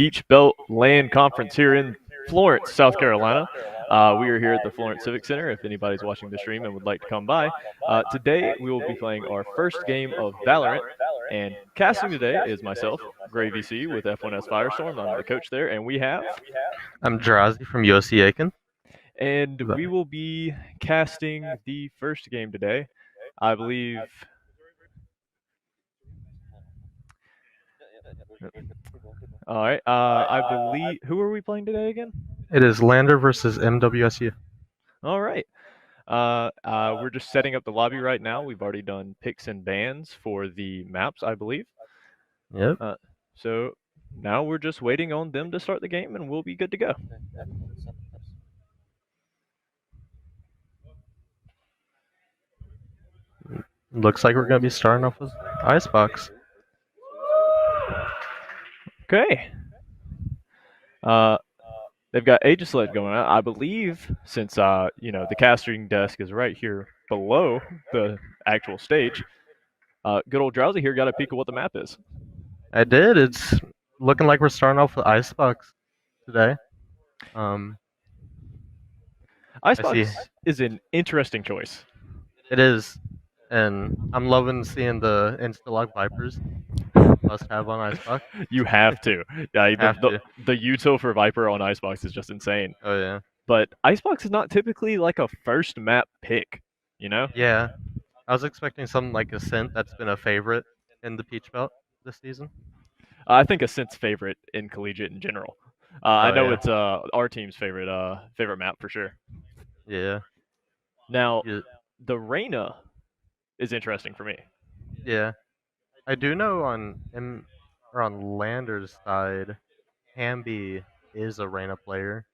Peach Belt Land Conference here in Florence, South Carolina. We are here at the Florence Civic Center if anybody's watching the stream and would like to come by. Today, we will be playing our first game of Valorant, and casting today is myself, Gray VC, with F1S Firestorm. I'm the coach there, and we have... I'm Jarazi from USC Aiken. And we will be casting the first game today. I believe... All right. I believe... Who are we playing today again? It is Lander versus MWSU. All right. We're just setting up the lobby right now. We've already done picks and bans for the maps, I believe. Yep. So now we're just waiting on them to start the game, and we'll be good to go. Looks like we're going to be starting off with Icebox. Okay. They've got Aegisled going on. I believe since the casting desk is right here below the actual stage. Good old Drowsy here got a peek of what the map is. I did. It's looking like we're starting off with Icebox today. Icebox is an interesting choice. It is, and I'm loving seeing the Instalog Vipers. Must have on Icebox. You have to. The util for Viper on Icebox is just insane. Oh yeah. But Icebox is not typically like a first map pick, you know? Yeah. I was expecting something like Ascent that's been a favorite in the Peach Belt this season. I think Ascent's favorite in collegiate in general. I know it's our team's favorite map for sure. Yeah. Now, the Reyna is interesting for me. Yeah. I do know on Lander's side, Hamby is a Reyna player.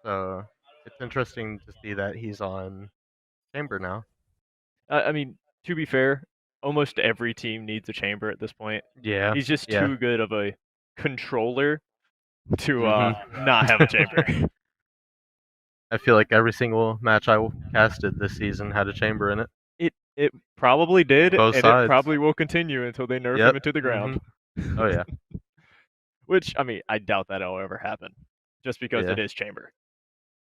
So it's interesting to see that he's on Chamber now. I mean, to be fair, almost every team needs a Chamber at this point. Yeah. He's just too good of a controller to not have a Chamber. I feel like every single match I casted this season had a Chamber in it. It probably did, Both and sides. It probably will continue until they nerf him into the ground. Oh yeah. Which, I mean, I doubt that'll ever happen, just because it is Chamber.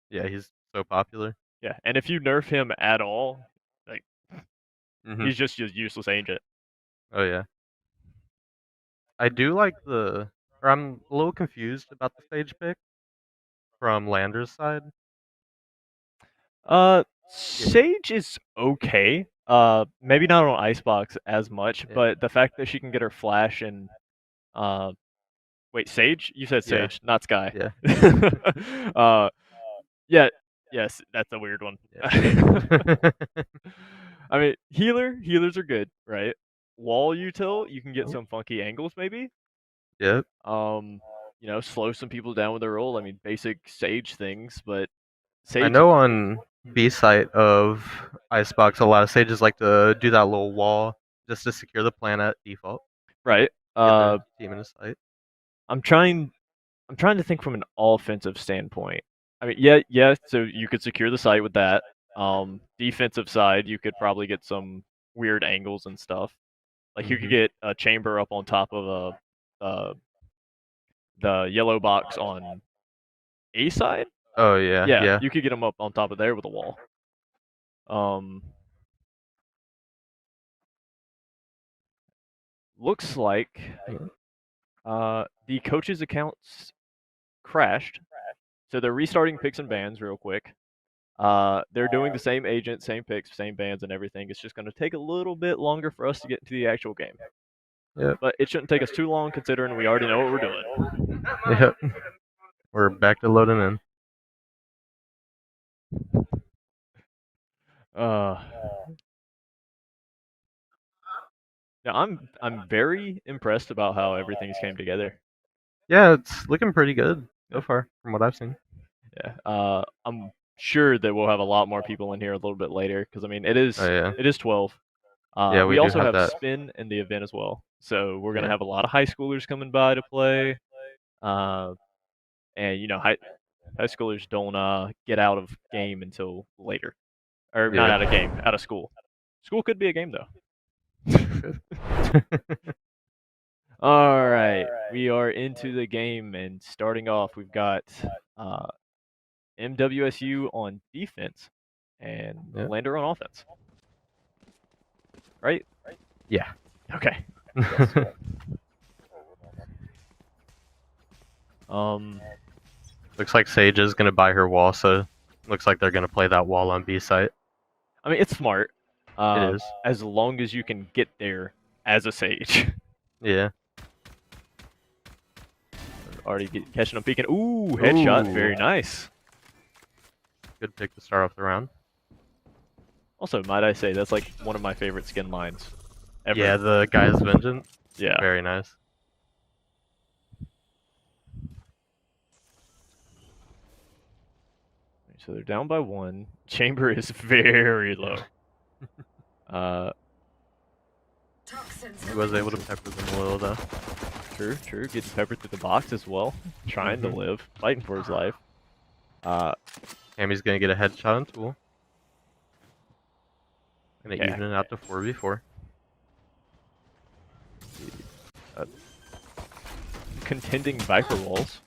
Yeah, he's so popular. Yeah, and if you nerf him at all, like, he's just a useless agent. Oh yeah. I do like I'm a little confused about the stage pick from Lander's side. Sage is okay. Maybe not on Icebox as much, but the fact that she can get her flash and wait, Sage? You said Sage, not Sky. Yeah. Yes, that's a weird one. Yeah. I mean, healers are good, right? Wall util, you can get some funky angles maybe. Yep. Slow some people down with their ult. I mean, basic Sage things, but Sage... I know on B site of Icebox, a lot of Sages like to do that little wall just to secure the plan at default. Right. Team in a site. I'm trying to think from an offensive standpoint. I mean, yeah. So you could secure the site with that. Defensive side, you could probably get some weird angles and stuff. Like you could get a Chamber up on top of the yellow box on A side. Oh yeah. Yeah. You could get them up on top of there with a wall. Looks like the coaches' accounts crashed, so they're restarting picks and bans real quick. They're doing the same agent, same picks, same bans, and everything. It's just going to take a little bit longer for us to get into the actual game. Yep. But it shouldn't take us too long, considering we already know what we're doing. Yep. We're back to loading in. Now I'm very impressed about how everything's came together. Yeah, it's looking pretty good so far from what I've seen. Yeah. I'm sure that we'll have a lot more people in here a little bit later because I mean it is 12. We also have spin in the event as well, so we're gonna have a lot of high schoolers coming by to play. And high schoolers don't get out of game until later, or not out of game, out of school. School could be a game though. All right, we are into the game, and starting off, we've got MWSU on defense and Lander on offense. Right? Yeah. Okay. Looks like Sage is gonna buy her wall, so looks like they're gonna play that wall on B site. I mean, it's smart. It is. As long as you can get there as a Sage. Yeah. Already catching them peeking. Ooh, headshot. Very nice. Good pick to start off the round. Also, might I say, that's like one of my favorite skin lines ever. Yeah, the Guy's Vengeance. Yeah. Very nice. So they're down by 1. Chamber is very low. He was able to pepper them a little, though. True. Getting peppered through the box as well. Trying to live. Fighting for his life. Tammy's gonna get a headshot on Tool. Gonna even it out to 4v4. Contending Viper walls.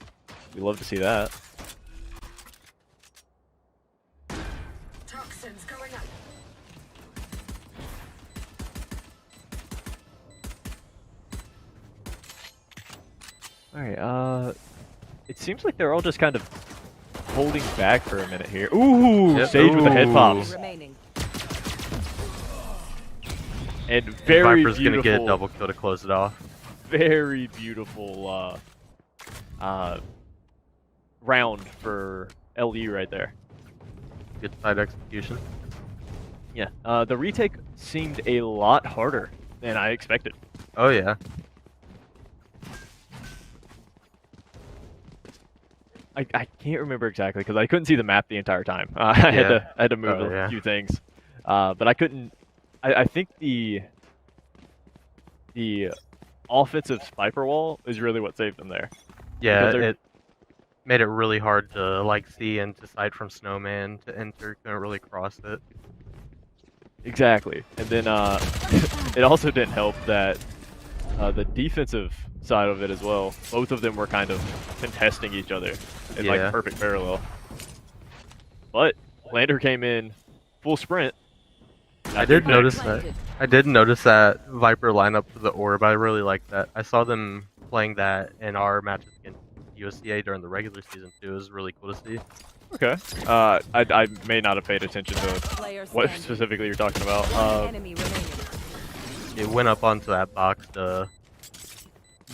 We love to see that. Toxins going up. Alright, it seems like they're all just kind of holding back for a minute here. Ooh, Sage with the head pops. And very Viper's beautiful. Gonna get a double kill to close it off. Very beautiful round for LE right there. Good side execution. Yeah, the retake seemed a lot harder than I expected. Oh yeah. I can't remember exactly because I couldn't see the map the entire time. I had to move a few things, but I couldn't. I think the offensive sniper wall is really what saved them there. Yeah, it made it really hard to like see into sight from Snowman to enter. Couldn't really cross it. Exactly, and then it also didn't help that the defensive side of it as well. Both of them were kind of contesting each other in like perfect parallel. But Lander came in full sprint. I did notice that. I did notice that Viper lineup for the orb. I really like that. I saw them playing that in our matches against USCA during the regular season too. It was really cool to see. Okay. I may not have paid attention to what specifically you're talking about. It went up onto that box to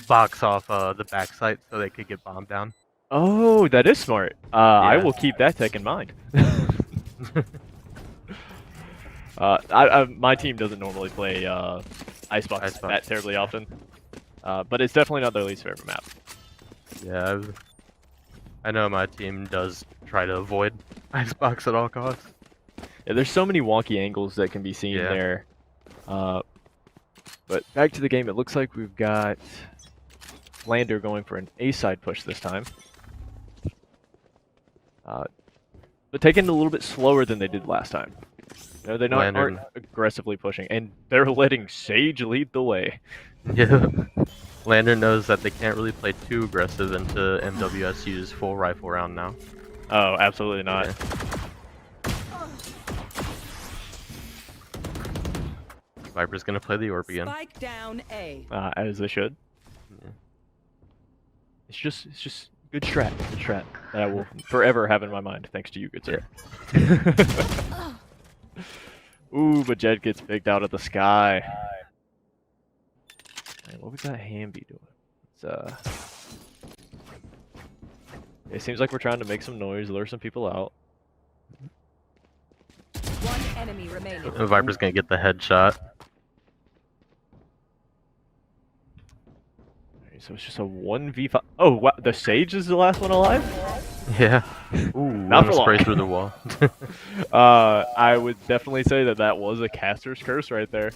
box off the backside so they could get bombed down. Oh, that is smart. I will keep that tech in mind. My team doesn't normally play Icebox that terribly often, but it's definitely not their least favorite map. Yeah, I know my team does try to avoid Icebox at all costs. Yeah, there's so many wonky angles that can be seen there. But back to the game, it looks like we've got Lander going for an A-side push this time. But taking it a little bit slower than they did last time. You know, they aren't aggressively pushing, and they're letting Sage lead the way. Yeah. Lander knows that they can't really play too aggressive into MWSU's full rifle round now. Oh, absolutely not. Viper's gonna play the orb again. Spike down A. As they should. Yeah. It's just good strat that I will forever have in my mind, thanks to you, good sir. Ooh, but Jed gets picked out of the sky. Right, what was that Hamby doing? It seems like we're trying to make some noise, lure some people out. One enemy remaining. Viper's gonna get the headshot. So it's just a 1v5. Oh, wow, the Sage is the last one alive? Yeah. Ooh, not for spray through the wall. I would definitely say that was a caster's curse right there.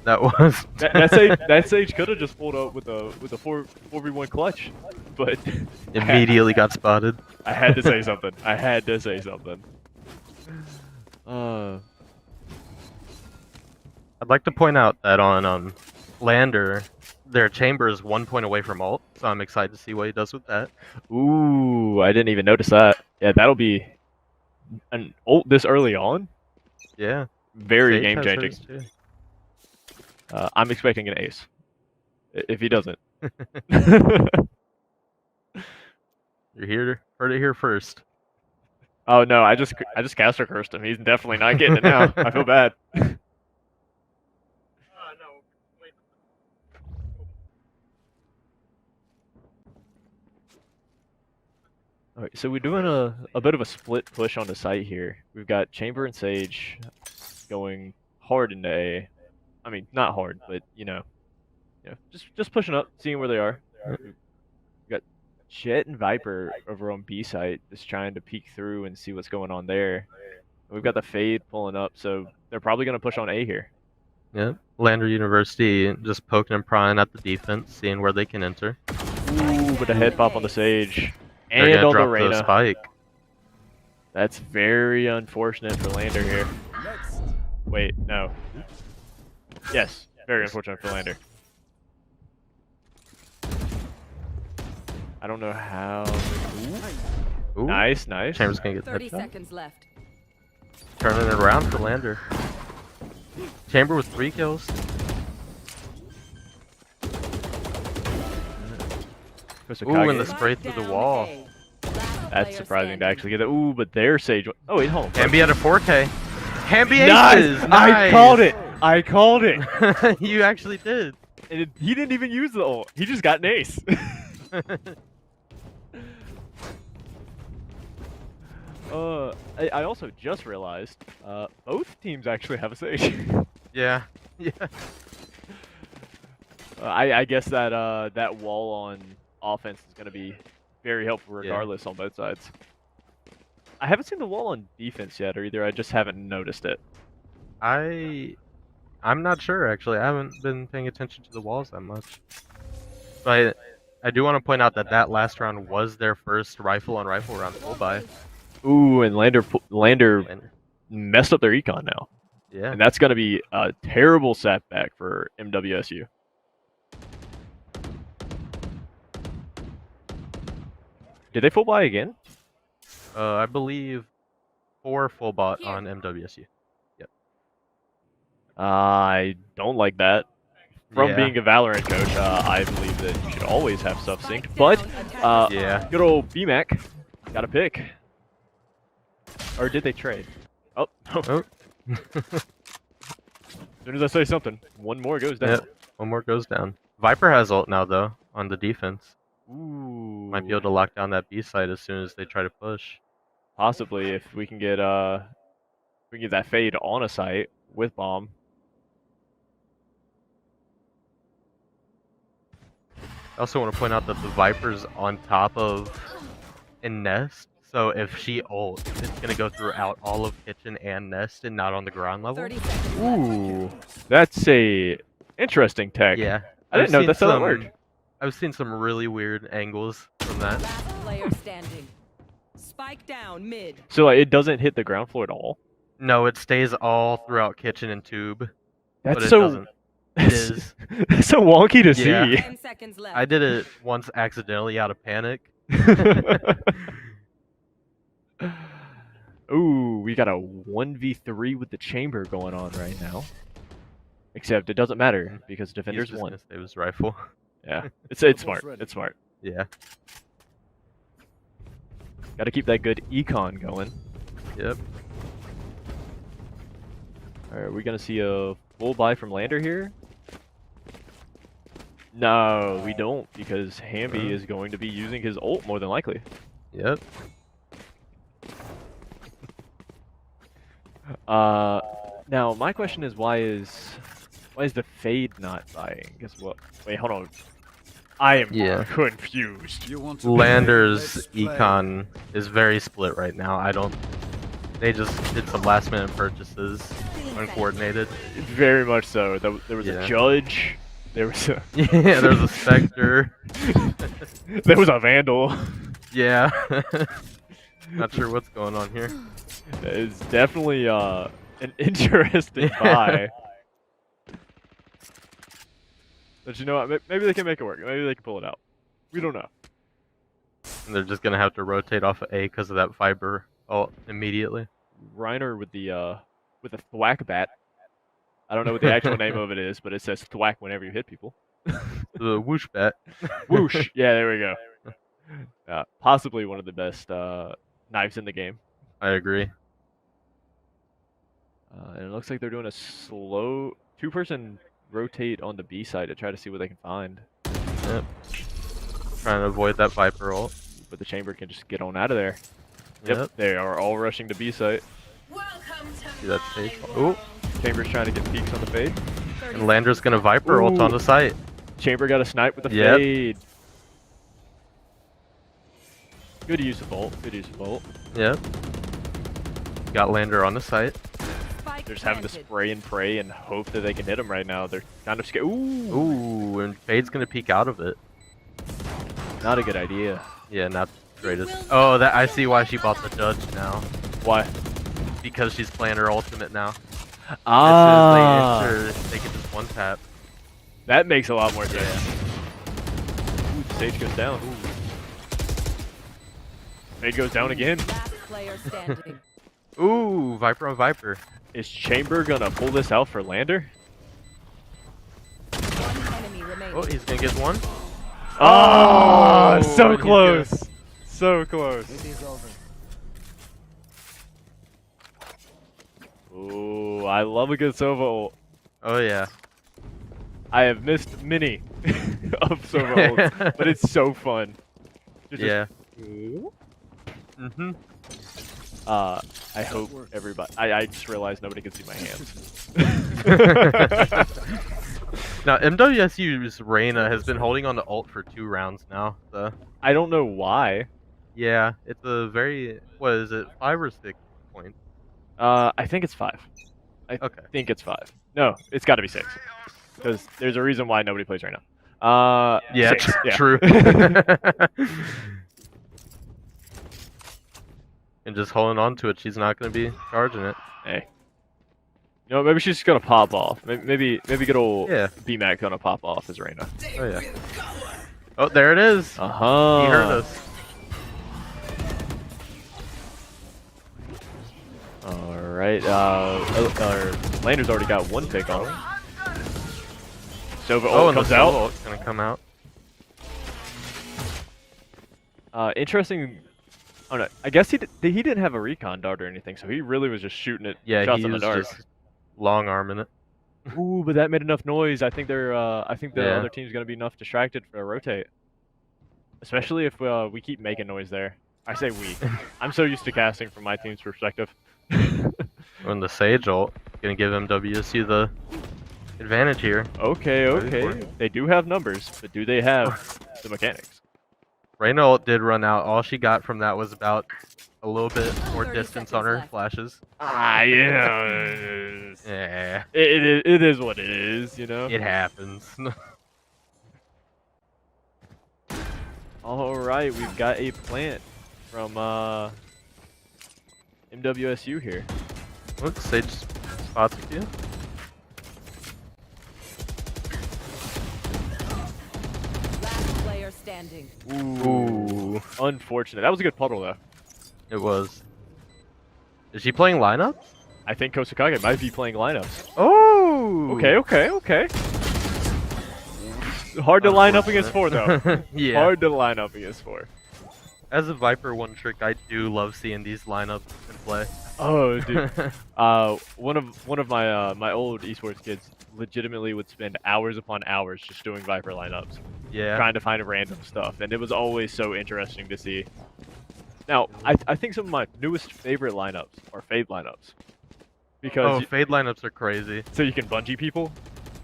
That was. that Sage could have just pulled up with a 4v1 clutch, but immediately got spotted. I had to say something. I'd like to point out that on Lander, their chamber is 1 point away from ult, so I'm excited to see what he does with that. Ooh, I didn't even notice that. Yeah, that'll be an ult this early on. Yeah. Very game changing. I'm expecting an ace. If he doesn't. You heard it here first. Oh no, I just caster cursed him. He's definitely not getting it now. I feel bad. Alright, so we're doing a bit of a split push on the site here. We've got Chamber and Sage going hard into A. I mean, not hard, but you know, just pushing up, seeing where they are. We've got Jet and Viper over on B site, just trying to peek through and see what's going on there. And we've got the Fade pulling up, so they're probably going to push on A here. Yeah, Lander University just poking and prying at the defense, seeing where they can enter. Ooh, but a head pop on the Sage. They're And gonna on drop the Reyna. the spike. That's very unfortunate for Lander here. Wait, no. Yes, very unfortunate for Lander. I don't know how. Ooh. Nice. Chamber's gonna get 30 seconds left. Turning it around for Lander. Chamber with 3 kills. Ooh, and the spray through the wall. That's surprising to actually get that. Ooh, but their Sage. Oh, wait, hold on. Hamby at a 4K. Hamby aces! Nice! I called it! You actually did. And he didn't even use the ult. He just got an ace. I also just realized both teams actually have a Sage. Yeah. I guess that that wall on offense is going to be very helpful regardless on both sides. I haven't seen the wall on defense yet, or either I just haven't noticed it. I'm not sure actually. I haven't been paying attention to the walls that much. But I do want to point out that last round was their first rifle on rifle round full buy. Ooh, and Lander messed up their econ now. Yeah. And that's going to be a terrible setback for MWSU. Did they full buy again? I believe 4 full bot on MWSU. Yep. I don't like that. From being a Valorant coach, I believe that you should always have stuff synced. But, good old BMAC got a pick. Or did they trade? Oh. As soon as I say something, one more goes down. Yep, one more goes down. Viper has ult now, though, on the defense. Ooh. Might be able to lock down that B side as soon as they try to push. Possibly, if we can get that Fade on a site with bomb. I also want to point out that the Viper's on top of in Nest, so if she ult, it's gonna go throughout all of Kitchen and Nest and not on the ground level. Ooh, that's a interesting tech. Yeah, I didn't know that's how that worked. I've seen some really weird angles from that. Last player standing. Spike down mid. So like, it doesn't hit the ground floor at all? No, it stays all throughout Kitchen and Tube. That's but so. Doesn't. It is. That's so wonky to see. 10 seconds left. I did it once accidentally out of panic. Ooh, we got a 1v3 with the chamber going on right now. Except it doesn't matter because defenders won. It was rifle. Yeah, it's smart. It's smart. Yeah. Got to keep that good econ going. Yep. Alright, are we gonna see a full buy from Lander here? No, we don't, because Hamby is going to be using his ult more than likely. Yep. Now my question is why is the Fade not buying? Guess what? Wait, hold on. I am confused. Lander's econ is very split right now. They just did some last minute purchases, uncoordinated. Very much so. There was a judge. There was a there was a Spectre. There was a Vandal. Yeah. Not sure what's going on here. It's definitely an interesting buy. But you know what? Maybe they can make it work. Maybe they can pull it out. We don't know. And they're just gonna have to rotate off of A because of that Viper ult immediately. Reiner with a thwack bat. I don't know what the actual name of it is, but it says thwack whenever you hit people. The whoosh bat. Whoosh. Yeah, there we go. Possibly one of the best knives in the game. I agree. And it looks like they're doing a slow two-person rotate on the B side to try to see what they can find. Yep. Trying to avoid that Viper ult. But the Chamber can just get on out of there. Yep. They are all rushing to B site. See that fade? Ooh. Chamber's trying to get peeks on the fade. And Lander's gonna Viper ult on the site. Chamber got a snipe with the fade. Good use of ult. Good use of ult. Yep. Got Lander on the site. They're just having to spray and pray and hope that they can hit him right now. They're kind of scared. Ooh. Ooh, and Fade's gonna peek out of it. Not a good idea. Yeah, not the greatest. Oh, that I see why she bought the Judge now. Why? Because she's playing her ultimate now. Ah. As soon as they can just one tap. That makes a lot more sense. Ooh, the stage goes down. Ooh. Fade goes down again. Last player standing. Ooh, Viper on Viper. Is Chamber gonna pull this out for Lander? One enemy remaining. Oh, he's gonna get one. Oh, so close. So close. Ooh, I love a good Sova ult. Oh yeah. I have missed many of Sova ults, but it's so fun. Yeah. I hope everybody. I just realized nobody can see my hands. Now MWSU's Reyna has been holding on to ult for 2 rounds now. So. I don't know why. Yeah, it's a very, what is it, 5 or 6 points? I think it's 5. I think it's 5. No, it's got to be 6. Because there's a reason why nobody plays right now. Yeah, true. And just holding on to it, she's not going to be charging it. Hey. You know, maybe she's just going to pop off. Maybe good old BMAC going to pop off as Reyna. Oh, yeah. Oh, there it is. Uh-huh. He heard us. Alright, Lander's already got one pick on him. Sova ult comes out. Ult's gonna come out. Interesting. Oh no, I guess he didn't have a recon dart or anything, so he really was just shooting it. Shots in the dark. Just long arming it. Ooh, but that made enough noise. I think the other team's gonna be enough distracted for a rotate. Especially if we keep making noise there. I say we. I'm so used to casting from my team's perspective. When the Sage ult, gonna give MWSU the advantage here. Okay. They do have numbers, but do they have the mechanics? Reyna ult did run out. All she got from that was about a little bit more distance on her flashes. Ah, yeah. Yeah. It is what it is, you know? It happens. Alright, we've got a plant from MWSU here. Look, Sage spots with you. Last player standing. Ooh. Unfortunate. That was a good puddle, though. It was. Is she playing lineups? I think Kosakage might be playing lineups. Oh! Okay. Hard to line up against 4, though. Yeah. Hard to line up against 4. As a Viper one trick, I do love seeing these lineups in play. Oh, dude. One of my my old esports kids legitimately would spend hours upon hours just doing Viper lineups. Yeah. Trying to find random stuff, and it was always so interesting to see. Now, I think some of my newest favorite lineups are Fade lineups. Because Fade lineups are crazy. So you can bungee people.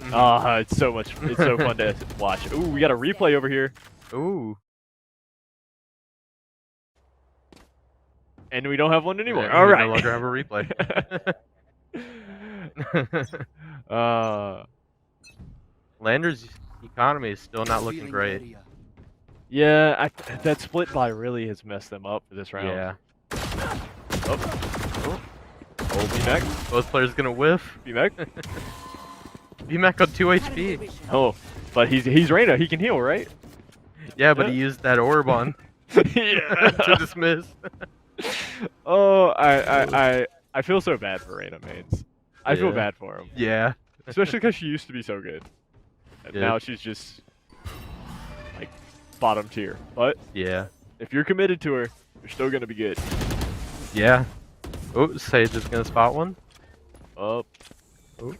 It's so fun to watch. Ooh, we got a replay over here. Ooh. And we don't have one anymore. Yeah, all right. We no longer have a replay. Lander's economy is still not looking great. Yeah, that split buy really has messed them up for this round. Yeah. Oh, BMAC. Both players gonna whiff. BMAC. VMAC on 2 HP. Oh, but he's Reyna. He can heal, right? Yeah, but he used that orb on Yeah. to dismiss. Oh, I feel so bad for Reyna mains. I feel bad for him. Yeah. Especially because she used to be so good. And now she's just like bottom tier. But yeah, if you're committed to her, you're still gonna be good. Yeah. Oh, Sage is gonna spot one. Up. Oh.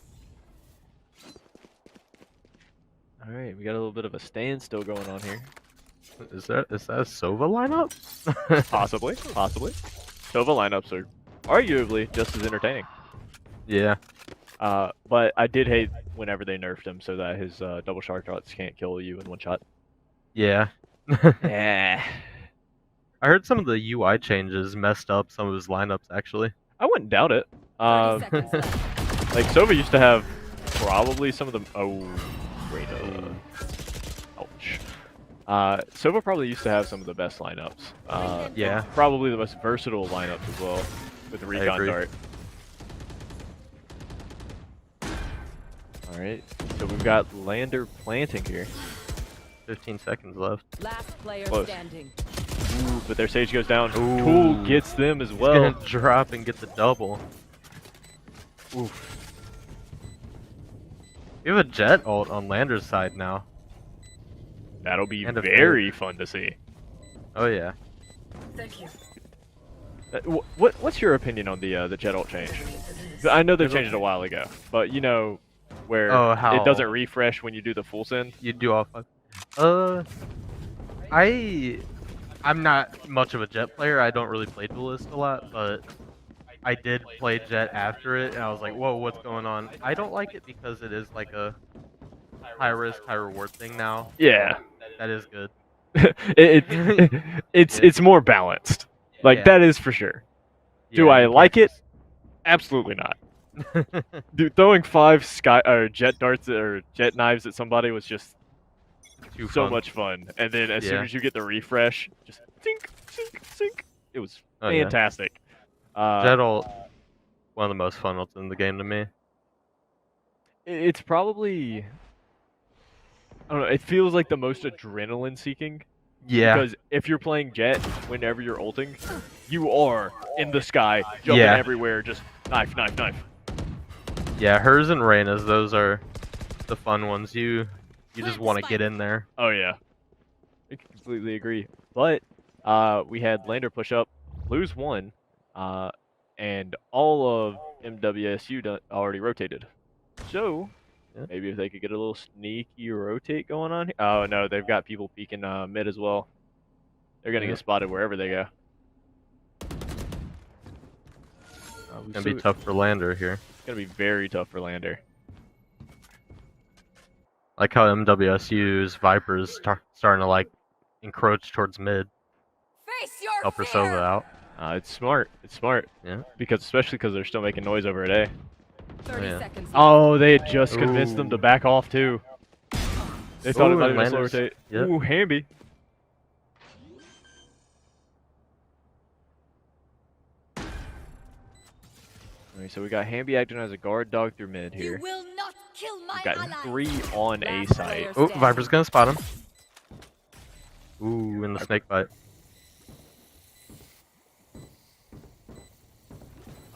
All right, we got a little bit of a standstill going on here. Is that a Sova lineup? Possibly. Sova lineups are arguably just as entertaining. Yeah. But I did hate whenever they nerfed him so that his double shark darts can't kill you in one shot. Yeah. Yeah. I heard some of the UI changes messed up some of his lineups, actually. I wouldn't doubt it. 30 seconds left. Like, Sova used to have probably some of the... Oh, wait. Ouch. Sova probably used to have some of the best lineups. Yeah. Probably the most versatile lineups as well, with the recon dart. Alright, so we've got Lander planting here. 15 seconds left. Last player Close. standing. Ooh, but their Sage goes down. Ooh. Tool gets them as well. He's gonna drop and get the double. Oof. We have a Jet ult on Lander's side now. That'll be very fun to see. Oh yeah. Thank you. What's your opinion on the Jet ult change? I know they changed it a while ago, but you know where it doesn't refresh when you do the full send? You do all 5. I'm not much of a Jet player. I don't really play Duelist a lot, but I did play Jet after it, and I was like, whoa, what's going on? I don't like it because it is like a high risk, high reward thing now. Yeah. That is good. It's more balanced. Like, that is for sure. Do I like it? Absolutely not. Dude, throwing 5 jet darts or jet knives at somebody was just so much fun. And then as soon as you get the refresh, just sink, sink, sink. It was fantastic. Jet ult, one of the most fun ults in the game to me. It's probably, I don't know, it feels like the most adrenaline seeking. Yeah. Because if you're playing Jet, whenever you're ulting, you are in the sky, jumping everywhere, just knife, knife, knife. Yeah, hers and Reyna's, those are the fun ones. You just want to get in there. Oh yeah, I completely agree. But we had Lander push up, lose 1, and all of MWSU already rotated. So maybe if they could get a little sneaky rotate going on here. Oh no, they've got people peeking mid as well. They're gonna get spotted wherever they go. It's gonna be tough for Lander here. It's gonna be very tough for Lander. Like how MWSU's Vipers starting to like encroach towards mid. Face your help her Sova out. It's smart. It's smart. Yeah. Especially because they're still making noise over at A. 30 seconds left. Oh, they had just convinced them to back off too. They thought it might have been slow rotate. Yep. Ooh, Hamby. Alright, so we got Hamby acting as a guard dog through mid here. You will not kill my We've got ally. 3 on A site. Oh, Viper's gonna spot him. Ooh, in the snake bite.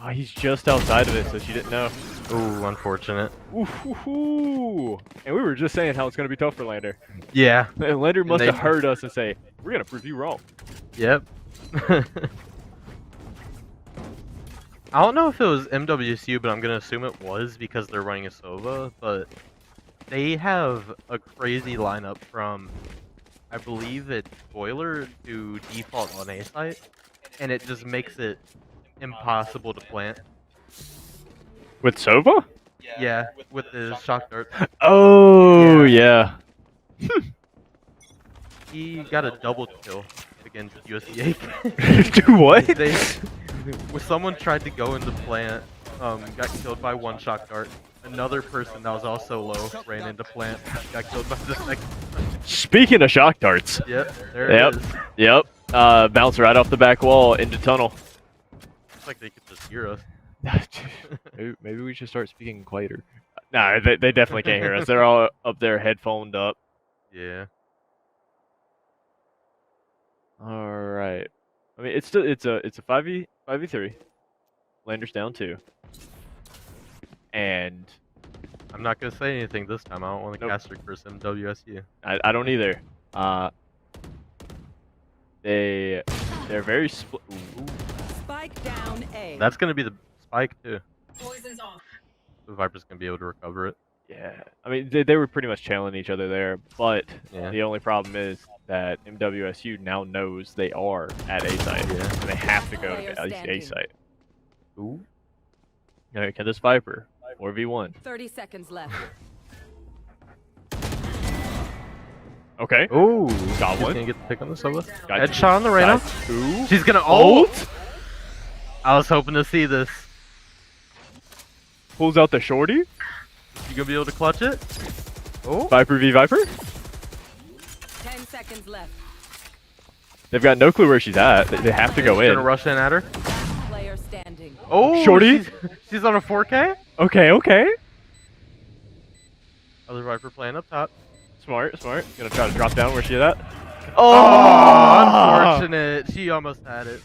Oh, he's just outside of it, so she didn't know. Ooh, unfortunate. Ooh, and we were just saying how it's going to be tough for Lander. Yeah. And Lander must have heard us and say, we're going to prove you wrong. Yep. I don't know if it was MWSU, but I'm going to assume it was because they're running a Sova, but they have a crazy lineup from, I believe it's Boiler to default on A site, and it just makes it impossible to plant. With Sova? Yeah, with the shock dart. Oh, yeah. He got a double kill against USDA. Do what? When someone tried to go into plant, got killed by 1 shock dart. Another person that was also low ran into plant, got killed by the second. Speaking of shock darts. Yep, there it is. Yep. Bounce right off the back wall into tunnel. Looks like they could just hear us. Maybe we should start speaking quieter. No, they definitely can't hear us. They're all up there headphoned up. Yeah. All right. I mean, it's a 5v3. Landers down 2. And I'm not gonna say anything this time. I don't want to cast curse MWSU. I don't either. They're very split. Spike down A. That's gonna be the spike too. Poison's off. The Viper's gonna be able to recover it. Yeah, I mean they were pretty much challenging each other there, but the only problem is that MWSU now knows they are at A site, and they have to go to A site. Ooh. Okay, can this Viper 4v1? 30 seconds left. Okay. Ooh, got one. Gonna get the pick on the Sova. Headshot on the Reyna. She's gonna ult. I was hoping to see this. Pulls out the shorty. You gonna be able to clutch it? Oh. Viper v Viper. 10 seconds left. They've got no clue where she's at. They have to go in. Gonna rush in at her. Player standing. Oh, shorty. She's on a 4K. Okay. Other Viper playing up top. Smart. Gonna try to drop down where she's at. Oh, unfortunate. She almost had it.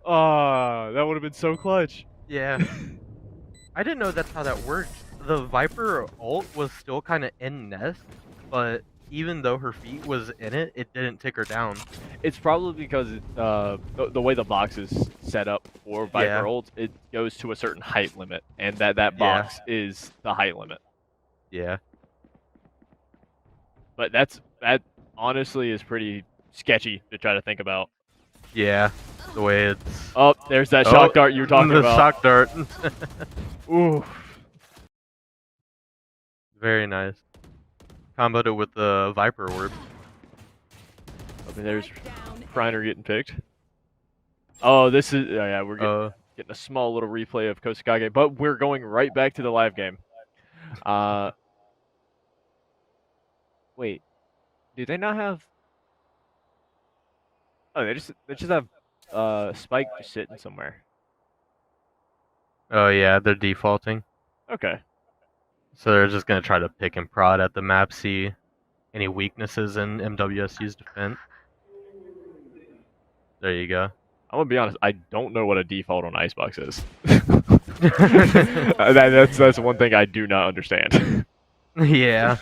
Oh, that would have been so clutch. Yeah. I didn't know that's how that worked. The Viper ult was still kind of in nest, but even though her feet was in it, it didn't take her down. It's probably because the way the box is set up for Viper ults, it goes to a certain height limit, and that box is the height limit. Yeah. But that honestly is pretty sketchy to try to think about. Yeah, the way it's... Oh, there's that shock dart you were talking about. The shock dart. Ooh. Very nice. Comboed it with the Viper orb. I mean, there's Reiner getting picked. Oh, this is... Oh, yeah, we're getting a small little replay of Kosakage, but we're going right back to the live game. Wait, do they not have? Oh, they just have Spike just sitting somewhere. Oh yeah, they're defaulting. Okay. So they're just gonna try to pick and prod at the map, see any weaknesses in MWSU's defense. There you go. I'm gonna be honest. I don't know what a default on Icebox is. That's one thing I do not understand. Yeah.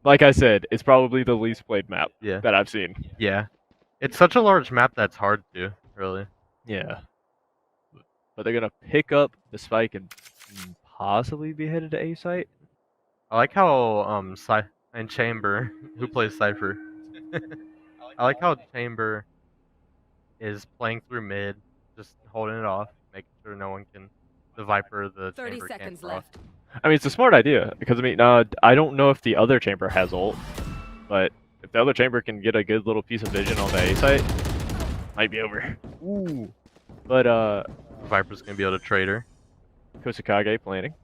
Like I said, it's probably the least played map that I've seen. Yeah. It's such a large map that's hard to, really. Yeah. But they're going to pick up the Spike and possibly be headed to A site. I like how and Chamber, who plays Cypher, I like how Chamber is playing through mid, just holding it off, making sure no one can, the Viper, the 30 Chamber seconds can't left. I mean, it's a smart idea, because, I mean, I don't know if the other chamber has ult, but if the other chamber can get a good little piece of vision on the A site, might be over. Ooh. But, Viper's gonna be able to trade her. Kosakage planning.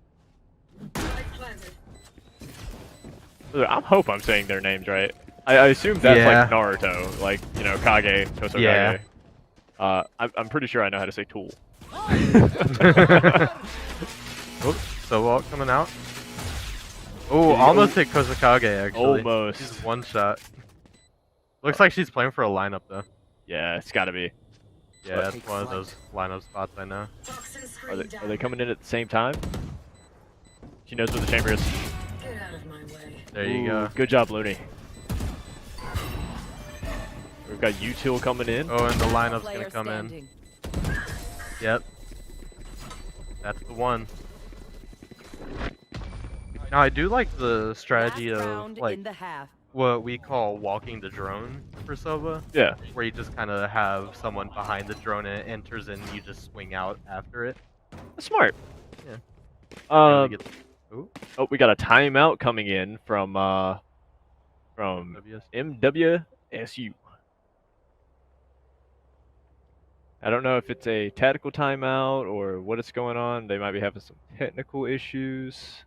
I hope I'm saying their names right. I assume that's like Naruto, like, you know, Kage, Kosakage. Yeah. I'm pretty sure I know how to say tool. Oops, Sobalt coming out. Oh, almost hit Kosakage, actually. Almost. She's one shot. Looks like she's playing for a lineup, though. Yeah, it's gotta be. Yeah, that's one of those lineup spots I know. Are they coming in at the same time? She knows where the chamber is. Get out of my way. There you go. Good job, Looney. We've got util coming in. Oh, and the lineup's gonna come in. Yep. That's the one. Now, I do like the strategy of, like, what we call walking the drone for Sova. Yeah. Where you just kind of have someone behind the drone and it enters and you just swing out after it. That's smart. Yeah. Oh, we got a timeout coming in from MWSU. I don't know if it's a tactical timeout or what is going on. They might be having some technical issues.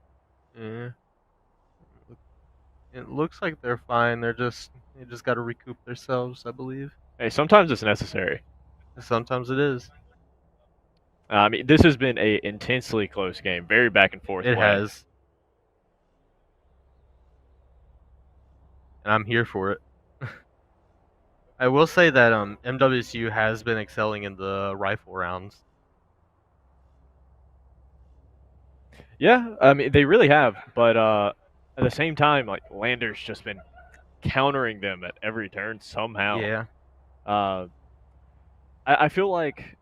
Yeah. It looks like they're fine. They just got to recoup themselves, I believe. Hey, sometimes it's necessary. Sometimes it is. I mean, this has been a intensely close game, very back and forth. It has. And I'm here for it. I will say that MWSU has been excelling in the rifle rounds. Yeah, I mean they really have, but at the same time, like Lander's just been countering them at every turn somehow. Yeah. I feel like,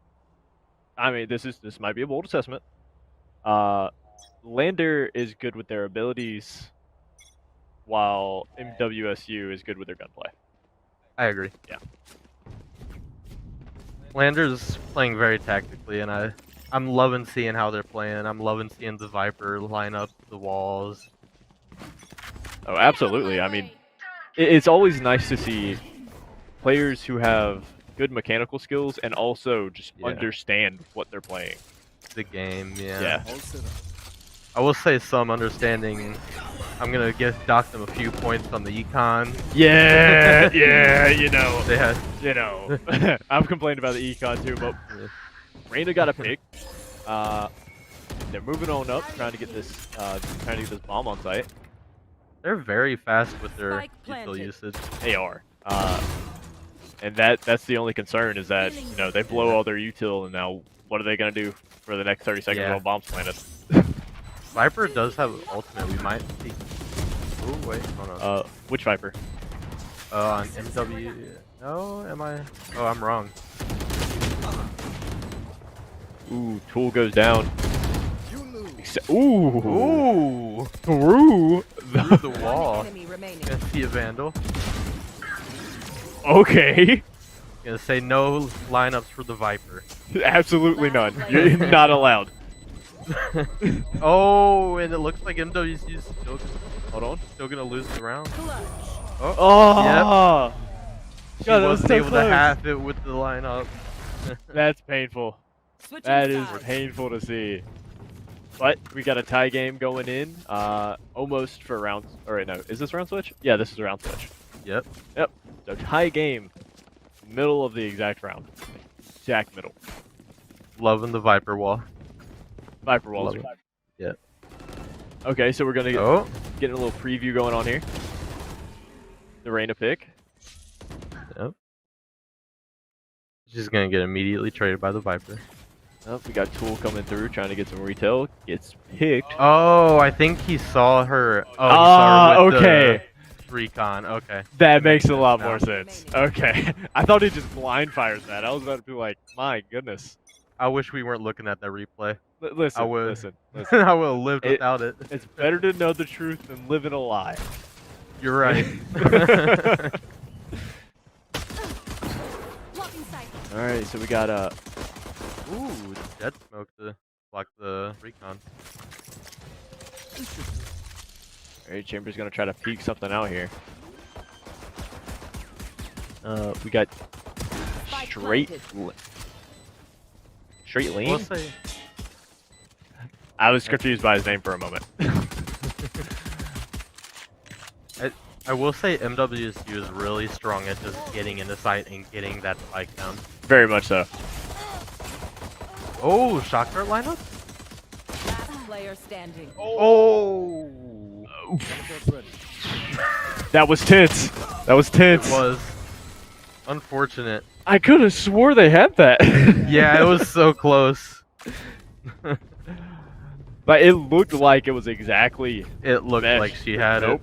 I mean, this might be a bold assessment. Lander is good with their abilities, while MWSU is good with their gunplay. I agree. Yeah. Lander's playing very tactically, and I'm loving seeing how they're playing. I'm loving seeing the Viper line up the walls. Oh, absolutely. I mean, it's always nice to see players who have good mechanical skills and also just understand what they're playing. The game, yeah. Yeah. I will say some understanding. I'm gonna dock them a few points on the econ. Yeah, yeah, you know. They had, you know. I've complained about the econ too, but Reyna got a pick. They're moving on up, trying to get this bomb on site. They're very fast with their util usage. They are. And that's the only concern is that, you know, they blow all their util, and now what are they gonna do for the next 30 seconds while bombs planted? Viper does have ultimate. We might see. Oh wait, hold on. Which Viper? On MW. No, am I? Oh, I'm wrong. Ooh, Tool goes down. Ooh, through the wall. Gonna see a Vandal. Okay. Gonna say no lineups for the Viper. Absolutely none. You're not allowed. Oh, and it looks like MWC's still gonna lose the round. Oh, yep. She God, wasn't able to half it with the lineup. That's painful. That is painful to see. But we got a tie game going in, almost for round. All right, no, is this round switch? Yeah, this is a round switch. Yep. Yep. So tie game, middle of the exact round, exact middle. Loving the Viper wall. Viper walls. Yeah. Okay, so we're gonna get a little preview going on here. The Reyna pick. Yep. She's gonna get immediately traded by the Viper. Oh, we got Tool coming through, trying to get some retail. Gets picked. Oh, I think he saw her. Oh, he saw her with okay. The recon. Okay. That makes a lot more sense. Okay. I thought he just blind fired that. I was about to be like, my goodness. I wish we weren't looking at that replay. Listen, I would. Listen. I would have lived without it. It's better to know the truth than live in a lie. You're right. Alright, so we got ooh, Jet Smoke to block the recon. Alright, Chamber's gonna try to peek something out here. We got straight lean? We'll say. I was confused by his name for a moment. I will say MWSU is really strong at just getting into sight and getting that spike down. Very much so. Oh, shock dart lineup? Last player standing. Oh! That was tense. That was tense. It was. Unfortunate. I could have swore they had that. Yeah, it was so close. But it looked like it was exactly. It looked like she had it.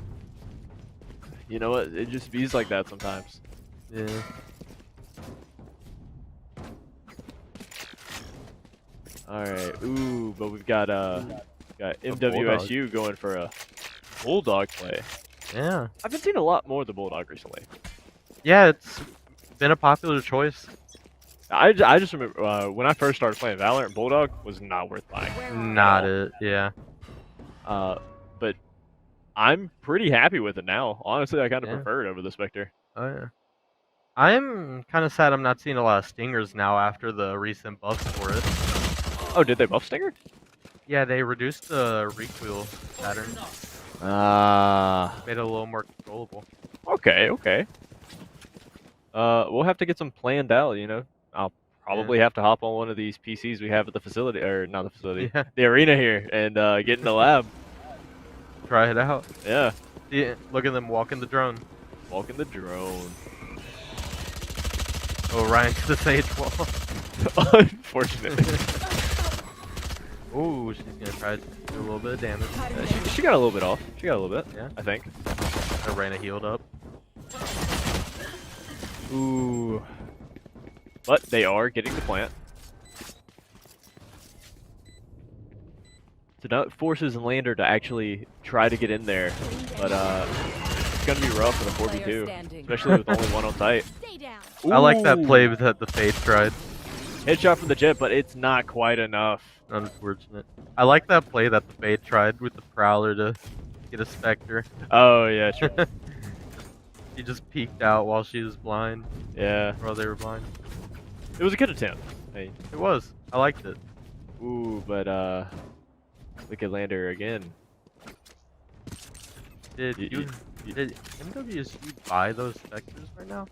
You know what? It just bees like that sometimes. Yeah. Alright, ooh, but we've got MWSU going for a Bulldog play. Yeah. I've been seeing a lot more of the Bulldog recently. Yeah, it's been a popular choice. I just remember when I first started playing Valorant, Bulldog was not worth buying. Not it, yeah. But I'm pretty happy with it now. Honestly, I kind of prefer it over the Spectre. Oh, yeah. I'm kind of sad I'm not seeing a lot of Stingers now after the recent buffs for it. Oh, did they buff Stinger? Yeah, they reduced the recoil pattern. Made it a little more controllable. Okay, okay. We'll have to get some planned out, you know. I'll probably have to hop on one of these PCs we have at the facility, or not the facility, the arena here, and get in the lab. Try it out. Yeah. See, look at them walking the drone. Walking the drone. Oh, Ryan to the sage wall. Unfortunately. Ooh, she's gonna try to do a little bit of damage. She got a little bit off. She got a little bit. Yeah. I think. Reyna healed up. Ooh. But they are getting the plant. So now it forces Lander to actually try to get in there. But it's going to be rough for the 4v2. Especially with only one on site. I like that play that the Fade tried. Headshot from the Jet, but it's not quite enough. Unfortunate. I like that play that the Fade tried with the Prowler to get a Spectre. Oh, yeah, sure. He just peeked out while she was blind. Yeah. While they were blind. It was a good attempt. Hey. It was. I liked it. Ooh, but look at Lander again. Did MWSU buy those Spectres right now?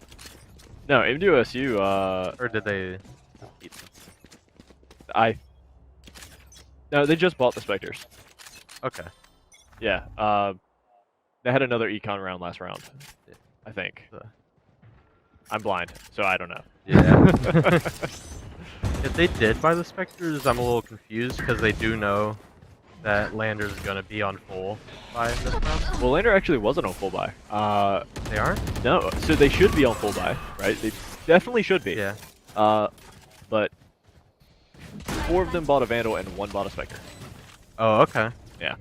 No, MWSU, or did they beat them? No, they just bought the Spectres. Okay. Yeah, they had another econ round last round, I think. I'm blind, so I don't know. Yeah. If they did buy the Spectres, I'm a little confused because they do know that Lander's going to be on full buy in this round. Well, Lander actually wasn't on full buy. They aren't? No, so they should be on full buy, right? They definitely should be. Yeah. But 4 of them bought a Vandal and 1 bought a Spectre. Oh, okay. Yeah.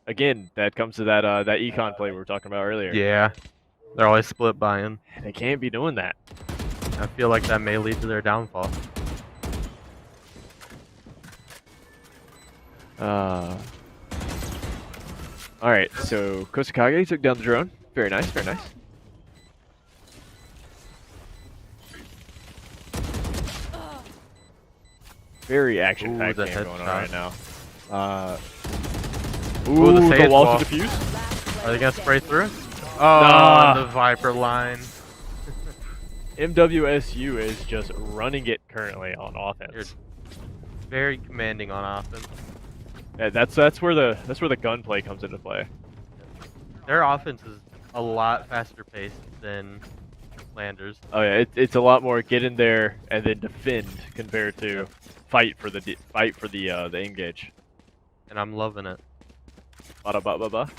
Again, that comes to that that econ play we were talking about earlier. Yeah. They're always split buying. They can't be doing that. I feel like that may lead to their downfall. Alright, so Kosakage took down the drone. Very nice, very nice. Very action-packed game going on right now. Ooh, the wall to defuse. Are they gonna spray through? Oh, the Viper line. MWSU is just running it currently on offense. You're very commanding on offense. Yeah, that's where the gunplay comes into play. Their offense is a lot faster paced than Lander's. Oh yeah, it's a lot more get in there and then defend compared to fight for the engage. And I'm loving it. Ba-da-ba-ba-ba.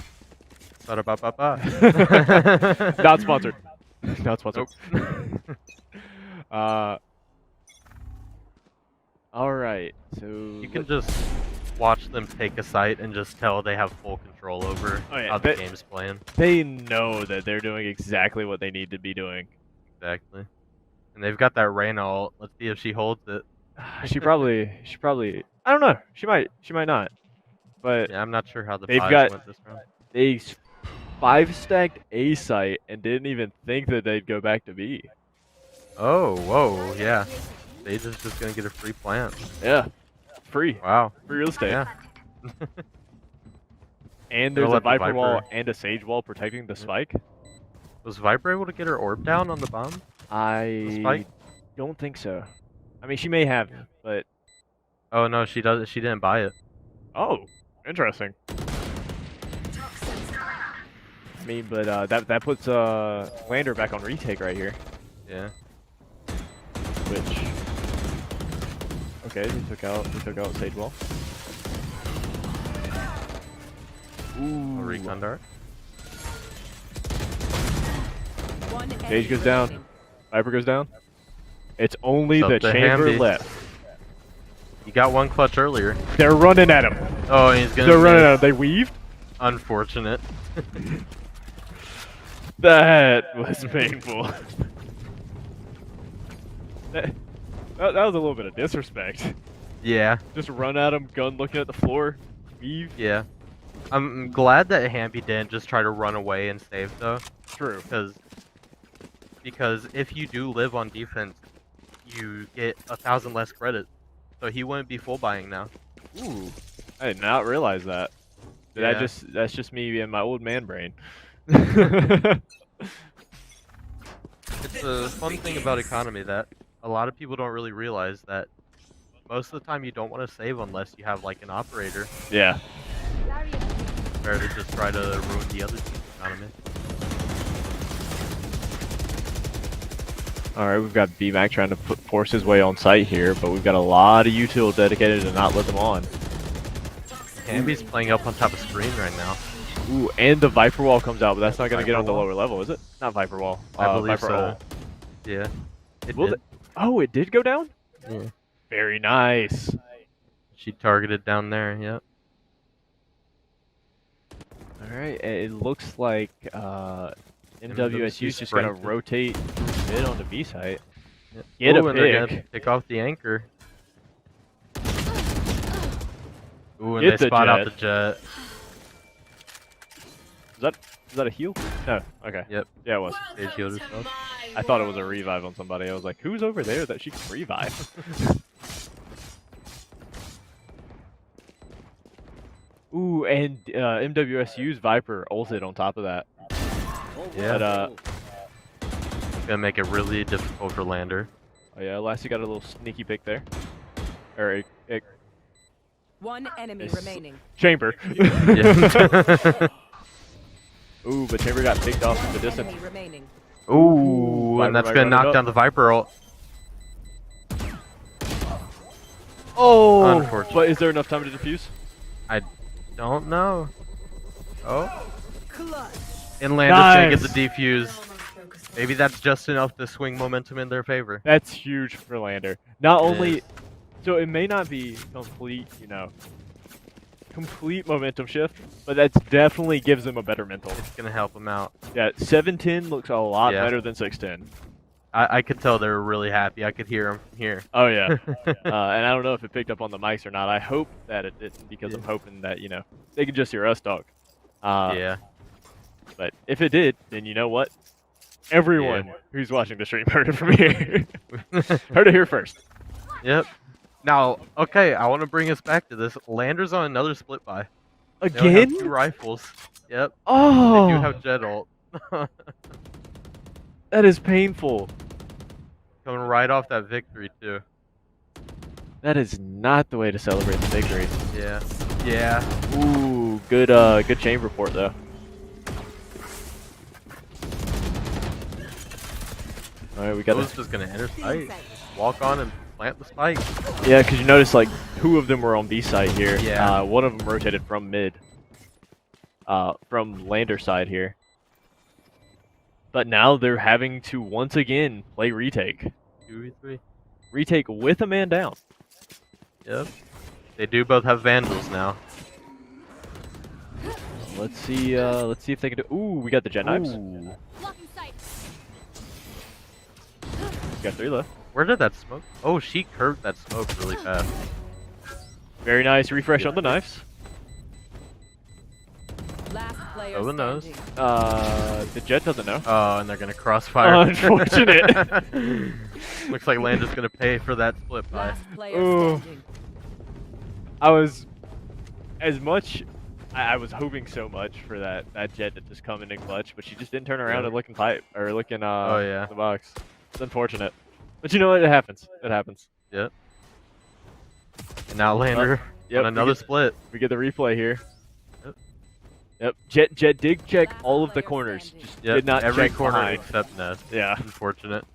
Ba-da-ba-ba-ba. Not sponsored. Not sponsored. Nope. Alright, so... You can just watch them take a site and just tell they have full control over how the game's playing. They know that they're doing exactly what they need to be doing. Exactly. And they've got that Reyna ult. Let's see if she holds it. She probably, I don't know. She might not. But yeah, I'm not sure how the they've buys went this round. They 5-stacked A site and didn't even think that they'd go back to B. Oh, whoa, yeah. Sage is just gonna get a free plant. Yeah. Free. Wow. Free real estate. Yeah. And there's a Viper wall and a Sage wall protecting the spike. Was Viper able to get her orb down on the bomb? I don't think so. I mean, she may have, but... Oh, no, she doesn't. She didn't buy it. Oh, interesting. I mean, but that puts Lander back on retake right here. Yeah. Which... Okay, they took out Sage wall. Ooh. A recon dart. Sage goes down. Viper goes down. It's only the chamber left. You got one clutch earlier. They're running at him. Oh, he's gonna. They're running at him. They weaved. Unfortunate. That was painful. that was a little bit of disrespect. Yeah. Just run at him, gun looking at the floor, weave. Yeah. I'm glad that Hamby didn't just try to run away and save though. True. Because if you do live on defense, you get 1,000 less credit. So he wouldn't be full buying now. Ooh. I did not realize that. Yeah. That's just me and my old man brain. It's a fun thing about economy that a lot of people don't really realize that most of the time you don't want to save unless you have like an operator. Yeah. Better to just try to ruin the other team's economy. Alright, we've got BMAC trying to force his way on site here, but we've got a lot of util dedicated to not let them on. Hamby's playing up on top of screen right now. Ooh, and the Viper Wall comes out, but that's not going to get on the lower level, is it? Not Viper Wall. I believe Viper so. Ult. Yeah. Oh, it did go down? Yeah. Very nice. She targeted down there, yep. Alright, it looks like MWSU's just going to rotate mid on the B site. Yep. Get a and they're gonna pick off the anchor. Ooh, and they spot out the jet. Is that a heal? No. Okay. Yep. Yeah, it was. They healed herself. I thought it was a revive on somebody. I was like, who's over there that she can revive? Ooh, and MWSU's Viper ulted on top of that. Yeah. But, gonna make it really difficult for Lander. Oh yeah, Lassie got a little sneaky pick there. Or one enemy remaining. Chamber. Yeah. Ooh, but Chamber got picked off in the distance. Ooh, and that's gonna knock down the Viper ult. Oh, unfortunate. But is there enough time to defuse? I don't know. Oh. And Lander's gonna get the defuse. Maybe that's just enough to swing momentum in their favor. That's huge for Lander. Not only, so it may not be complete, complete momentum shift, but that definitely gives them a better mental. It's gonna help them out. Yeah, 7-10 looks a lot better than 6-10. I could tell they were really happy. I could hear them from here. Oh yeah, and I don't know if it picked up on the mics or not. I hope that it didn't, because I'm hoping that they could just hear us talk. Yeah. But if it did, then you know what? Everyone who's watching the stream heard it from here. Heard it here first. Yep. Now, okay, I want to bring us back to this. Lander's on another split buy. Again? They have 2 rifles. Yep. Oh. They do have jet ult. That is painful. Coming right off that victory too. That is not the way to celebrate the victory. Yeah. Yeah. Ooh, good chamber port though. All right, we got. Just gonna enter site. Walk on and plant the spike. Yeah, because you notice like 2 of them were on B side here. Yeah. One of them rotated from mid. From Lander side here. But now they're having to once again play retake. 2v3. Retake with a man down. Yep. They do both have vandals now. Let's see if they can do. Ooh, we got the jet knives. Got 3 left. Where did that smoke? Oh, she curved that smoke really fast. Very nice refresh on the knives. Oh, who knows? The jet doesn't know. Oh, and they're gonna crossfire. Unfortunate. Looks like Lander's gonna pay for that split buy. Ooh. I was hoping so much for that jet to just come in and clutch, but she just didn't turn around and look in pipe or look in the box. It's unfortunate, but you know what? It happens. It happens. Yep. And now Lander on another split. We get the replay here. Yep. Jet did check all of the corners. Just did not every check corner behind. except nest. Yeah. Unfortunate.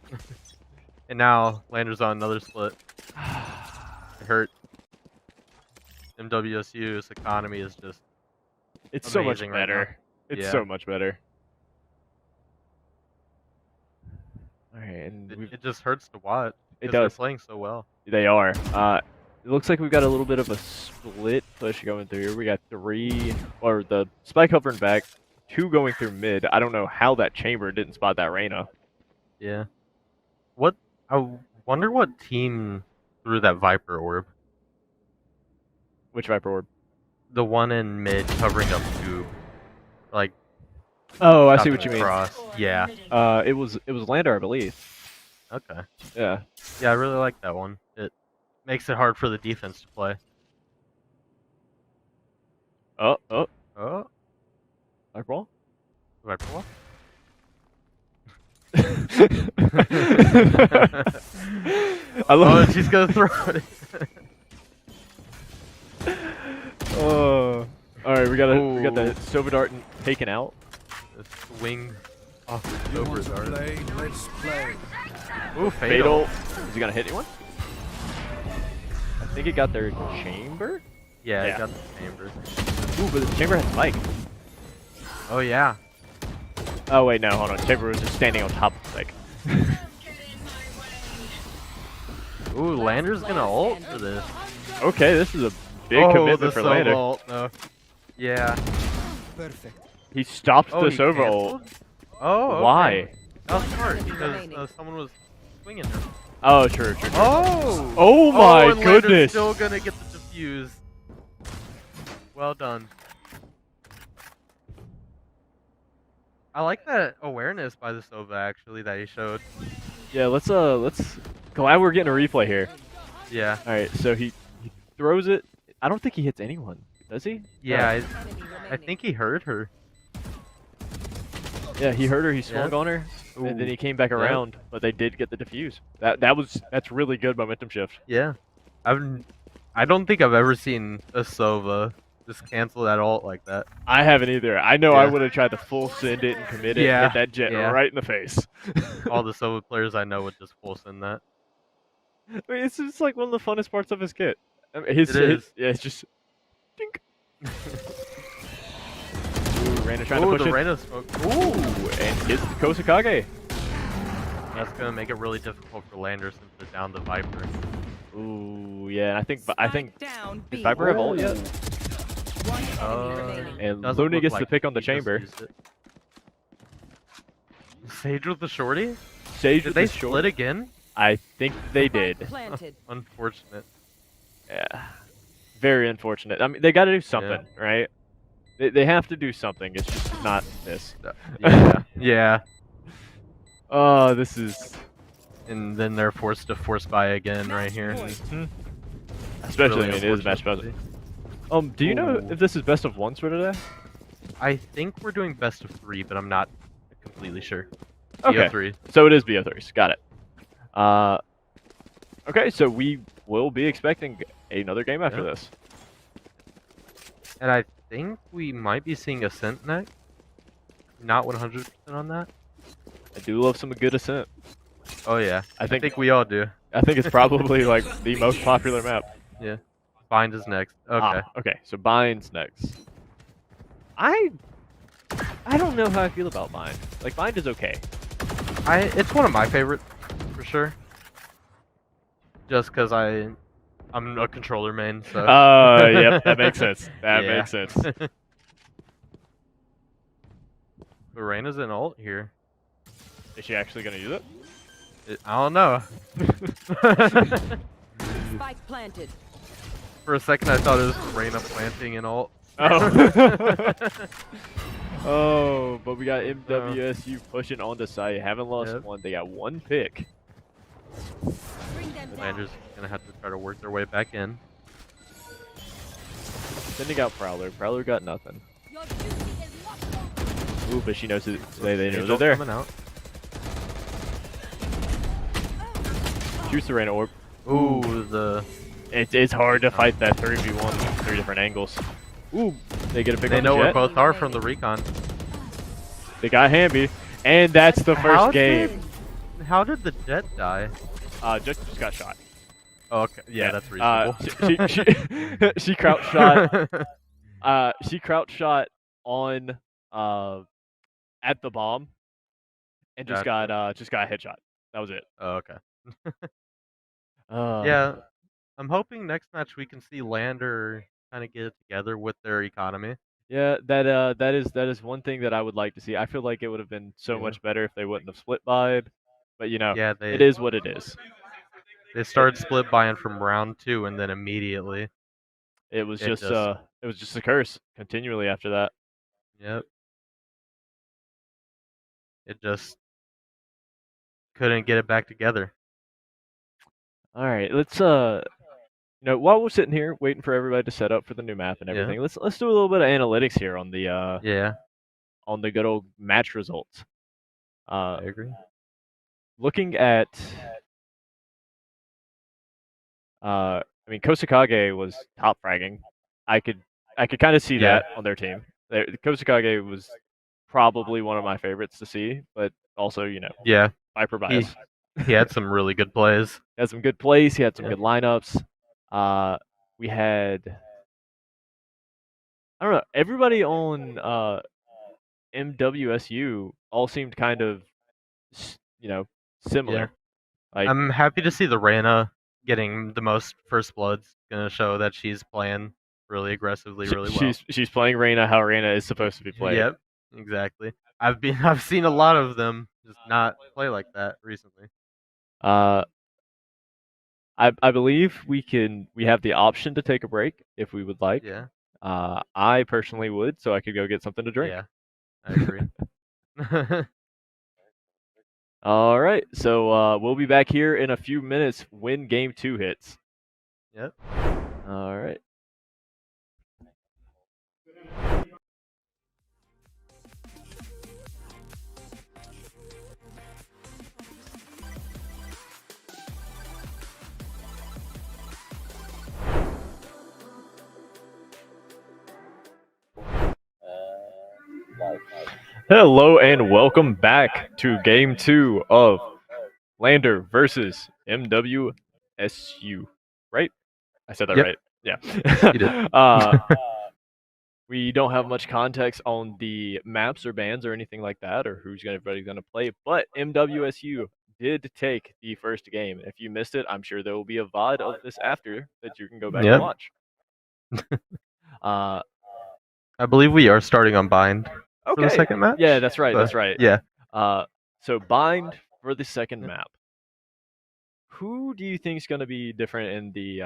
And now Lander's on another split. It hurt. MWSU's economy is just. It's so much better. Right it's so much better. Alright, and it just hurts to watch. It does. They're playing so well. They are. It looks like we've got a little bit of a split push going through here. We got 3, or the spike hovering back, 2 going through mid. I don't know how that chamber didn't spot that Reyna. Yeah. I wonder what team threw that Viper orb. Which Viper orb? The one in mid covering up tube. Like. Oh, I see what you mean. Yeah. It was Lander, I believe. Okay. Yeah. Yeah, I really like that one. It makes it hard for the defense to play. Oh. Viper wall? Viper wall? I love. Oh, she's gonna throw it. Oh. All right, we got the Silver Dart taken out. The swing off the Silver Dart. Let's play. Ooh, fatal. Is he gonna hit anyone? I think it got their chamber. Yeah, it got the chamber. Ooh, but the chamber has spike. Oh yeah. Oh wait, no, hold on. Chamber was just standing on top of the spike. Ooh, Lander's gonna ult for this. Okay, this is a big commitment for Lander. Ult, no. Yeah. Perfect. He stopped Oh, the he Sova canceled? ult. Oh, okay. Why? That was smart because someone was swinging her. Oh, true. Oh! Oh my and goodness! Lander's still gonna get the defuse. Well done. I like that awareness by the Sova actually that he showed. Yeah, let's glad we're getting a replay here. Yeah. All right, so he throws it. I don't think he hits anyone, does he? Yeah, I think he heard her. Yeah, he heard her. He swung on her, and then he came back around. But they did get the defuse. That's really good momentum shift. Yeah, I don't think I've ever seen a Sova just cancel that ult like that. I haven't either. I know I would have tried to full send it and commit it, and hit that jet right in the face. All the Sova players I know would just full send that. I mean, it's just like one of the funnest parts of his kit. I mean, It is. Yeah, it's just. Dink. Ooh, Reyna trying to push the it. Reyna smoke. Ooh, and hits the Kosakage. That's gonna make it really difficult for Lander since they're down the Viper. Ooh, yeah, and I think down, did Viper have ult yet? And Luna gets the pick on the chamber. Sage with the shorty? Sage Did they split again? I think they did. Unfortunate. Yeah. Very unfortunate. I mean, they got to do something, right? They have to do something. It's just not this. Yeah. Yeah. Oh, this is... And then they're forced to force buy again right here. Especially, I mean, it is match puzzle. Do you know if this is best of ones for today? I think we're doing best of 3, but I'm not completely sure. Okay. BO3. So it is BO3s. Got it. Okay, so we will be expecting another game after this. And I think we might be seeing Ascent next. Not 100% on that. I do love some good Ascent. Oh yeah, I think we all do. I think it's probably like the most popular map. Yeah. Bind is next. Okay. Okay, so Bind's next. I don't know how I feel about Bind. Like, Bind is okay. It's one of my favorites, for sure. Just because I'm a controller main, so. Yep, that makes sense. That makes sense. Reyna's in ult here. Is she actually gonna use it? I don't know. Spike planted. For a second, I thought it was Reyna planting an ult. Oh. Oh, but we got MWSU pushing on the site. Haven't lost one. They got one pick. Lander's gonna have to try to work their way back in. Sending out Prowler. Prowler got nothing. Ooh, but she knows it. They know they're there. Coming out. Shoots the Reyna orb. Ooh, it's hard to fight that 3v1 from 3 different angles. Ooh, they get a pick on the Jet. They know where both are from the recon. They got Hamby, and that's the first game. How did the Jet die? Jet just got shot. Oh, okay. Yeah, that's reasonable. She crouch shot. She crouch shot on at the bomb, and just got a headshot. That was it. Oh, okay. Yeah, I'm hoping next match we can see Lander kind of get it together with their economy. Yeah, that is one thing that I would like to see. I feel like it would have been so much better if they wouldn't have split buyed, but you know, it is what it is. They started split buying from round 2, and then immediately it was just a curse continually after that. Yep. It just couldn't get it back together. All right, let's while we're sitting here waiting for everybody to set up for the new map and everything, let's do a little bit of analytics here on the on the good old match results. I agree. Looking at I mean, Kosakage was top fragging. I could kind of see that on their team. Kosakage was probably one of my favorites to see, but also, Viper bias. He had some really good plays. He had some good plays. He had some good lineups. We had, I don't know, everybody on MWSU all seemed kind of, similar. Yeah. Like, I'm happy to see the Reyna getting the most first bloods. Gonna show that she's playing really aggressively, really well. She's playing Reyna how Reyna is supposed to be played. Yep, exactly. I've seen a lot of them just not play like that recently. I believe we have the option to take a break if we would like. Yeah. I personally would, so I could go get something to drink. Yeah, I agree. All right, so we'll be back here in a few minutes when Game 2 hits. Yep. All right. Hello and welcome back to Game 2 of Lander versus MWSU. Right? I said that right. Yeah. You did. We don't have much context on the maps or bans or anything like that, or who's everybody's going to play, but MWSU did take the first game. If you missed it, I'm sure there will be a VOD of this after that you can go back and watch. I believe we are starting on bind for the second match. Yeah, that's right. That's right. Yeah. So bind for the second map. Who do you think is going to be different in the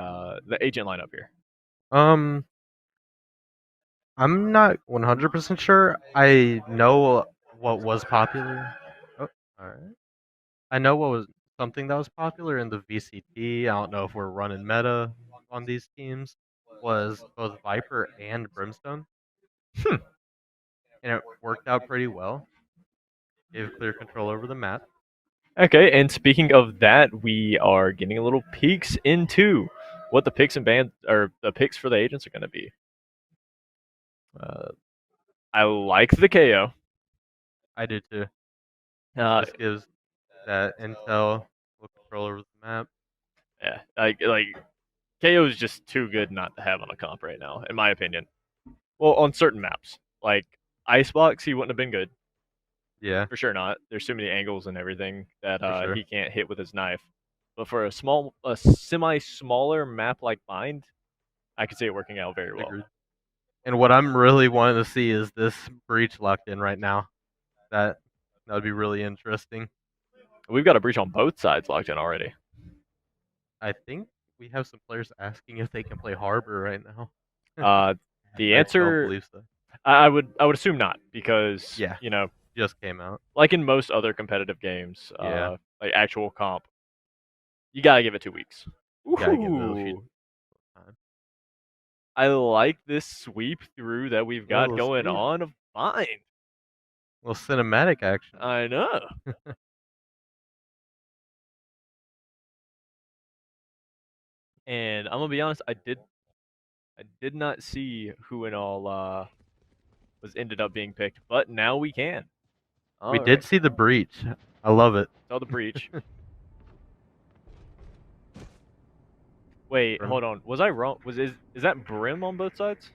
agent lineup here? I'm not 100% sure. I know what was popular. Oh, all right. I know what was something that was popular in the VCT. I don't know if we're running meta on these teams. Was both Viper and Brimstone. And it worked out pretty well. Gave clear control over the map. Okay, and speaking of that, we are getting a little peeks into what the picks and bans or the picks for the agents are going to be. I like the KO. I do too. This gives that intel, control over the map. Yeah, like KO is just too good not to have on a comp right now, in my opinion. Well, on certain maps, like Icebox, he wouldn't have been good. Yeah, for sure not. There's too many angles and everything that he can't hit with his knife. But for a semi-smaller map like Bind, I could see it working out very well. Agreed. And what I'm really wanting to see is this breach locked in right now. That would be really interesting. We've got a breach on both sides locked in already. I think we have some players asking if they can play Harbor right now. The answer, I don't believe so. I would assume not, because just came out. Like in most other competitive games, like actual comp, you gotta give it 2 weeks. Ooh. I like this sweep through that we've got going on of Bind. Well, cinematic action. I know. And I'm gonna be honest, I did not see who in all was ended up being picked, but now we can. We did see the breach. I love it. Saw the breach. Wait, hold on. Was I wrong? Is that Brim on both sides?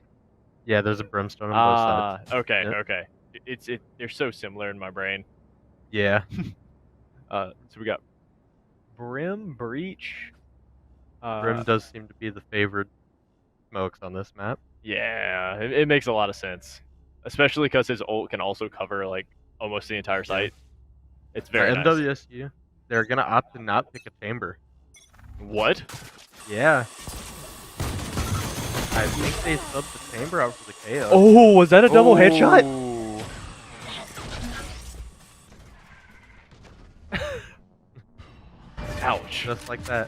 Yeah, there's a Brimstone on both sides. Okay, okay. They're so similar in my brain. Yeah. So we got Brim, Breach. Brim does seem to be the favored smokes on this map. Yeah, it makes a lot of sense, especially because his ult can also cover like almost the entire site. It's very nice. MWSU, they're gonna opt to not pick a chamber. What? Yeah. I think they subbed the chamber out for the KO. Oh, was that a double headshot? Ouch. Just like that.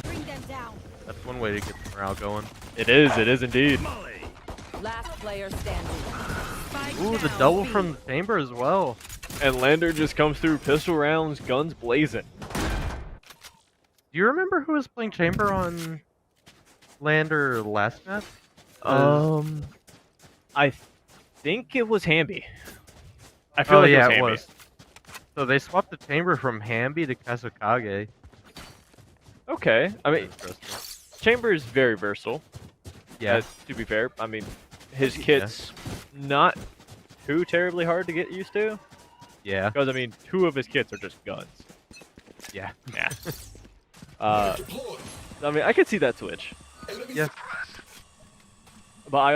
Bring them down. That's one way to get the morale going. It is indeed. Last player standing. Ooh, the double from the chamber as well. And Lander just comes through, pistol rounds, guns blazing. Do you remember who was playing Chamber on Lander last match? I think it was Hamby. I feel like it was. So they swapped the Chamber from Hamby to Kazukage. Okay, I mean, Chamber is very versatile. Yeah. To be fair, I mean, his kit's not too terribly hard to get used to. Yeah. Because I mean, 2 of his kits are just guns. Yeah. Yeah. I mean, I could see that switch. Yeah. But I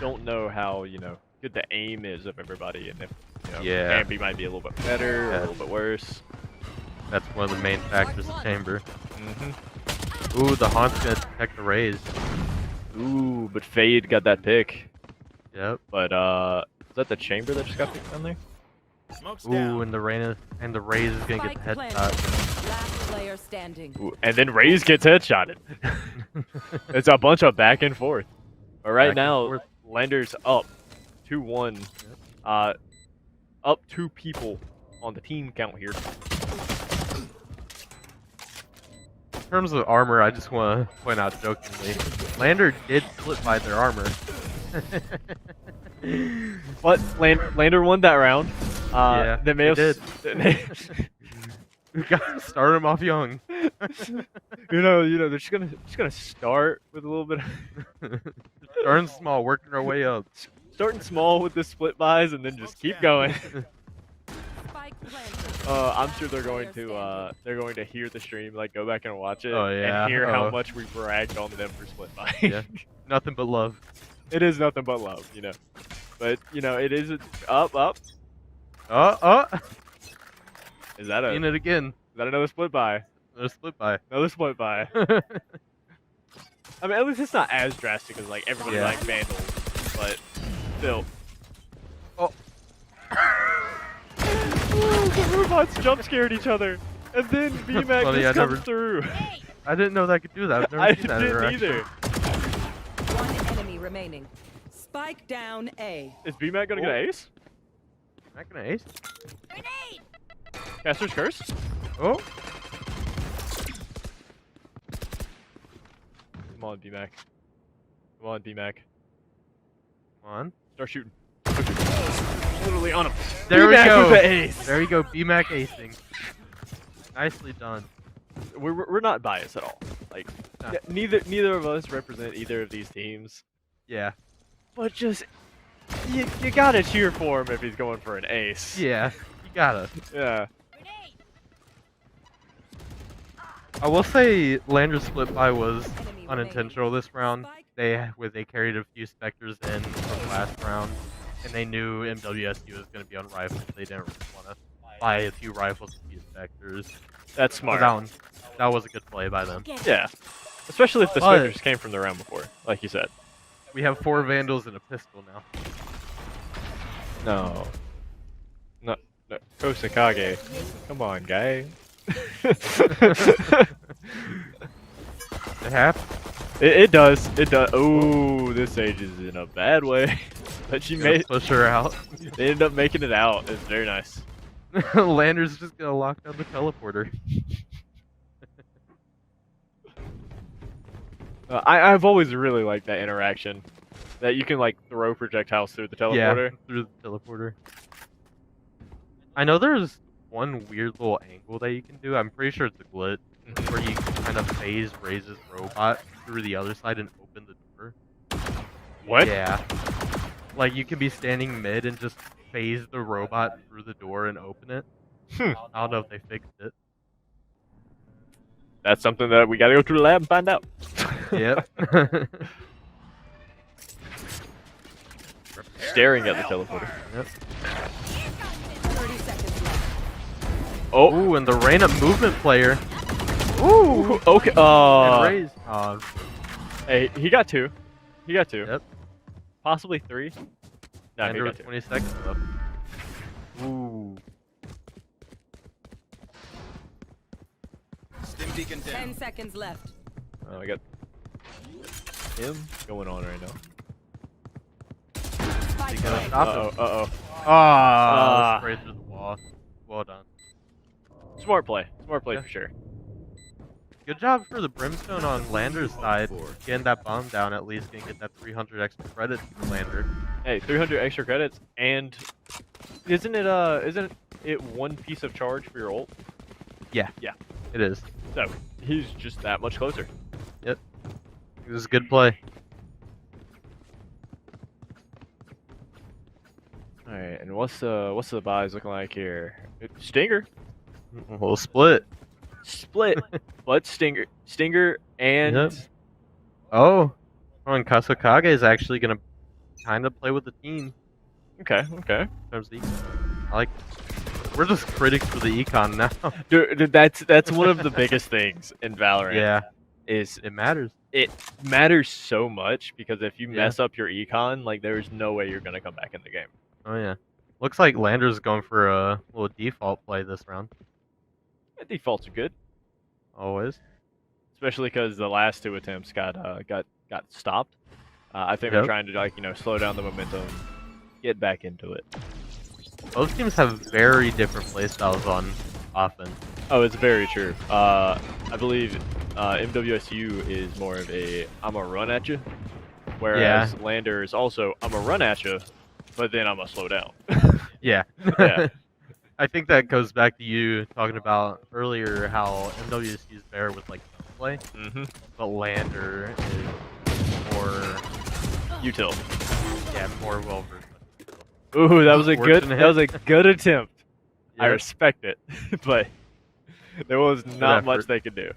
don't know how, you know, good the aim is of everybody, and if, you know, Hamby might be a little bit better or a little bit worse. That's one of the main factors of Chamber. Mm-hmm. Ooh, the Haunt's gonna detect the raise. Ooh, but Fade got that pick. Yep. But is that the Chamber that just got picked down there? Ooh, and the raise is gonna get the headshot. Last player standing. Ooh, and then Raze gets headshotted. It's a bunch of back and forth. But right now, Lander's up 2-1. Up 2 people on the team count here. In terms of armor, I just want to point out jokingly, Lander did split by their armor. But Lander won that round. Yeah, they may have We got start him off young. you know, they're just gonna start with a little bit. Starting small, working our way up. Starting small with the split buys, and then just keep going. I'm sure they're going to hear the stream, like go back and watch it, and hear how much we bragged on them for split buy. Yeah, nothing but love. It is nothing but love, you know. But you know, it is up. Is that Seen it again? Is that another split buy? Another split buy. Another split buy. I mean, at least it's not as drastic as like everybody like Vandals, but still. Oh. The robots jump scared each other, and then BMAC just comes through. I didn't know that could do that. I've never seen that didn't either. One enemy remaining. Spike down A. Is BMAC gonna get an ace? Not gonna ace. Grenade! Caster's Curse? Oh. Come on, BMAC. Come on, BMAC. Come on. Start shooting. Literally on him. There we go. With the ace. There you go. BMAC acing. Nicely done. We're not biased at all. Like neither of us represent either of these teams. Yeah. But just you gotta cheer for him if he's going for an ace. Yeah. You gotta. Yeah. I will say Lander's split buy was unintentional this round. They carried a few Spectres in from last round, and they knew MWSU was going to be on rifles. They didn't really want to buy a few rifles and a few Spectres. That's smart. So that was a good play by them. Yeah, especially if the Spectres came from the round before, like you said. We have 4 Vandals and a pistol now. No, Kosakage. Come on, guy. It happens. It does. It does. Oh, this Sage is in a bad way. But she made push her out. They ended up making it out. It's very nice. Lander's just gonna lock down the teleporter. I've always really liked that interaction, that you can like throw projectiles through the teleporter. Yeah, through the teleporter. I know there's one weird little angle that you can do. I'm pretty sure it's a glitch where you can kind of phase Raze's robot through the other side and open the door. What? Yeah. Like you can be standing mid and just phase the robot through the door and open it. I don't know if they fixed it. That's something that we gotta go to the lab and find out. Yep. Staring at the teleporter. Yep. 30 seconds left. Oh. Ooh, and the Reyna movement player. Ooh. Okay. And Raze. Hey, he got 2. He got 2. Yep. Possibly 3. No, he got 2. 20 seconds left. Ooh. 10 seconds left. Oh, I got him going on right now. Spike gonna down. stop him? Uh-oh. Spray through the wall. Well done. Smart play. Smart play for sure. good job for the Brimstone on Lander's side, getting that bomb down at least, and get that 300 extra credits for Lander. Hey, 300 extra credits, and isn't it one piece of charge for your ult? Yeah. Yeah. It is. So, he's just that much closer. Yep. It was a good play. Alright, and what's the buys looking like here? Stinger. We'll split. Split. But Stinger and... Yep. Oh. And Kasukage is actually going to kind of play with the team. Okay. In terms of the I like... We're just critics for the econ now. Dude, that's one of the biggest things in Valorant. Yeah. Is it matters. It matters so much because if you mess up your econ, like there's no way you're gonna come back in the game. Oh yeah. Looks like Lander's going for a little default play this round. Yeah, defaults are good. Always. Especially because the last 2 attempts got stopped. I think they're trying to slow down the momentum, get back into it. Both teams have very different playstyles on offense. Oh, it's very true. I believe MWSU is more of a I'm gonna run at you, whereas Lander is also I'm gonna run at you, but then I'm gonna slow down. Yeah. I think that goes back to you talking about earlier how MWSU's better with like play, but Lander is more util. Yeah, more well versed. Ooh, that was a good attempt. Yeah. I respect it, but there was not much they could do.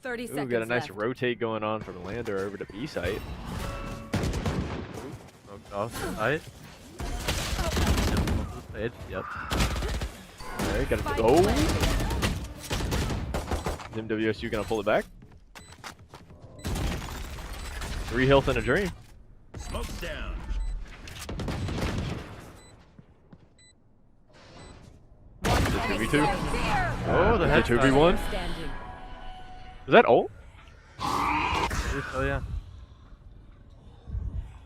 30 seconds. We got a nice rotate going on from Lander over to B site. Smoked off the site. Stage. Yep. Alright, got to go. Is MWSU gonna pull it back? 3 health and a dream. Smoke down. The 2v2. Oh, the 2v1. Is that ult? Oh yeah.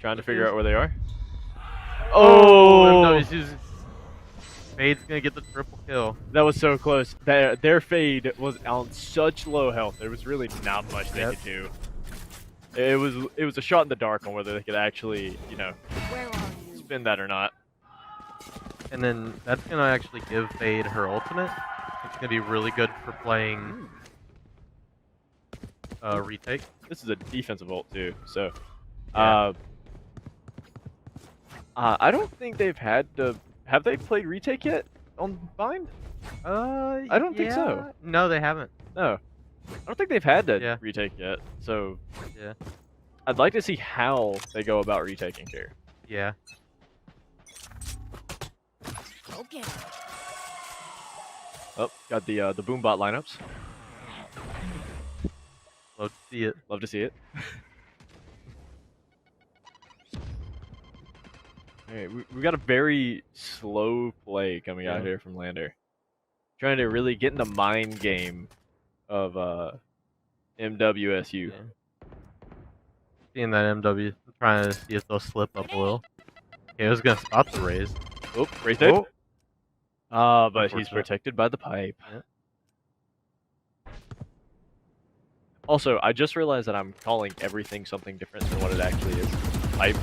Trying to figure out where they are. Oh! MWSU's Fade's gonna get the triple kill. That was so close. Their Fade was on such low health. There was really not much they could do. It was a shot in the dark on whether they could actually, spin that or not. And then that's gonna actually give Fade her ultimate. It's gonna be really good for playing retake. This is a defensive ult too, so I don't think they've had to. Have they played retake yet on Bind? I don't think so. No, they haven't. No. I don't think they've had to retake yet, so I'd like to see how they go about retaking here. Yeah. Okay. Oh, got the boombot lineups. Love to see it. Love to see it. Alright, we got a very slow play coming out here from Lander. Trying to really get in the mind game of MWSU. Seeing that MW, trying to see if they'll slip up a little. Okay, I was gonna spot the raise. Oh, raise dead. But he's protected by the pipe. Yeah. Also, I just realized that I'm calling everything something different than what it actually is. Pipe.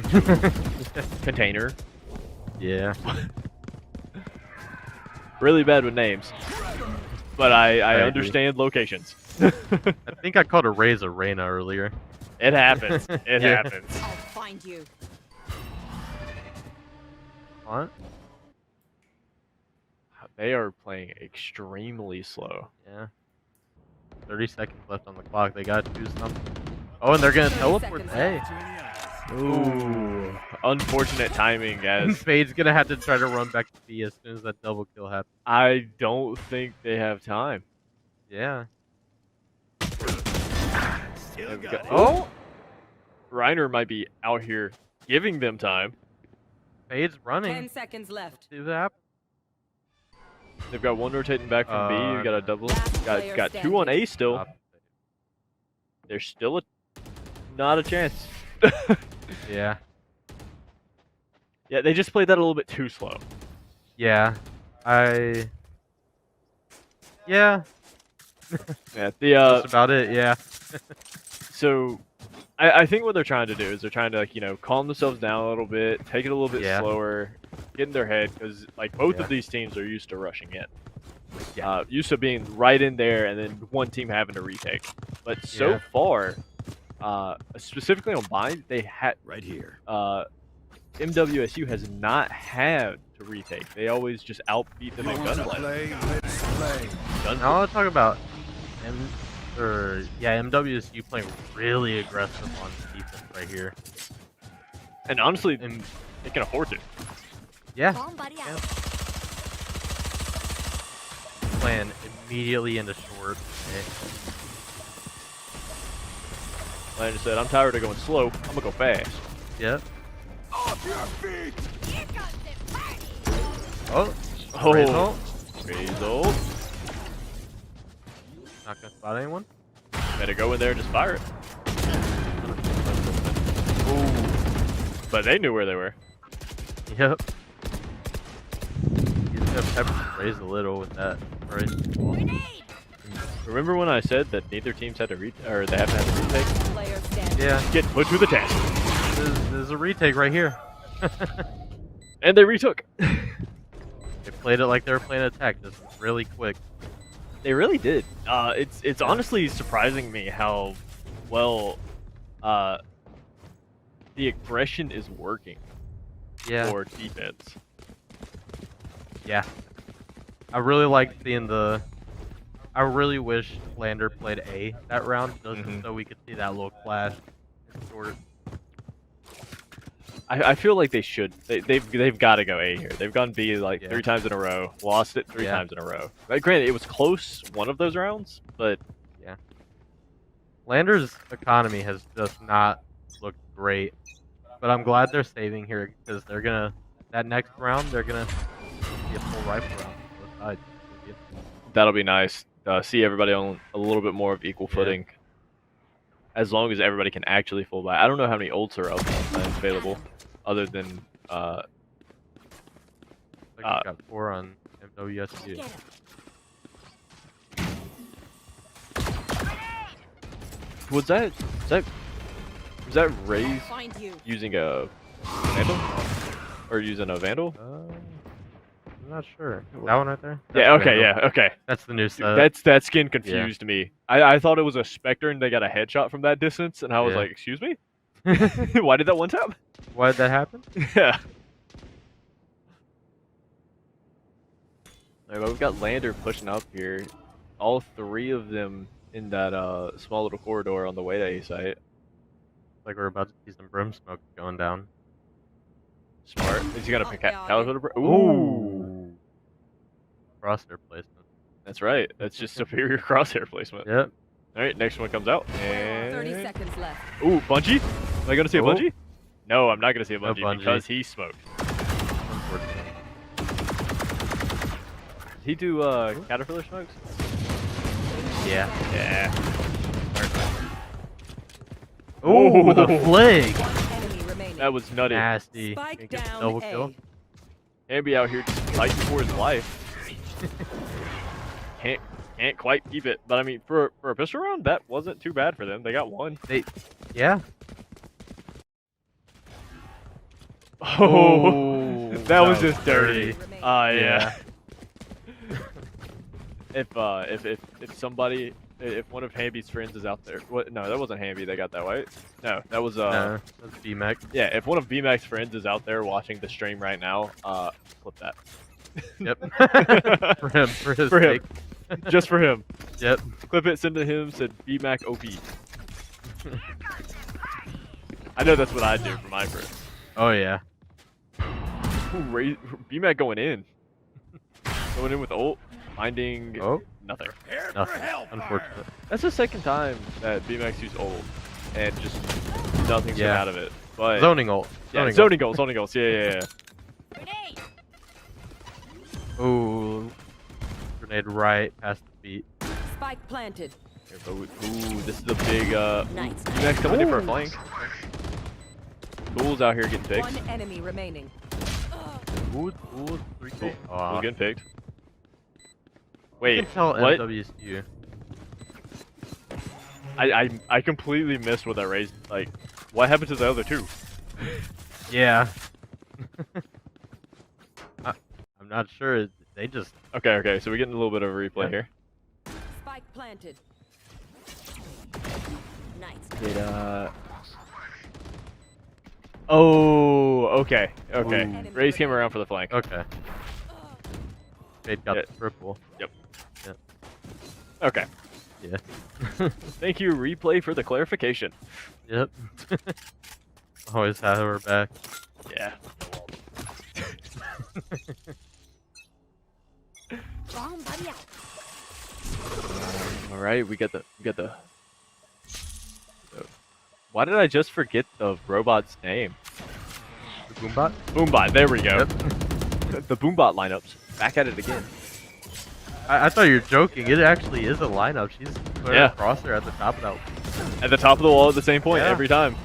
Container. Yeah. Really bad with names. But I understand locations. I think I called a raise a Reyna earlier. It happens. It happens. I'll find you. What? They are playing extremely slow. Yeah. 30 seconds left on the clock. They gotta do something. Oh, and they're gonna teleport. Hey. Ooh. Unfortunate timing, guys. Fade's gonna have to try to run back to B as soon as that double kill happens. I don't think they have time. Yeah. Oh! Reiner might be out here giving them time. Fade's running. 10 seconds left. See what happens. They've got one rotating back from B. You got a double. Got 2 on A still. There's still not a chance. Yeah. Yeah, they just played that a little bit too slow. Yeah. Yeah. Yeah. That's about it. Yeah. So, I think what they're trying to do is they're trying to, like, you know, calm themselves down a little bit, take it a little bit slower, get in their head, because like both of these teams are used to rushing in. Used to being right in there and then one team having to retake. But so far, specifically on bind, they had right here. MWSU has not had to retake. They always just outbeat them in gunplay. Let's play. Now I want to talk about MWSU playing really aggressive on defense right here. And honestly, they can afford to. Yeah. Playing immediately into short. Landon said, I'm tired of going slow. I'm gonna go fast. Yep. Off your feet. Oh. Razor. Not gonna spot anyone. Better go in there and just fire it. Ooh. But they knew where they were. Yep. He's gonna pepper raise a little with that. Right. Remember when I said that neither teams had to or they haven't had to retake? Yeah. Get put to the test. There's a retake right here. And they retook. They played it like they were playing attack, just really quick. They really did. It's honestly surprising me how well the aggression is working for defense. Yeah. I really like seeing the. I really wish Lander played A that round, just so we could see that little clash. Short. I feel like they should. They've got to go A here. They've gone B like 3 times in a row, lost it 3 times in a row. Like, granted, it was close one of those rounds, but yeah. Lander's economy has just not looked great, but I'm glad they're saving here because they're gonna that next round they're gonna be a full rifle round on both sides. That'll be nice. See everybody on a little bit more of equal footing. As long as everybody can actually full buy. I don't know how many ults are available, other than I think we got 4 on MWSU. Was that Raze using a Vandal? Or using a Vandal? I'm not sure. That one right there? Yeah, okay, okay. That's the new set. That skin confused me. I thought it was a Spectre and they got a headshot from that distance, and I was like, excuse me? Why did that one tap? Why did that happen? Yeah. Alright, well, we've got Lander pushing up here. All 3 of them in that small little corridor on the way to A site. Like we're about to see some brim smoke going down. Smart. Is he gonna pick Caliber? Ooh. Crosshair placement. That's right. That's just superior crosshair placement. Yep. Alright, next one comes out. And 30 seconds left. Ooh, Bungie? Am I gonna see a Bungie? No, I'm not gonna see a Bungie, because he smoked. Unfortunately. Did he do Caterpillar smokes? Yeah. Yeah. Ooh, the flag! That was nutty. Nasty. Spike down double kill. Hamby out here just fighting for his life. Can't quite keep it. But I mean, for a pistol round, that wasn't too bad for them. They got 1. Yeah. Oh, that was just dirty. Yeah. If somebody, if one of Hamby's friends is out there, what? No, that wasn't Hamby. They got that right. No, that was no, that's BMAC. Yeah, if one of BMAC's friends is out there watching the stream right now, clip that. Yep. for his for him. sake. Just for him. Yep. Clip it, send it to him, said BMAC OP. I know that's what I do for my friends. Oh yeah. Ooh, BMAC going in. Going in with ult. Finding nothing. Nothing. Unfortunate. That's the second time that BMAX used ult, and just nothing's come out of it. But zoning ult. Zoning goals. Yeah. Ooh. Grenade right past the feet. Spike planted. Ooh, this is a big BMAX coming in for a flank. Fool's out here getting picked. 1 enemy remaining. Ooh, 3K. Fool getting picked. Wait, you can tell what? MWSU. I completely missed what that raised. Like, what happened to the other two? Yeah. I'm not sure. They just. Okay. So we're getting a little bit of a replay here. Spike planted. Nice. Did Oh, okay. Ooh. Raze came around for the flank. Okay. Fade got the triple. Yep. Yeah. Okay. Yeah. Thank you, replay, for the clarification. Yep. Always have her back. Yeah. All right, we got the. Why did I just forget the robot's name? The Boombot? Boombot, there we go. Yep. The Boombot lineups. Back at it again. I thought you were joking. It actually is a lineup. She's putting a crosshair at the top of that. At the top of the wall at the same point every time.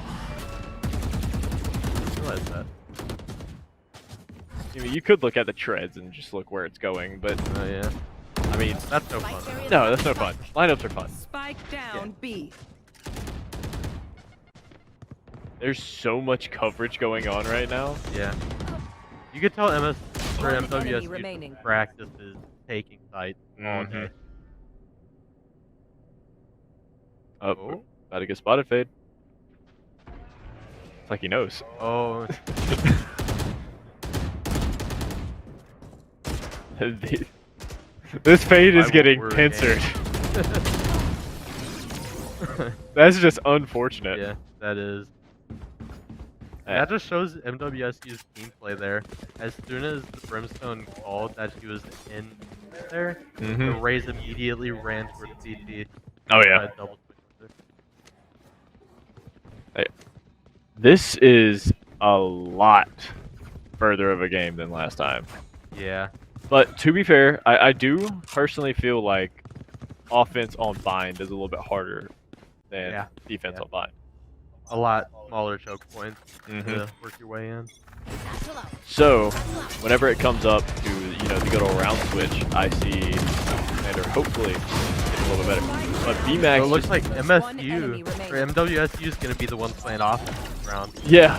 I realize that. I mean, you could look at the treads and just look where it's going, but yeah. I mean, that's no fun. No, that's no fun. Lineups are fun. Spike down B. There's so much coverage going on right now. Yeah. You could tell MWSU practices taking sight all day. Oh, about to get spotted, Fade. It's like he knows. Oh. This Fade is getting pincered. That's just unfortunate. Yeah, that is. That just shows MWSU's team play there. As soon as the Brimstone called that she was in there, the Rays immediately ran towards CT. Oh yeah. Hey, this is a lot further of a game than last time. Yeah. But to be fair, I do personally feel like offense on bind is a little bit harder than defense on bind. A lot smaller choke points to work your way in. So, whenever it comes up to, the good old round switch, I see Commander hopefully getting a little bit better. But BMAX so it looks like MSU, or MWSU is going to be the ones playing offense this round. Yeah.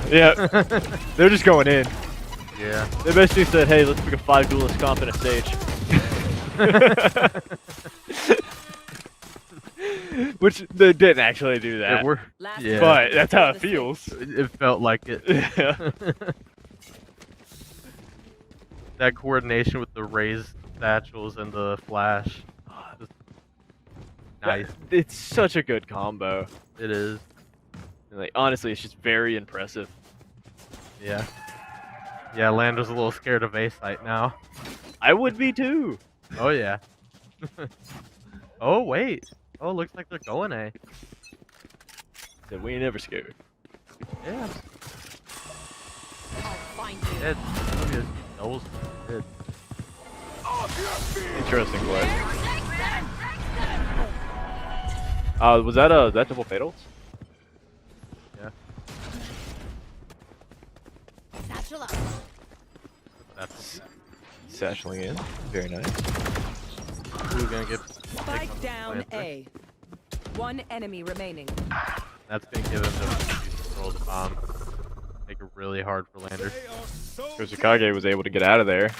They're just going in. Yeah. They basically said, hey, let's pick a 5 duelist comp in a stage. Which they didn't actually do that. Yeah. But that's how it feels. It felt like it. Yeah. That coordination with the raised satchels and the flash. Nice. It's such a good combo. It is. And like, honestly, it's just very impressive. Yeah. Yeah, Lando's a little scared of A-Site now. I would be too. Oh, yeah. Oh, wait. Oh, looks like they're going A. Said we ain't never scared. Yeah. I'll find you. Interesting play. Was that double fatals? Yeah. That's satcheling in. Very nice. We're gonna get Spike down A. One enemy remaining. That's gonna give him the control of the bomb. Make it really hard for Lander. Kozukage was able to get out of there.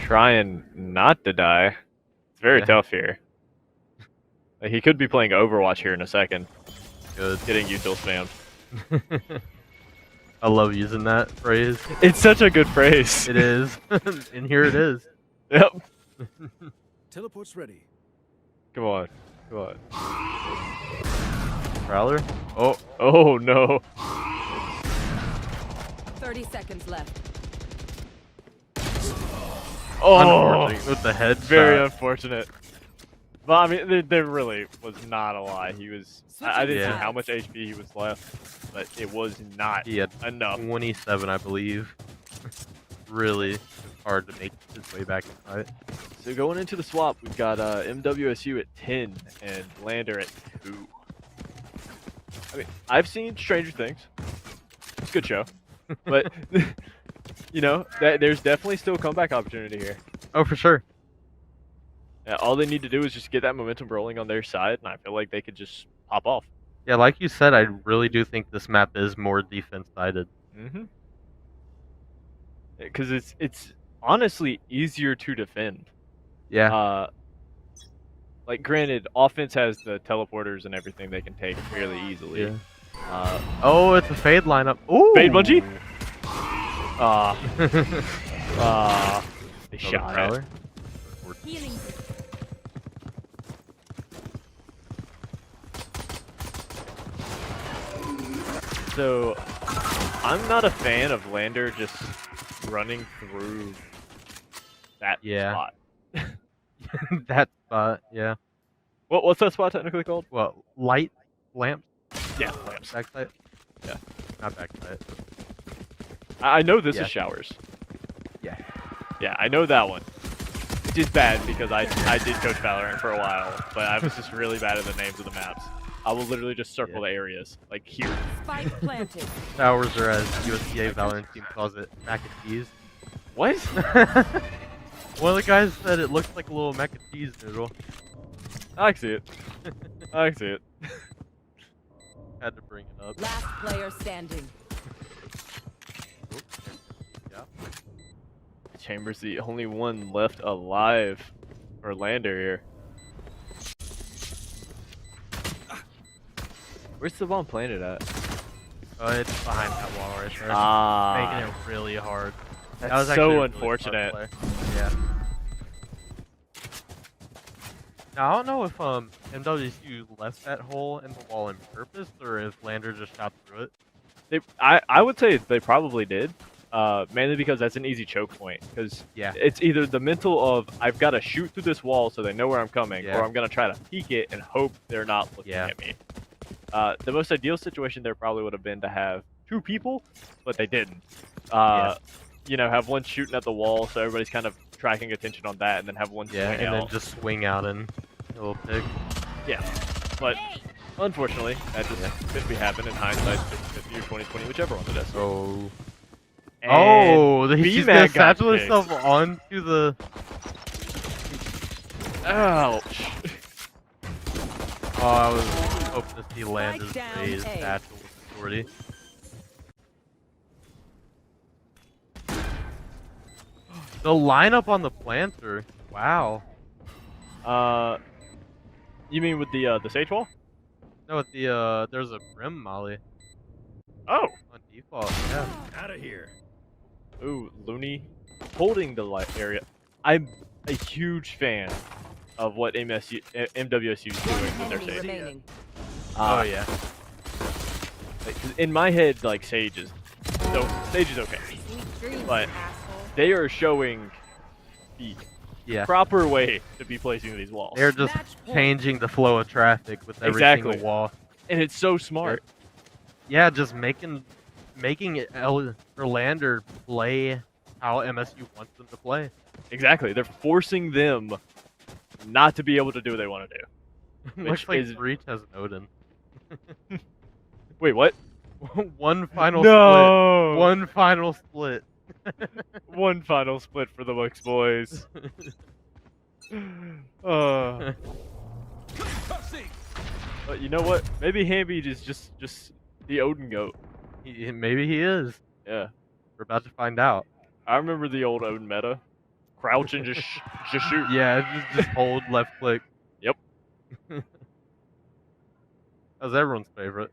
Trying not to die. It's very tough here. Like, he could be playing Overwatch here in a second. Good. Getting util spammed. I love using that phrase. It's such a good phrase. It is. And here it is. Yep. Teleport's ready. Come on. Prowler? Oh no. 30 seconds left. Oh, with the head. Very unfortunate. But I mean, there really was not a lot. He was. I didn't see how much HP he was left, but it was not enough. 27, I believe. Really hard to make his way back in fight. So going into the swap, we've got MWSU at 10 and Lander at 2. I mean, I've seen Stranger Things. It's a good show. But you know, there's definitely still a comeback opportunity here. Oh, for sure. Yeah, all they need to do is just get that momentum rolling on their side, and I feel like they could just pop off. Yeah, like you said, I really do think this map is more defense-sided. Because it's honestly easier to defend. Yeah. Like, granted, offense has the teleporters and everything they can take fairly easily. Yeah. Oh, it's a fade lineup. Ooh! Fade bungee? They shot it. Healing. So, I'm not a fan of Lander just running through that spot. That spot, yeah. What's that spot technically called? Well, light lamp? Yeah, lamps. Backside? Yeah. Not backside. I know this is showers. Yeah. Yeah, I know that one. Which is bad because I did coach Valorant for a while, but I was just really bad at the names of the maps. I will literally just circle the areas, like here. Spike planted. Towers, or as USDA Valorant team calls it, mac and cheese. What? One of the guys said it looks like a little mac and cheese noodle. I can see it. I can see it. Had to bring it up. Last player standing. Yeah. Chambers the only one left alive for Lander here. Where's the bomb planted at? It's behind that wall right there. Making it really hard. That's that was so really unfortunate. Yeah. Now, I don't know if MWSU left that hole in the wall on purpose, or if Lander just shot through it. I would say they probably did. Mainly because that's an easy choke point. Because it's either the mental of, I've got to shoot through this wall so they know where I'm coming, or I'm going to try to peek it and hope they're not looking at me. The most ideal situation there probably would have been to have 2 people, but they didn't. You know, have one shooting at the wall, so everybody's kind of tracking attention on that, and then have one swing out. And then just swing out and a little pick. Yeah, but unfortunately, that just couldn't be happening in hindsight, 50 or 2020, whichever one it is. Oh. And he's gonna satchel himself onto the... Ouch. Oh, I was hoping to see Lander's raise satchel with authority. The lineup on the planter. Wow. You mean with the Sage Wall? No, with the there's a Brim Molly. Oh. On default, yeah. Out of here. Ooh, Looney holding the light area. I'm a huge fan of what MWSU is doing with their Sage. Oh yeah. Like, in my head, like Sage is okay, but they are showing the proper way to be placing these walls. They're just changing the flow of traffic with every single wall, and it's so smart. Yeah, just making Lander play how MSU wants them to play. Exactly, they're forcing them not to be able to do what they want to do. Looks like Breach has an Odin. Wait, what? One final split. One final split. One final split for the Bucks boys. But you know what? Maybe Hamby is just the Odin goat. Maybe he is. Yeah. We're about to find out. I remember the old Odin meta. Crouch and just shoot. Yeah, just hold left click. Yep. That was everyone's favorite.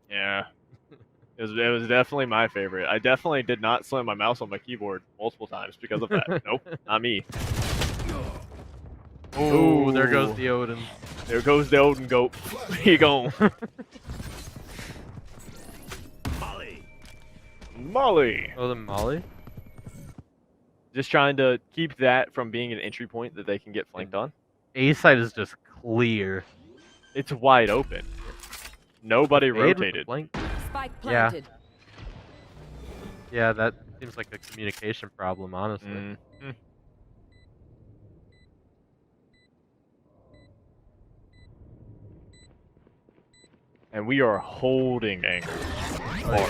Yeah. It was definitely my favorite. I definitely did not slam my mouse on my keyboard multiple times because of that. Nope, not me. Oh, there goes the Odin. There goes the Odin goat. Where you going? Molly. Oh, the Molly? Just trying to keep that from being an entry point that they can get flanked on. A side is just clear. It's wide open. Nobody rotated. Spike planted. Yeah, that seems like a communication problem, honestly. Mm-hmm. And we are holding angles hard.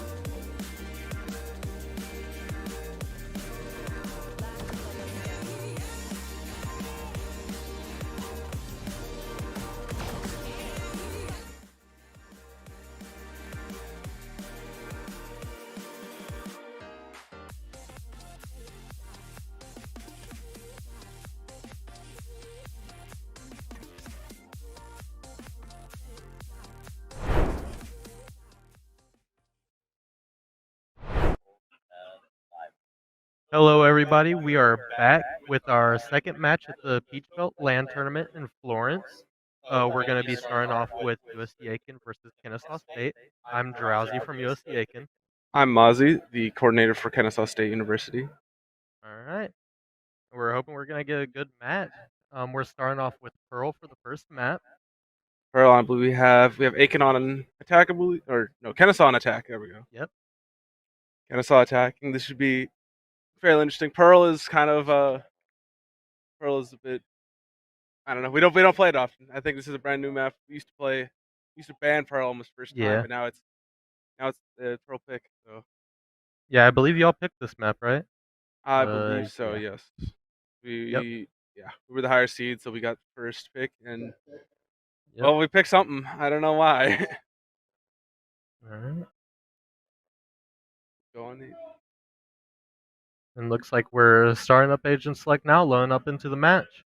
Hello, everybody. We are back with our second match at the Peach Belt LAN tournament in Florence. We're going to be starting off with USC Aiken versus Kennesaw State. I'm Drowsy from USC Aiken. I'm Mozzie, the coordinator for Kennesaw State University. All right. We're hoping we're going to get a good match. We're starting off with Pearl for the first map. Pearl, I believe we have Aiken on attack, I believe, or no, Kennesaw on attack. There we go. Yep. Kennesaw attacking. This should be fairly interesting. Pearl is a bit. I don't know. We don't play it often. I think this is a brand new map. We used to ban Pearl almost first time, but now it's the Pearl pick. So yeah, I believe y'all picked this map, right? I believe so. Yeah. Yes. We were the higher seed, so we got first pick, and well, we picked something. I don't know why. All right. Go on. And looks like we're starting up Agent Select now, loading up into the match.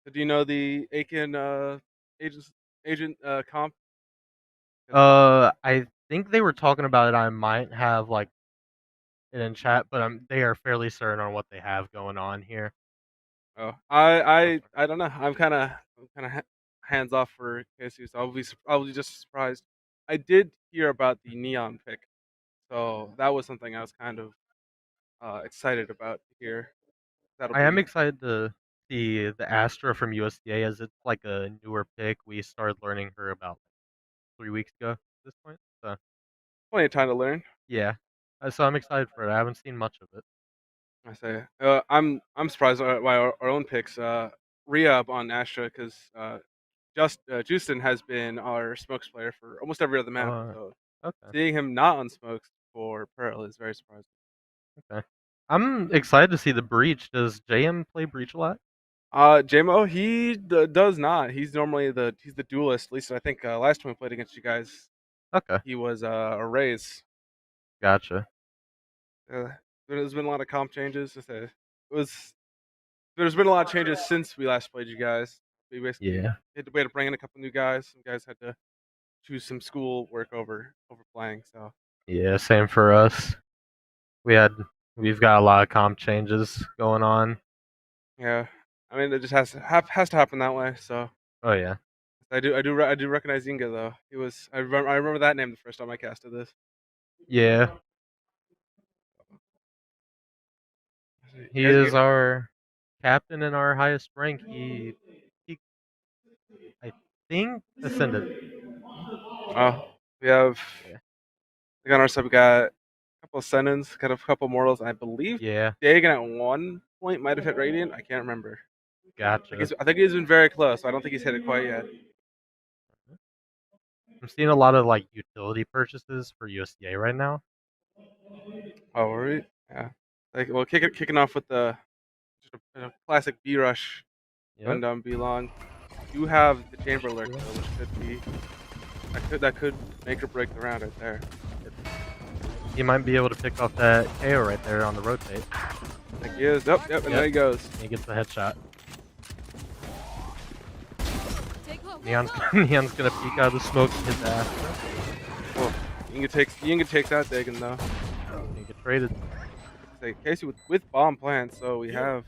So do you know the Aiken agent comp? I think they were talking about it. I might have like it in chat, but they are fairly certain on what they have going on here. Oh, I don't know. I'm kind of hands off for KSU, so I'll be just surprised. I did hear about the neon pick, so that was something I was kind of excited about to hear. I am excited to see the Astra from USDA, as it's like a newer pick. We started learning her about 3 weeks ago at this point. So plenty of time to learn. Yeah, so I'm excited for it. I haven't seen much of it. I say I'm surprised by our own picks. Re-up on Astra because Justin has been our smokes player for almost every other map. So seeing him not on smokes for Pearl is very surprising. Okay. I'm excited to see the Breach. Does JM play Breach a lot? JMO, he does not. He's normally the duelist. At least I think last time we played against you guys, he was a Raze. Gotcha. There's been a lot of comp changes. There's been a lot of changes since we last played you guys. We basically had to bring in a couple new guys. Some guys had to choose some school work over playing. So yeah, same for us. We've got a lot of comp changes going on. Yeah, I mean it just has to happen that way. So yeah, I do recognize Inga though. I remember that name the first time I casted this. Yeah. He is our captain and our highest rank. He I think ascended. Oh, we have. On our side, we got a couple of Senins, got a couple Mortals. I believe Dagon at one point might have hit Radiant. I can't remember. Gotcha. I think he's been very close. I don't think he's hit it quite yet. I'm seeing a lot of like utility purchases for USDA right now. Oh, right. Yeah. Like, well, kicking off with the classic B rush, gun down B long. You have the Chamber Lurk though, which could be that could make or break the round right there. He might be able to pick off that KO right there on the rotate. I think he is. Yep, and there he goes. He gets the headshot. Neon's gonna peek out of the smoke and hit the ass. Oh, Inga takes that Dagon though. He get traded. Say Casey with bomb plants, so we have.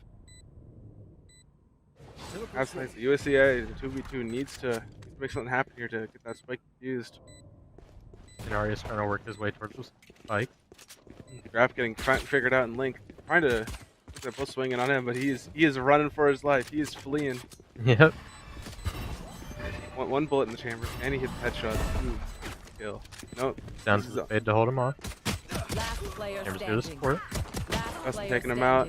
Absolutely, USCA the 2v2 needs to make something happen here to get that spike used. Denarius trying to work his way towards the spike. The graph getting figured out in Link, trying to get both swinging on him, but he is running for his life. He is fleeing. Yep. One bullet in the chamber, and he hits the headshot. Ooh, kill. Nope. Down to the fade to hold him off. Chamber's here to support. Justin taking him out.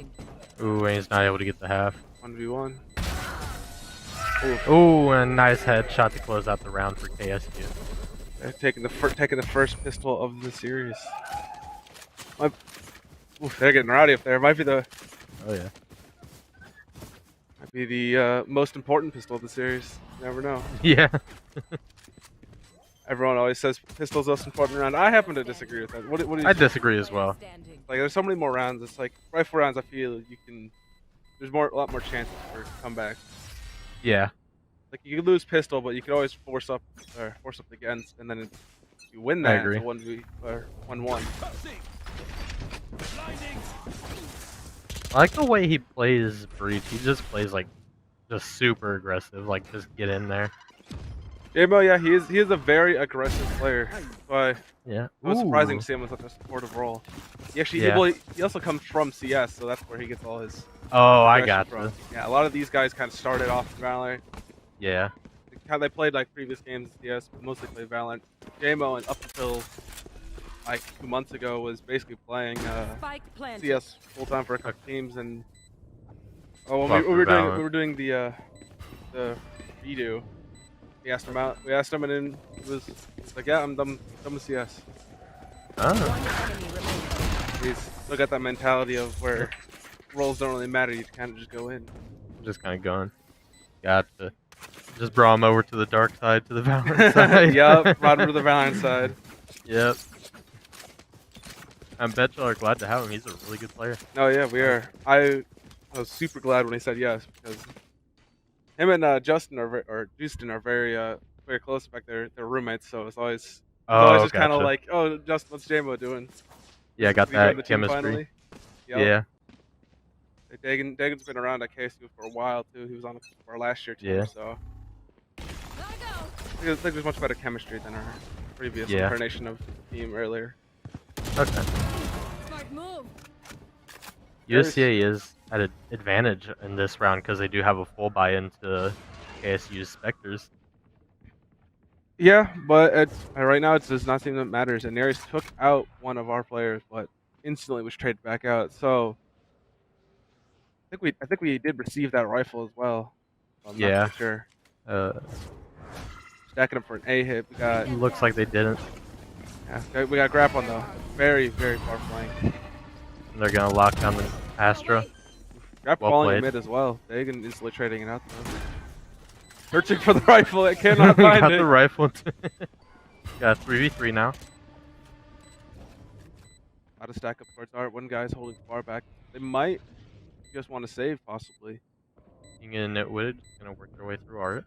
Ooh, and he's not able to get the half. 1v1. Ooh, and a nice headshot to close out the round for KSU. They're taking the first pistol of the series. They're getting rowdy up there. Might be the. Oh yeah. Might be the most important pistol of the series. You never know. Yeah. Everyone always says pistol's most important round. I happen to disagree with that. What do you I disagree as well. Like there's so many more rounds. It's like rifle rounds. I feel you can. There's a lot more chances for comebacks. Yeah. Like you could lose pistol, but you could always force up against, and then you win that. I agree. It's a 1v or 1-1. I like the way he plays Breach. He just plays like just super aggressive, like just get in there. JMO, yeah, he is a very aggressive player. But yeah, it was surprising to see him in such a supportive role. He actually he also comes from CS, so that's where he gets all his. Oh, I got you. Yeah, a lot of these guys kind of started off in Valorant. Yeah. How they played like previous games in CS, but mostly played Valorant. JMO, and up until like 2 months ago, was basically playing CS full time for a couple teams. And when we were doing the redo. We asked him out. We asked him, and then he was like, "Yeah, I'm done with CS." Oh. He's still got that mentality of where roles don't really matter. You kind of just go in. Just kind of going. Gotcha. Just brought him over to the dark side, to the Valorant side. Yep, brought him to the Valorant side. Yep. I bet y'all are glad to have him. He's a really good player. Oh yeah, we are. I was super glad when he said yes because him and Justin are very close. In fact, they're roommates, so it's always just kind of like, oh, Justin, what's JMO doing? Yeah, got that chemistry. Yep. Yeah. Dagon's been around at KSU for a while too. He was on our last year team, so I think there's much better chemistry than our previous incarnation of the team earlier. Okay. Smart move. USCA is at an advantage in this round because they do have a full buy-in to KSU's Spectres. Yeah, but right now it does not seem that matters. And Nereus took out one of our players, but instantly was traded back out. So I think we did receive that rifle as well. I'm not sure. Stacking up for an A hit. We got. Looks like they didn't. Yeah, we got Grap on though. Very far flank. And they're gonna lock down the Astra. Grap falling mid as well. Dagon instantly trading it out though. Searching for the rifle. It cannot find it. Got the rifle. Got 3v3 now. Got to stack up towards art. One guy's holding far back. They might just want to save, possibly. Ying and Nitwitted gonna work their way through art.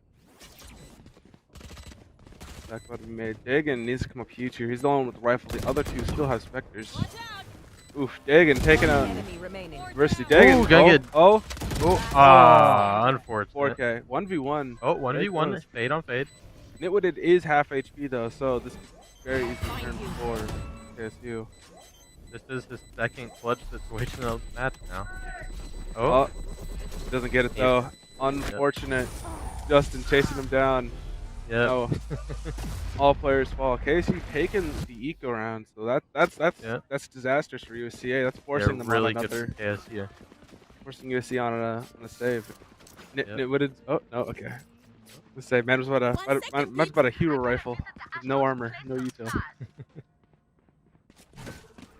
That's what we made. Dagon needs to come up huge here. He's the one with the rifle. The other two still have Spectres. Oof, Dagon taking out University. Dagon. Ooh, gonna get. Oh. Unfortunate. 4K. 1v1. Oh, 1v1. Fade on fade. Nitwitted is half HP though, so this is very easy to turn for KSU. This is his second clutch situation of the match now. Oh. Doesn't get it though. Unfortunate. Justin chasing him down. Yeah. No. All players fall. KSU taking the eco round, so that's disastrous for USCA. That's forcing them really on another. Good KSU. Forcing USC on a save. Nitwitted. Oh no. Okay. Let's say man was about a hero rifle with no armor, no util.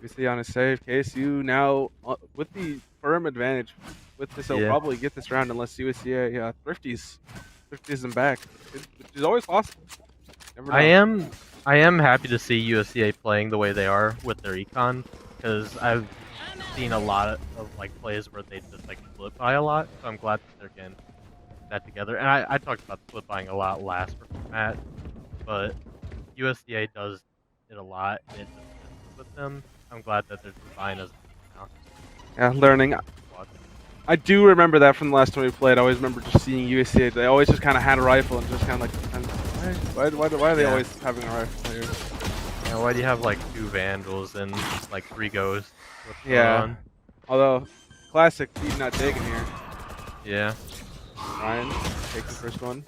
USC on a save. KSU now with the firm advantage. With this, they'll probably get this round unless USCA Thrifty's them back, which is always possible. I am happy to see USCA playing the way they are with their econ, because I've seen a lot of like plays where they just like flip by a lot. So I'm glad that they're getting that together. And I talked about flip buying a lot last match, but USCA does it a lot. It just with them. I'm glad that they're buying as now. Yeah, learning. I do remember that from the last time we played. I always remember just seeing USCA. They always just kind of had a rifle and just kind of like, why are they always having a rifle here? Yeah, why do you have like 2 Vandals and like 3 Ghosts? Yeah. Although, classic feed not digging here. Yeah. Ryan, take the first one.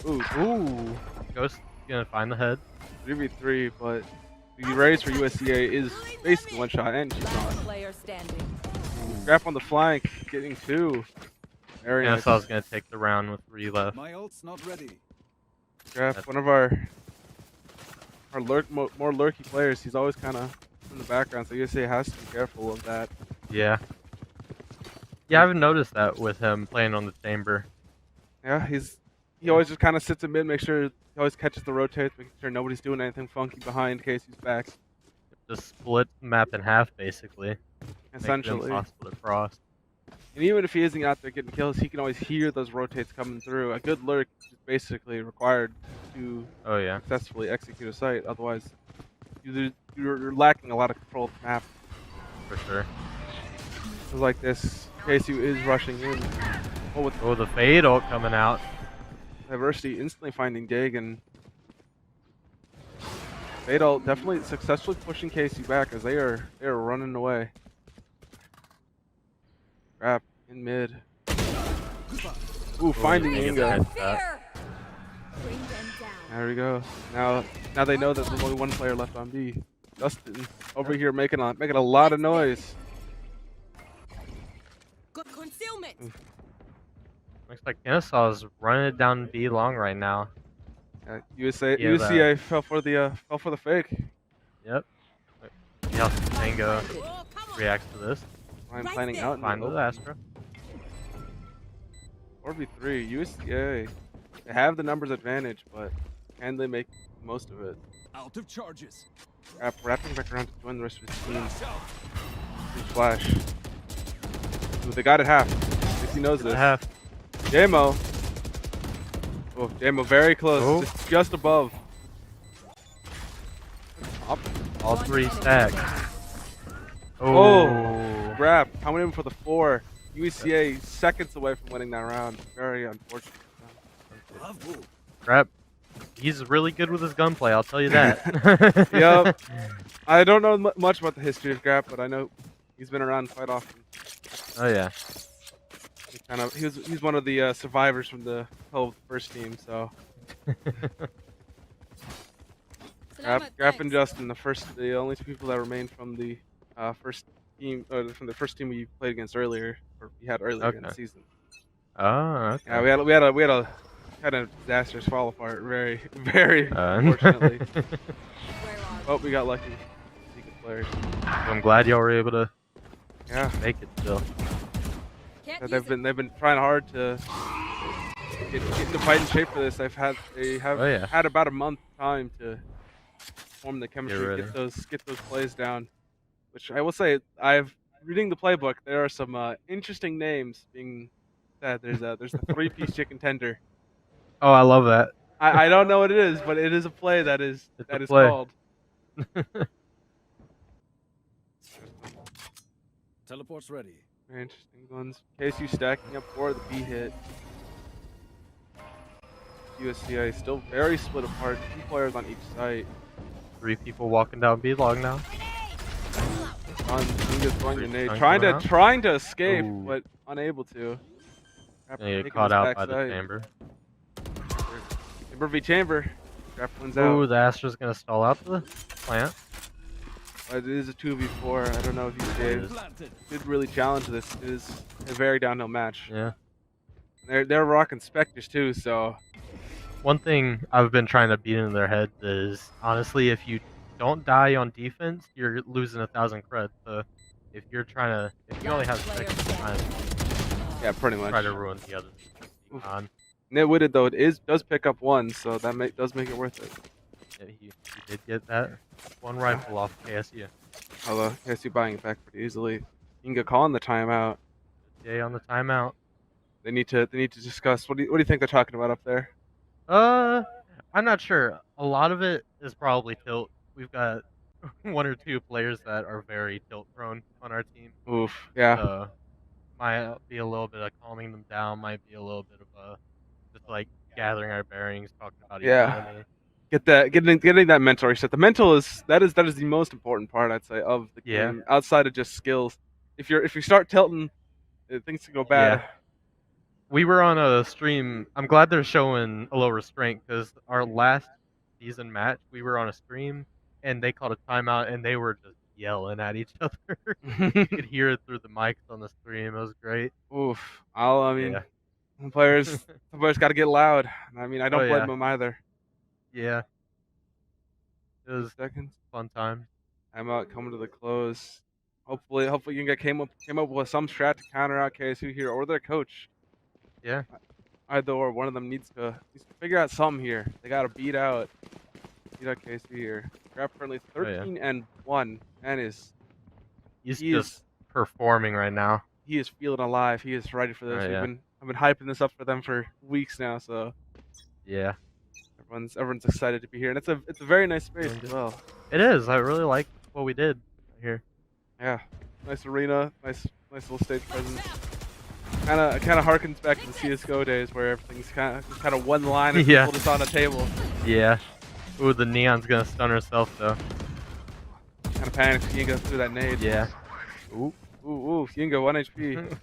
Ooh. Ghost gonna find the head. 3v3, but the raise for USCA is basically one shot and she's gone. Grap on the flank, getting 2. Yeah, so I was gonna take the round with 3 left. My ult's not ready. Grap, one of our more lurky players. He's always kind of in the background, so USA has to be careful of that. Yeah. Yeah, I haven't noticed that with him playing on the chamber. Yeah, he always just kind of sits in mid, make sure he always catches the rotates, making sure nobody's doing anything funky behind in case he's back. Just split the map in half, basically. Essentially. Impossible to cross. And even if he isn't out there getting kills, he can always hear those rotates coming through. A good lurk is basically required to successfully execute a site. Otherwise, you're lacking a lot of control of the map. For sure. It's like this. KSU is rushing in. Oh, the fade ult coming out. Diversity instantly finding Dig, and fade ult definitely successfully pushing KSU back as they are running away. Grab in mid. Ooh, finding Inga. There we go. Now they know that there's only one player left on B. Justin over here making a lot of noise. Got concealment. Looks like Kennesaw's running it down B long right now. UCA fell for the fake. Yep. See how Tango reacts to this. I'm planning out. Find the Astra. 4v3. UCA. They have the numbers advantage, but can they make most of it? Out of charges. Wrapping back around to join the rest of his team. Big flash. Ooh, they got it half. He knows this. Half. JMO. Oh, JMO very close. Oh. Just above. All three stacks. Oh. Grab. Coming in for the 4. UCA seconds away from winning that round. Very unfortunate. Grab. He's really good with his gunplay, I'll tell you that. Yep. I don't know much about the history of Grab, but I know he's been around quite often. Oh yeah. He's one of the survivors from the whole first team, so. Grab and Justin, the only 2 people that remain from the first team, from the first team we played against earlier, or we had earlier in the season. Oh, okay. Yeah, we had a kind of disastrous fall apart, very, very unfortunately. Oh, we got lucky. Good players. I'm glad y'all were able to make it still. They've been trying hard to get into fighting shape for this. They have had about a month time to form the chemistry, get those plays down. Which I will say, reading the playbook, there are some interesting names being said. There's the 3-piece chicken tender. Oh, I love that. I don't know what it is, but it is a play that is called. Teleport's ready. Very interesting ones. KSU stacking up for the B hit. USCA still very split apart. 2 players on each site. 3 people walking down B long now. Throwing grenade, trying to escape, but unable to. Get caught out by the chamber. Chamber v chamber. Grab wins out. Ooh, the Astra's gonna stall out the plant. It is a 2v4. I don't know if you did really challenge this. It is a very downhill match. Yeah. They're rocking Spectres too, so. One thing I've been trying to beat into their heads is, honestly, if you don't die on defense, you're losing 1,000 cred. So if you only have Spectres, yeah, pretty much. Try to ruin the other. Nitwitted though, does pick up 1, so that does make it worth it. Yeah, he did get that 1 rifle off KSU. Although KSU buying it back pretty easily. Inga calling the timeout. Yeah, on the timeout. They need to discuss. What do you think they're talking about up there? I'm not sure. A lot of it is probably tilt. We've got 1 or 2 players that are very tilt prone on our team. Oof. Yeah. So might be a little bit of calming them down. Might be a little bit of just like gathering our bearings, talking about each other. Getting that mental reset. The mental is the most important part, I'd say, of the game. Outside of just skills. If you start tilting, things can go bad. Yeah. We were on a stream. I'm glad they're showing a little restraint, because our last season match, we were on a stream and they called a timeout and they were just yelling at each other. You could hear it through the mics on the stream. It was great. Oof. The players got to get loud. I mean, I don't blame them either. Yeah. It was fun time. I'm out coming to the close. Hopefully you can came up with some strat to counter out KSU here, or their coach. Yeah. Either or, one of them needs to figure out something here. They got to beat out KSU here. Grab currently 13-1, and he's just performing right now. He is feeling alive. He is ready for this. I've been hyping this up for them for weeks now, so yeah. Everyone's excited to be here, and it's a very nice space as well. It is. I really like what we did here. Yeah, nice arena, nice little stage presence. Kind of harkens back to the CS:GO days where everything's kind of one line of people just on a table. Yeah. Ooh, the Neon's gonna stun herself though. Kind of panics. Yinga threw that nade. Yeah. Ooh, Yinga 1 HP.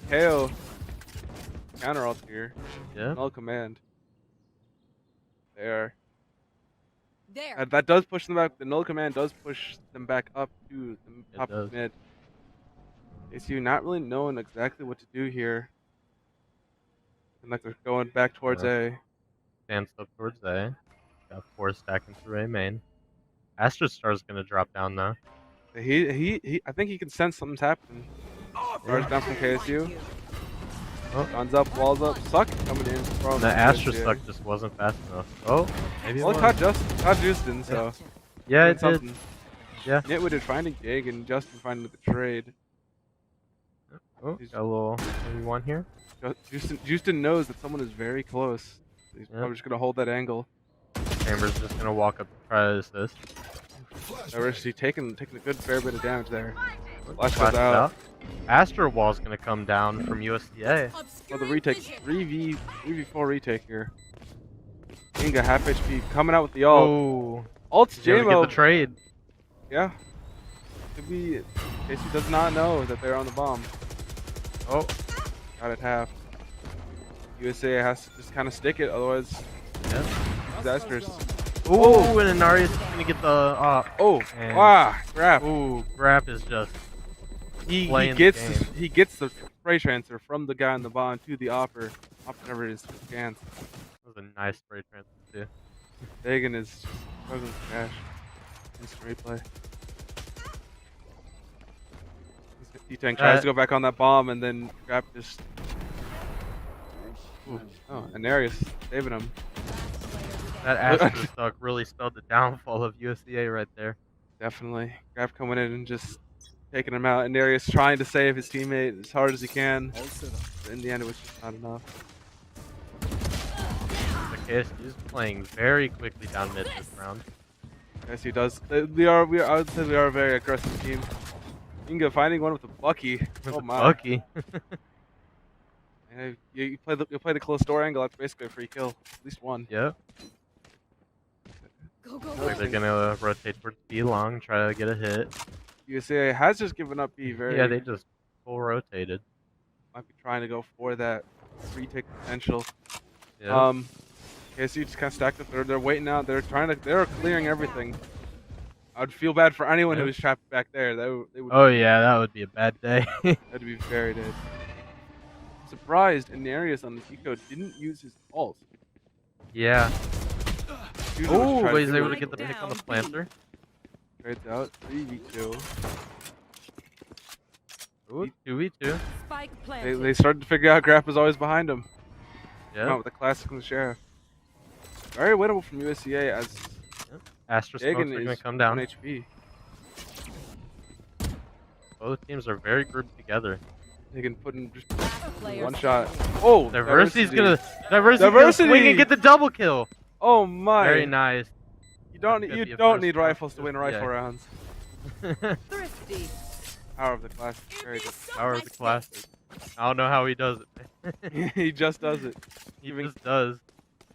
KO. Counter ult here. Yeah. Null command. There. There. That does push them back. The null command does push them back up to the top of mid. ACU not really knowing exactly what to do here. And like they're going back towards A. Stands up towards A. Got 4 stacking through A main. Astrostar's gonna drop down though. He I think he can sense something's happening. Stars down from KSU. Guns up, walls up, suck coming in. The Astrosuck just wasn't fast enough. Oh, maybe well, it caught Justin, so. Yeah, it did. Yeah. Nitwit did finding Dig and Justin finding the trade. Oh, got a little maybe one here. Justin knows that someone is very close. He's probably just gonna hold that angle. Chamber's just gonna walk up to try to assist. Diversity taking a good fair bit of damage there. Flash goes out. Astro Wall's gonna come down from USDA. Oh, the retake. 3v4 retake here. Inga half HP coming out with the ult. Oh. Ult's JMO. Get the trade. Yeah. Could be. Casey does not know that they're on the bomb. Oh. Got it half. USA has to just kind of stick it, otherwise. Yeah. Disastrous. Oh, and Inarius is gonna get the Grab. Ooh, Grab is just he gets the spray transfer from the guy on the bomb to the Opper. Whatever it is, scans. That was a nice spray transfer too. Dagan is just struggling with cash. Instant replay. D-Tank tries to go back on that bomb and then Grab just. Ooh. Oh, and Arius saving him. That Astrosuck really spelled the downfall of USDA right there. Definitely. Grab coming in and just taking him out. And Darius trying to save his teammate as hard as he can. But in the end, it was just not enough. The KSU is playing very quickly down mid this round. Yes, he does. I would say we are a very aggressive team. Inga finding one with a Bucky. Oh my. Bucky. And you play the close door angle. That's basically a free kill. At least one. Yeah. Like they're gonna rotate towards B long, try to get a hit. USA has just given up B very. Yeah, they just full rotated. Might be trying to go for that retake potential. Yeah. KSU just kind of stacked up. They're waiting out. They're clearing everything. I would feel bad for anyone who was trapped back there. They would. Oh yeah, that would be a bad day. That'd be very dead. Surprised Inarius on the eco didn't use his ult. Yeah. Oh, but he's able to get the pick on the planter. Trades out. 3v2. Ooh, 2v2. They started to figure out Grap is always behind him. Yeah. Come out with the classic from the Sheriff. Very winnable from USCA as Astra Smokes are going to come down. 1 HP. Both teams are very grouped together. They can put in just one shot. Oh, Diversity's gonna swing and get the double kill. Oh my! Very nice. You don't need rifles to win rifle rounds. Thrifty. Power of the classic. Very good. Power of the classic. I don't know how he does it. He just does it. He just does.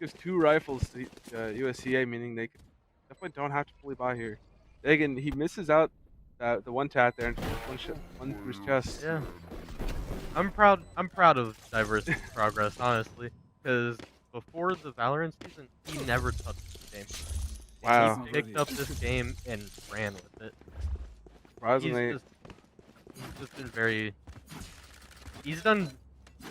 Gives 2 rifles to USCA, meaning they definitely don't have to fully buy here. Again, he misses out the one tat there and one through his chest. Yeah. I'm proud of Diversity's progress, honestly, because before the Valorant season, he never touched the game. Wow. He picked up this game and ran with it. Surprisingly. He's just been very. He's done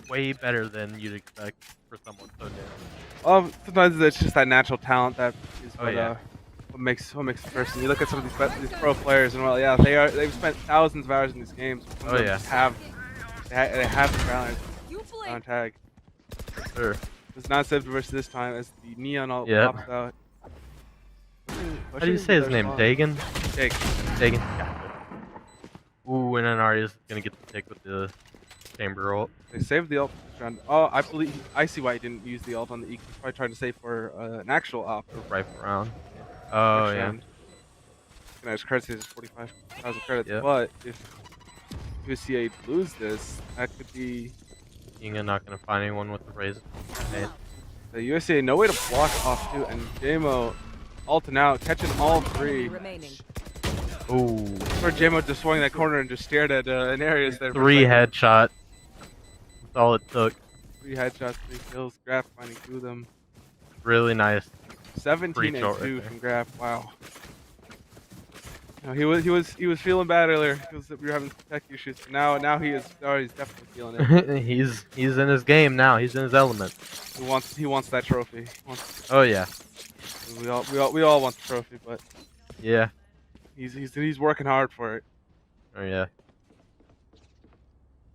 way better than you'd expect for someone so new. Sometimes it's just that natural talent that is what makes a person. You look at some of these pro players and they've spent thousands of hours in these games. They have the talent tag. Sure. It's not saved versus this time as the neon all pops out. How do you say his name? Dagan? Dagan. Gotcha. Ooh, and then Arya's gonna get the pick with the chamber ult. They saved the ult this round. Oh, I see why he didn't use the ult on the E. He's probably trying to save for an actual op. Rifle round. Oh, yeah. His credits is 45,000 credits, but if UCA lose this, that could be Inga not gonna find anyone with the raise. Okay. The USA no way to block off too, and JMO ulting out, catching all three. Ooh. Or JMO just swung that corner and just stared at an Arius there. 3 headshot. That's all it took. 3 headshots, 3 kills. Graf finding 2 of them. Really nice. 17 and 2 from Graf. Wow. No, he was feeling bad earlier because we were having tech issues. Now he's definitely feeling it. he's in his game now. He's in his element. He wants that trophy. Oh yeah. We all want the trophy, but yeah. He's working hard for it. Oh yeah.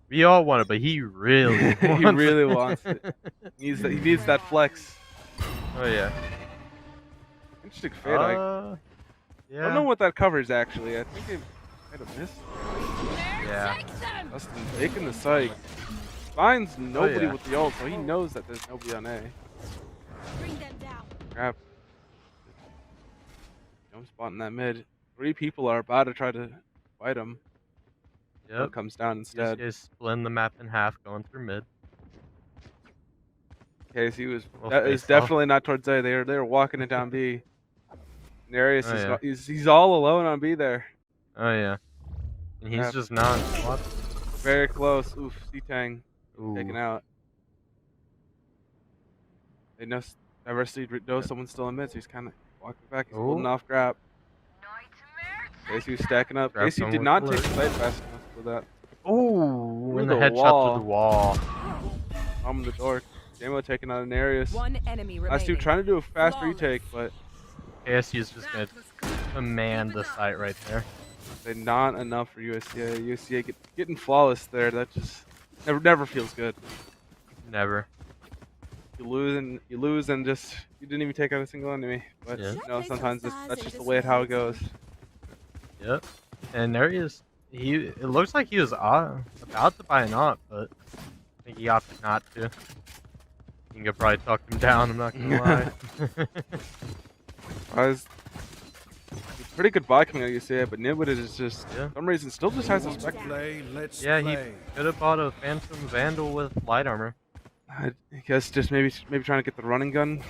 We all want it, but he really he really wants it. He needs that flex. Oh yeah. Interesting fade. Yeah. I don't know what that covers actually. I think it might have missed. Yeah. Dustin taking the site. Finds nobody with the ult, so he knows that there's nobody on A. Bring them down. Crap. Jump spot in that mid. 3 people are about to try to fight him. Yep. It comes down instead. He's splitting the map in half, going through mid. KC is definitely not towards A. They're walking it down B. Narius he's all alone on B there. Oh yeah. And he's just not. What? Very close. Oof, C-Tang taken out. They know Diversity knows someone's still in mid, so he's kind of walking back. He's holding off Grab. KC stacking up. KC did not take the fight fast enough for that. Oh, and the headshot to the wall. On the door. JMO taking out an Arius. 1 enemy remaining. Last 2 trying to do a fast retake, but KSU is just going to command the site right there. Not enough for USCA. USCA getting flawless there. That just never feels good. Never. You lose and just you didn't even take out a single enemy. But you know, sometimes that's just the way how it goes. Yep. And there he is. It looks like he was about to buy an op, but I think he opted not to. You can probably talk him down. I'm not gonna lie. Was pretty good buy coming out of UCA, but Nibwood is just for some reason still just has a Spectre. He could have bought a Phantom Vandal with light armor. I guess just maybe trying to get the running gun.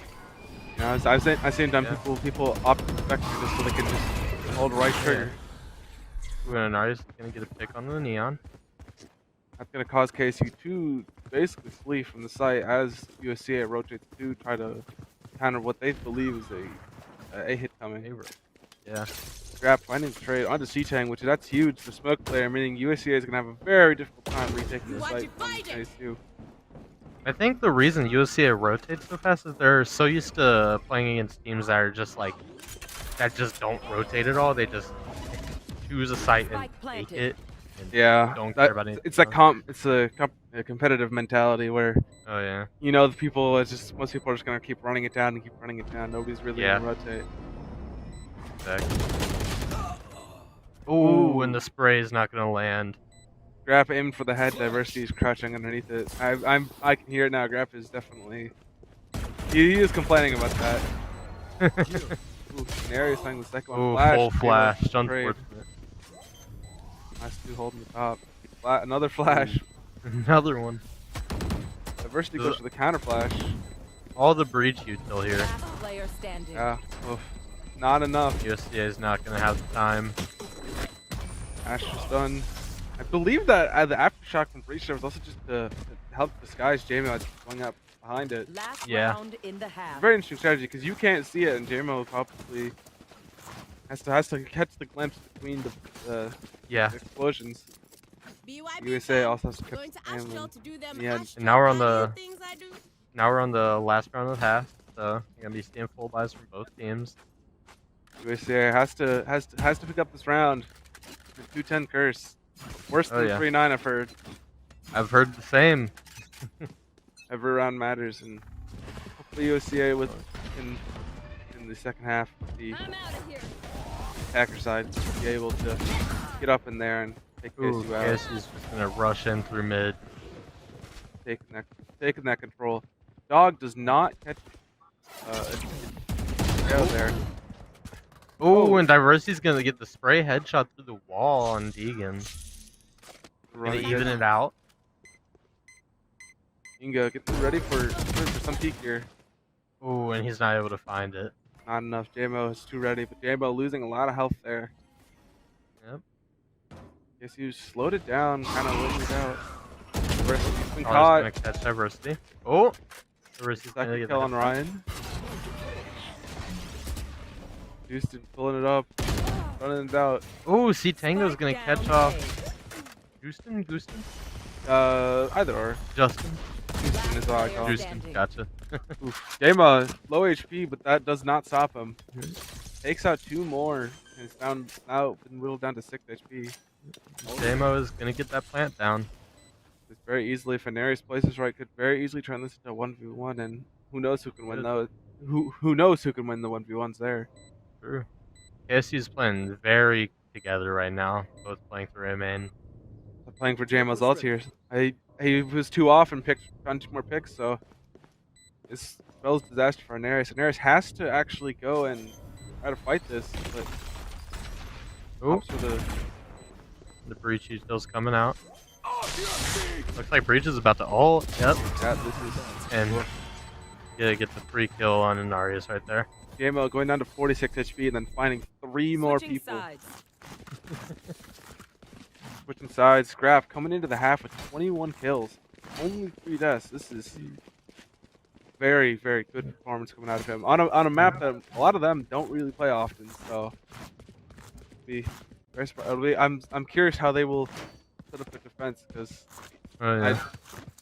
You know, I've seen done people opt for Spectre just so they can just hold right trigger. Narius is gonna get a pick on the Neon. That's gonna cause KSU to basically flee from the site as USCA rotates to try to counter what they believe is a hit coming. Yeah. Grab finding the trade onto C-Tang, which that's huge for smoke player, meaning USCA is gonna have a very difficult time retaking the site from KSU. I think the reason USCA rotates so fast is they're so used to playing against teams that are just like that just don't rotate at all. They just choose a site and take it. And don't care about anything. It's a competitive mentality where you know most people are just gonna keep running it down and keep running it down. Nobody's really gonna rotate. Exactly. Ooh, and the spray is not gonna land. Graf aimed for the head. Diversity is crouching underneath it. I can hear it now. Graf is definitely he is complaining about that. Narius finding the second one. Flash, full flash. Unfortunate. Last 2 holding the top. Another flash. Another one. Diversity goes for the counter flash. All the breach util here. Yeah. Not enough. USCA is not going to have the time. Ash is done. I believe that the aftershock from breach there was also just to help disguise JMO as swung up behind it. Round in the half. Very interesting strategy because you can't see it, and JMO probably has to catch the glimpse between the explosions. USA also has to catch the and now we're on the last round of the half, so you're gonna be seeing full buys from both teams. USA has to pick up this round. The 210 curse, worse than 3-9. I've heard. I've heard the same. Every round matters, and hopefully USCA in the second half, the attacker side to be able to get up in there and take KSU out. KSU's just gonna rush in through mid. Taking that control. Dog does not catch a there. Oh, and Diversity's gonna get the spray headshot through the wall on Deegan. Gonna even it out. Inga getting ready for some peek here. Ooh, and he's not able to find it. Not enough. JMO is too ready, but JMO losing a lot of health there. Yep. Guess you slowed it down, kind of waiting it out. Diversity's been caught. caught. Gonna catch Diversity. Oh! Diversity's gonna Second get kill on Ryan. Houston pulling it up. Running it out. Oh, see Tango's gonna catch off. Houston? Either or. Justin? Houston is all I call him. Houston, gotcha. Jama, low HP, but that does not stop him. Takes out 2 more. And it's down now, been whittled down to 6 HP. Jamo is gonna get that plant down. It's very easily, if Anarius plays this right, could very easily turn this into a 1v1, and who knows who can win those? Who knows who can win the 1v1s there? True. KSU's playing very together right now. Both playing through A main. Playing for Jama's ult here. He was too off and found 2 more picks, so this spells disaster for Anarius. Anarius has to actually go and try to fight this, but the Breach util's coming out. Looks like Breach is about to ult. Yep. Yeah, this is and get the free kill on Anarius right there. JMO going down to 46 HP and then finding 3 more people. Switching sides. Graph coming into the half with 21 kills. Only 3 deaths. This is very, very good performance coming out of him. On a map that a lot of them don't really play often, so I'm curious how they will set up their defense, because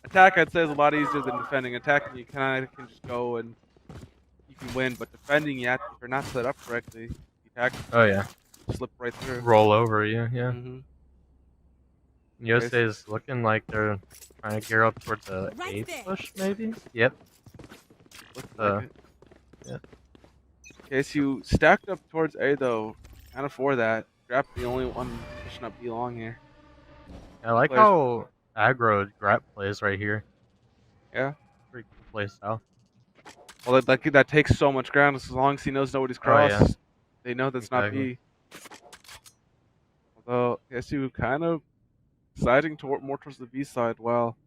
attack I'd say is a lot easier than defending. Attacking you kinda can just go and you can win, but defending if you're not set up correctly, you slip right through. Roll over you, yeah. Mm-hmm. USA is looking like they're trying to gear up towards the 8th push, maybe? Yep. Like yeah. KSU stacked up towards A though, kind of for that. Grap the only one pushing up B long here. I like how aggro Grap plays right here. Yeah. Pretty cool play style. Well, that takes so much ground as long as he knows nobody's crossed. They know that's not B. Although KSU kind of siding more towards the B side. Well,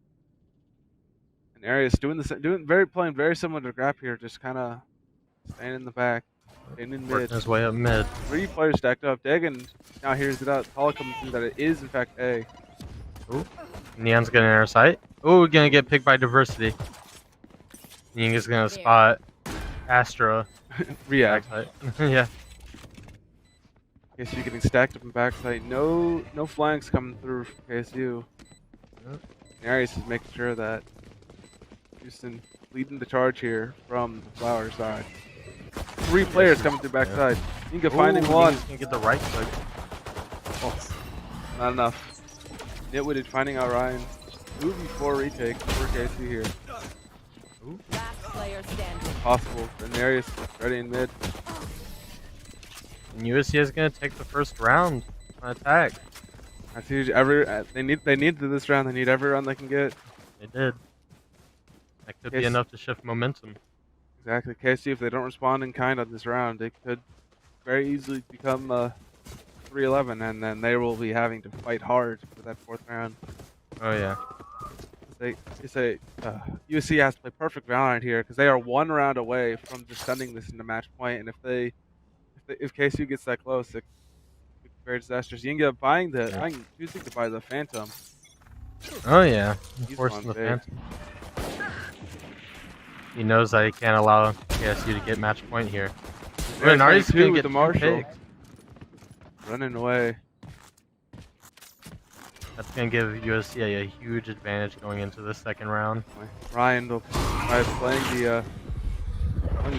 and Arius playing very similar to Grap here, just kind of staying in the back, staying in mid. Working his way up mid. 3 players stacked up. Dagan now hears it out. Paula coming through that it is in fact A. Ooh. Neon's getting in our sight. Ooh, gonna get picked by Diversity. Neon is gonna spot Astra. React. Yeah. KSU getting stacked up in backside. No flanks coming through from KSU. Arius is making sure that Houston leading the charge here from the Flower side. 3 players coming through backside. Inga finding one. Gonna get the right click. Oh, not enough. Nitwitted finding out Ryan. 2v4 retake for KSU here. Ooh. Last player standing. Possible. Arius ready in mid. And USC is gonna take the first round on attack. That's huge. They need this round. They need every round they can get. They did. That could be enough to shift momentum. Exactly. KSU, if they don't respond in kind on this round, they could very easily become 3-11, and then they will be having to fight hard for that 4th round. Oh yeah. USC has to play perfect Valorant here because they are 1 round away from just sending this into match point, and if KSU gets that close, it could be very disastrous. You can get buying choosing to buy the Phantom. Oh yeah, forcing the Phantom. He knows that he can't allow KSU to get match point here. Renari's gonna get the Marshall. Running away. That's gonna give USC a huge advantage going into the 2nd round. Ryan will playing the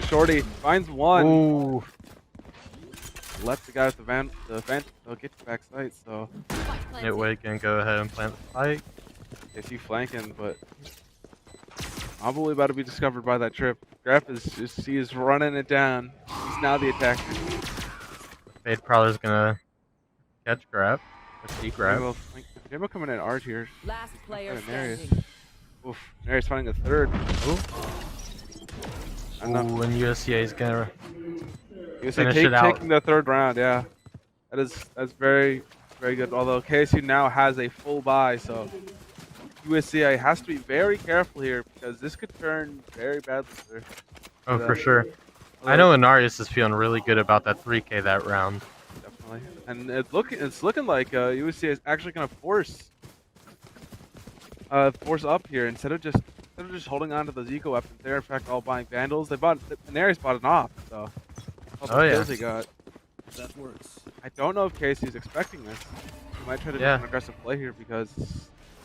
shorty. Finds one. Ooh. Let the guy with the Phantom get to back sight, so Nitwit gonna go ahead and plant the fight. KSU flanking, but probably about to be discovered by that trip. Graf is running it down. He's now the attacker. Fade probably is gonna catch Grab. Let's see Grab. Jamo coming in art here. Last player standing. Oof. Narius finding the 3rd. Ooh, and USCA is gonna finish it out. Taking the 3rd round, yeah. That's very, very good. Although KSU now has a full buy, so USCA has to be very careful here because this could turn very badly for sure. I know Inarius is feeling really good about that 3K that round. Definitely. And it's looking like USCA is actually going to force up here instead of just holding on to those eco weapons. They're in fact all buying Vandals. Inarius bought an op, so all the kills he got. That works. I don't know if KSU's expecting this. He might try to do an aggressive play here because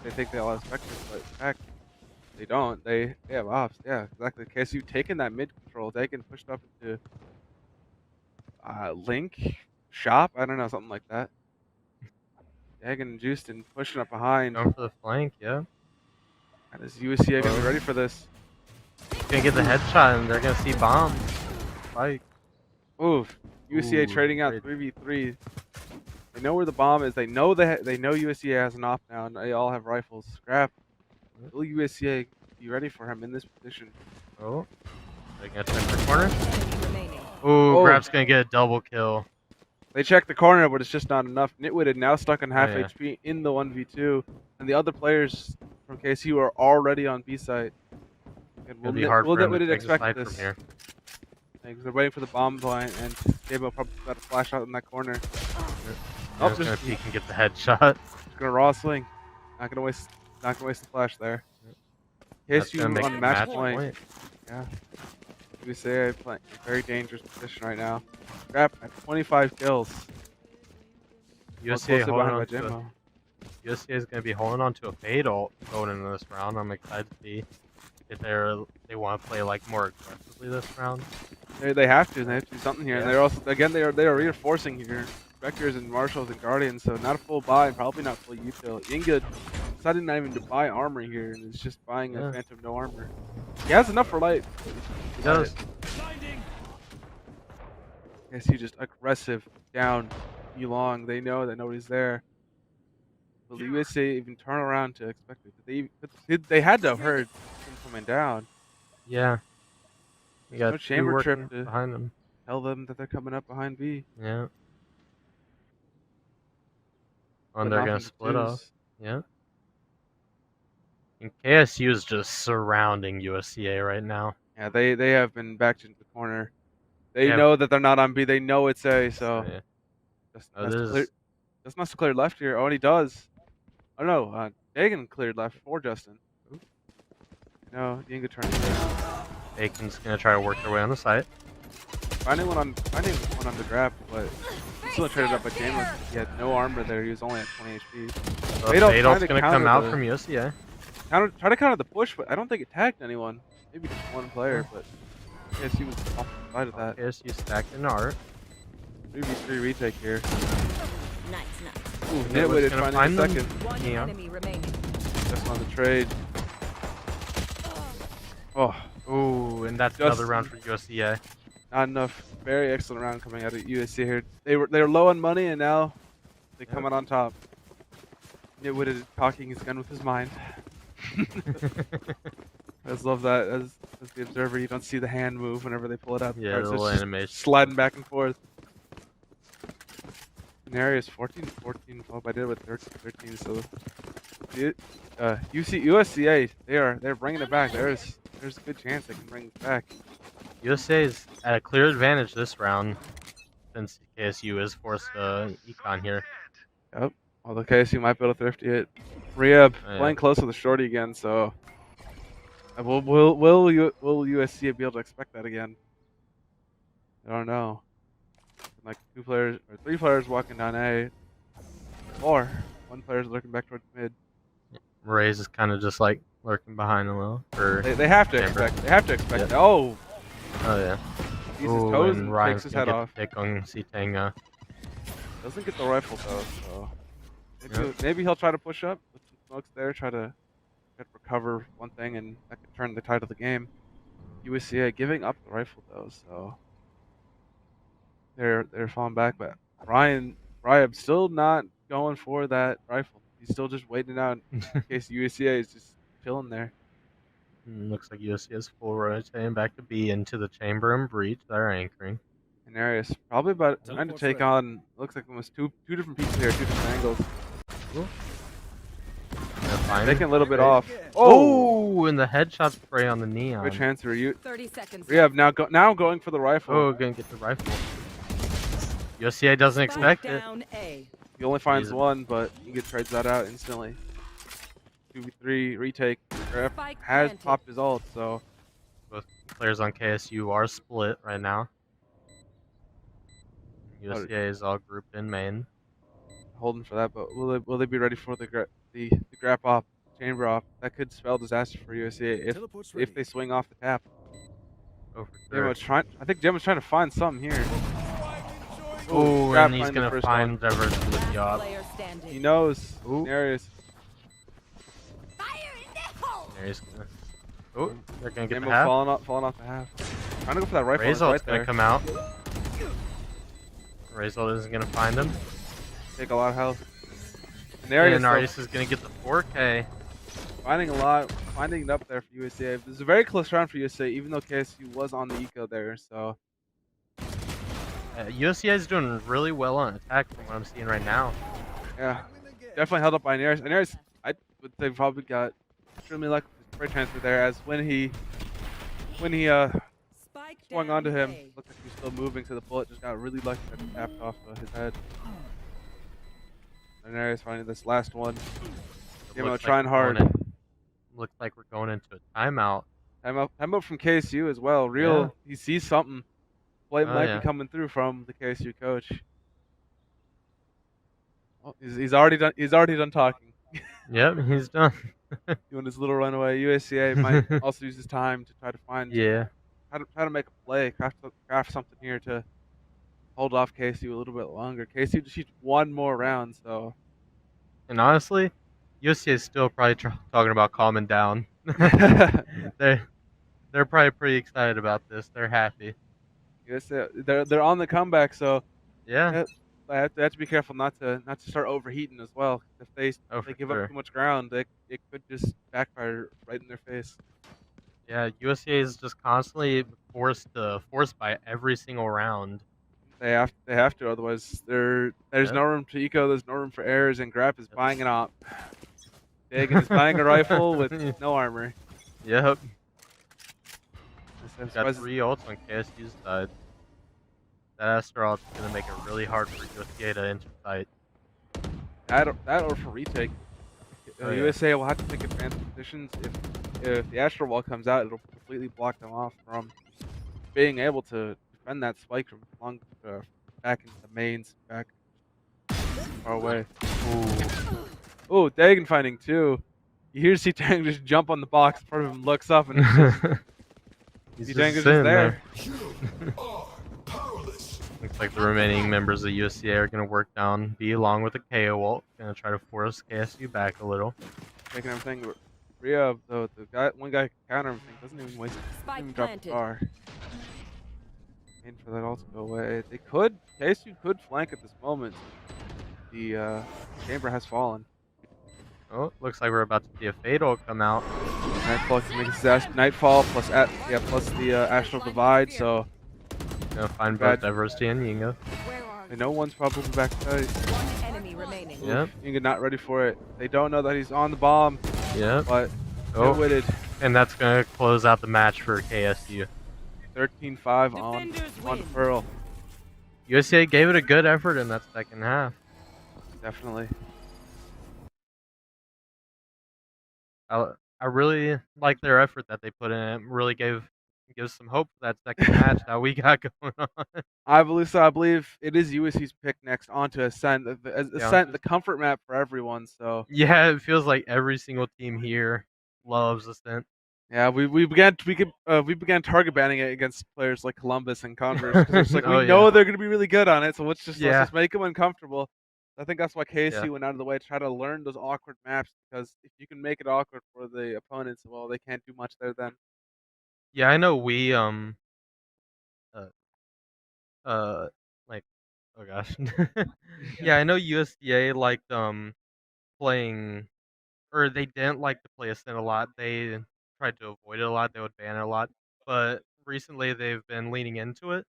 they think they all expect it, but in fact, they don't. They have ops. Yeah, exactly. KSU taking that mid control. They can push it up into Link, Shop. I don't know, something like that. Dagon and Justin pushing up behind. Going for the flank, yeah. And is USCA gonna be ready for this? Gonna get the headshot, and they're gonna see bomb. Spike. Oof. USCA trading out 3v3. They know where the bomb is. They know USCA has an op now, and they all have rifles. Scrap. Will USCA be ready for him in this position? Oh, they gonna check the corner. Ooh, Grab's gonna get a double kill. They checked the corner, but it's just not enough. Nitwitted now stuck on half HP in the 1v2, and the other players from KSU are already on B site. And will Nitwitted expect this? From here. They're waiting for the bomb point, and Gabo probably got a flash out in that corner. Oh, just gonna peek and get the headshot. Just gonna raw swing. Not gonna waste the flash there. KSU on match point. Yeah. USCA playing a very dangerous position right now. Scrap at 25 kills. USCA is going to be holding on to a fade ult going into this round. I'm excited to see if they want to play like more aggressively this round. They have to. They have to do something here. Yeah. And they're also they are reinforcing here. Vectors and Marshals and Guardians, so not a full buy and probably not full util. Inga decided not even to buy armor here and is just buying a Phantom no armor. He has enough for light. He does. Yes, he just aggressive down long. They know that nobody's there. Will the USA even turn around to expect it? They had to have heard him coming down. Yeah. You got no chamber trip to behind them. Tell them that they're coming up behind B. Yeah. And they're gonna split off. Yeah. And KSU is just surrounding USCA right now. Yeah, they have been backed into the corner. They know that they're not on B. They know it's A, so just must have cleared left here. Oh, and he does. Oh no, Dagan cleared left for Justin. Ooh. No, Yinga turned around. Dagan's gonna try to work their way on the site. Finding one on the grab, but still traded up by James. He had no armor there. He was only at 20 HP. So Fadel's gonna come out from USCA. Try to counter the push, but I don't think it tagged anyone. Maybe just one player, but yes, he was off the side of that. Yes, you stacked in art. 3v3 retake here. Nice. Ooh, Nitwitted finding a second. One enemy remaining. Just on the trade. Oh. Ooh, and that's another round for USCA. Not enough. Very excellent round coming out of USC here. They were low on money, and now they come out on top. Nitwitted cocking his gun with his mind. I just love that as the observer. You don't see the hand move whenever they pull it up. Yeah, the little animation. Sliding back and forth. Inarius 14-14, followed by did with 13-13. So USCA, they're bringing it back. There's a good chance they can bring this back. USA is at a clear advantage this round since KSU is forced to econ here. Yep. Although KSU might be able to thrifty it. Rehab playing close with the shorty again, so will USC be able to expect that again? I don't know. Like 3 players walking down A, or 1 player's lurking back towards mid. Raze is kind of just like lurking behind a little. They have to expect. They have to expect. That. Oh yeah. He's his toes and takes his head off. Pick on Sitang. Doesn't get the rifle though, so maybe he'll try to push up with some smokes there, try to recover one thing, and that could turn the tide of the game. USCA giving up the rifle though, so they're falling back. But Ryan still not going for that rifle. He's still just waiting out in case USCA is just chilling there. Looks like USCA is full rotating back to B into the chamber and breach. They're anchoring. Inarius probably about trying to take on. Looks like almost two different pieces here, 2 different angles. Cool. Gonna fine. Taking a little bit off. Oh, and the headshot spray on the neon. Great transfer. 30 seconds. We have now going for the rifle. Oh, gonna get the rifle. USCA doesn't expect it. He only finds one, but he gets trades that out instantly. 2v3 retake. Ref has popped his ult, so both players on KSU are split right now. USCA is all grouped in main. Holding for that, but will they be ready for the grab off, chamber off? That could spell disaster for USCA if they swing off the tap. Oh, for sure. I think Jim was trying to find something here. Oh, and he's gonna find diversity with the op. He knows. Narius. Narius gonna. Oh, they're gonna get the half. Falling off the half. Trying to go for that rifle. Razor's gonna come out. Razor isn't gonna find him. Take a lot of health. Narius is gonna get the 4K. Finding it up there for USCA. This is a very close round for USCA, even though KSU was on the eco there. So USCA is doing really well on attack from what I'm seeing right now. Yeah, definitely held up by Narius. And Narius, I would say probably got extremely lucky with his spray transfer there, as when he swung onto him, looked like he was still moving, so the bullet just got really lucky that it tapped off his head. And Narius finding this last one. Trying hard. Looks like we're going into a timeout. Timeout from KSU as well. He sees something. Blame might be coming through from the KSU coach. Well, he's already done talking. Yep, he's done. Doing his little runaway. USCA might also use his time to try to find how to make a play, craft something here to hold off KSU a little bit longer. KSU just needs one more round, so. And honestly, USCA is still probably talking about calming down. They're probably pretty excited about this. They're happy. USCA, they're on the comeback, so yeah. They have to be careful not to start overheating as well. If they give up too much ground, it could just backfire right in their face. Yeah, USCA is just constantly forced by every single round. They have to, otherwise there's no room to eco. There's no room for errors, and Grap is buying an op. Dagan is buying a rifle with no armor. Yep. Got 3 ults on KSU's side. That Astra ult is gonna make it really hard for USCA to enter sight. That or for retake. USA will have to take advanced positions. If the Astral Wall comes out, it'll completely block them off from being able to defend that spike from back into the mains, back far away. Ooh, Dagan finding 2. You hear C-Tang just jump on the box in front of him, looks up, and C-Tang is just there. Looks like the remaining members of USCA are going to work down B along with a KO ult. Going to try to force KSU back a little. Taking everything. Rhea, one guy can counter everything. Doesn't even waste. Doesn't even drop the bar. Waiting for that ult to go away. KSU could flank at this moment. The chamber has fallen. Oh, looks like we're about to see a Fatal come out. Nightfall can make his Nightfall plus the Astral Divide, so. Gonna find both Diversity and Yinga. And no one's probably back tight. One enemy remaining. Yep. Yinga not ready for it. They don't know that he's on the bomb. Yep. But witted. And that's gonna close out the match for KSU. 13-5 on Pearl. USA gave it a good effort in that second half. Definitely. I really like their effort that they put in. It really gives some hope for that second match that we got going on. I believe so. I believe it is USC's pick next onto Ascent. Ascent, the comfort map for everyone. So yeah, it feels like every single team here loves Ascent. Yeah, we began target banning it against players like Columbus and Converse. It's like we know they're going to be really good on it, so let's just make them uncomfortable. I think that's why KSU went out of the way to try to learn those awkward maps, because if you can make it awkward for the opponents, well, they can't do much there then. Yeah, I know we like, oh gosh. Yeah, I know USDA liked playing, or they didn't like to play Ascent a lot. They tried to avoid it a lot. They would ban it a lot. But recently they've been leaning into it.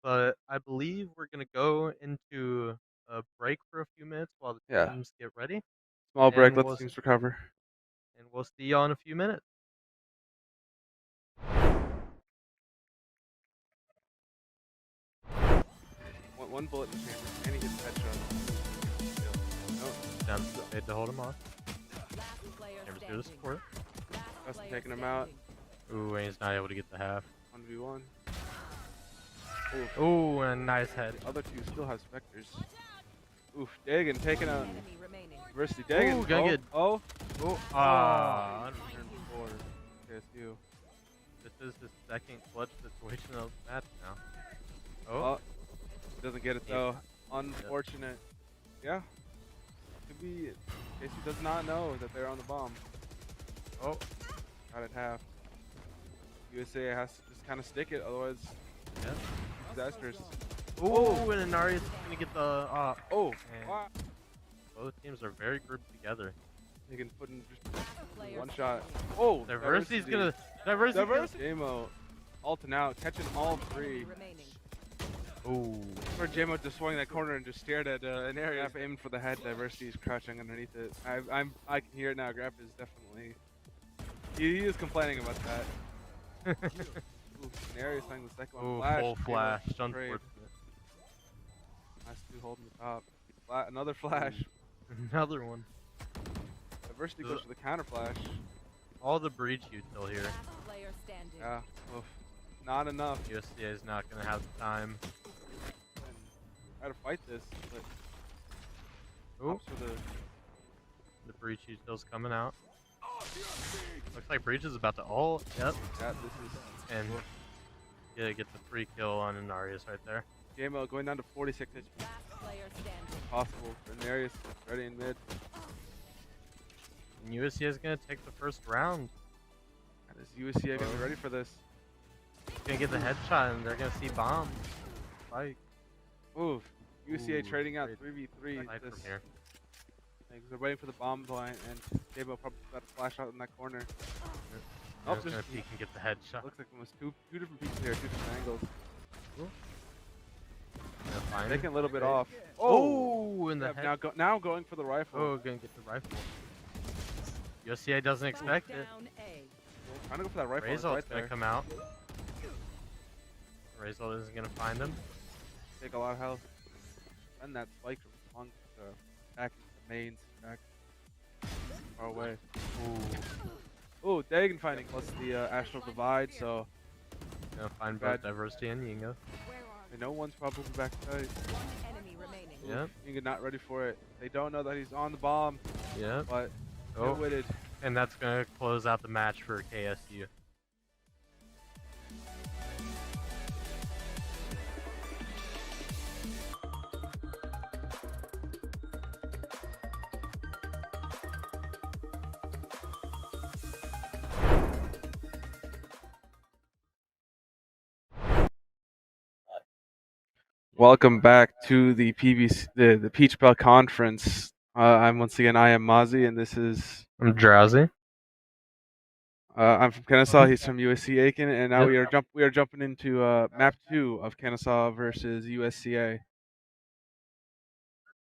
But I believe we're gonna go into a break for a few minutes while the teams get ready. Small break, let the teams recover. and we'll see y'all in a few minutes. One bullet in the chamber, and he gets a headshot. Jump made to hold him off. Chamber's good to support. Justin taking him out. Ooh, and he's not able to get the half. 1v1. Ooh, and a nice head. The other two still have Spectres. Oof, Dagan taking out University. Dagan. Ooh, gonna get. Oh. Ah. Turn 4. KSU. This is his second clutch situation of the match now. Oh. Doesn't get it though. Unfortunate. Yeah. Could be. KSU does not know that they're on the bomb. Oh. Got it half. USA has to just kind of stick it, otherwise. Yeah. Disasters. Ooh, and Inarius is gonna get the. Oh. Wow. Both teams are very grouped together. They can put in just one shot. Oh. Diversity's gonna. Diversity. J-Mo ulting out, catching all 3. Ooh. For J-Mo just swung that corner and just stared at an area. I've aimed for the head. Diversity is crouching underneath it. I can hear it now. Grab is definitely. He is complaining about that. Narius playing the second one. Ooh, Flash. full flash. Unfortunate. Last 2 holding the top. Another flash. Another one. Diversity goes for the counter flash. All the breach util here. Yeah. Oof. Not enough. USDA is not gonna have the time. Try to fight this, but. Ooh. For the breach util's coming out. Looks like breach is about to ult. Yep. Yeah, this is. And yeah, get the free kill on Inarius right there. J-Mo going down to 46 HP. Possible for Narius ready in mid. And USDA is gonna take the first round. And is USCA gonna be ready for this? Gonna get the headshot and they're gonna see bomb. Spike. Ooh. USCA Ooh, trading out great 3v3. fight from here. They're waiting for the bomb line, and J-Mo probably got a flash out in that corner. Oh, just gonna peek and get the headshot. Looks like almost two different pieces here, 2 different angles. Taking a little bit off. Oh, in the head. Now going for the rifle. Oh, gonna get the rifle. USCA doesn't expect it. Trying to go for that rifle. Razor's gonna come out. Razor isn't gonna find him. Take a lot of health. And that spike from back into the mains. Back far away. Ooh, Dagan finding plus the Astral Divide, so. Gonna find both Diversity and Yingo. And no one's probably back tight. Yep. Yingo not ready for it. They don't know that he's on the bomb. Yep. But witted. And that's gonna close out the match for KSU. Welcome back to the PBC, the Peach Belt Conference. I am Mozzie, and this is. I'm Drowsy. I'm from Kennesaw. He's from USC Aiken, and now we are jumping into map 2 of Kennesaw versus USCA.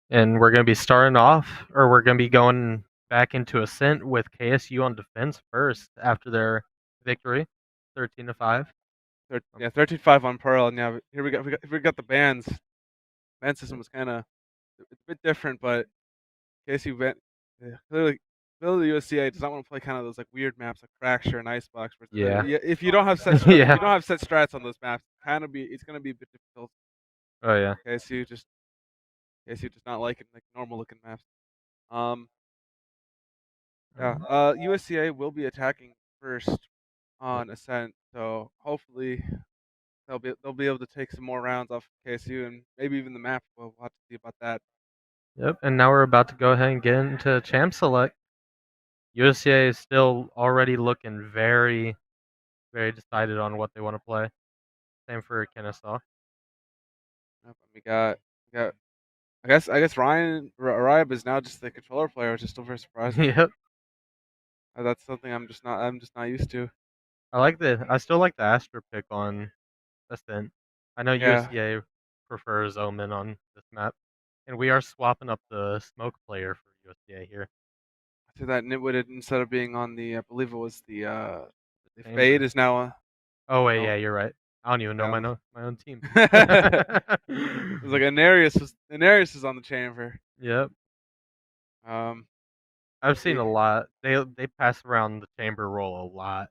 And we're gonna be starting off, or we're gonna be going back into Ascent with KSU on defense first after their victory, 13-5. Yeah, 13-5 on Pearl, and yeah, here we got the bans. Ban system was kind of a bit different, but KSU clearly the USCA does not want to play kind of those like weird maps like Fracture and Icebox. Yeah. If you don't have set if you don't have set strats on those maps, it's gonna be a bit difficult. Oh yeah. KSU just not liking like normal looking maps. USCA will be attacking first on Ascent, so hopefully they'll be able to take some more rounds off KSU and maybe even the map. We'll have to see about that. Yep, and now we're about to go ahead and get into Champ Select. USCA is still already looking very, very decided on what they want to play. Same for Kennesaw. Yep, we got. I guess Ryan Ariab is now just the controller player, which is still very surprising. Yep. That's something I'm just not used to. I still like the Astra pick on Ascent. I know USCA prefers Omen on this map. And we are swapping up the smoke player for USCA here. I to that Nitwitted instead of being on the, I believe it was the Fade is now. Oh wait, yeah, you're right. I don't even know Yeah. my own team. It was like Anarius is on the chamber. Yep. I've seen a lot. They pass around the chamber role a lot.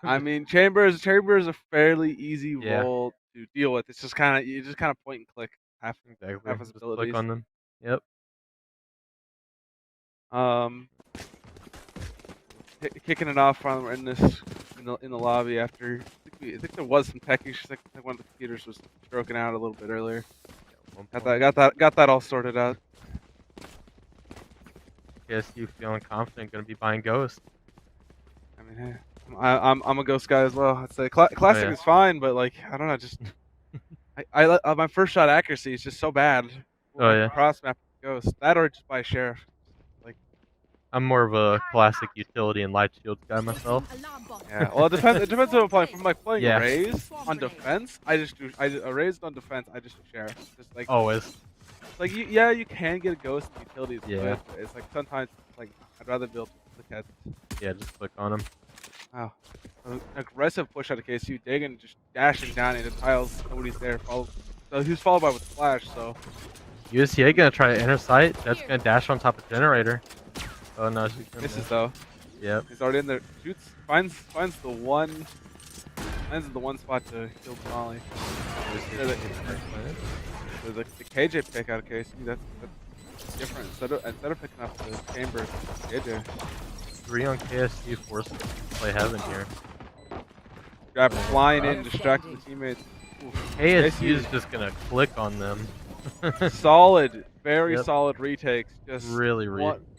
I mean, chamber is a fairly easy role to deal with. It's just kind of point and click half his Just abilities. click on them. Yep. Kicking it off in the lobby after I think there was some tech issues. I think one of the computers was broken out a little bit earlier. Got that all sorted out. Guess you feeling confident gonna be buying Ghost? I mean, hey, I'm a Ghost guy as well. I'd say classic is fine, but like I don't know, just my first shot accuracy is just so bad. Cross map Ghost, that or just buy Sheriff. Like I'm more of a classic utility and light shields guy myself. Yeah, well it depends. It depends on what I'm playing. From like playing Raze on defense, I just do Raze on defense. I just do Sheriff. Just like always. Like you can get a Ghost in utilities. Yeah. But it's like sometimes like I'd rather build click heads. Yeah, just click on him. Wow. Aggressive push out of KSU. Dagan just dashing down into tiles. Nobody's there. So he was followed by with Flash. So USCA gonna try to enter site. That's gonna dash on top of Generator. Oh no, she misses though. Yep. He's already in there. Shoots. Finds the one. Finds the one spot to kill Molly. The KJ pick out of KSU. That's different. Instead of picking up the chamber, KJ. 3 on KSU forced to play heaven here. Grab flying in, distracting the teammates. KSU is just gonna click on them. Solid, very solid retakes. Just really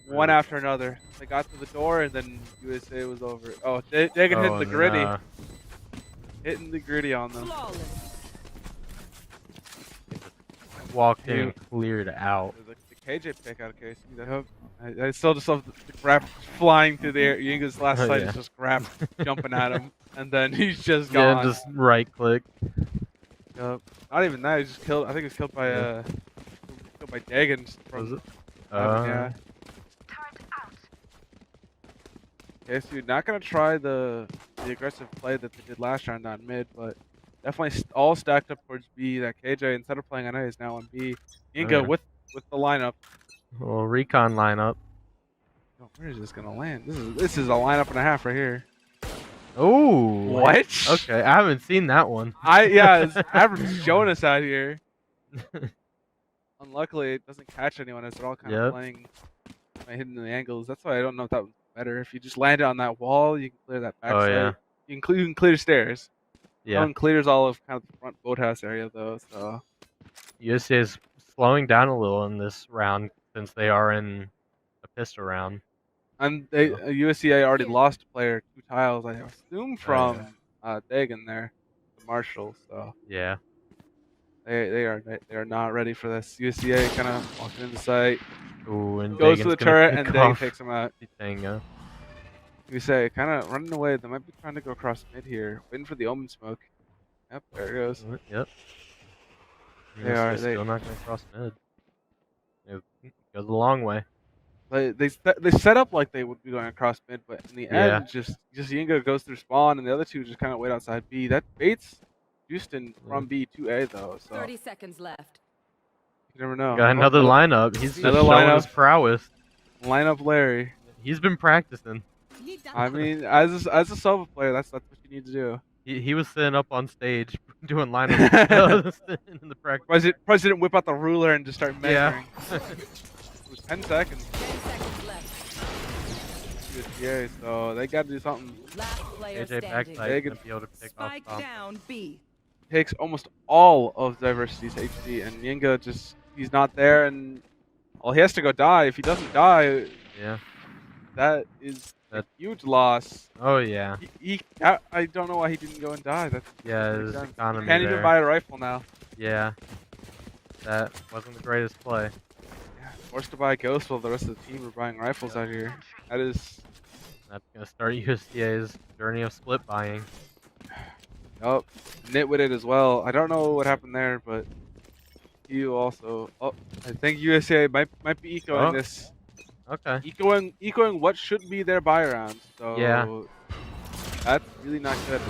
one after another. They got to the door and then USA was over. Oh, they can hit the gritty. Nah. Hitting the gritty on them. Walked in and cleared out. The KJ pick out of KSU. I still just love the grab flying through the air. Yinga's last sight is just grab jumping at him, and then he's just gone. Yeah, just right click. Yep. Not even that. He's just killed. I think he was killed by Dagan from. Yeah. KSU not gonna try the aggressive play that they did last round on mid, but definitely all stacked up towards B. That KJ instead of playing on A is now on B. Yinga with the lineup. Well, recon lineup. Oh, where is this gonna land? This is a lineup and a half right here. Oh, what? Okay, I haven't seen that one. It's average showing us out here. Unluckily, it doesn't catch anyone as they're all kind of playing hitting the angles. That's why I don't know if that was better. If you just land it on that wall, you can clear that backside. Oh yeah. You can clear stairs. Yeah. No one clears all of kind of the front boathouse area though. So USA is slowing down a little in this round since they are in a pistol round. And USCA already lost a player 2 tiles, I assume from Dagan there, the Marshall. So yeah, they are not ready for this. USCA kind of walking into sight. Ooh, and goes Dagan's to the turret and Dagan takes him out. USCA kind of running away. They might be trying to go across mid here, waiting for the Omen smoke. Yep, there it goes. Yep. They're still not going to cross mid. It goes a long way. They set up like they would be going across mid, but in the end, just Yinga goes through spawn, and the other two just kind of wait outside B. That baits Houston from B to A though. So 30 seconds left. You never know. Got another lineup. He's just showing his prowess. Lineup Larry. He's been practicing. I mean, as a solo player, that's what you need to do. He was sitting up on stage doing lineups in the practice. President whip out the ruler and just start measuring. Yeah. It was 10 seconds. 10 seconds left. USDA, so they got to do something. Last player AJ standing. backside gonna be able to pick Spike off down B. Takes almost all of Diversity's HD, and Yinga he's not there, and well, he has to go die. If he doesn't die, that is a huge loss. Oh yeah. I don't know why he didn't go and die. That's his economy can't even buy a rifle now. Yeah. That wasn't the greatest play. Yeah, forced to buy a Ghost while the rest of the team are buying rifles out here. That's gonna start USDA's journey of split buying. Oh, Nitwitted as well. I don't know what happened there, but you also. Oh, I think USA might be ecoing this. Okay. ecoing what should be their buy round. So yeah, that's really not good.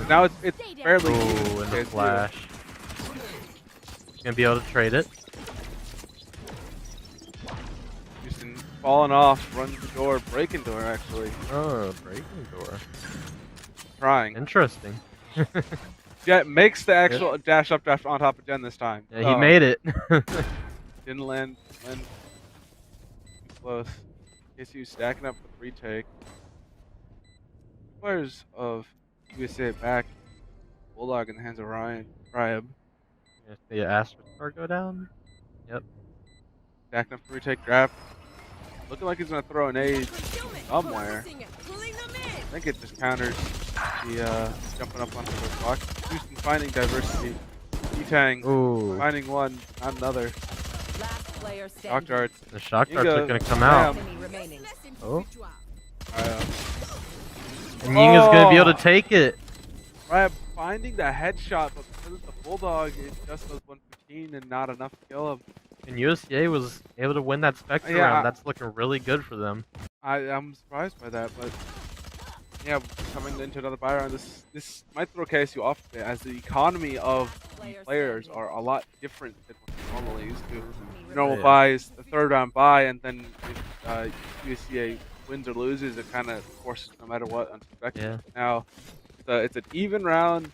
Now it's fairly ooh, in the flash. Gonna be able to trade it. Houston falling off, runs the door, breaking door actually. Oh, breaking door. Trying. Interesting. Jet makes the actual dash up draft on top of Jen this time. Yeah, he made it. Didn't land too close. KCU stacking up with retake. Players of USA back. Bulldog in the hands of Ryan. Ryab. The Astra go down. Yep. Stacking up for retake grab. Looking like he's gonna throw an aid somewhere. I think it just counters the jumping up onto the block. Houston finding diversity. E-Tang finding one, not another. Shock darts. The shock darts are gonna come out. Oh. And Yinga's gonna be able to take it. Right, finding the headshot, but because of the Bulldog, it just does 115 and not enough to kill him. And USDA was able to win that Spectre round. That's looking really good for them. I'm surprised by that, but yeah, coming into another buy round, this might throw KSU off a bit, as the economy of the players are a lot different than what we normally used to. Normal buys, the third round buy, and then if USDA wins or loses, it kind of forces no matter what on Spectre. Yeah. Now, it's an even round,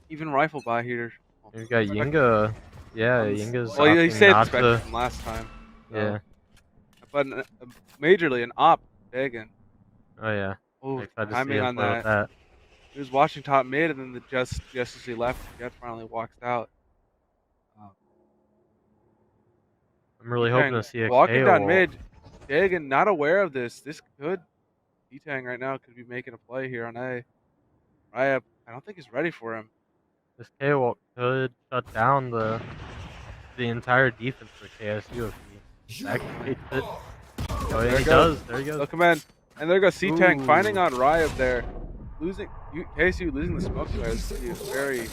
even rifle buy here. You got Yinga. Yeah, Yinga's. Well, he saved Spectre from last time. So. Yeah. But majorly an op, Dagan. Oh yeah. Oh, timing on that. He was watching top mid, and then just as he left, Jet finally walks out. I'm really hoping to see a walking KO. Down mid. Dagan not aware of this. This could D-Tang right now could be making a play here on A. Ryab, I don't think he's ready for him. This KO could shut down the entire defense for KSU if he activates it. Oh yeah, he does. There he goes. Look him in. And there goes C-Tang finding out Ryab there. KSU losing the smoke fire. This is very...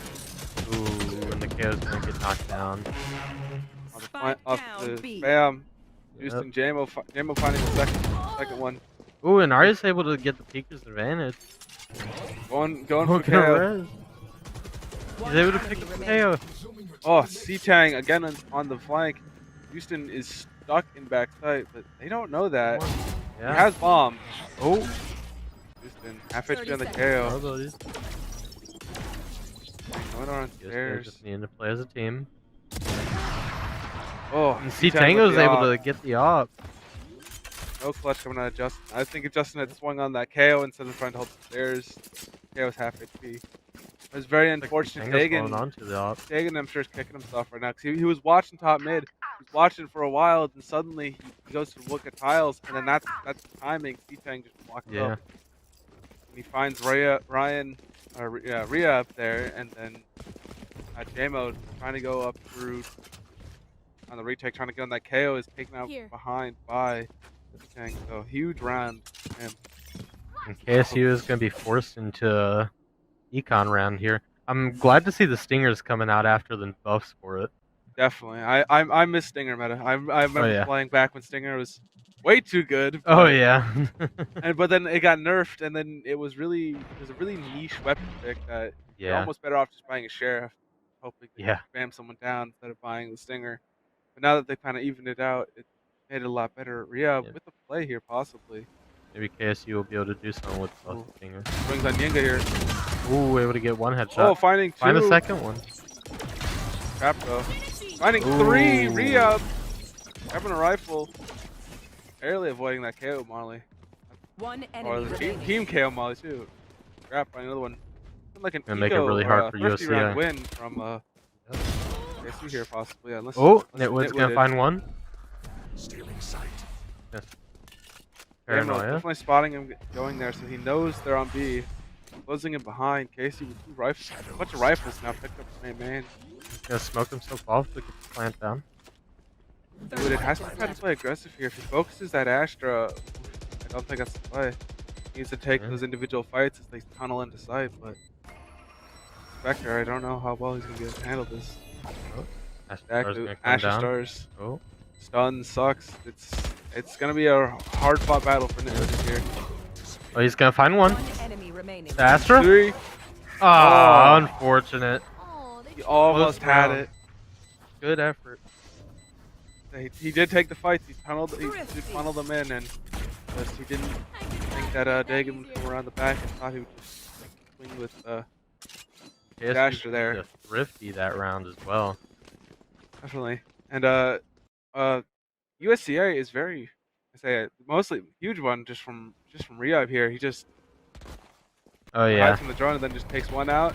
Ooh, and the KO's gonna get knocked down. Off the spam. Houston Jamo finding the second one. Ooh, and Arya's able to get the Peeker's advantage. Going for KO. He's able to pick up the KO. Oh, C-Tang again on the flank. Houston is stuck in backside, but they don't know that. Yeah. He has bomb. Oh. Houston, half HP on the KO. Going on stairs. Just need to play as a team. Oh, and C-Tango's able to get the op. No clutch coming out of Justin. I think if Justin had swung on that KO instead of trying to hold the stairs, KO's half HP. It was very unfortunate. Dagan, I'm sure, is kicking himself right now because he was watching top mid. He was watching for a while, and suddenly he goes to look at tiles, and then that's the timing. C-Tang just walks up. And he finds Rhea up there, and then Jamo trying to go up through on the retake, trying to get on that KO, is taken out behind by C-Tang. So huge round for him. And KSU is going to be forced into econ round here. I'm glad to see the Stingers coming out after the buffs for it. Definitely. I miss Stinger meta. I remember playing back when Stinger was way too good. But, oh yeah. But then it got nerfed, and then it was a really niche weapon pick that you're almost better off just buying a Sheriff, hoping to spam someone down instead of buying the Stinger. But now that they kind of evened it out, it made it a lot better. Yeah, with the play here possibly. Maybe KSU will be able to do something with the Stinger. Brings on Yinga here. Ooh, able to get one headshot. Oh, finding two. Find the second one. Trap though. Finding three. Re-up. Having a rifle. Barely avoiding that KO Molly. One enemy. Team KO Molly too. Scrap, find another one. Like an make it really hard for USC. Win from KSU here possibly. Unless, Nitwit's gonna find one. Stealing sight. Yes. Paranoia. Definitely spotting him going there, so he knows they're on B. Closing him behind. Casey with two rifles. A bunch of rifles now picked up the main man. He's gonna smoke himself off to get the plant down. Dude, it has to try to play aggressive here. If he focuses that Astra, I don't think that's the play. He needs to take those individual fights as they tunnel into sight, but Spectre, I don't know how well he's gonna be able to handle this. Astra Stars. Oh. Stun sucks. It's gonna be a hard fought battle for Ninjas here. Oh, he's gonna find one. Enemy remaining. Astra? 3. Ah, unfortunate. He almost Close had round. it. Good effort. He did take the fights. He funneled them in, and he didn't think that Dagan would come around the back and thought he would just swing with Astra there. Just thrifty that round as well. Definitely. And USCA is very, mostly huge one just from Reib here. He just hides from the drone and then just takes one out,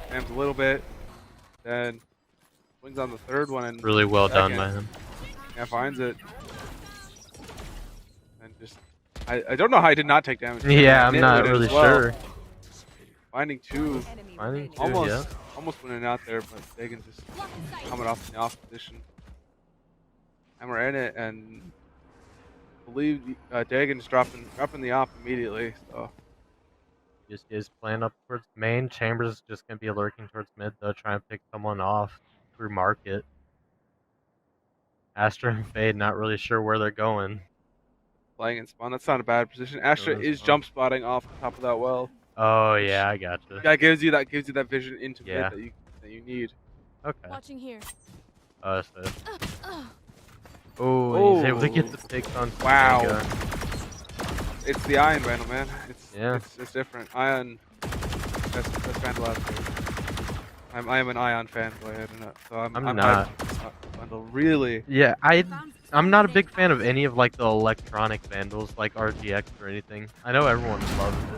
spams a little bit, then swings on the third one and really well done by him. Yeah, finds it. And just I don't know how he did not take damage. Yeah, I'm not really sure. Finding two. Almost winning out there, but Dagan's just coming off in the off position. And we're in it, and I believe Dagan's dropping the op immediately. So just is playing up towards main. Chambers is just gonna be lurking towards mid though, trying to pick someone off through market. Astra and Fade not really sure where they're going. Playing in spawn, that's not a bad position. Astra is jump spotting off the top of that well. Oh yeah, I gotcha. That gives you that vision into mid that you need. Okay. Watching here. So. Oh, he's able to get the picks on. Wow. It's the Ion Vandal, man. It's different. Ion. That's Vandal out there. I am an Ion fanboy. I don't know. So I'm not. Vandal really. Yeah, I'm not a big fan of any of like the electronic Vandals like RGX or anything. I know everyone loves it.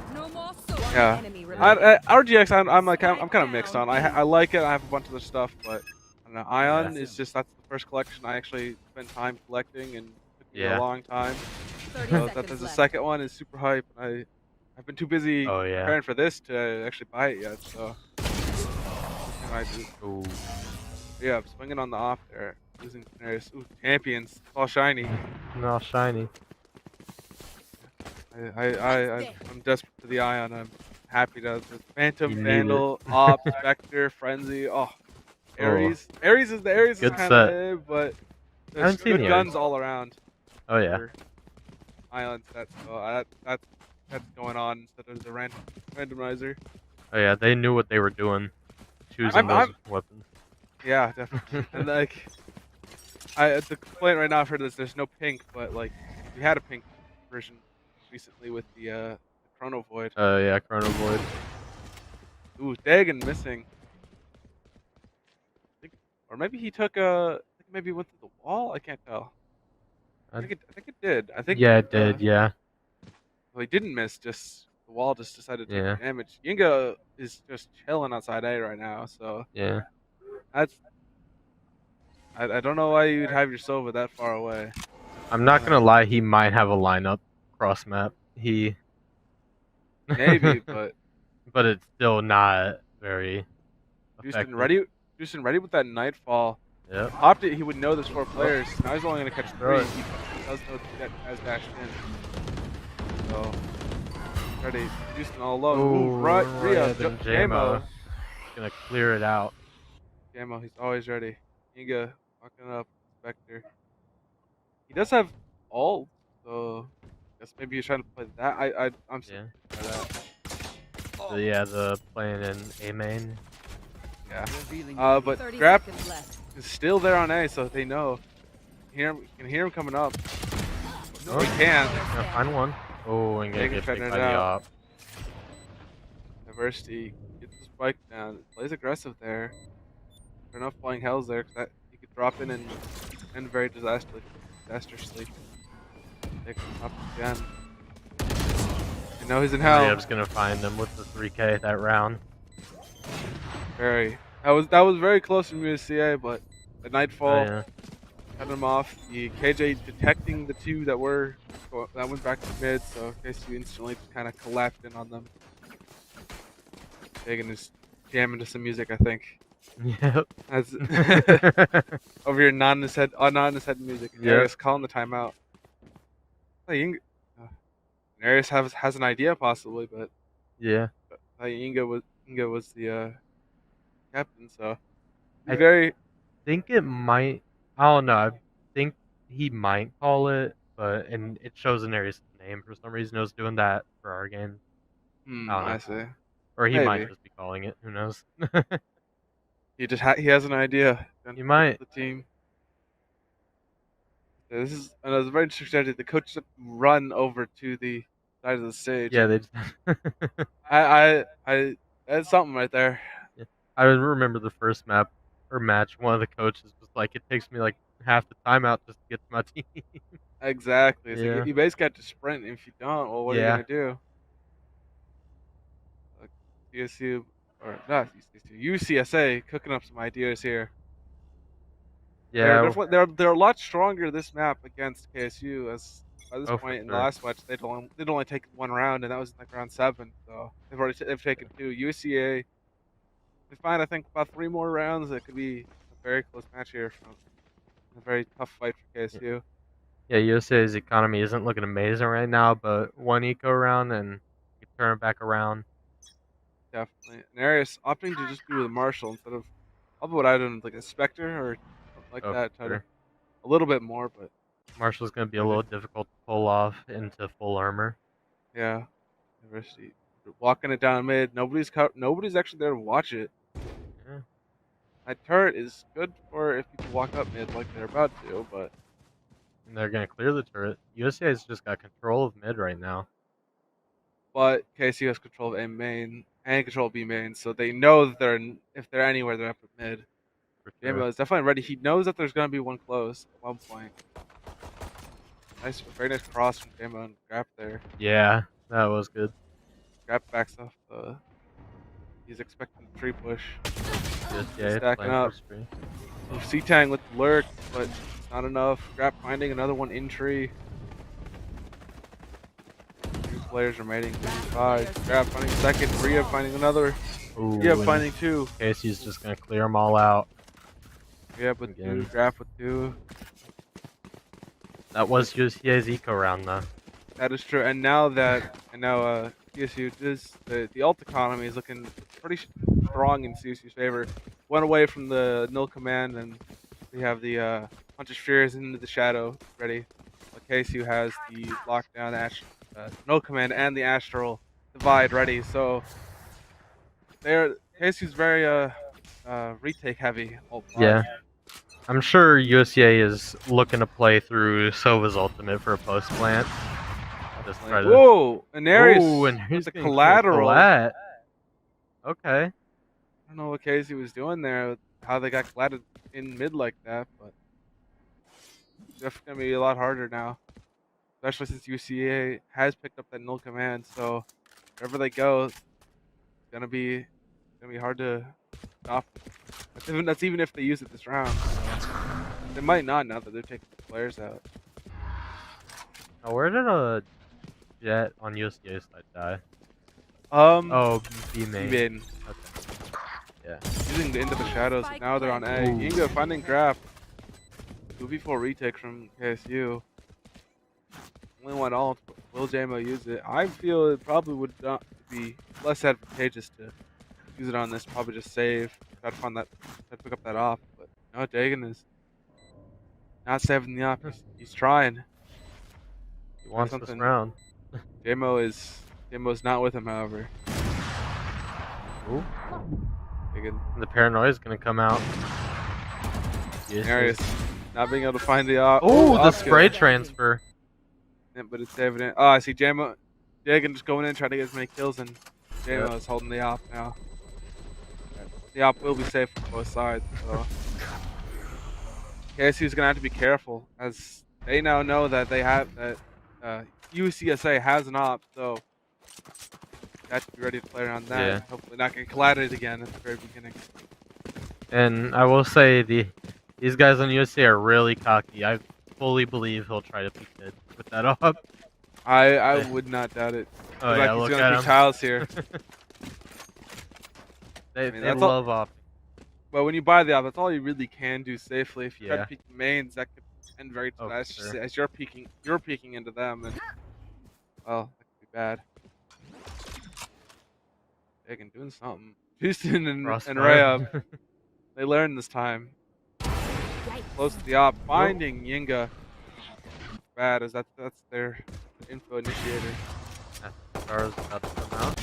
Yeah. RGX I'm kind of mixed on. I like it. I have a bunch of the stuff, but I don't know. Ion is just that's the first collection I actually spent time collecting, and it took me a long time. So that there's a second one is super hype. I've been too busy preparing for this to actually buy it yet. So yeah, I'm swinging on the off there, losing scenarios. Ooh, champions, all shiny. All shiny. I'm desperate for the Ion. I'm happy to the Phantom, Vandal, Op, Spectre, Frenzy. Oh, Ares. Ares is kind of but there's good guns all around. Oh yeah. Ion set, so that's going on instead of the randomizer. Oh yeah, they knew what they were doing, choosing those weapons. Yeah, definitely. And like, the complaint right now I've heard is there's no pink, but like we had a pink version recently with the Chrono Void. Oh yeah, Chrono Void. Ooh, Dagan missing. Or maybe he took maybe went through the wall. I can't tell. I think it did. I think. Yeah, it did. Yeah. Well, he didn't miss. Just the wall just decided to take damage. Yinga is just chilling outside A right now. So. Yeah. That's. I don't know why you'd have your Sova that far away. I'm not gonna lie. He might have a lineup cross map. Maybe, but. But it's still not very. Houston ready with that Nightfall. Yep. Opted he would know there's 4 players. Now he's only going to catch 3. He does know that has dashed in. So, ready. Houston all alone. Ooh, right. Jamo. Gonna clear it out. Jamo, he's always ready. Inga walking up. Spectre. He does have ult, so I guess maybe he's trying to play that. I'm scared by that. So yeah, the playing in A main. Yeah. But Grap is still there on A, so they know. You can hear him coming up. No, he can't. Find one. Oh, and get picked by the op. Diversity gets the spike down. Plays aggressive there. Fair enough, playing Hells there, because he could drop in and end very disastrously. They can up again. I know he's in Hell. Rayab's gonna find them with the 3K that round. Very. That was very close from USCA, but the Nightfall cut him off. The KJ detecting the 2 that went back to mid, so KC instantly just kind of collapsed in on them. Dagan is jamming to some music, I think. Yep. As over here, not in his head music. Arius calling the timeout. Arius has an idea possibly, but Inga was the captain, so I think it might. I don't know. think he might call it, and it shows Inarius' name for some reason. It was doing that for our game. I don't know. I see. Or he might Maybe. just be calling it. Who knows? He has an idea. He might. The team. Yeah, this is another very interesting strategy. The coach just run over to the side of the stage. Yeah, they. I that's something right there. Yeah. I remember the first map or match. One of the coaches was like, "It takes me like half the timeout just to get to my team." Exactly. So Yeah. you basically have to sprint. If you don't, well, what are you gonna do? CSU or not CSU, UCSA cooking up some ideas here. Yeah. They're a lot stronger this map against KSU. As by this point in the Sure. last match, they'd only taken one round, and that was in like round 7. So they've taken 2. UCA, we find I think about 3 more rounds. It could be a very close match here from a very tough fight for KSU. Yeah, USA's economy isn't looking amazing right now, but one eco round and you turn it back around. Definitely. And Arius opting to just be with a Marshall instead of probably what I'd done like a Spectre or something like that. Try to a little bit more, but Marshall's gonna be a little difficult to pull off into full armor. Yeah, University walking it down mid. Nobody's actually there to watch it. Yeah. That turret is good for if people walk up mid like they're about to, but And they're gonna clear the turret. USA's just got control of mid right now. But KC has control of A main and control of B main, so they know that if they're anywhere, they're up at mid. Jambo is definitely ready. He knows that there's gonna be one close at one point. Very nice cross from Jambo and Grap there. Yeah, that was good. Grap backs off he's expecting the tree push. Yeah, stacking up. C-Tang with the lurk, but it's not enough. Grap finding another one in tree. 2 players remaining. 5. Grap finding second. Rhea finding another. Rhea finding 2. Casey's just gonna clear them all out. Rhea with 2. Grap with 2. That was USA's eco round though. That is true. And now CSU does the ult economy is looking pretty strong in CSU's favor. Went away from the null command, and we have the Hunter's Fears into the shadow ready. But KSU has the lockdown null command and the astral divide ready. So KSU's very retake heavy. Yeah. I'm sure USCA is looking to play through Sova's ultimate for a post plant. Whoa! Inarius with the collateral. Okay. I don't know what Casey was doing there, how they got collatted in mid like that, but it's definitely gonna be a lot harder now, especially since UCA has picked up that null command. So wherever they go, it's gonna be hard to stop. That's even if they use it this round. So they might not now that they're taking the players out. Oh, where did a Jet on USDA side die? Oh, B main. Okay. Yeah. Using Into the Shadows, and now they're on A. Inga finding Grap. 2v4 retake from KSU. Only one ult, but will JMO use it? I feel it probably would not be less advantageous to use it on this. Probably just save. Try to pick up that op. But no, Dagan is not saving the op. He's trying. He wants this round. JMO's not with him, however. Ooh. The paranoia is gonna come out. Arius not being able to find the op. Oh, the spray transfer. Yeah, but it's evident. Oh, I see Jagan just going in trying to get as many kills, and JMO is holding the op now. The op will be safe from both sides, so KSU's gonna have to be careful, as they now know that they have that UCSA has an op, so they have to be ready to play around that. Yeah. Hopefully not get collided again at the very beginning. And I will say these guys on USC are really cocky. I fully believe he'll try to peek mid with that op. I would not doubt it. Oh yeah, he's look gonna at him. tiles here. they love op. But when you buy the op, that's all you really can do safely. If you try to peek the mains, that could end very as you're peeking into them, and well, that could be bad. Dagan doing something. Houston and Rhea, they learned this time. Close to the op, finding Yinga. Bad as that's their info initiator. Stars about to come out.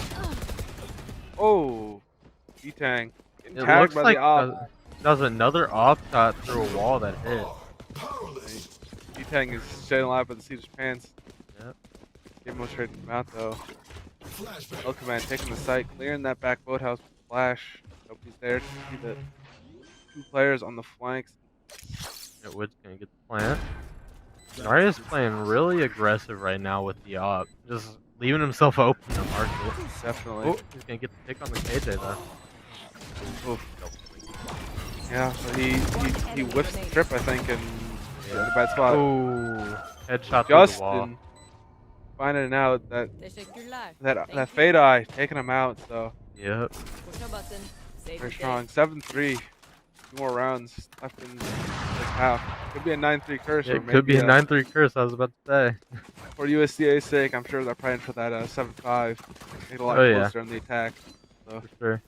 Oh, D-Tang. It Tagged looks by like the op. does another op shot through a wall that hit. D-Tang is staying alive by the seat of his pants. Yep. Game straight him out though. El Command taking the site, clearing that back boathouse with flash. Nobody's there to see the 2 players on the flanks. Yeah, Wood's gonna get the plant. Narya's playing really aggressive right now with the op, just leaving himself open to market. Definitely. Oh, he's gonna get the pick on the KJ though. Oof. Yeah, but he whiffs the trip, I think, and in a bad spot. Oh, headshot through the wall. Justin finding out that Fade Eye taking him out, so Yep. very strong. 7-3. 2 more rounds left in this half. Could be a 9-3 curse. Yeah, or it maybe could be a 9-3 curse, I was about to say. For USDA's sake, I'm sure they're praying for that 7-5. Make it a lot closer in the attack. So. For sure.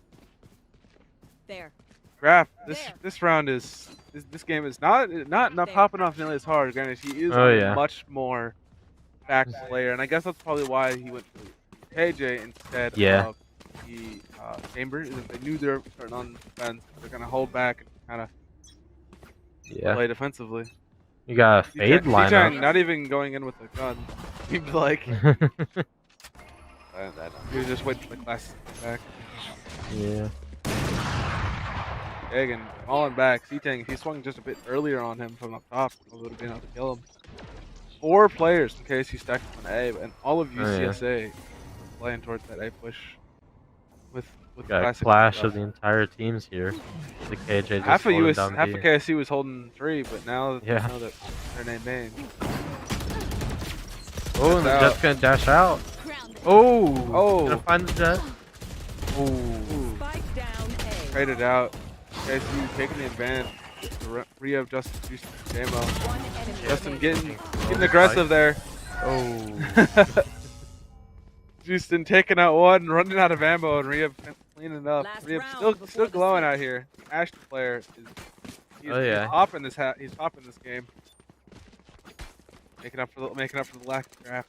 There. Graf, this round is this game is not popping off nearly as hard. Granted, he is a much more back player, and I guess that's probably why he went for KJ instead of the Chamber. They knew they were starting on defense. They're gonna hold back and kind of play defensively. You got a Fade lineup. Not even going in with a gun. Seemed like he was just waiting for the class to come back. Yeah. Egan falling back. C-Tang, if he swung just a bit earlier on him from up top, it would have been able to kill him. 4 players in case he stacked on A, and all of UCSA playing towards that A push with got a clash of the entire teams here. The KJ just half of KSC was holding 3, but now that they know that they're named main. Oh, and the Jet's gonna dash out. Oh, gonna find the Jet. Traded out. KSC taking the advantage. Re-up Justin, JMO. Justin getting aggressive there. Oh. Justin taking out one, running out of ammo, and Re-up cleaning up. Re-up still glowing out here. Ashton player is he's popping this he's popping this game. Making up for the lack of grab.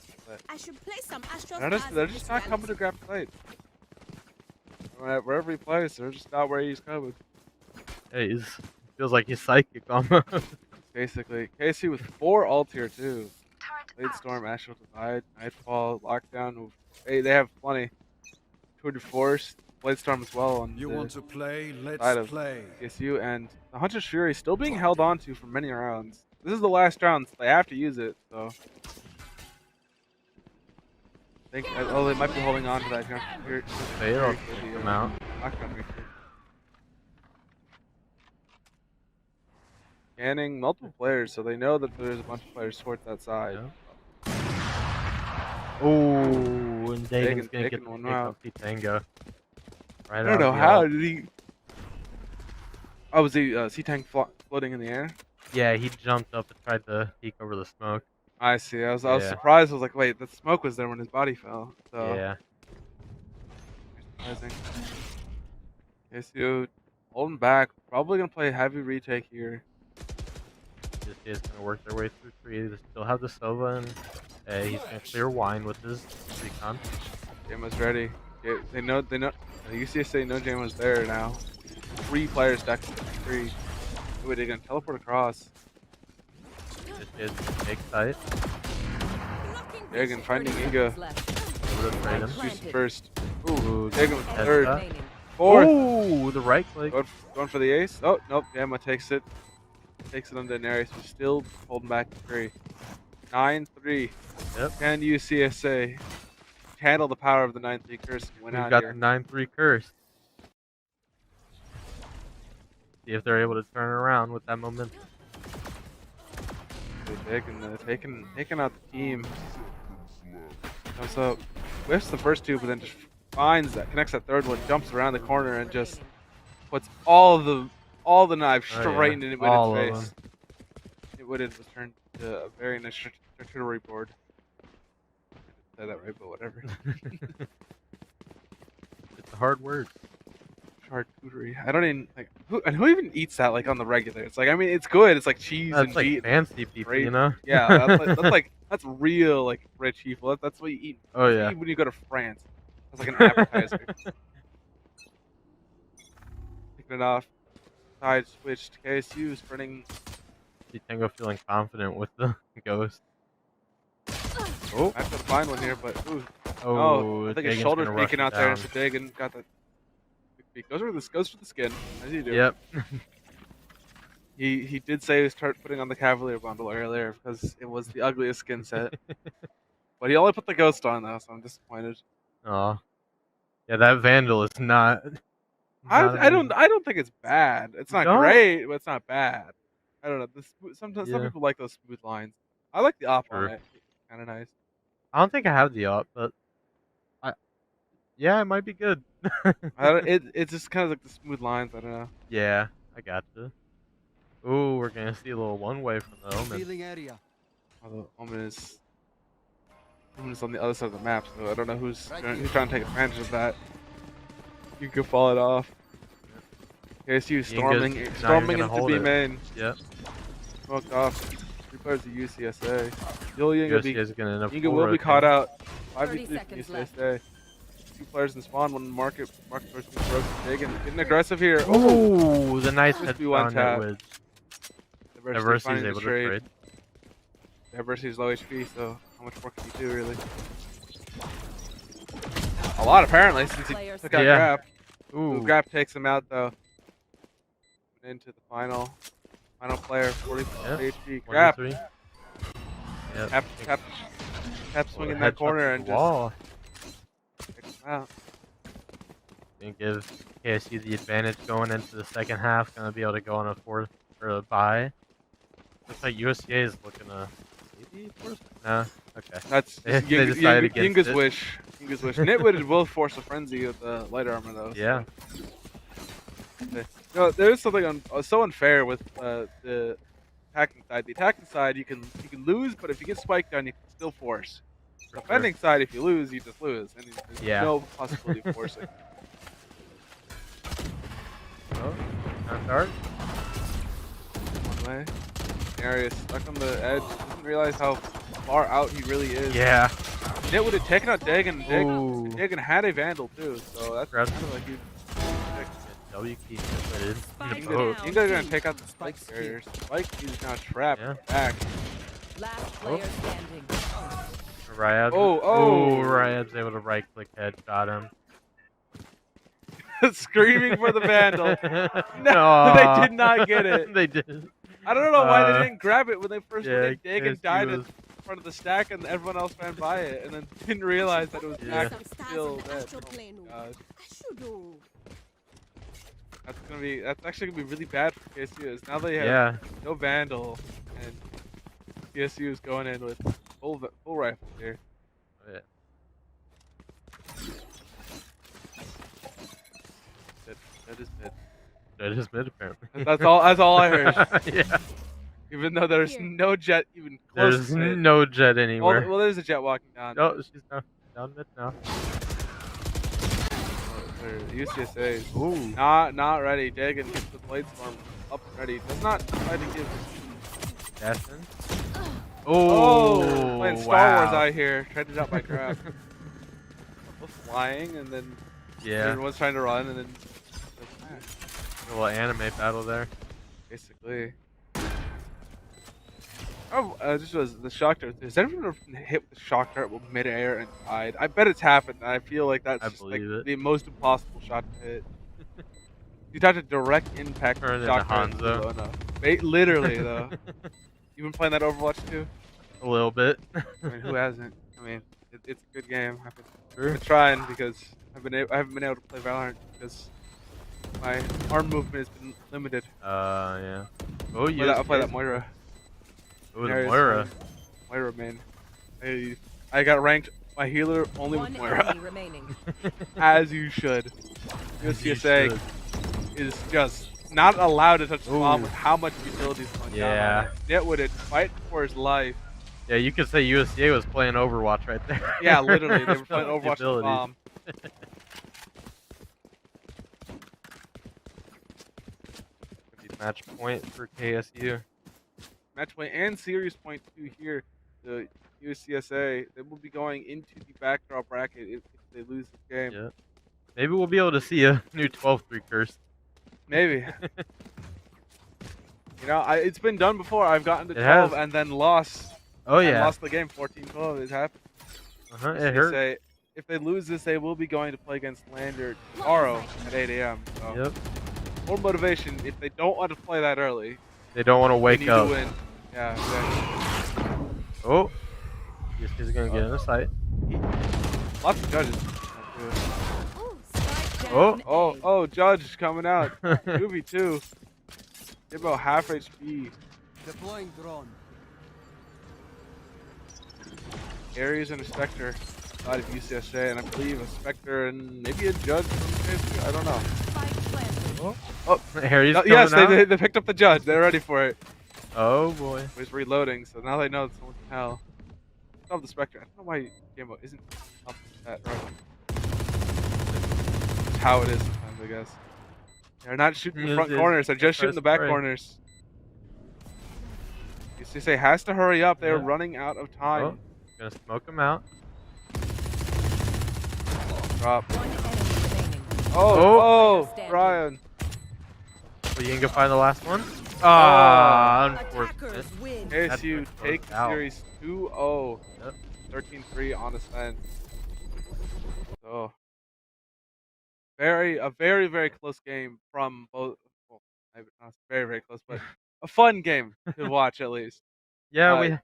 I should play some Astros. They're just not coming to grab fight. Wherever he plays, they're just not where he's coming. Hey, feels like he's psychic almost. Basically, KC with 4 ult here too. Blade Storm, Astral Divide, Nightfall, Lockdown. Hey, they have plenty. Tour de Force, Blade Storm as well on you the want to play? Let's side of play. KSU, and the Hunter's Fury still being held on to for many rounds. This is the last round, so they have to use it. So, they might be holding on to that. They'll take them out. Scanning multiple players, so they know that there's a bunch of players towards that side. Oh, and Dagan's gonna get the one pick out. Tango. Right I don't know how did he. Oh, was he C-Tank floating in the air? Yeah, he jumped up and tried to peek over the smoke. I see. I was surprised. I was like, wait, the smoke was there when his body fell. So. Yeah. Surprising. KSU holding back. Probably gonna play heavy retake here. This is gonna work their way through 3. They still have the Sova, and he's gonna clear wine with his recon. JMO's ready. Yeah, they know. The UCSA know JMO's there now. 3 players stacked 3. Wait, they're gonna teleport across. This is big sight. Dagan finding Inga. Shoots first. Ooh, Dagan with the 3rd. 4th. Ooh, the right click. Going for the ace. Oh, nope. Gamma takes it. Takes it on Daenerys. We're still holding back 3. 9-3. Yep. Can UCSA handle the power of the 9-3 curse? We've got the 9-3 curse. See if they're able to turn around with that momentum. Taking out the team. So whiffs the first 2, but then just finds that, connects that 3rd one, jumps around the corner, and just puts all the knives straight into Witten's face. Witten was turned to a very nice charcuterie board. I didn't say that right, but whatever. It's a hard word. charcuterie. I don't even like who even eats that like on the regular. It's like I mean it's good. It's like cheese That's and like meat. fancy people, you know? Yeah, that's real like rich people. That's what you eat. Oh That's what yeah. you eat when you go to France. That's like an appetizer. Picking it off. Side switched. KSU sprinting. Tango feeling confident with the ghost. Oh, I have to find one here, but ooh. Oh, I think his shoulder's peeking out there. So Dagan got the big peek. Goes for the skin, as you do. Yep. He did say he was putting on the Cavalier bundle earlier because it was the ugliest skin set. But he only put the ghost on though, so I'm disappointed. Oh, yeah, that Vandal is not. I don't think it's bad. It's not great, but it's not bad. I don't know. Sometimes some people like those smooth lines. I like the op on it. Kind of nice. I don't think I have the op, but yeah, it might be good. It's just kind of like the smooth lines. I don't know. Yeah, I gotcha. Ooh, we're gonna see a little one-way from the Omen. Area. Oh, the Omen is on the other side of the map, so I don't know who's trying to take advantage of that. You could fall it off. KSU storming into B main. Yep. Smoked off. 3 players of UCSA. Yinga will be caught out. 5v3 for UCSA. 2 players in spawn, 1 market versus broken big and getting aggressive here. Ooh, the nice headshot on that wedge. Diversity is able to trade. Diversity is low HP, so how much more can you do really? A lot apparently since he took out Grab. Ooh, Grab takes him out though. Into the final player, 40 HP. Grab. Yep. Tap swinging that corner and just takes him out. Gonna give KSU the advantage going into the second half. Gonna be able to go on a 4th or a bye. Looks like USCA is looking to maybe force. Nah, okay. That's Yinga's wish. Yinga's wish. Nitwit will force a frenzy with the light armor though. Yeah. So. No, there's something so unfair with the attacking side. The attacking side you can lose, but if you get spiked down, you can still force. The defending side, if you lose, you just lose, and there's no possibility of forcing. Oh, not dark. One way. Area stuck on the edge. Doesn't realize how far out he really is. Yeah. Nit would have taken out Dagan. Dagan had a Vandal too, so that's kind of like huge. W key completed. Yinga's gonna take out the spike carrier. Spike is now trapped back. Last player standing. Ryad. Ryad's able to right click headshot him. Screaming for the Vandal. No, they did not get it. They did. I don't know why they didn't grab it when they first Dagan died in front of the stack and everyone else ran by it and then didn't realize that it was still dead. Oh my gosh. That's actually gonna be really bad for KSU. Now they have no Vandal and KSU is going in with full rifle here. Oh, yeah. That is mid. That is mid apparently. That's all I heard. Yeah. Even though there's no jet even close to There's no jet anywhere. Well, there's a jet walking down. Oh, she's down mid now. UCSA is not ready. Dagan gets the blade storm up ready. Does not try to give. Dashin. Playing Star Wars out here. Traded out by Grab. Both flying and then everyone's trying to run and then. A little anime battle there. Basically. Just was the shock dart. Has anyone ever been hit with the shock dart mid-air and died? I bet it's happened. I feel like that's just like the most impossible shot to hit. You'd have to direct impact the shock dart. Hanzo. Literally though. You been playing that Overwatch too? A little bit. I mean, who hasn't? I mean, it's a good game. I've been trying because I haven't been able to play Valorant because my arm movement has been limited. Yeah. Oh, I'll play that Moira. Oh, the Moira. Moira, man. I got ranked my healer only with Moira. As you should. USCSA is just not allowed to touch the bomb with how much utility is going down on it. Yet would it fight for his life. Yeah, you could say USCA was playing Overwatch right there. Yeah, literally. They were playing Overwatch with the bomb. match point for KSU. Match point and series point 2 here. The USCSA, they will be going into the backdraw bracket if they lose this game. Yeah. Maybe we'll be able to see a new 12-3 curse. Maybe. You know, it's been done before. I've gotten to 12 and then lost. Oh yeah. Lost the game 14-12. It happened. It hurt. Say, if they lose this, they will be going to play against Lander tomorrow at 8 a.m. So Yep. more motivation if they don't want to play that early. They don't want to wake up. To win. Yeah, exactly. Oh. This is going to get in the sight. Lots of judges. Oh, Judge coming out. 2v2. Get about half HP. Deploying drone. Ares and a Spectre out of UCSA, and I believe a Spectre and maybe a Judge from KSU. I don't know. Harry's coming yes, out? they picked up the Judge. They're ready for it. Oh boy. He's reloading, so now they know it's someone from hell. Still have the Spectre. I don't know why Gambo isn't up that right. It's how it is sometimes, I guess. They're not shooting the front corners. They're just shooting the back corners. UCSA has to hurry up. They're running out of time. Oh, gonna smoke him out. Drop. Oh, Brian. Well, you can go find the last one? Ah, unfortunate. KSU take series 2-0. Yep. 13-3 on Ascent. So, a very, very close game from both. Well, not very, very close, but a fun game to watch at least. Yeah,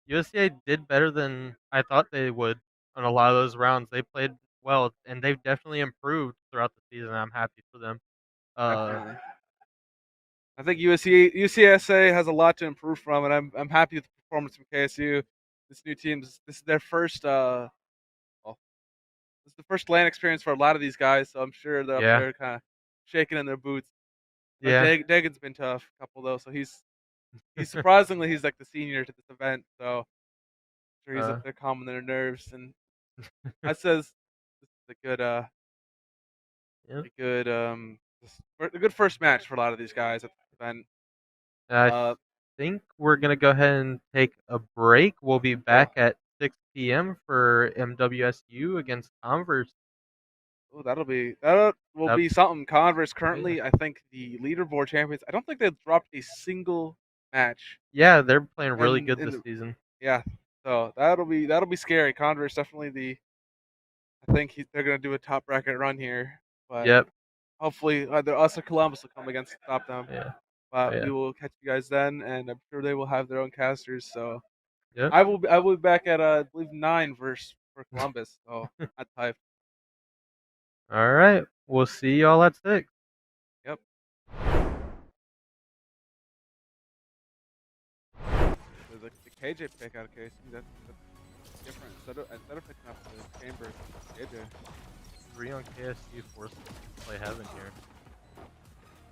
USCA did better than I thought they would on a lot of those rounds. They played well, and they've definitely improved throughout the season. I'm happy for them. Definitely. I think UCSA has a lot to improve from, and I'm happy with the performance from KSU. This new team, this is their first this is the first LAN experience for a lot of these guys, so I'm sure they're up there kind of shaking in their boots. Yeah, Dagon's been tough, a couple though, so he's surprisingly he's like the senior to this event, so I'm sure he's up there calming their nerves, and that says this is a good first match for a lot of these guys at the event. I think we're gonna go ahead and take a break. We'll be back at 6 p.m. for MWSU against Converse. Oh, that will be something. Converse currently, I think, the leaderboard champions. I don't think they've dropped a single match. Yeah, they're playing really good this season. Yeah, so that'll be scary. Converse definitely I think they're gonna do a top bracket run here. But hopefully either us or Columbus will come against stop them. Yeah. But we will catch you guys then, and I'm sure they will have their own casters. So yeah, I will be back at I believe 9 for Columbus. So that's hype. All right, we'll see y'all at 6. Yep. The KJ pick out of KC, that's different. Instead of picking up the chamber, KJ. 3 on KSU forced to play heaven here.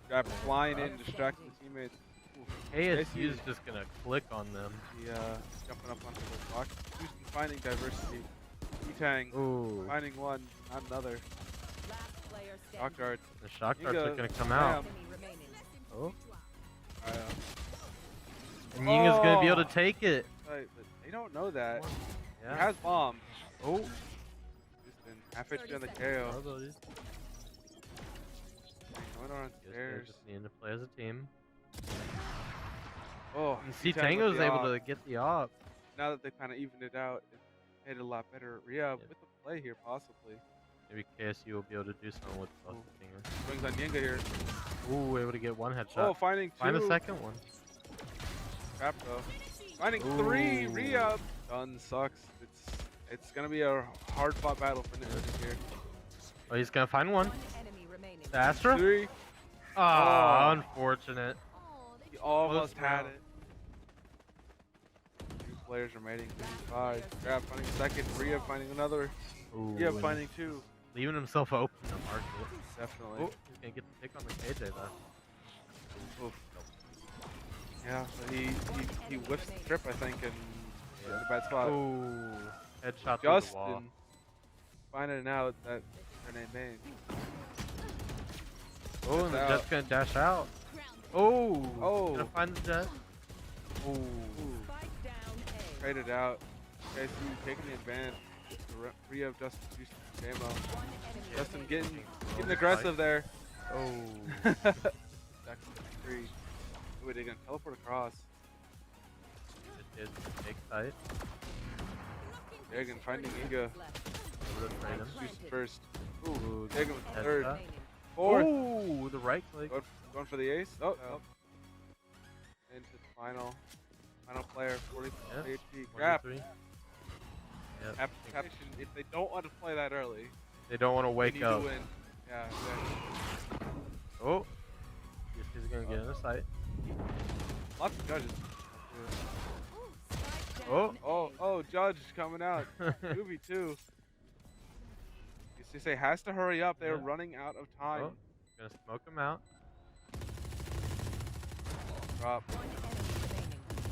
Grab flying in, distracting the teammates. KSU is just gonna click on them. Jumping up onto the block. Houston finding diversity. E-Tang finding one, not another. Shock darts. The shock darts are gonna come out. Oh. And Yinga's gonna be able to take it. But they don't know that. Yeah. He has bomb. Oh. Houston, half HP on the KO. Going on stairs. Just needing to play as a team. Oh, and see, Tango's able to get the op. Now that they kind of evened it out, it made it a lot better. Yeah, with the play here, possibly. Maybe KSU will be able to do something with the Stinger. Swings on Yinga here. Ooh, able to get 1 headshot. Oh, finding 2. Find the second one. Crap though. Finding 3. Re-up. Done sucks. It's gonna be a hard fought battle for Ninja here. Oh, he's gonna find 1. The Astra? 3. Oh, unfortunate. He almost had it. 2 players remaining. 5. Grab finding second. Rhea finding another. Rhea finding 2. Leaving himself open to mark it. Definitely. Oh, he's gonna get the pick on the KJ though. Oof. Yeah, so he whiffs the trip, I think, and in a bad spot. Ooh, headshot Justin through the wall. finding out that her name Bane. Oh, and they're just gonna dash out. Gonna find the jet. Spike down A. Traded out. Okay, so taking the advantage. The free of Justin Juice Jamo. Justin getting aggressive there. Back to 3. Wait, they're gonna teleport across. It is big site. Dagon finding Inga. Juice first. Ooh, Dagon with Headshot. third. Fourth. Oh, the right click. Going for the ace. Oh. Into the final player. 40 HP. Grab. 23. Yep. Application. If they don't want to play that early, They don't want to they wake need up. to win. Yeah, exactly. Oh, he's gonna get in the site. Lots of judges. Oh, Judge coming out. 2v2. They say has to hurry up. They're running out of time. Oh, gonna smoke him out. Drop.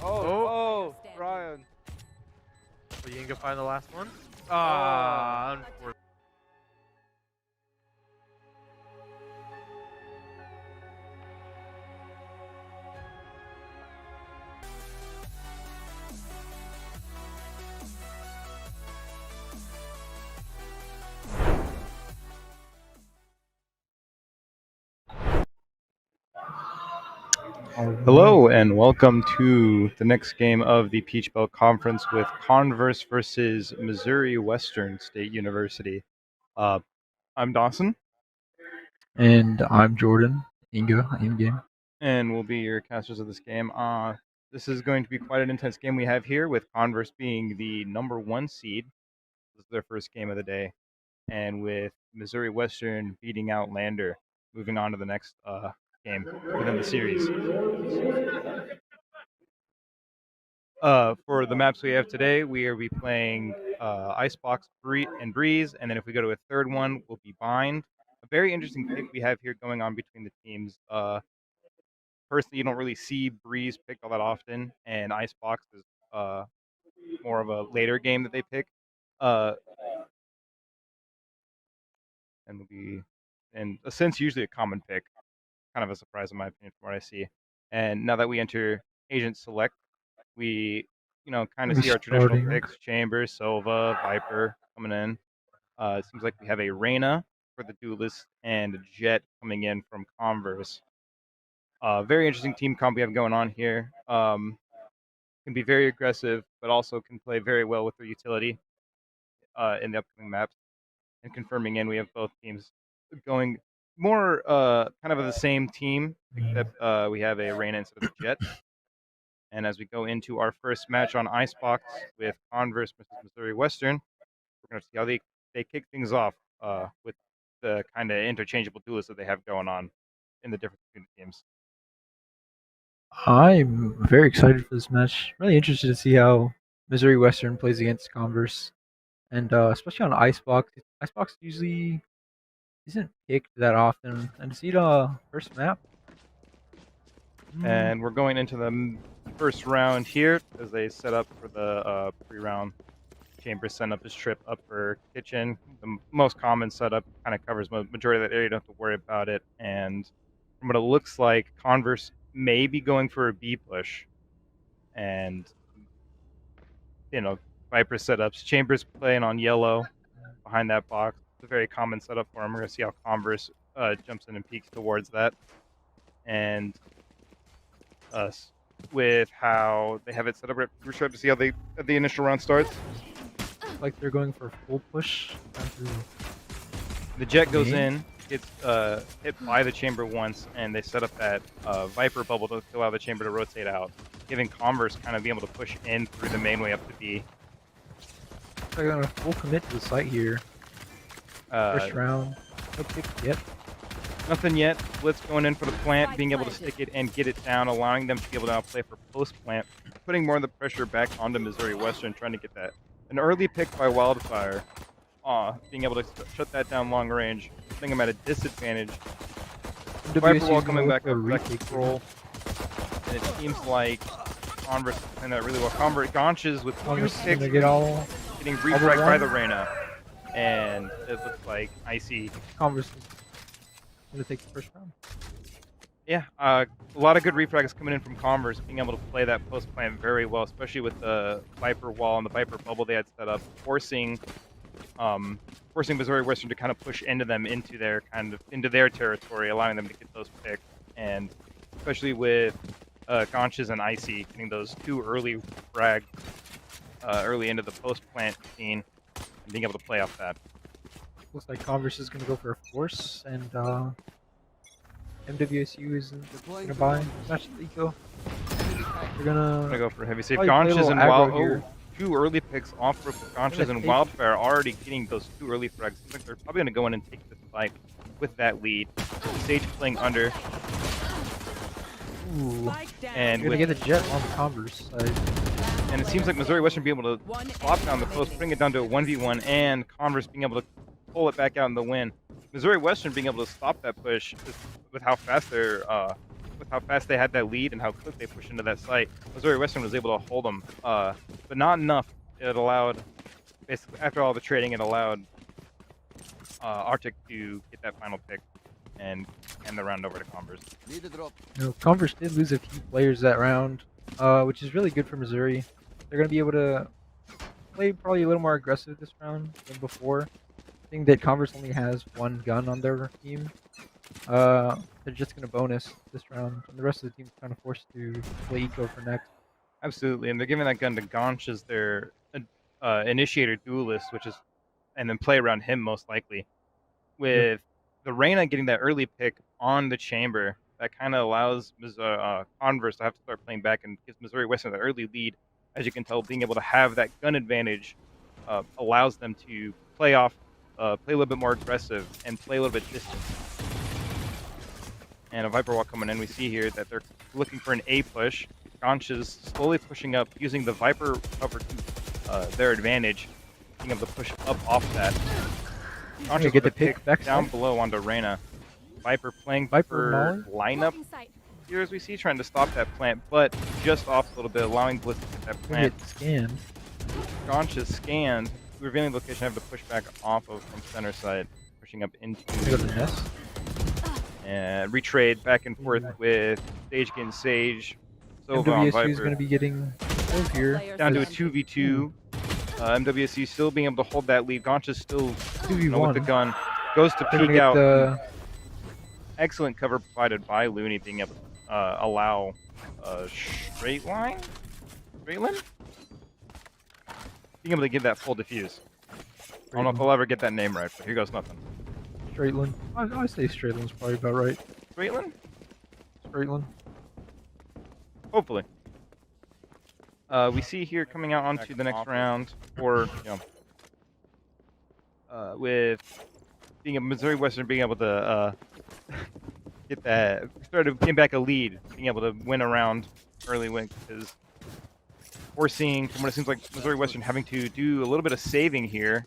Oh. Ryan. So you can go find the last one. Unfortunately. Hello and welcome to the next game of the Peach Belt Conference with Converse versus Missouri Western State University. I'm Dawson. And I'm Jordan. Inga, in-game. And we'll be your casters of this game. This is going to be quite an intense game we have here, with Converse being the #1 seed. This is their first game of the day. And with Missouri Western beating out Lander, moving on to the next game within the series. For the maps we have today, we will be playing Icebox, and Breeze, and then if we go to a third one, we'll be Bind. A very interesting pick we have here going on between the teams. Personally, you don't really see Breeze picked all that often, and Icebox is more of a later game that they pick. And since usually a common pick, kind of a surprise in my opinion from what I see. And now that we enter Agent Select, we kind of see our traditional picks: Chambers, Sova, Viper coming in. It seems like we have a Reyna for the Duelist and a Jet coming in from Converse. Very interesting team comp we have going on here. Can be very aggressive, but also can play very well with their utility in the upcoming maps. And confirming in, we have both teams going more kind of the same team, except we have a Reyna instead of a Jet. And as we go into our first match on Icebox with Converse versus Missouri Western, we're going to see how they kick things off with the kind of interchangeable duelists that they have going on in the different teams. I'm very excited for this match. Really interested to see how Missouri Western plays against Converse, and especially on Icebox. Icebox usually isn't picked that often, and to see the first map. And we're going into the first round here as they set up for the pre-round. Chambers sent up his trip up for kitchen. The most common setup, kind of covers majority of that area. You don't have to worry about it. And from what it looks like, Converse may be going for a B push. And Viper setups. Chambers playing on yellow behind that box. It's a very common setup for him. We're gonna see how Converse jumps in and peeks towards that. And us with how they have it set up. We're trying to see how the initial round starts. Like they're going for full push. The Jet goes in, gets hit by the Chamber once, and they set up that Viper bubble to allow the Chamber to rotate out, giving Converse kind of being able to push in through the main way up to B. They're going to full commit to the site here. First round. No pick yet. Nothing yet. Blitz going in for the plant, being able to stick it and get it down, allowing them to be able to outplay for post-plant, putting more of the pressure back onto Missouri Western, trying to get that. An early pick by Wildfire, being able to shut that down long range, putting them at a disadvantage. Viper wall coming back up, back control, and it seems like Converse is playing that really well. Gaunches with 2 picks, getting refragged by the Reyna, and it looks like Icy. Converse is going to take the first round. Yeah, a lot of good refrags coming in from Converse, being able to play that post plant very well, especially with the Viper wall and the Viper bubble they had set up, forcing Missouri Western to kind of push into them into their territory, allowing them to get those picks, and especially with Gonches and Icy getting those 2 early frags early into the post plant scene and being able to play off that. Looks like Converse is gonna go for a force, and MWSU is gonna buy match the eco. They're gonna go for heavy save. Gonches and Wild. 2 early picks off of Gonches and Wildfire already getting those 2 early frags. Seems like they're probably gonna go in and take this fight with that lead. Sage playing under. Ooh. And we're gonna get the jet on the Converse side. And it seems like Missouri Western being able to swap down the post, putting it down to a 1v1, and Converse being able to pull it back out in the win. Missouri Western being able to stop that push with how fast they had that lead and how quick they pushed into that site. Missouri Western was able to hold them, but not enough. It allowed, basically, after all the trading, it allowed Arctic to get that final pick and hand the round over to Converse. Converse did lose a few players that round, which is really good for Missouri. They're going to be able to play probably a little more aggressive this round than before. I think that Converse only has 1 gun on their team. They're just going to bonus this round, and the rest of the team's kind of forced to play eco for next. Absolutely, and they're giving that gun to Gonch as their initiator duelist, and then play around him most likely. With the Reyna getting that early pick on the chamber, that kind of allows Converse to have to start playing back and gives Missouri Western that early lead. As you can tell, being able to have that gun advantage allows them to play a little bit more aggressive and play a little bit distant. And a Viper wall coming in, we see here that they're looking for an A push. Gonch is slowly pushing up, using the Viper cover to their advantage, being able to push up off that. Gonch get the pick back down below onto Reyna. Viper playing for lineup here as we see, trying to stop that plant, but just off a little bit, allowing Blitz to get that plant. Get scanned. Gonch is scanned, revealing the location, have to push back off of from center side, pushing up into the nest. And retrade back and forth with Sage against Sage. Sova on Viper. MWSU is going to be getting here. Down to a 2v2. MWSU still being able to hold that lead. Gonch is still 2v1 with the gun. Goes to peek out. Excellent cover provided by Looney, being able to allow straight line? Being able to give that full defuse. I don't know if I'll ever get that name right, but here goes nothing. Straightland. I say Straightland's probably about right. Straightland? Straightland. Hopefully. We see here coming out onto the next round, or with being a Missouri Western being able to getting back a lead, being able to win a round early win, because we're seeing, from what it seems like, Missouri Western having to do a little bit of saving here,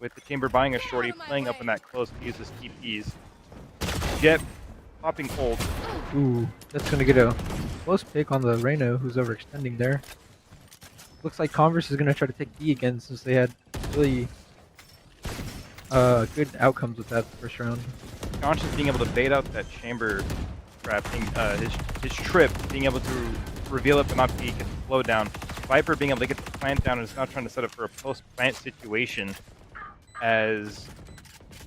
with the chamber buying a shorty, playing up in that close to use his TPs. Jet popping cold. Ooh, that's gonna get a close pick on the Reyna, who's overextending there. Looks like Converse is gonna try to take B again, since they had really good outcomes with that first round. Gonch is being able to bait out that chamber trap, his trip, being able to reveal it but not peek and slow down. Viper being able to get the plant down and is now trying to set up for a post-plant situation, as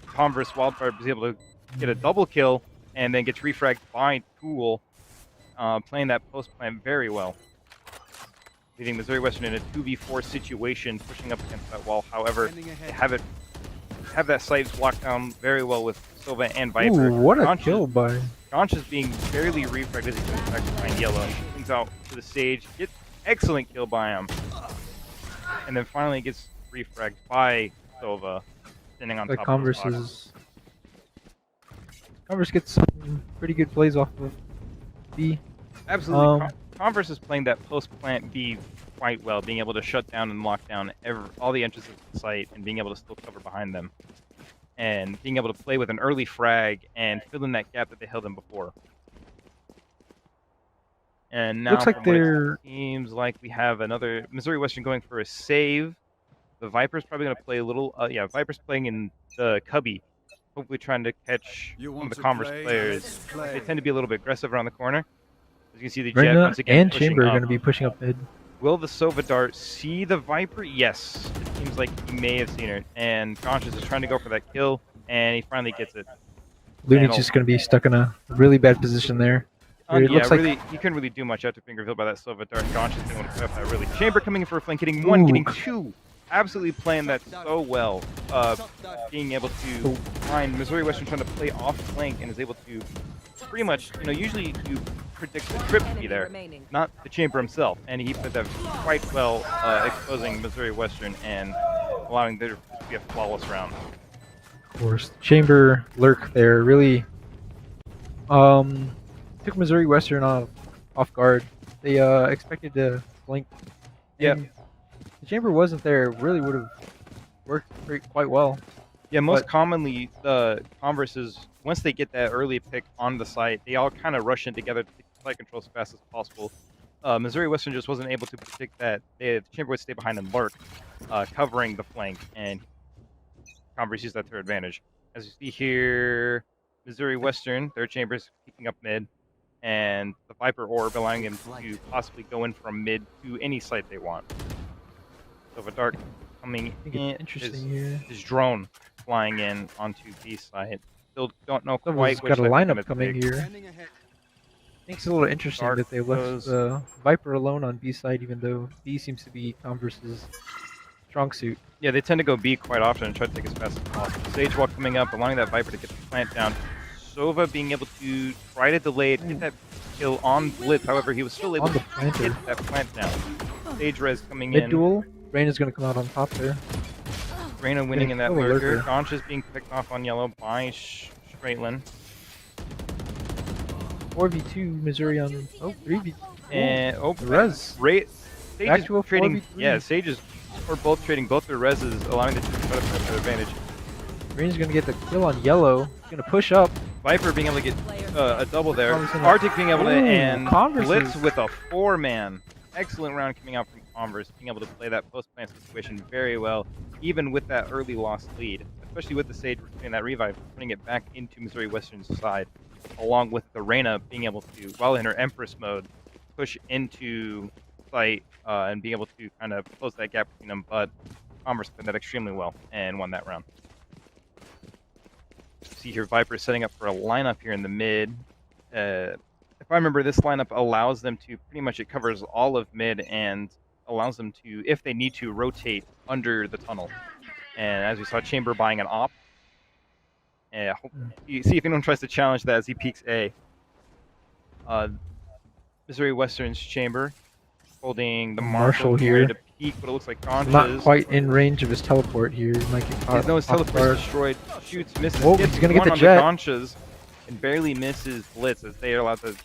Converse Wildfire is able to get a double kill and then gets refragged by Tool, playing that post-plant very well. Leaving Missouri Western in a 2v4 situation, pushing up against that wall. However, they have that site locked down very well with Sova and Viper. Ooh, what a kill by... Gonch is being barely refragged as he comes back behind yellow. He swings out to the stage, gets excellent kill by him, and then finally gets refragged by Sova, standing on top of Converse gets some pretty good plays off of B. Absolutely. Converse is playing that post-plant B quite well, being able to shut down and lock down all the entrances to the site and being able to still cover behind them. And being able to play with an early frag and fill in that gap that they held in before. And now looks like it seems like we have another Missouri Western going for a save. The Viper's probably going to play a little... Viper's playing in the Cubby, hopefully trying to catch some of the Converse players. They tend to be a little bit aggressive around the corner. As you can see, the Jet Reyna once again and pushing Chamber are up. going to be pushing up mid. Will the Sova Dart see the Viper? Yes. It seems like he may have seen it. And Conscious is trying to go for that kill, and he finally gets it. Looney's just going to be stuck in a really bad position there. Yeah, really, he couldn't really do much after finger revealed by that Sova Dart. Conscious being able to play off that really. Chamber coming in for a flank, getting one, getting two. Absolutely playing that so well. Being able to find Missouri Western trying to play off flank and is able to pretty much, usually you predict the trip to be there, not the Chamber himself. And he played that quite well, exposing Missouri Western and allowing there to be a flawless round. Of course, Chamber lurk there really took Missouri Western off guard. They expected to flank. Yeah. The Chamber wasn't there, really would have worked quite well. Yeah, most commonly, the Converses, once they get that early pick on the site, they all kind of rush in together to take site control as fast as possible. Missouri Western just wasn't able to predict that. The Chamber would stay behind and lurk, covering the flank, and Converse used that to their advantage. As you see here, Missouri Western, their Chamber's picking up mid, and the Viper Orb allowing them to possibly go in from mid to any site they want. So a Dark coming in, his drone flying in onto B side. Still don't know quite which got a lineup coming here. I think it's a little interesting that they left the Viper alone on B side, even though B seems to be Converse's strong suit. Yeah, they tend to go B quite often and try to take as fast as possible. Sage Walk coming up, allowing that Viper to get the plant down. Sova being able to try to delay it, get that kill on Blitz. However, he was still able to get that plant down. Sage Res coming in. Mid-duel, Reyna's going to come out on top there. Reyna winning in that lurker. Conscious being picked off on yellow by Straightlin. 4v2 Missouri on 3v2. And the res. Sage is trading. Yeah, Sage is both trading both their reses, allowing the team to try to press their advantage. Reyna's gonna get the kill on yellow. He's gonna push up. Viper being able to get a double there. Arctic being able to and Blitz with a 4-man. Excellent round coming out from Converse, being able to play that post-plant situation very well, even with that early lost lead. Especially with the Sage getting that revive, putting it back into Missouri Western's side, along with the Reyna being able to, while in her Empress mode, push into site and being able to kind of close that gap between them. But Converse played that extremely well and won that round. See here, Viper setting up for a lineup here in the mid. If I remember, this lineup allows them to pretty much, it covers all of mid and allows them to, if they need to, rotate under the tunnel. And as we saw, Chamber buying an op. And see if anyone tries to challenge that as he peeks A. Missouri Western's Chamber holding the Marshall here to peek what it looks like Conscious. Not quite in range of his teleport here. He might get caught. His teleport destroyed. Shoots, misses. Oh, he's gonna get the jet. Conscious and barely misses Blitz as they are allowed to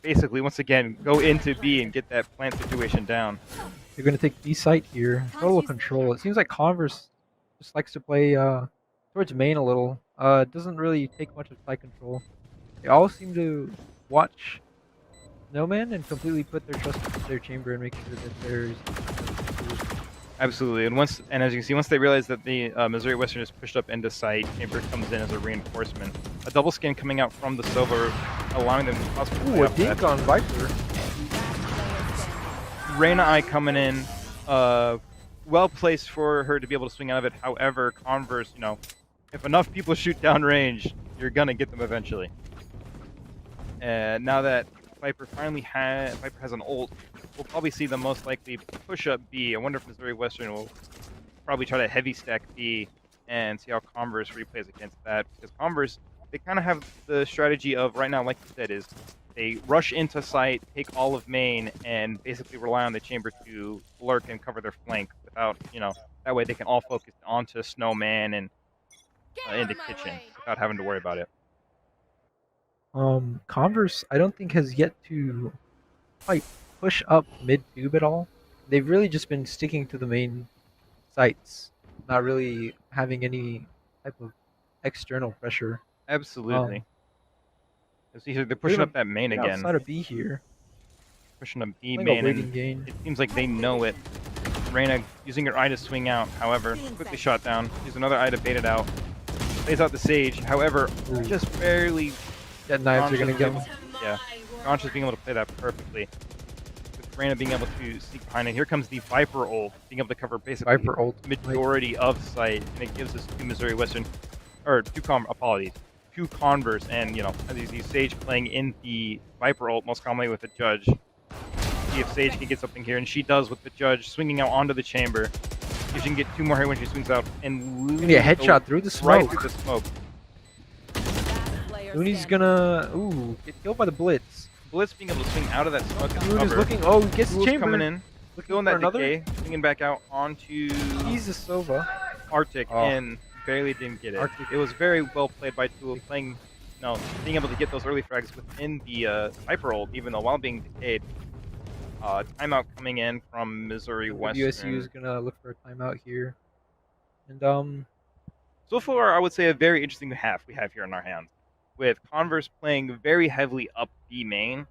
basically once again go into B and get that plant situation down. They're gonna take B site here. Total control. It seems like Converse just likes to play towards main a little. Doesn't really take much of site control. They all seem to watch Snowman and completely put their trust in their Chamber and make sure that there's absolutely. And as you can see, once they realize that the Missouri Western is pushed up into site, Chamber comes in as a reinforcement. A double skin coming out from the Sova, allowing them to possibly a dink on Viper. Reyna I coming in, well placed for her to be able to swing out of it. However, Converse, if enough people shoot down range, you're gonna get them eventually. And now that Viper has an ult, we'll probably see them most likely push up B. I wonder if Missouri Western will probably try to heavy stack B and see how Converse replays against that. Because Converse, they kind of have the strategy of right now, like you said, is they rush into site, take all of main, and basically rely on the Chamber to lurk and cover their flank without, that way they can all focus onto Snowman and into kitchen without having to worry about it. Converse, I don't think has yet to quite push up mid-tube at all. They've really just been sticking to the main sites, not really having any type of external pressure. Absolutely. They're pushing up that main again. Outside of B here. Pushing up B main, and it seems like they know it. Reyna using her eye to swing out, however, quickly shot down. Use another eye to bait it out. Plays out the Sage. However, just barely. That knives are gonna get him. Yeah, Gonch is being able to play that perfectly. With Reyna being able to sneak behind, and here comes the Viper ult, being able to cover basically Viper ult majority of site, and it gives us two Missouri Western, or two Converse, and you know, these Sage playing in the Viper ult most commonly with the Judge. See if Sage can get something here, and she does with the Judge swinging out onto the chamber. If she can get 2 more here when she swings out, and Looney a headshot through the smoke. Right through the smoke. Looney's gonna get killed by the Blitz. Blitz being able to swing out of that smoke and Looney's cover. looking. Oh, he gets the chamber. Coming in, killing that decay, swinging back out onto. Jesus, Sova. Arctic, and barely didn't get it. Arctic. It was very well played by Tool, being able to get those early frags within the Viper ult, even though while being decayed. Timeout coming in from Missouri Western. USU is gonna look for a timeout here, and so far I would say a very interesting half we have here in our hands, with Converse playing very heavily up B main,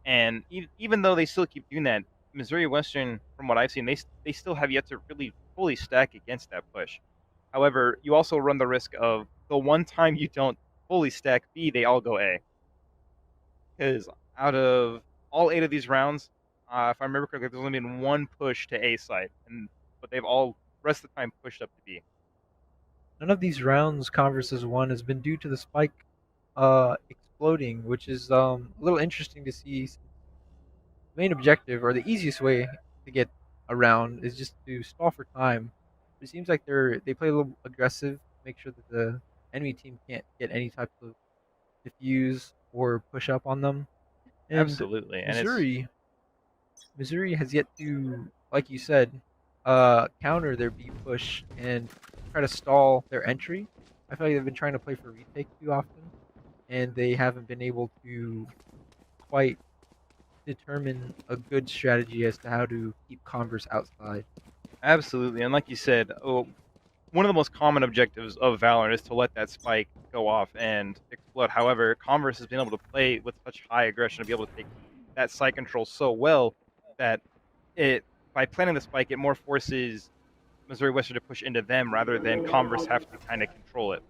and even though they still keep doing that, Missouri Western, from what I've seen, they still have yet to really fully stack against that push. However, you also run the risk of the one time you don't fully stack B, they all go A. Because out of all 8 of these rounds, if I remember correctly, there's only been 1 push to A site, but they've all, rest of the time, pushed up to B. None of these rounds Converse has won has been due to the spike exploding, which is a little interesting to see. The main objective, or the easiest way to get around, is just to stall for time. It seems like they play a little aggressive, make sure that the enemy team can't get any type of diffuse or push up on them. And absolutely. Missouri has yet to, like you said, counter their B push and try to stall their entry. I feel like they've been trying to play for retake too often, and they haven't been able to quite determine a good strategy as to how to keep Converse outside. Absolutely, and like you said, one of the most common objectives of Valorant is to let that spike go off and explode. However, Converse has been able to play with such high aggression to be able to take that site control so well that by planning the spike, it more forces Missouri Western to push into them rather than Converse have to kind of control it.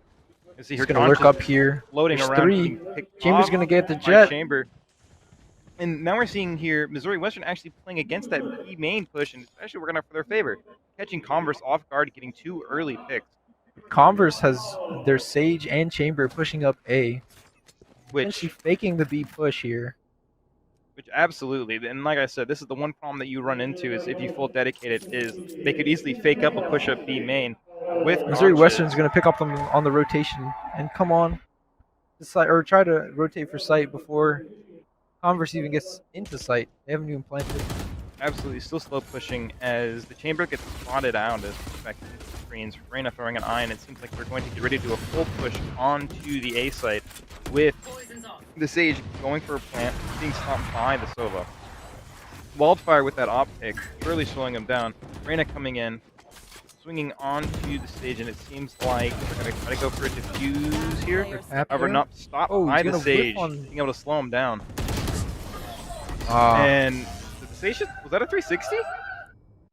You see, he's gonna lurk up here. Floating There's around. 3. Chamber's gonna get the jet. Chamber. And now we're seeing here Missouri Western actually playing against that B main push, and especially working out for their favor, catching Converse off guard, getting 2 early picks. Converse has their Sage and Chamber pushing up A, which faking the B push here. Which absolutely, and like I said, this is the one problem that you run into is if you full dedicated, is they could easily fake up a push up B main. With Missouri Western's going to pick up them on the rotation and come on the site, or try to rotate for site before Converse even gets into site. They haven't even planted. Absolutely, still slow pushing as the chamber gets spotted out as back into the screens. Reyna throwing an eye, and it seems like we're going to get ready to do a full push onto the A site with the Sage going for a plant, being stopped by the Sova. Wildfire with that op pick, really slowing him down. Reyna coming in, swinging onto the stage, and it seems like they're going to try to go for a defuse here. However, not stopped by the Sage, being able to slow him down. And did the Sage, was that a 360?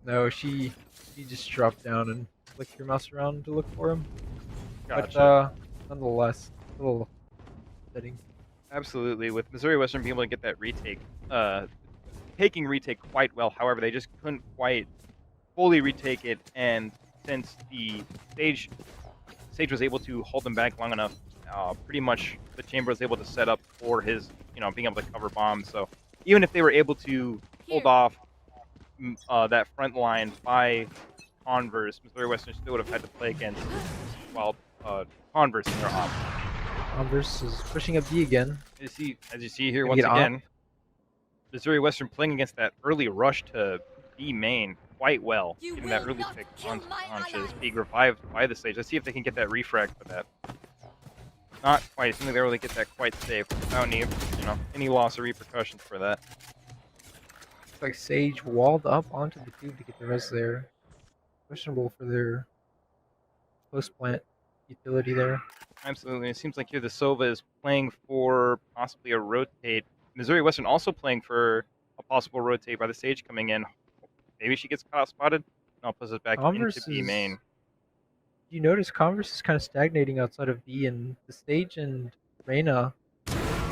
No, she just dropped down and flicked her mouse around to look for him. Gotcha. But nonetheless, a little setting. Absolutely, with Missouri Western being able to get that retake, taking retake quite well. However, they just couldn't quite fully retake it, and since the Sage was able to hold them back long enough, pretty much the chamber was able to set up for his, being able to cover bombs. So even if they were able to hold off that front line by Converse, Missouri Western still would have had to play against Converse in their op. Converse is pushing up B again. As you see here once again, Missouri Western playing against that early rush to B main quite well, getting that early pick on launches, being revived by the Sage. Let's see if they can get that refrag for that. Not quite. It seems like they really get that quite safe without any loss or repercussions for that. Looks like Sage walled up onto the tube to get the res there. Questionable for their post plant utility there. Absolutely. It seems like here the Sova is playing for possibly a rotate. Missouri Western also playing for a possible rotate by the Sage coming in. Maybe she gets caught spotted. No, puts it back into B main. you notice Converse is kind of stagnating outside of B, and the stage and Reyna,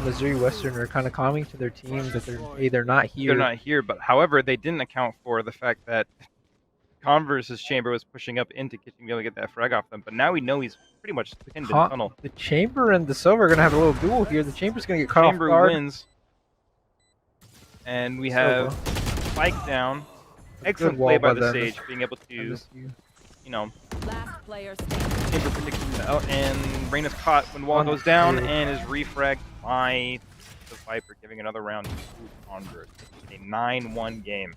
Missouri Western are kind of coming to their team that they're not here. They're not here, but however, they didn't account for the fact that Converse's chamber was pushing up into kitchen to be able to get that frag off them. But now we know he's pretty much pinned in tunnel. The chamber and the Silver are gonna have a little duel here. The chamber's gonna get cut off guard. Wins, and we have Spike down. Excellent play by the Sage, being able to, you know, Last player standing. chamber predicting out, and Reyna's caught when wall goes down and is refragged by the Viper, giving another round to Converse. A 9-1 game.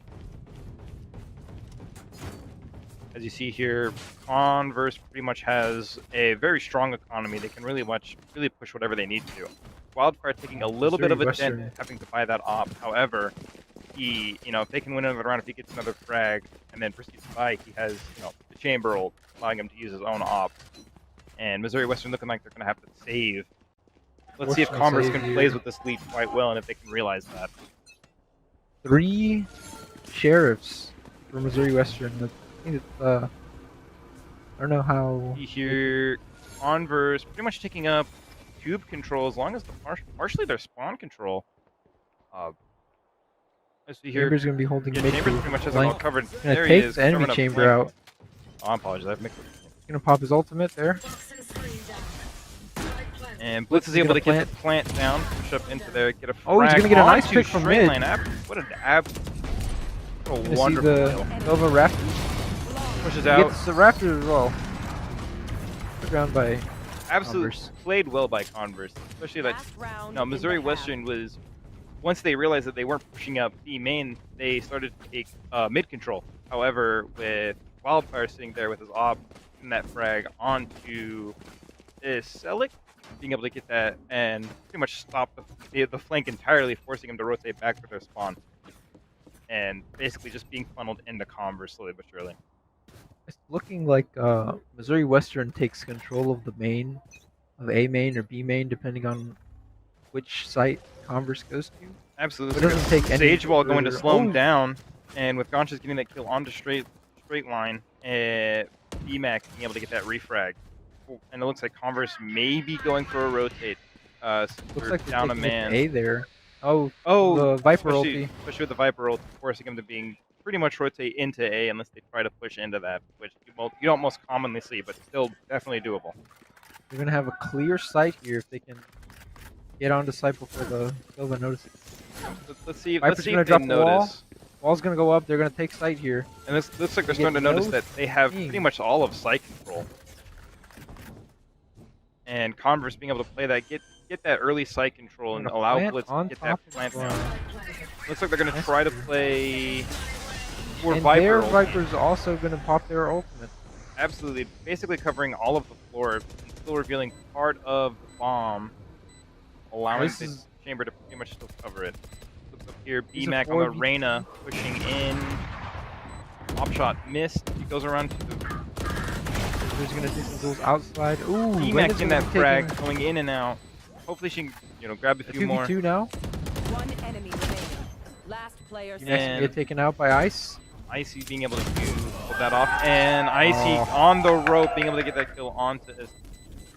As you see here, Converse pretty much has a very strong economy. They can really push whatever they need to. Wildfire taking a little bit of a dent, having to buy that op. However, he, if they can win another round, if he gets another frag and then proceeds to buy, he has, the chamber ult, allowing him to use his own op. And Missouri Western looking like they're going to have to save. Let's see if Converse can plays with this lead quite well and if they can realize that. 3 sheriffs for Missouri Western. I think it's, I don't know how. Here, Converse pretty much taking up tube control as long as partially their spawn control. Let's see here. Chamber's gonna be holding mid. Chambers pretty much has it all covered. Gonna There take he is. the enemy chamber out. Oh, I apologize. He's gonna pop his ultimate there. And Blitz is able to get the plant down, push up into there, get a frag. Oh, he's gonna get a nice pick from mid. What a wonderful kill. Nova Raptor. Pushes out. Gets the Raptor as well. Put down by Absolutely Converse. played well by Converse, especially that. No, Missouri Western was. Once they realized that they weren't pushing up B main, they started to take mid control. However, with Wildfire sitting there with his op and that frag onto Selic, being able to get that and pretty much stop the flank entirely, forcing him to rotate back for their spawn. And basically just being funneled into Converse slowly but surely. It's looking like Missouri Western takes control of the main, of A main or B main, depending on which site Converse goes to. Absolutely. It doesn't take any Sage Wall going to slow him down, and with Gonchas getting that kill onto straight line, BMAC being able to get that refrag. And it looks like Converse may be going for a rotate. Looks like down a man. A there. Oh, the Viper ulti. Especially with the Viper ult, forcing him to being pretty much rotate into A unless they try to push into that, which you don't most commonly see, but still definitely doable. They're gonna have a clear sight here if they can get onto sight before the Silva notices. Let's see if Viper's gonna drop the wall. Wall's gonna go up. They're gonna take sight here. And this looks like they're starting to notice that they have pretty much all of sight control. And Converse being able to play that, get that early sight control and allow Blitz to get that plant down. Looks like they're going to try to play for Viper. Their Viper's also going to pop their ultimate. Absolutely. Basically covering all of the floor and still revealing part of the bomb, allowing the chamber to pretty much still cover it. Looks up here, BMAC on the Reyna pushing in. Op shot missed. He goes around to the... There's gonna do some duels outside. Ooh, BMAC in that frag, going in and out. Hopefully she can, grab a few more. 2v2 now. One enemy remaining. Last player standing. Get taken out by Ice. Icy being able to pull that off, and Icy on the rope being able to get that kill onto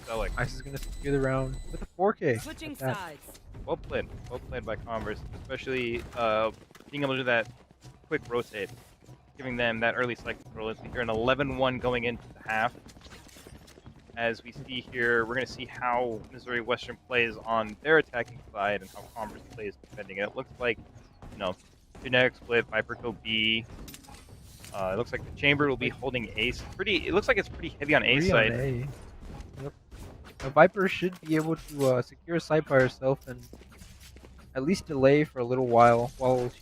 Selic. Ice is gonna secure the round with a 4K. Switching sides. Well played by Converse, especially being able to do that quick rotate, giving them that early sight control. Let's see here, an 11-1 going into the half. As we see here, we're going to see how Missouri Western plays on their attacking side and how Converse plays defending it. It looks like, genetic split, Viper go B. It looks like the chamber will be holding Ace. It looks like it's pretty heavy on A side. Yep. The Viper should be able to secure a site by herself and at least delay for a little while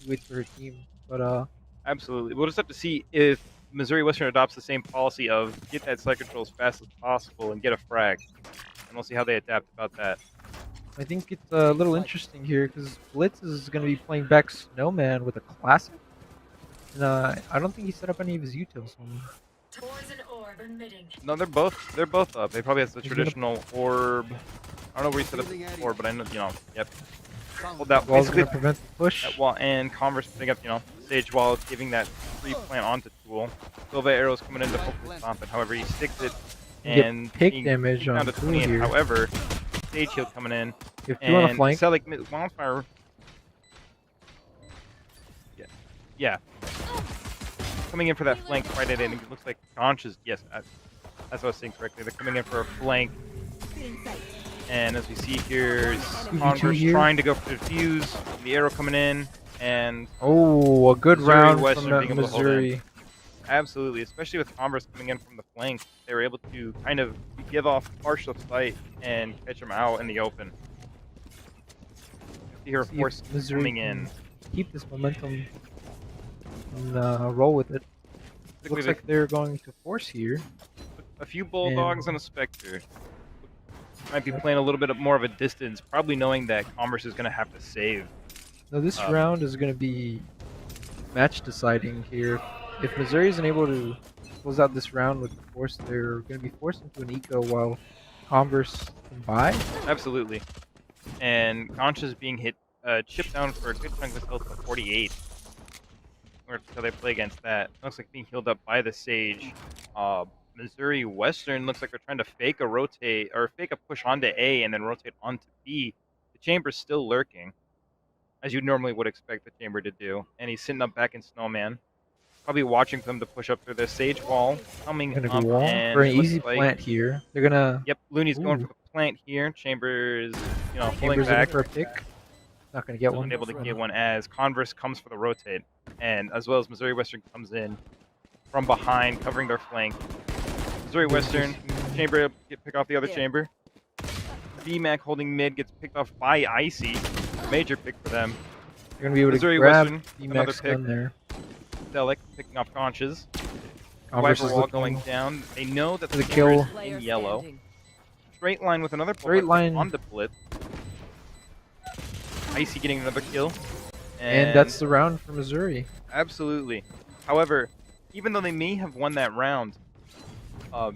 she waits for her team. But absolutely, we'll just have to see if Missouri Western adopts the same policy of get that site control as fast as possible and get a frag, and we'll see how they adapt about that. I think it's a little interesting here because Blitz is going to be playing back Snowman with a classic, and I don't think he set up any of his utils. No, they're both up. They probably have the traditional orb. I don't know where he set up the orb, but I know, yep. Hold that. Wall's gonna prevent the push. That wall and Converse putting up, Sage Wall, giving that free plant onto Tool. Silva arrows coming in to hopefully stomp it. However, he sticks it and pick damage down on to two 20. here. However, stage heal coming in. You have two on a And flank. Select Wildfire. Yeah. Coming in for that flank right at it. It looks like Conch is, yes, that's what I was saying correctly. They're coming in for a flank. And as we see here, Converse trying to go for the defuse. The arrow coming in. And oh, a good Missouri round Western from being able to hold in. Missouri. Absolutely, especially with Converse coming in from the flank, they were able to kind of give off partial sight and catch them out in the open. See her force coming in. Keep this momentum and roll with it. Looks like they're going to force here. A few Bulldogs and a Spectre. Might be playing a little bit more of a distance, probably knowing that Commerce is going to have to save. No, this round is going to be match deciding here. If Missouri isn't able to close out this round with the force, they're going to be forced into an eco while Converse can buy. Absolutely. And Conch is being hit, chipped down for a good chunk of his health to 48. Or until they play against that. Looks like being healed up by the Sage. Missouri Western looks like they're trying to fake a rotate, or fake a push onto A and then rotate onto B. The Chamber's still lurking, as you normally would expect the Chamber to do. And he's sitting up back in Snowman. Probably watching for them to push up through the Sage wall. Coming up and for an easy plant here. They're gonna. Yep, Looney's going for the plant here. Chamber is, pulling back. For a pick. Not gonna get one. Able to get one as Converse comes for the rotate, and as well as Missouri Western comes in from behind, covering their flank. Missouri Western Chamber pick off the other Chamber. VMAC holding mid gets picked off by Icy. Major pick for them. They're gonna be able Missouri to grab Western, another pick there. Delic picking off Conches. Converse Viper is wall going down. They know that the kill is in yellow. Straight line with another straight line on the blitz. Icy getting another kill. And that's the round for Missouri. Absolutely. However, even though they may have won that round,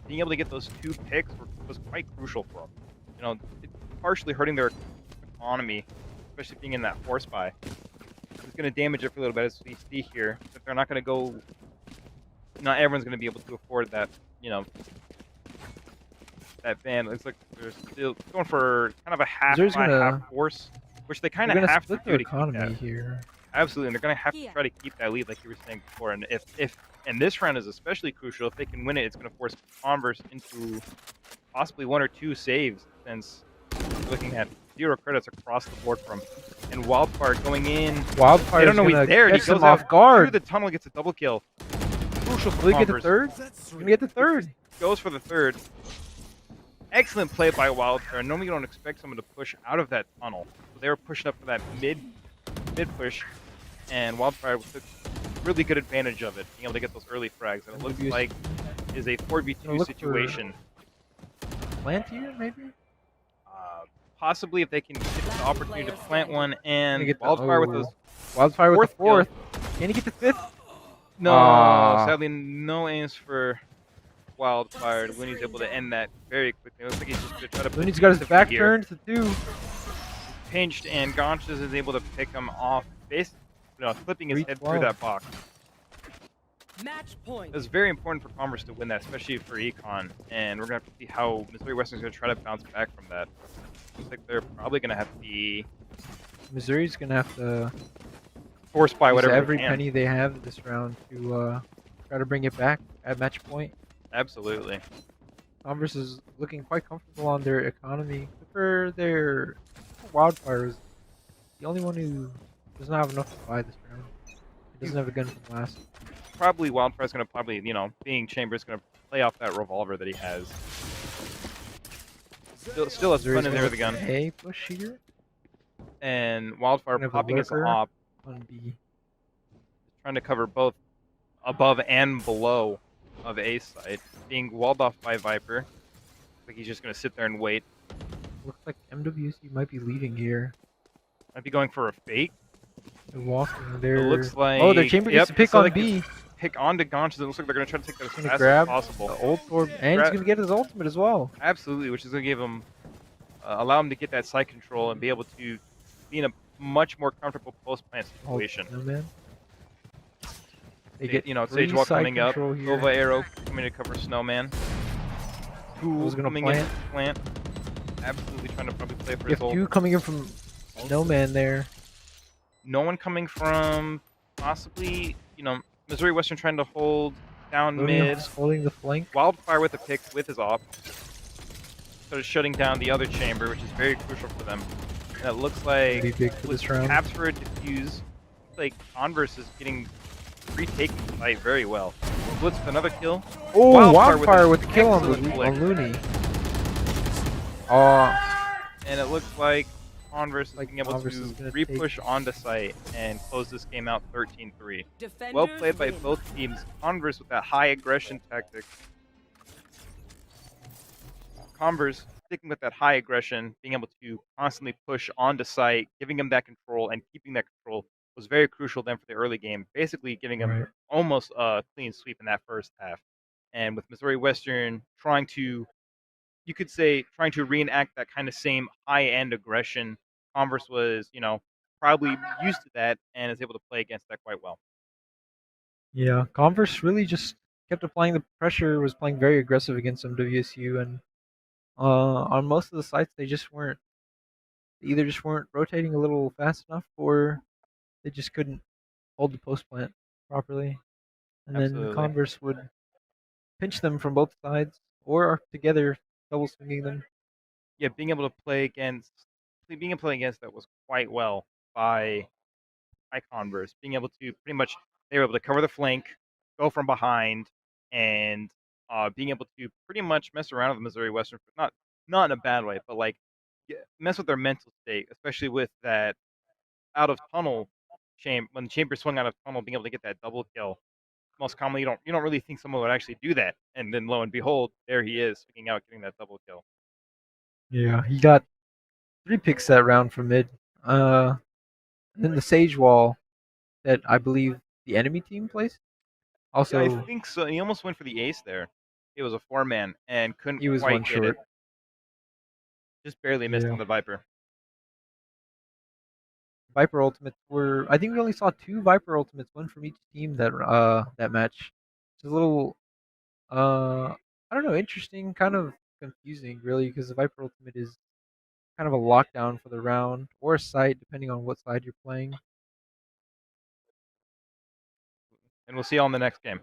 being able to get those two picks was quite crucial for them. It's partially hurting their economy, especially being in that force buy. It's going to damage it for a little bit, as we see here. But they're not going to go. Not everyone's going to be able to afford that. That ban. It looks like they're still going for kind of a half force, which they kind of have to do to keep that. Here. Absolutely, and they're going to have to try to keep that lead, like you were saying before. And if and this round is especially crucial, if they can win it, it's going to force Converse into possibly 1 or 2 saves, since we're looking at 0 credits across the board from. And Wildfire going in. Wildfire. They don't know he's there. He goes off guard through the tunnel, gets a double kill. Crucial for Will he get Converse. the third? He's gonna get the third. Goes for the third. Excellent play by Wildfire. Normally you don't expect someone to push out of that tunnel. So they were pushing up for that mid push, and Wildfire took really good advantage of it, being able to get those early frags. And it looks like is a 4v2 situation. Plant here, maybe? Possibly if they can get the opportunity to plant one, and Wildfire with those Wildfire with the fourth. Can he get the fifth? No, sadly no aims for Wildfire. Looney's able to end that very quickly. It looks like he's just going to try to. Looney's got his back turned to 2. Pinched, and Gonches is able to pick him off, flipping his head through that box. Match point. It was very important for Commerce to win that, especially for Econ, and we're going to have to see how Missouri Western's going to try to bounce back from that. Looks like they're probably going to have to be... Missouri's going to have to force buy whatever every penny they have this round to try to bring it back at match point. Absolutely. Converse is looking quite comfortable on their economy. For their Wildfire is the only one who does not have enough to buy this round. He doesn't have a gun from last. Probably Wildfire's going to being Chamber's going to play off that revolver that he has. Still has fun in there with the gun. A push here. And Wildfire popping his op. On B. Trying to cover both above and below of A site. Being walled off by Viper. Like he's just going to sit there and wait. Looks like MWC might be leaving here. Might be going for a fake. They're walking there. It looks like... Oh, their Chamber gets to pick on B. Pick onto Gonches. It looks like they're going to try to take that as fast as possible. The ult orb, and he's going to get his ultimate as well. Absolutely, which is going to give him... allow him to get that side control and be able to be in a much more comfortable post-plant situation. They get Sage Wall coming up. Nova Arrow coming to cover Snowman. Tool coming in plant. Absolutely trying to probably play for his ult. You coming in from no man there. No one coming from possibly, Missouri Western trying to hold down mid. Holding the flank. Wildfire with a pick with his op. Started shutting down the other chamber, which is very crucial for them. And it looks like with caps for a defuse, looks like Converse is getting retaking the fight very well. Blitz with another kill. Oh, Wildfire with the kill on Looney. And it looks like Converse is being able to re-push onto site and close this game out 13-3. Well played by both teams. Converse with that high aggression tactic. Converse sticking with that high aggression, being able to constantly push onto site, giving them that control and keeping that control was very crucial then for the early game, basically giving them almost a clean sweep in that first half. And with Missouri Western trying to reenact that kind of same high-end aggression, Converse was, probably used to that and is able to play against that quite well. Yeah, Converse really just kept applying the pressure, was playing very aggressive against MWSU, and on most of the sites they either just weren't rotating a little fast enough, or they just couldn't hold the post plant properly. And then Converse would pinch them from both sides, or together double swinging them. Yeah, being able to play against that was quite well by Converse. Being able to they were able to cover the flank, go from behind, and being able to pretty much mess around with Missouri Western, not in a bad way, but mess with their mental state, especially with that out of tunnel when the chamber swung out of tunnel, being able to get that double kill. Most commonly, you don't really think someone would actually do that, and then lo and behold, there he is, swinging out, getting that double kill. Yeah, he got 3 picks that round from mid. And then the Sage Wall that I believe the enemy team placed. Also, yeah, I think so. He almost went for the ace there. It was a 4-man and couldn't quite get it. Just barely missed on the Viper. Viper ultimates were. I think we only saw 2 Viper ultimates, one from each team that match. It's a little, I don't know, interesting, kind of confusing, really, because the Viper ultimate is kind of a lockdown for the round or a site, depending on what side you're playing. And we'll see you on the next game.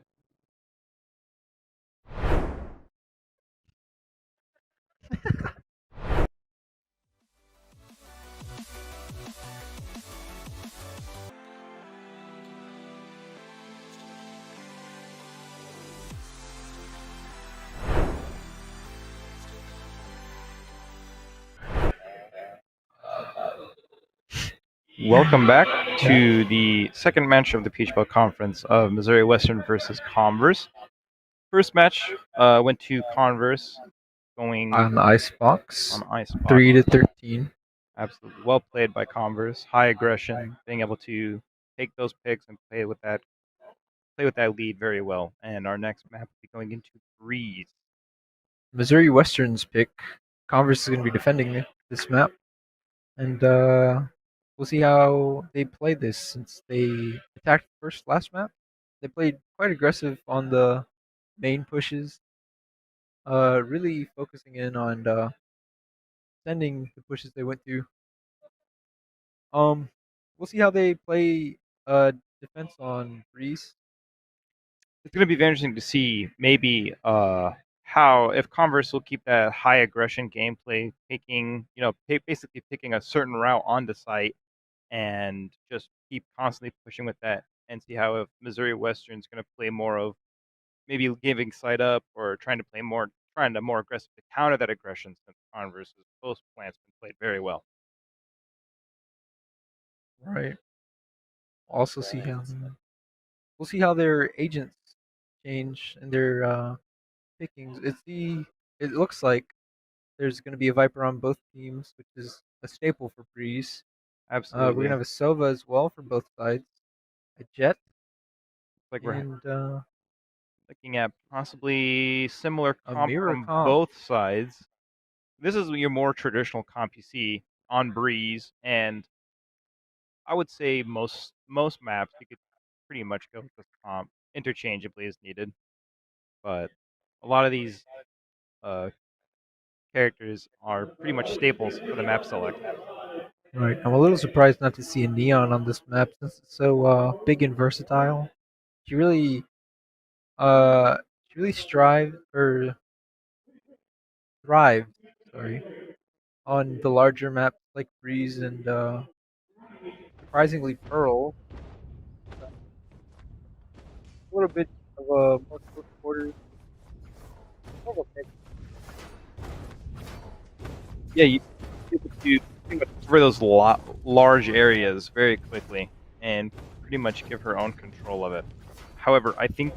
Welcome back to the second match of the Peach Belt Conference of Missouri Western versus Converse. First match went to Converse, going on Icebox. 3-13. Absolutely well played by Converse. High aggression, being able to take those picks and play with that lead very well. And our next map will be going into Breeze. Missouri Western's pick. Converse is going to be defending this map, and we'll see how they play this since they attacked last map. They played quite aggressive on the main pushes, really focusing in on sending the pushes they went through. We'll see how they play defense on Breeze. It's going to be very interesting to see maybe how if Converse will keep that high aggression gameplay, basically picking a certain route on the site and just keep constantly pushing with that, and see how if Missouri Western's going to play more of maybe giving side up or trying to more aggressive to counter that aggression, since Converse's post plant's been played very well. Right. Also see how we'll see how their agents change and their pickings. It looks like there's going to be a Viper on both teams, which is a staple for Breeze. Absolutely. We're going to have a Sova as well for both sides. A Jet. Like we're looking at possibly similar comp from both sides. This is your more traditional comp you see on Breeze, and I would say most maps you could pretty much go with this comp interchangeably as needed. But a lot of these characters are pretty much staples for the map select. Right. I'm a little surprised not to see a Neon on this map since it's so big and versatile. She really strive or thrived, sorry, on the larger maps like Breeze and surprisingly Pearl. A little bit of a more close quarters. More of a mix. Yeah, you able to pretty much cover those large areas very quickly and pretty much give her own control of it. However, I think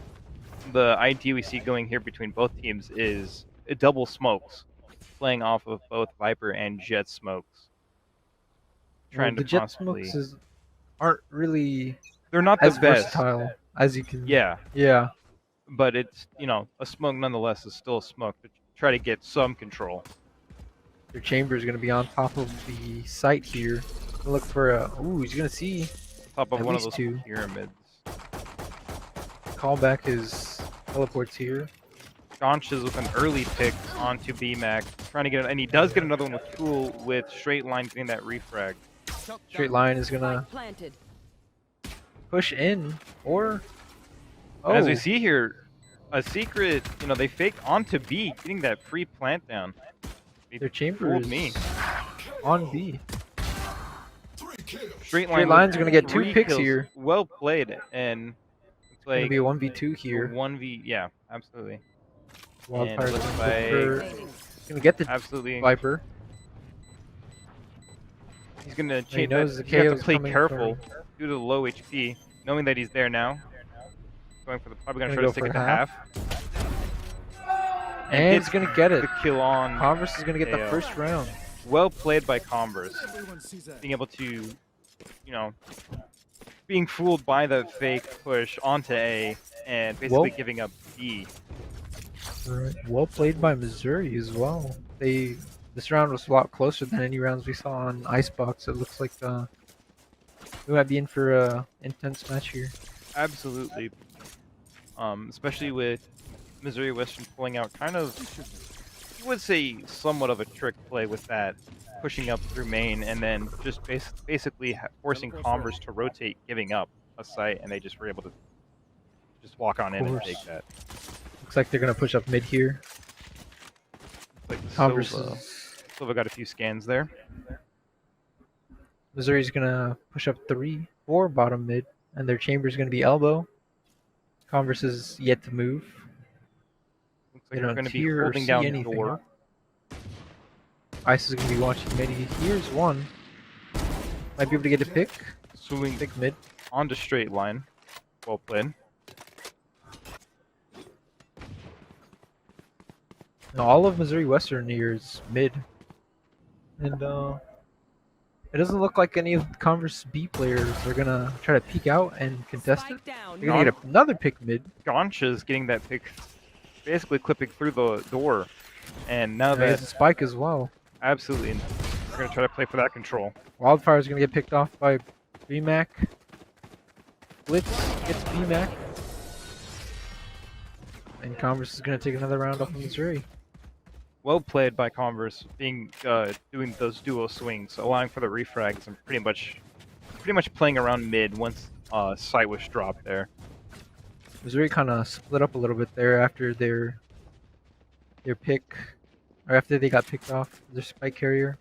the idea we see going here between both teams is double smokes, playing off of both Viper and Jet smokes. Well, the Jet smokes aren't really they're not as the best. versatile as you can. Yeah. Yeah. But it's, a smoke nonetheless is still a smoke to try to get some control. Your chamber is going to be on top of the site here. Look for a. Ooh, he's going to see. Top of at one of least those two. pyramids. Call back his teleports here. Gonch is with an early pick onto BMAC, trying to get it, and he does get another one with Tool with Straight Line getting that refrag. Straight Line is going to push in, or. Oh. And as we see here, a secret, they faked onto B, getting that free plant down. Their chamber is me. on B. Straight Line's going to get 2 picks kills. here. Well played, and it's going to be a 1v2 here. 1v, yeah, absolutely. Wildfire's going to get the absolutely Viper. He's going to change knows that. The You have to play careful due to the low HP, knowing that he's there now. Going for probably going to try to stick it to half. And he's going to get it. The kill on. Converse is going to get the first round. Well played by Converse. Being able to, being fooled by the fake push onto A and basically giving up B. Right. Well played by Missouri as well. This round was a lot closer than any rounds we saw on Icebox. It looks like we might be in for a intense match here. Absolutely. Especially with Missouri Western pulling out kind of, you would say, somewhat of a trick play with that, pushing up through main and then just basically forcing Converse to rotate, giving up a site, and they just were able to just walk on in and take that. Looks like they're going to push up mid here. Like Silva got a few scans there. Missouri's going to push up 3-4 bottom mid, and their chamber's going to be elbow. Converse is yet to move. Looks like they're going to be holding down the door. Ice is going to be watching mid. He hears one. Might be able to get a pick. Swimming pick mid. Onto Straight Line. Well played. Now, all of Missouri Western here is mid. And it doesn't look like any of the Converse B players are going to try to peek out and contest it. They're going to get another pick mid. Gonch is getting that pick, basically clipping through the door. And now that... There's a spike as well. Absolutely. We're going to try to play for that control. Wildfire is going to get picked off by BMAC. Blitz gets BMAC. And Converse is going to take another round off of Missouri. Well played by Converse, doing those duo swings, allowing for the refrags, and pretty much playing around mid once sight was dropped there. Missouri kind of split up a little bit there after their pick, or after they got picked off their spike carrier.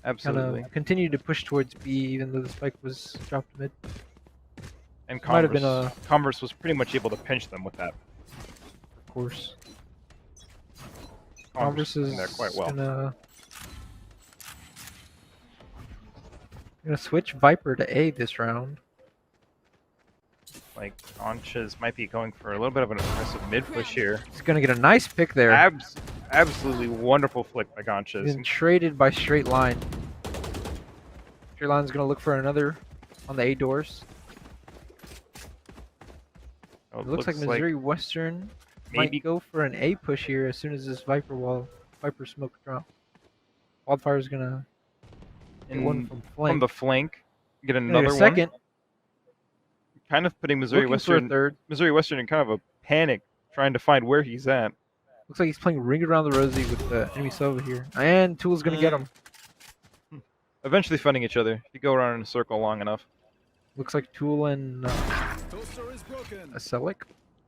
Absolutely. Kind of continued to push towards B even though the spike was dropped mid. And Converse was pretty much able to pinch them with that. Of course. Converse is there quite well. Gonna switch Viper to A this round. Like Conches might be going for a little bit of an aggressive mid push here. He's gonna get a nice pick there. Absolutely wonderful flick by Conches. He's been traded by Straight Line. Straight Line's gonna look for another on the A doors. Oh, it looks like Missouri Western might go for an A push here as soon as this Viper smoke drops. Wildfire's gonna get one from the flank, get another one. Second. Kind of putting Missouri Western in kind of a panic, trying to find where he's at. Looks like he's playing Ring Around the Rosie with the enemy Sova here. And Tool's gonna get him. Eventually finding each other. If you go around in a circle long enough. Looks like Tool and Acelic.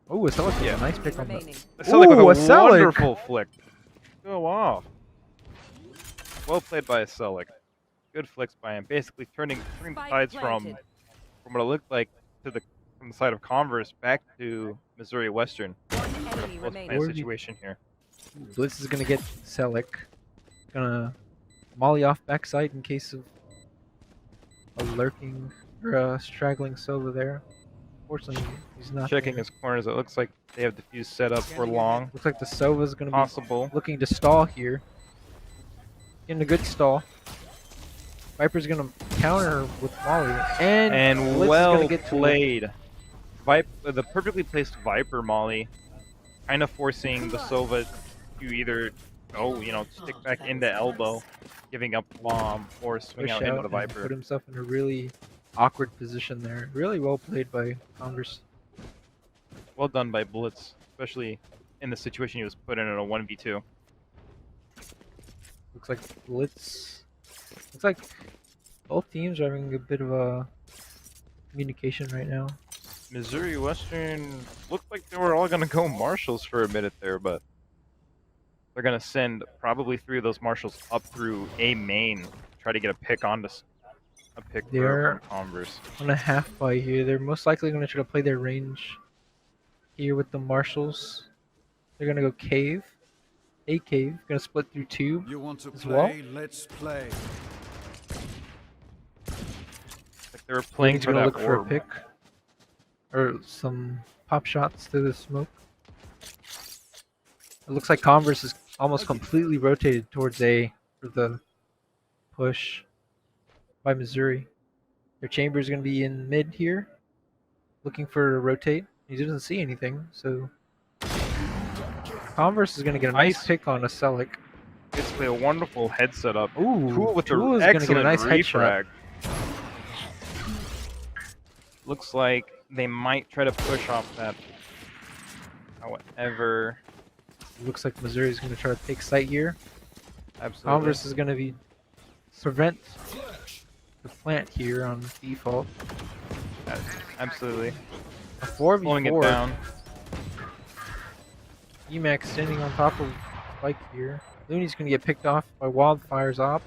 Oh, Acelic with a nice pick on that. Acelic with a wonderful flick. Go off. Well played by Acelic. Good flicks by him. Basically turning the sides from what it looked like from the side of Converse back to Missouri Western. Situation here. Blitz is gonna get Acelic. Gonna molly off backside in case of a lurking or a straggling Sova there. Fortunately, he's not checking there. his corners. It looks like they have defuse set up for long. Looks like the Sova's gonna be looking to stall here. Getting a good stall. Viper's gonna counter with Molly, and well played. The perfectly placed Viper Molly, kind of forcing the Sova to either stick back into elbow, giving up bomb, or swing out into the Viper. Put himself in a really awkward position there. Really well played by Converse. Well done by Blitz, especially in the situation he was put in a 1v2. Looks like Blitz. Looks like both teams are having a bit of a communication right now. Missouri Western looked like they were all going to go Marshals for a minute there, but they're going to send probably 3 of those Marshals up through A main, try to get a pick onto a pick for Converse. On a half buy here. They're most likely going to try to play their range here with the Marshals. They're going to go cave. A cave. Going to split through 2 You want to as play? well. Let's play. Like they were playing for that look for a orb. pick. Or some pop shots through the smoke. It looks like Converse is almost completely rotated towards A for the push by Missouri. Their chamber is going to be in mid here, looking for a rotate. He doesn't see anything, so Converse is going to get a nice pick on Acelic. Basically a wonderful head setup. Ooh, Tool with Tool an is going to get a excellent nice refrag. headshot. Looks like they might try to push off that. However, looks like Missouri is going to try to take site here. Absolutely. Converse is going to be prevent the plant here on default. Absolutely. A 4v4. Slowing it down. EMAC standing on top of Spike here. Looney's going to get picked off by Wildfire's op.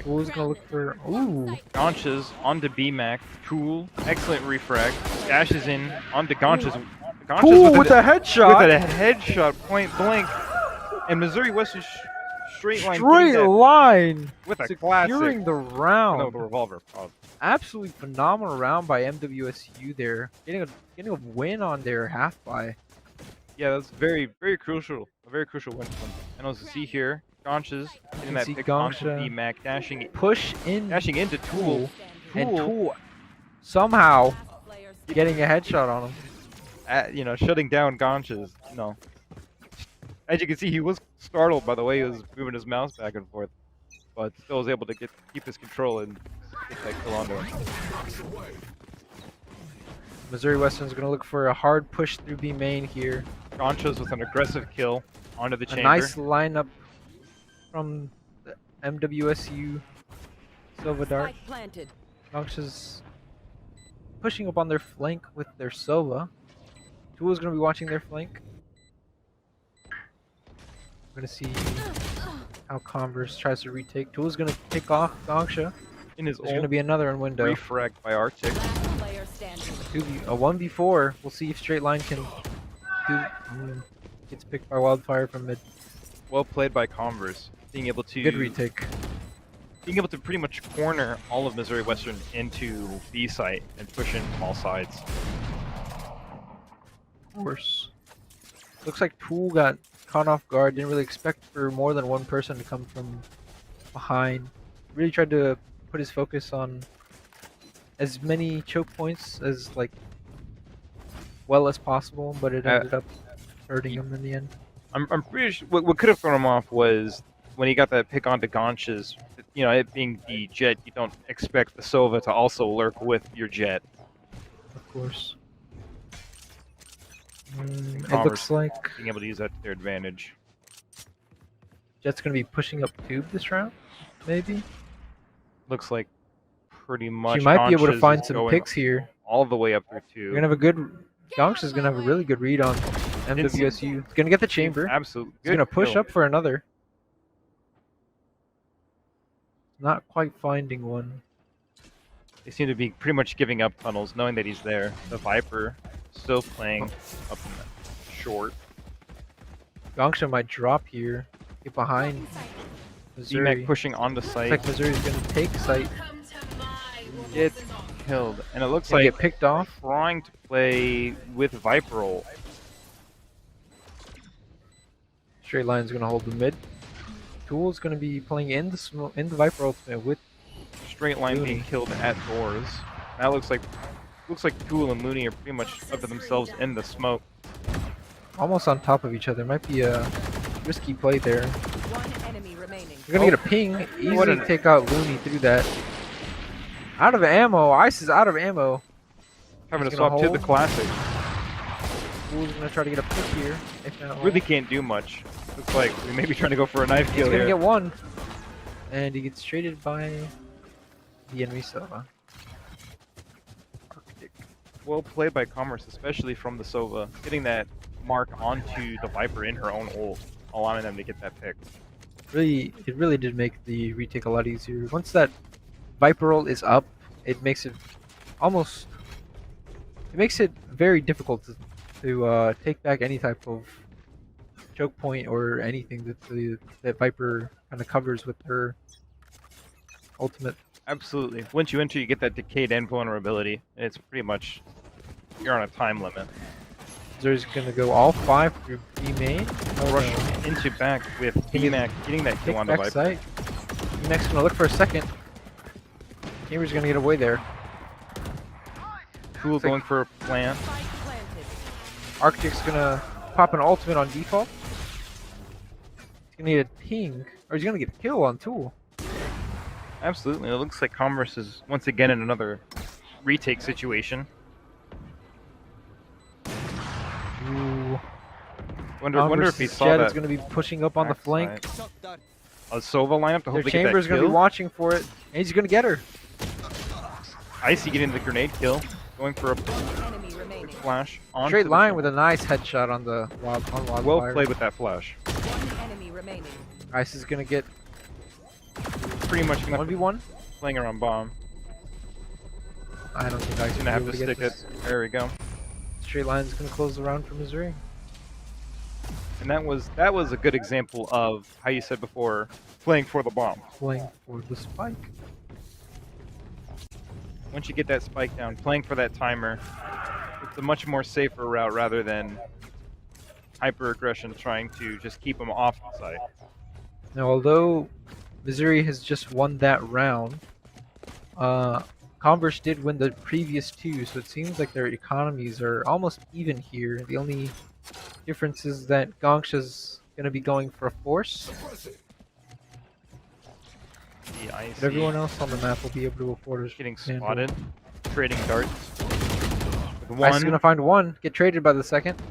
Tool's going to look for... Ooh! Gaunches onto BMAC. Tool. Excellent refrag. Dashes in onto Gaunches. Tool with a headshot! With a headshot point blank. And Missouri Western straight line. With a classic. Securing the round. No, the revolver. Oh. Absolutely phenomenal round by MWSU there. Getting a win on their half buy. Yeah, that's very, very crucial. A very crucial win for them. And as you see here, Gaunches getting that pick onto BMAC, dashing into Tool. And Tool somehow getting a headshot on him. Shutting down Gaunches. No. As you can see, he was startled by the way he was moving his mouse back and forth, but still was able to keep his control and get that kill onto him. Missouri Western's going to look for a hard push through B main here. Gaunches with an aggressive kill onto the chamber. A nice lineup from the MWSU Sova Dart. Gaunches pushing up on their flank with their Sova. Tool is going to be watching their flank. We're going to see how Converse tries to retake. Tool is going to pick off Gongsha. There's going to be another in window. Refragged by Arctic. A 1v4. We'll see if Straight Line can do. Gets picked by Wildfire from mid. Well played by Converse. Being able to good retake. Being able to pretty much corner all of Missouri Western into B site and push in from all sides. Of course. Looks like Tool got caught off guard. Didn't really expect for more than one person to come from behind. Really tried to put his focus on as many choke points as well as possible, but it ended up hurting him in the end. I'm pretty sure what could have thrown him off was when he got that pick onto Gaunches. It being the jet, you don't expect the Sova to also lurk with your jet. Of course. It looks like being able to use that to their advantage. Jet's gonna be pushing up tube this round, maybe. Looks like pretty much. She might be able to Conscious find is some going picks here. all the way up through You're two. gonna have a good. Gonx is gonna have a really good read on MWSU. He's gonna get the chamber. Absolutely. He's gonna push up for another. Not quite finding one. They seem to be pretty much giving up tunnels, knowing that he's there. The Viper still playing up in the short. Gongsha might drop here. Get behind Missouri. DMAC pushing onto site. Looks like Missouri's gonna take site. Get killed. And it looks Gonna like get picked off. trying to play with Viper ult. Straight line's gonna hold the mid. Tool's gonna be playing in the Viper ultimate with Straight line Looney. being killed at doors. That looks like Tool and Looney are pretty much up to themselves in the smoke. almost on top of each other. Might be a risky play there. One enemy remaining. You're gonna get a ping. Easily take out Looney through that. Out of ammo. Ice is out of ammo. Having He's to gonna swap to the hold. classic. Tool's gonna try to get a pick here. If not, Really can't do much. Looks like we may be trying to go for a knife he's kill gonna here. get one. And he gets traded by the enemy Sova. Well played by Commerce, especially from the Sova, getting that mark onto the Viper in her own ult, allowing them to get that pick. It really did make the retake a lot easier. Once that Viper ult is up, it makes it very difficult to take back any type of choke point or anything that Viper kind of covers with her ultimate. Absolutely. Once you enter, you get that decayed and vulnerability. It's pretty much, you're on a time limit. Zer's gonna go all 5 through B main. Rush into back with DMAC getting that kill on the Viper. Site. DMAC's gonna look for a second. Chamber's gonna get away there. Cool going for a plant. Spike planted. Arctic's gonna pop an ultimate on default. He's gonna need a ping, or he's gonna get a kill on Tool. Absolutely. It looks like Commerce is once again in another retake situation. Ooh. Wonder if he saw Jet that. is gonna be pushing up on the flank. A Sova lineup to Their hopefully get that Chamber's gonna be kill. watching for it, and he's gonna get her. Icy getting the grenade kill, going for a Enemy remaining. flash. onto Straight the line Chamber. with a nice headshot on the Wildfire. Well played with that flash. One enemy remaining. Ice is gonna get Pretty much gonna 1v1. playing around bomb. I don't think Ice is Gonna have able to to get stick it. this. There we go. Straight line is gonna close the round for Missouri. And that was a good example of how you said before, playing for the bomb. Playing for the spike. Once you get that spike down, playing for that timer, it's a much more safer route rather than hyper aggression trying to just keep them off the site. Now, although Missouri has just won that round, Converse did win the previous 2, so it seems like their economies are almost even here. The only difference is that Gongsha's going to be going for a force, The Icy but everyone else on the map will be able to afford a getting handle. spotted, trading darts. With Ice is going to one, find one, get traded by the second.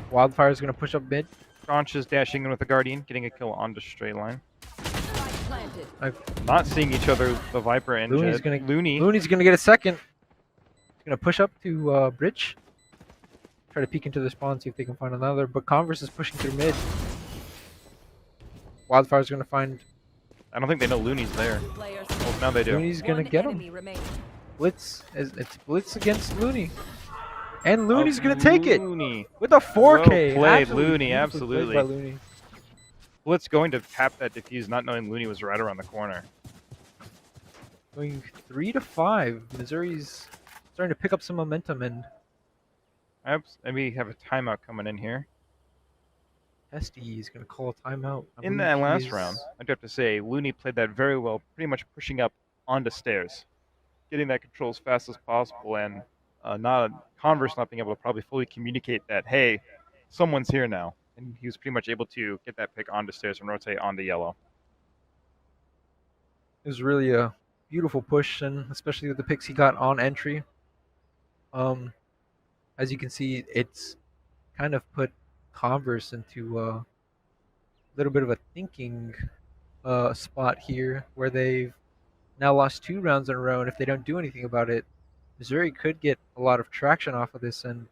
Wildfire's going to push up mid. Conscious dashing in with the Guardian, getting a kill onto straight line. Spike planted. Not seeing each other, the Viper and Looney's Jet. gonna- Looney. Looney's going to get a second. He's going to push up to bridge. Try to peek into the spawn, see if they can find another. But Converse is pushing through mid. Wildfire's going to find I don't think they know Looney's there. Players. Well, now they do. Looney's going One to get enemy him. remaining. Blitz. It's Blitz against Looney. And Looney's going to take it Looney. with a 4K. Well played, Absolutely Looney, beautifully played absolutely. by Looney. Blitz going to tap that defuse, not knowing Looney was right around the corner. Going 3-5. Missouri's starting to pick up some momentum, and And we have a timeout coming in here. Esty is going to call a timeout. I In believe that he last is- round, I'd have to say Looney played that very well, pretty much pushing up onto stairs, getting that control as fast as possible, and Converse not being able to probably fully communicate that, hey, someone's here now. And he was pretty much able to get that pick onto stairs and rotate onto yellow. It was really a beautiful push, and especially with the picks he got on entry. as you can see, it's kind of put Converse into a little bit of a thinking spot here, where they've now lost 2 rounds in a row, and if they don't do anything about it, Missouri could get a lot of traction off of this and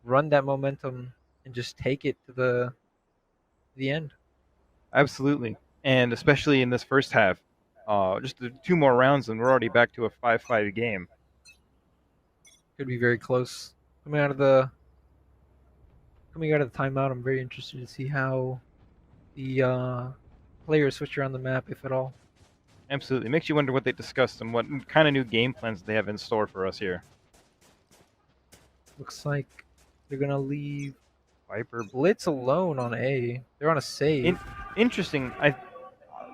run that momentum and just take it to the end. Absolutely, and especially in this first half, just 2 more rounds and we're already back to a 5-5 game. Could be very close. Coming out of the timeout, I'm very interested to see how the players switch around the map, if at all. Absolutely, makes you wonder what they discussed and what kind of new game plans they have in store for us here. Looks like they're gonna leave Viper Blitz alone on A. They're on a save. Interesting.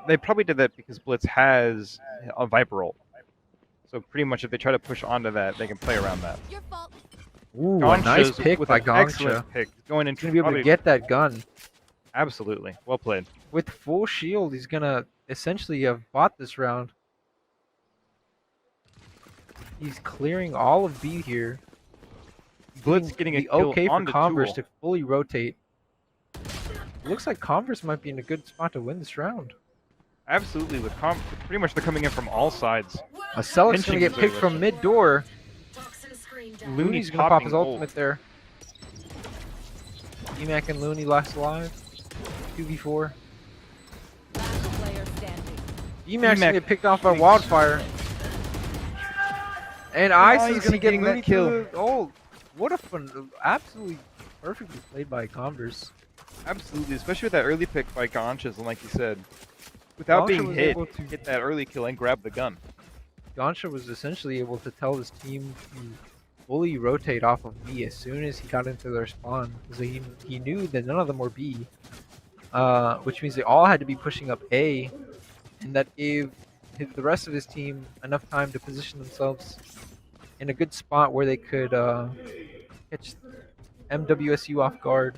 They probably did that because Blitz has a Viper ult. So pretty much if they try to push onto that, they can play around that. Ooh, a nice pick by Gongsha. Pick. Going He's gonna be able to get that gun. Absolutely. Well played. With full shield, he's gonna essentially have bought this round. He's clearing all of B here. Blitz getting a kill okay on for Converse to fully rotate. Looks like Converse might be in a good spot to win this round. Absolutely, with pretty much they're coming in from all sides. A Celic's gonna get picked from mid door. Looney's gonna pop his ultimate there. Emac and Looney last alive. 2v4. Emac's gonna get picked off by Wildfire. And Ice is gonna get Looney kill. Oh, what a fun! Absolutely perfectly played by Converse. Absolutely, especially with that early pick by Gonchas, and like you said, without being hit, to get that early kill and grab the gun. Gansha was essentially able to tell his team to fully rotate off of B as soon as he got into their spawn. So he knew that none of them were B, which means they all had to be pushing up A, and that gave the rest of his team enough time to position themselves in a good spot where they could catch MWSU off guard.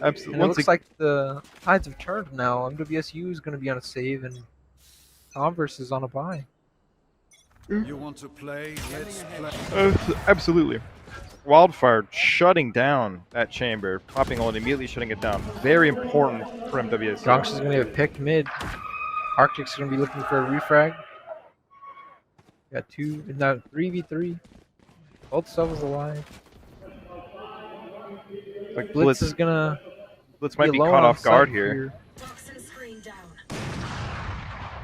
Absolutely. And it looks like the tides have turned now. MWSU is going to be on a save, and Converse is on a bye. You want to play? Let's play. Absolutely. Wildfire shutting down that chamber, popping ult, immediately shutting it down. Very important for MWSU. Gonks is going to get picked mid. Arctic's going to be looking for a refrag. Got 3v3. Both Selvas alive. Like Blitz is gonna. Blitz might be caught off guard here.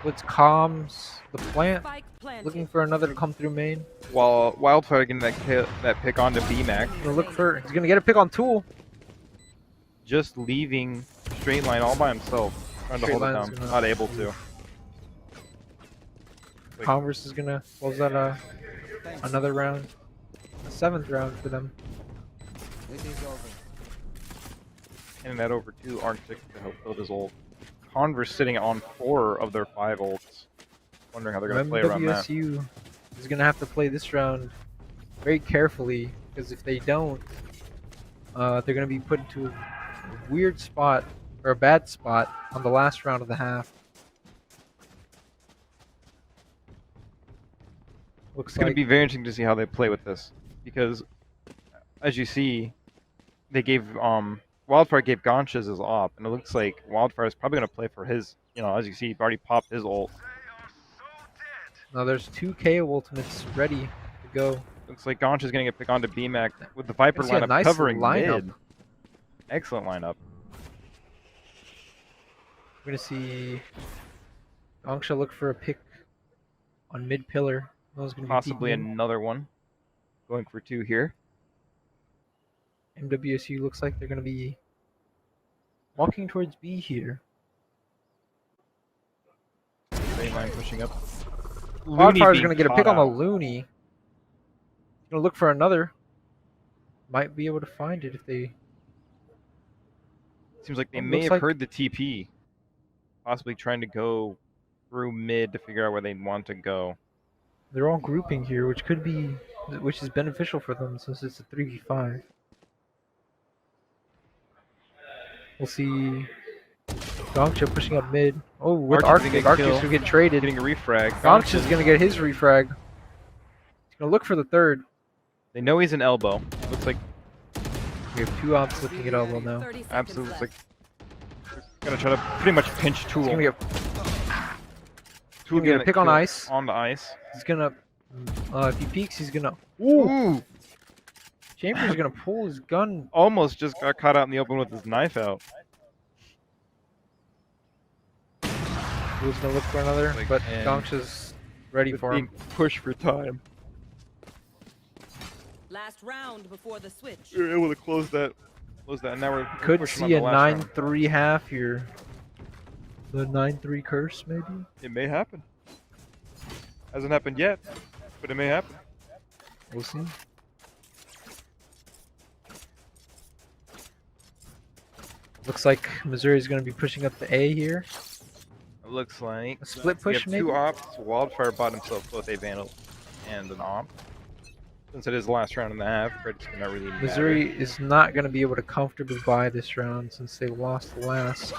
Blitz calms the plant, looking for another to come through main. While Wildfire getting that pick onto BMAC. He's gonna get a pick on Tool. Just leaving straight line all by himself, trying to hold it down. Not able to. Converse is gonna close out another round, a 7th round for them. It is over. Handing that over to Arctic to help build his ult. Converse sitting on 4 of their 5 ults. Wondering how they're going to play around that. MWSU is going to have to play this round very carefully, because if they don't, they're going to be put into a weird spot, or a bad spot, on the last round of the half. It's going to be very interesting to see how they play with this, because as you see, they gave Wildfire gave Gonchas his op, and it looks like Wildfire is probably going to play for his, as you see, he already popped his ult. Now there's 2 KO ultimates ready to go. Looks like Goncha's going to get picked onto BMAC with the Viper lineup nice covering lineup. mid. Excellent lineup. We're going to see Gongsha look for a pick on mid pillar. Possibly another one. Going for 2 here. MWSU looks like they're going to be walking towards B here. Main line pushing up. Wildfire's going to get a pick on the Looney. He's going to look for another. Might be able to find it if they... Seems like they may have heard the TP. Possibly trying to go through mid to figure out where they want to go. They're all grouping here, which is beneficial for them since it's a 3v5. We'll see Gongsha pushing up mid. Oh, with Arctic's gonna get traded. Getting a refrag. Gongsha's gonna get his refrag. He's gonna look for the third. They know he's an elbow. Looks like We have 2 ops looking at elbow now. absolutely like gonna try to pretty much pinch Tool. He's gonna get Tool gonna pick on killed ice. On the ice. He's gonna if he peeks, he's gonna. Ooh! Chambers gonna pull his gun. Almost just got caught out in the open with his knife out. Who's gonna look for another? Like, But and- Goncha's ready for him. Push for time. Last round before the switch. We were able to close that. And now we're Could pushing on see the a last round. 9-3 half here. The 9-3 curse, maybe? It may happen. Hasn't happened yet, but it may happen. We'll see. Looks like Missouri's going to be pushing up the A here. It looks like A split we push, have maybe? 2 ops. Wildfire bought himself both a Vandal and an op. Since it is the last round and a half, it's not really matter. Missouri is not going to be able to comfortably buy this round since they lost the last.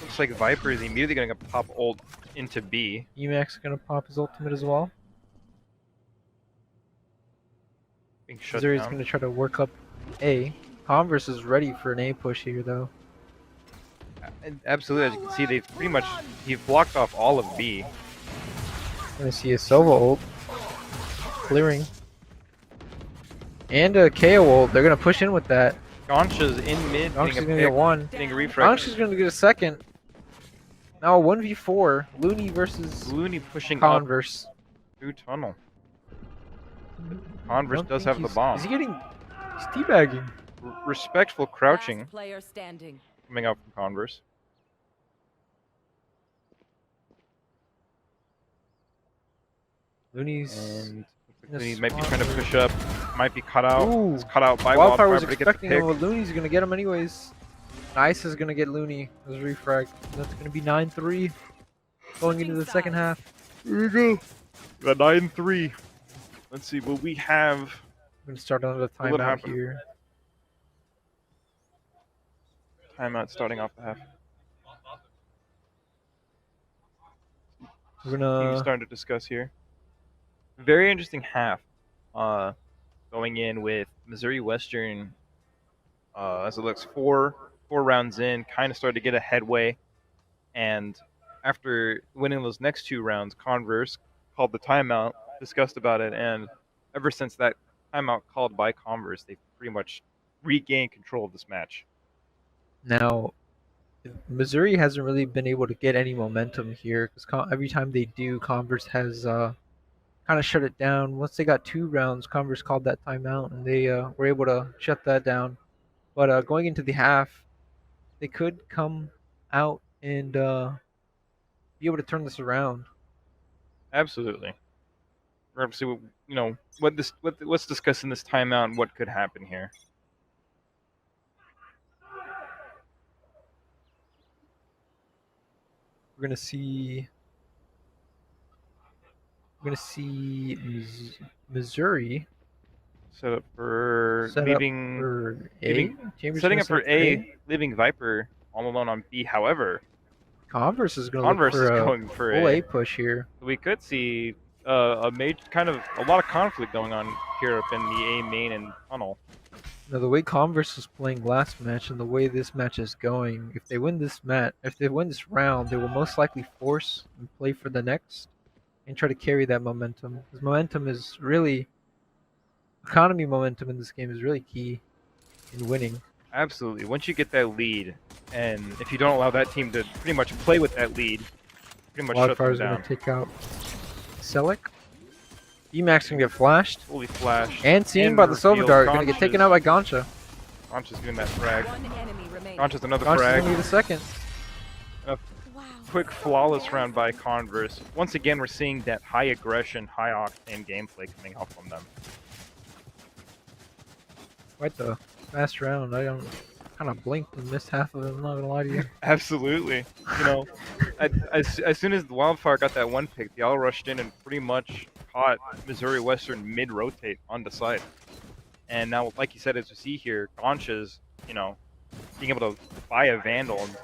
Looks like Viper is immediately going to pop ult into B. Emax is going to pop his ultimate as well. Being shut Missouri's down. going to try to work up A. Converse is ready for an A push here, though. And absolutely, as you can see, they've pretty much blocked off all of B. Going to see a Sova ult. Clearing. And a KO ult. They're going to push in with that. Goncha's in mid, Goncha's getting a going to pick, get 1. getting a refresh. Goncha's going to get a second. Now a 1v4. Looney versus Looney pushing Converse. up through tunnel. Converse Don't does think have the he's- bomb. Is he getting... He's teabagging. Respectful crouching Last player standing. coming out from Converse. Looney's... And Yes, Looney might be smart trying to move. push up. Might be cut out. Ooh. It's cut out by Wildfire was but he gets the expecting pick. him, but Looney's gonna get him anyways. Ice is gonna get Looney as refrag. That's gonna be 9-3 going into the second half. Here we go. The 9-3. Let's see. Will we have? We're gonna start another What would timeout happen? here. Timeout starting off the half. We're Teams gonna starting to discuss here. Very interesting half. Going in with Missouri Western. As it looks, four rounds in, kind of started to get a headway, and after winning those next 2 rounds, Converse called the timeout, discussed about it, and ever since that timeout called by Converse, they've pretty much regained control of this match. now. Missouri hasn't really been able to get any momentum here because every time they do, Converse has kind of shut it down. Once they got 2 rounds, Converse called that timeout and they were able to shut that down. But going into the half, they could come out and be able to turn this around. Absolutely. We're going to see what's discussed in this timeout and what could happen here. We're gonna see Missouri Set up for set leaving. up for A. leaving- Chambers Setting gonna up for set A, leaving Viper all alone on B. However, Converse is gonna Converse look is for a going for full A. A push here. We could see a lot of conflict going on here up in the A main and tunnel. Now the way Converse was playing last match and the way this match is going, if they win this round, they will most likely force and play for the next and try to carry that momentum. Because momentum is really economy momentum in this game is really key in winning. Absolutely. Once you get that lead, and if you don't allow that team to pretty much play with that lead, pretty much shut them Wildfire's down. gonna take out Selic. Emax gonna get flashed. Fully flash. And seen by the Silver reveal. Dart, gonna get taken out by Goncha. Goncha's getting that frag. One enemy remaining. Goncha's another Goncha's frag. gonna get a second. Wow. Quick, flawless round by Converse. Once again, we're seeing that high aggression, high octane gameplay coming out from them. Quite the fast round. I kind of blinked and missed half of it. I'm not gonna lie to you. Absolutely. As soon as the Wildfire got that 1 pick, they all rushed in and pretty much caught Missouri Western mid-rotate on the side. And now, like you said, as you see here, Goncha's, being able to buy a Vandal and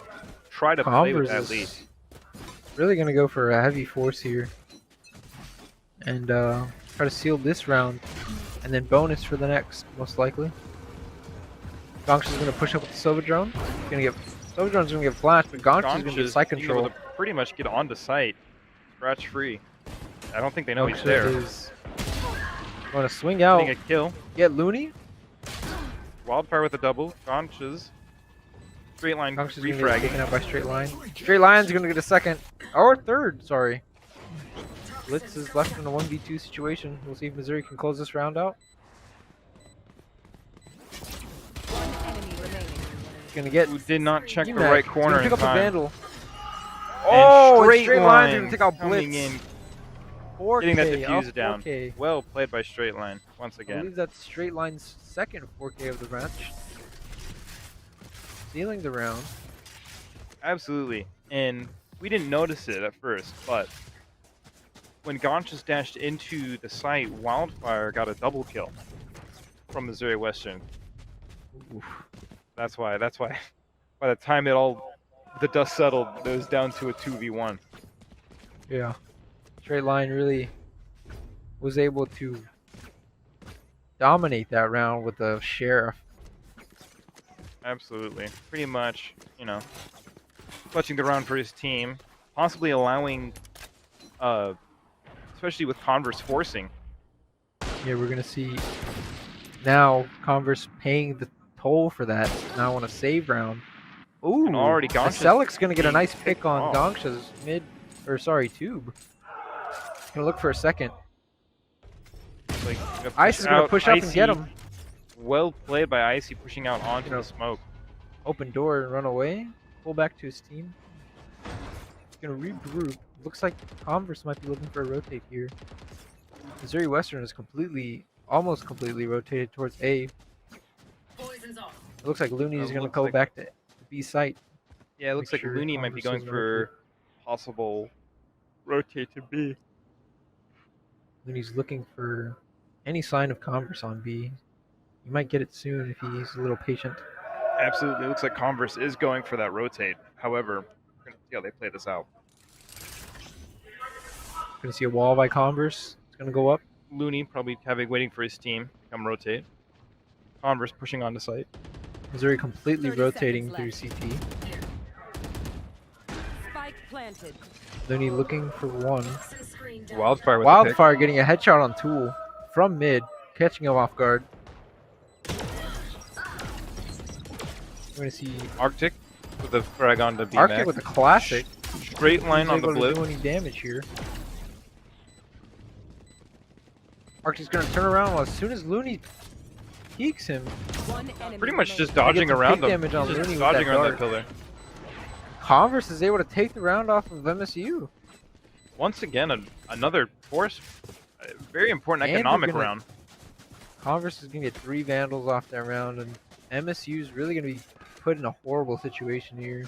try to play with that lead. Converse is really gonna go for a heavy force here and try to seal this round. and then bonus for the next, most likely. Gonch is gonna push up with the Silver Drone. Silver Drone's gonna get flashed, but Gonch is gonna get site control. To pretty much get onto site, scratch free. I don't think they know he's there. Going to swing out. Getting a kill. Get Looney. Wildfire with a double. Gonch's straight line refrag. Taken out by Straight Line. Straight Line's gonna get a second or third. Sorry. Blitz is left in a 1v2 situation. We'll see if Missouri can close this round out. Gonna get. Who did not check the right corner in pick up time. A Vandal. Oh, Straight Line's gonna take out Blitz. Coming in, 4K, getting that diffuse down. 4K. Well played by Straight Line once I again. believe that's Straight Line's second 4K of the match. Stealing the round. Absolutely, and we didn't notice it at first, but when Gonch's dashed into the site, Wildfire got a double kill from Missouri Western. Oof. That's why. By the time the dust settled, it was down to a 2v1. Yeah. Straight Line really was able to dominate that round with the Sheriff. Absolutely. Pretty much, clutching the round for his team, possibly allowing, especially with Converse forcing. Yeah, we're gonna see now Converse paying the toll for that. Now on a save round. Ooh, and already Selic's gonna get a nice pick on Gonch's tube. Gonna look for a second. Ice is gonna push up and get him. Well played by Icy, pushing out onto the smoke. Open door and run away. Pull back to his team. He's gonna regroup. Looks like Converse might be looking for a rotate here. Missouri Western is almost completely rotated towards A. It looks like Looney is gonna go back to B site. Yeah, it looks like Looney might be going for possible rotate to B. Looney's looking for any sign of Converse on B. You might get it soon if he's a little patient. Absolutely. It looks like Converse is going for that rotate. However, we're going to see how they play this out. Going to see a wall by Converse. It's going to go up. Looney probably waiting for his team to come rotate. Converse pushing onto site. Missouri completely rotating through CT. Spike planted. Looney looking for one. Wildfire getting a headshot on Tool from mid, catching him off guard. We're gonna see Arctic with the frag on the B. Arctic with the classic. Straight line on the blip. Do any damage here? Arctic's gonna turn around as soon as Looney peeks him. Pretty much just dodging around him. Just dodging around that pillar. Converse is able to take the round off of MSU. Once again, another very important economic round. Converse is going to get 3 Vandals off that round, and MSU is really going to be put in a horrible situation here.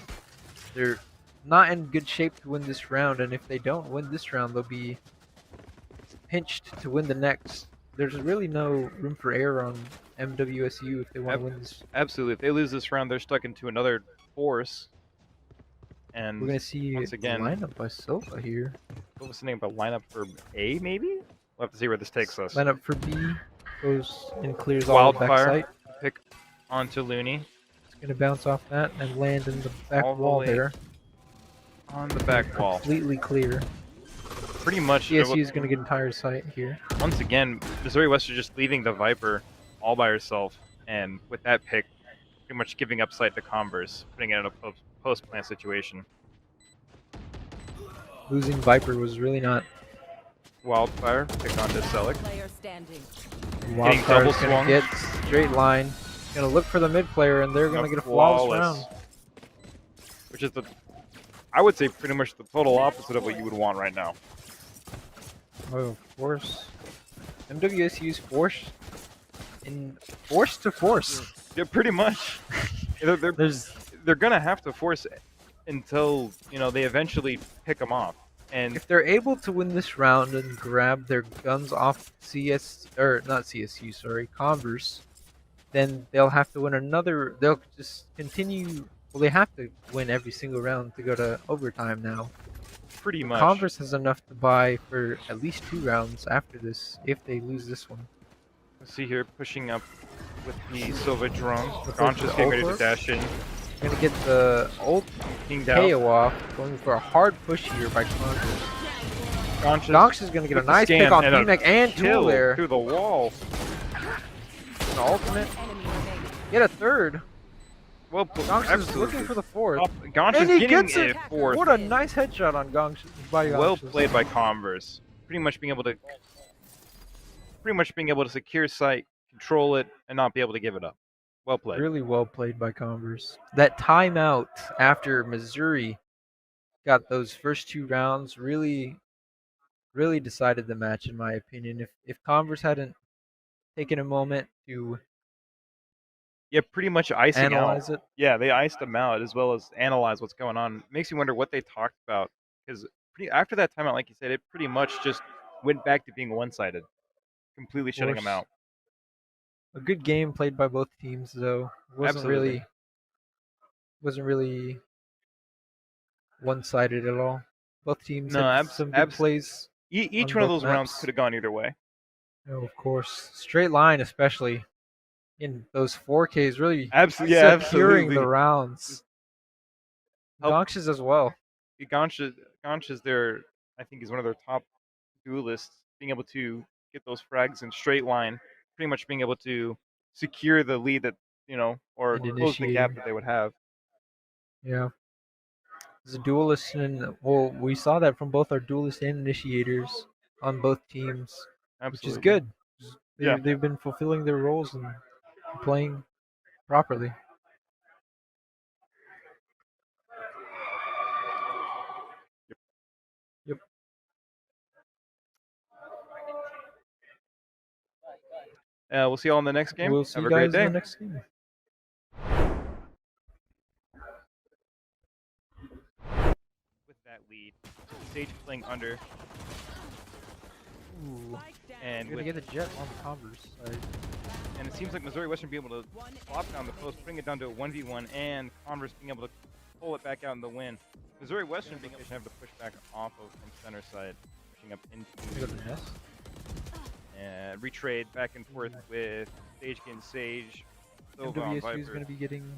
They're not in good shape to win this round, and if they don't win this round, they'll be pinched to win the next. There's really no room for error on MWSU if they want to win this. Absolutely. If they lose this round, they're stuck into another force. And we're going to see once again, lineup by Silva here. What was the name about lineup for A, maybe? We'll have to see where this takes us. Lineup for B goes and clears all the backside. Pick onto Looney. It's going to bounce off that and land in the back wall there. On the back wall. Completely clear. Pretty much. CSU is going to get entire site here. Once again, Missouri Western just leaving the Viper all by herself. And with that pick, pretty much giving up site to Converse, putting it in a post-plant situation. Losing Viper was really not. Wildfire, pick onto Selic. Wildfire's gonna get Straight Line. Gonna look for the mid player, and they're gonna get a flawless round. Which is I would say pretty much the total opposite of what you would want right now. Oh, of course. MWSU's forced to force. Yeah, pretty much. They're gonna have to force it until they eventually pick them off. And if they're able to win this round and grab their guns off Converse, then they'll have to win another. They'll just continue. Well, they have to win every single round to go to overtime now. Pretty much. Converse has enough to buy for at least 2 rounds after this if they lose this one. See here, pushing up with the Silva drone. Gonch is getting ready to dash in. Gonna get the ult KO off. Going for a hard push here by Congress. Gonch is gonna get a nice pick on BMAC and Tool there. Through the wall. An ultimate. Get a third. Well, Gonch is looking for the fourth. Gonch is getting it fourth. What a nice headshot on Gonch. Well played by Converse. Pretty much being able to secure site, control it, and not be able to give it up. Well played. Really well played by Converse. That timeout after Missouri got those first 2 rounds really decided the match, in my opinion. If Converse hadn't taken a moment to pretty much analyze it. Yeah, they iced them out as well as analyze what's going on. Makes you wonder what they talked about, because after that timeout, like you said, it pretty much just went back to being one-sided, completely shutting them out. A good game played by both teams, though. Wasn't really one-sided at all. Both teams had some good plays. Each one of those rounds could have gone either way. Oh, of course. Straight line, especially in those 4Ks, really securing the rounds. Gonch's as well. Gonch is their, I think he's one of their top duelists, being able to get those frags in straight line, pretty much being able to secure the lead that, or close the gap that they would have. Yeah. As a duelist, and well, we saw that from both our duelists and initiators on both teams, which is good. They've been fulfilling their roles and playing properly. Yep. We'll see you all in the next game. We'll see Have you a guys great day. in the next game. With that lead, Sage playing under. Ooh. And we're gonna get the jet on the Converse side. And it seems like Missouri Western being able to lock down the post, bring it down to a 1v1, and Converse being able to pull it back out in the win. Missouri Western being able to have to push back off of from center side, pushing up into the nest. And retrade back and forth with Sage against Sage. MWSU is going to be getting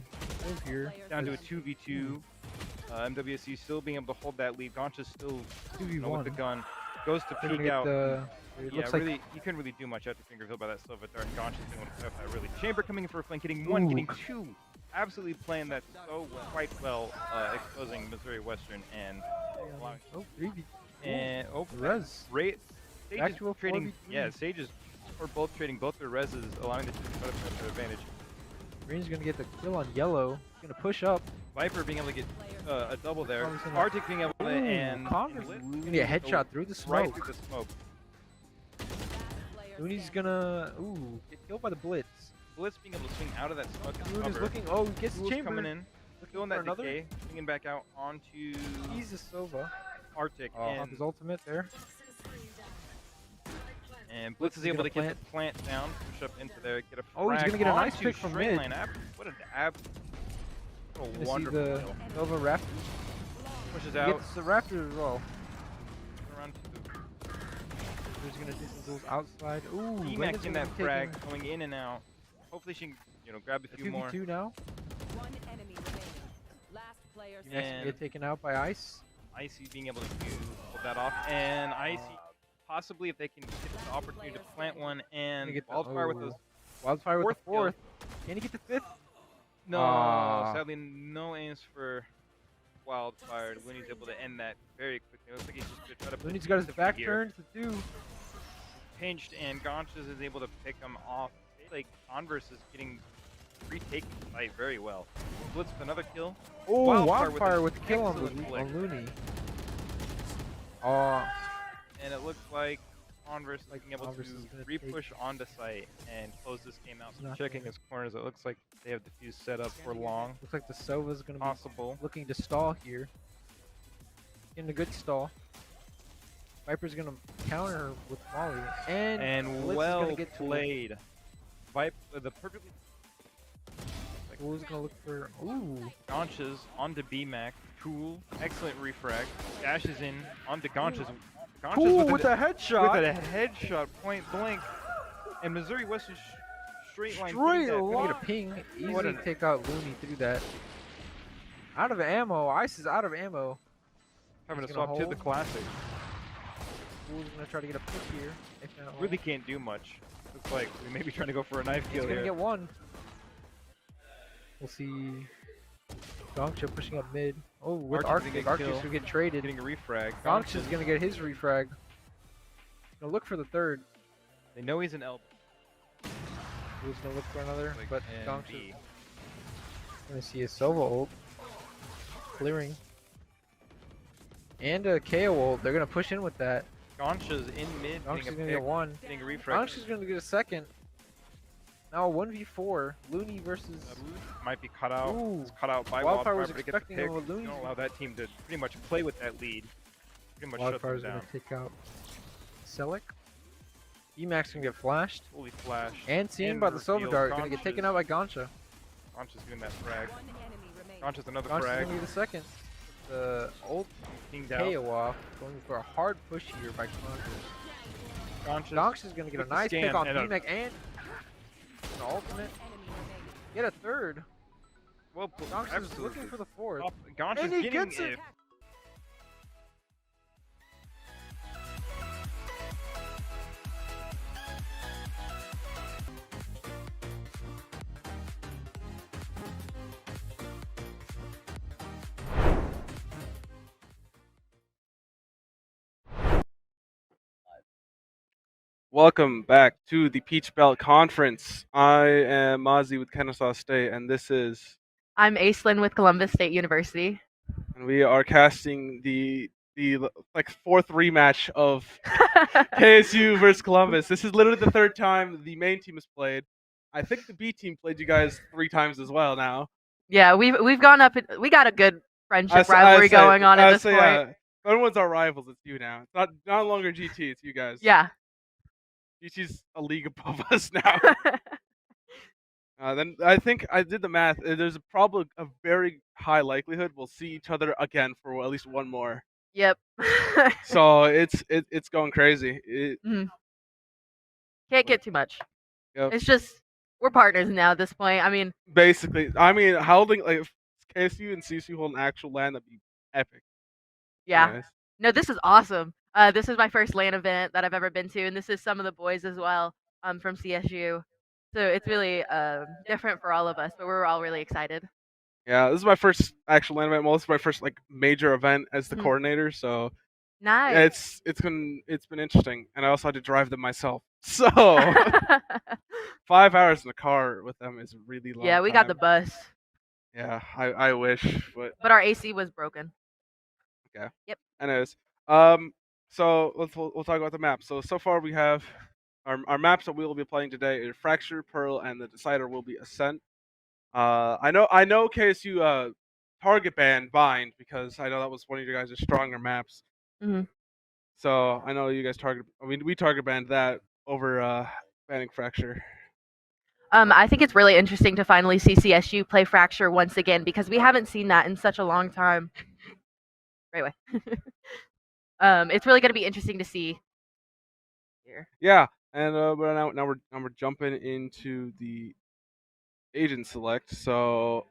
over here. Down to a 2v2. MWSU still being able to hold that lead. Gonch is still 2v1 with the gun. Goes to peek out. Looks like he couldn't really do much after Fingerville by that Silva dart. Gonch is going to play that really. Chamber coming in for a flank, getting one, getting two. Absolutely playing that quite well, exposing Missouri Western and allowing. And res. Sage is trading. Yeah, Sage is both trading both their reses, allowing the team to try to press their advantage. Green's gonna get the kill on yellow. He's gonna push up. Viper being able to get a double there. Arctic being able to Converse gonna get a headshot through the smoke. Right through the smoke. Looney's gonna get killed by the Blitz. Blitz being able to swing out of that smoke. Looney's looking. Oh, he gets the chamber. Coming in. Doing that decay. Swinging back out onto. He's a Sova. Arctic. And his ultimate there. And Blitz is able to get the plant down, push up into there, get a Oh, he's gonna get a nice pick from mid. What an ab! What a wonderful kill. Nova Raptor. Pushes out. Gets the Raptor as well. Around to He's gonna do some duels outside. Ooh, BMAC in that frag, going in and out. Hopefully she can, grab a few more. 2v2 now. One enemy remaining. Last player standing. Get taken out by Ice. Icy being able to pull that off, and Icy possibly if they can get the opportunity to plant one and Wildfire with the Wildfire with the fourth. Can he get the fifth? No, sadly no aims for Wildfire. Looney's able to end that very quickly. It looks like he's just gonna try to. Looney's got his back turned to two. Pinched, and Gonches is able to pick him off. Like Converse is getting retaking the fight very well. Blitz with another kill. Oh, Wildfire with the kill on Looney. And it looks like Converse being able to re-push onto site and close this game out. So checking his corners, it looks like they have defuse set up for long. Looks like the Sova's going to be looking to stall here. In a good stall. Viper's going to counter with Molly. And well played. Viper, the perfectly... Who's going to look for... Ooh. Gonches onto BMAC. Tool. Excellent refrag. Dashes in onto Gonches. Cool with a headshot. With a headshot, point blank. And Missouri West is straight line. Get a ping. Easily take out Looney through that. Out of ammo. Ice is out of ammo. Having to swap to the classic. Fool's gonna try to get a pick here. Really can't do much. Looks like we may be trying to go for a knife kill here. He's gonna get one. We'll see. Gongcha pushing up mid. Oh, with Arceus will get traded. Getting a refrag. Gongcha's gonna get his refrag. Gonna look for the third. They know he's an elbow. Who's gonna look for another? But Gongcha's gonna see a Sova ult. Clearing. And a KO ult. They're gonna push in with that. Gongcha's in mid. Gongcha's gonna get one. Getting a refrag. Gongcha's gonna get a second. Now 1v4. Looney versus. Might be cut out. Ooh. It's cut out by Wildfire. Wildfire Was expecting him with Looney. Don't allow that team to pretty much play with that lead. Pretty much shut them down. Gonna take out Selec. Emax gonna get flashed. Fully flashed. And seen by the Sova Dart. Gonna get taken out by Gongcha. Gongcha's doing that frag. Gongcha's another Gongcha's frag. gonna be the second. The ult KO off. Going for a hard push here by Gongcha. Gongcha's gonna get a nice pick on Emax and an ultimate. Get a third. Well, Gongcha's looking for the fourth. Gongcha's and he gets it. it. Welcome back to the Peach Belt Conference. I am Mozzie with Kennesaw State, and this is... I'm Aislinn with Columbus State University. And we are casting the fourth rematch of KSU versus Columbus. This is literally the third time the main team has played. I think the B team played you guys 3 times as well now. Yeah, we've gone up. We got a good friendship rivalry going on at this point. Yeah. Everyone's our rivals. It's you now. It's not longer GT. It's you guys. Yeah. GT's a league above us now. Then I think I did the math. There's probably a very high likelihood we'll see each other again for at least one more. Yep. So it's going crazy. Can't get too much. Yep. It's just we're partners now at this point. I mean, basically, holding if KSU and CSU hold an actual LAN, that'd be epic. Yeah. Nice. No, this is awesome. This is my first LAN event that I've ever been to, and this is some of the boys as well from CSU. So it's really different for all of us, but we're all really excited. Yeah, this is my first actual LAN event. Well, this is my first major event as the coordinator. So nice. It's been interesting, and I also had to drive them myself. So 5 hours in the car with them is really long. Yeah, we got the bus. Yeah, I wish, but our AC was broken. Okay. Yep. Anyways, so we'll talk about the map. So far we have our maps that we will be playing today are Fracture, Pearl, and the decider will be Ascent. I know KSU target ban Bind because I know that was one of your guys' stronger maps. Mm-hmm. So I know you guys we target banned that over banning Fracture. I think it's really interesting to finally see CSU play Fracture once again because we haven't seen that in such a long time. Right way. It's really going to be interesting to see here. Yeah, and but now we're jumping into the agent select. So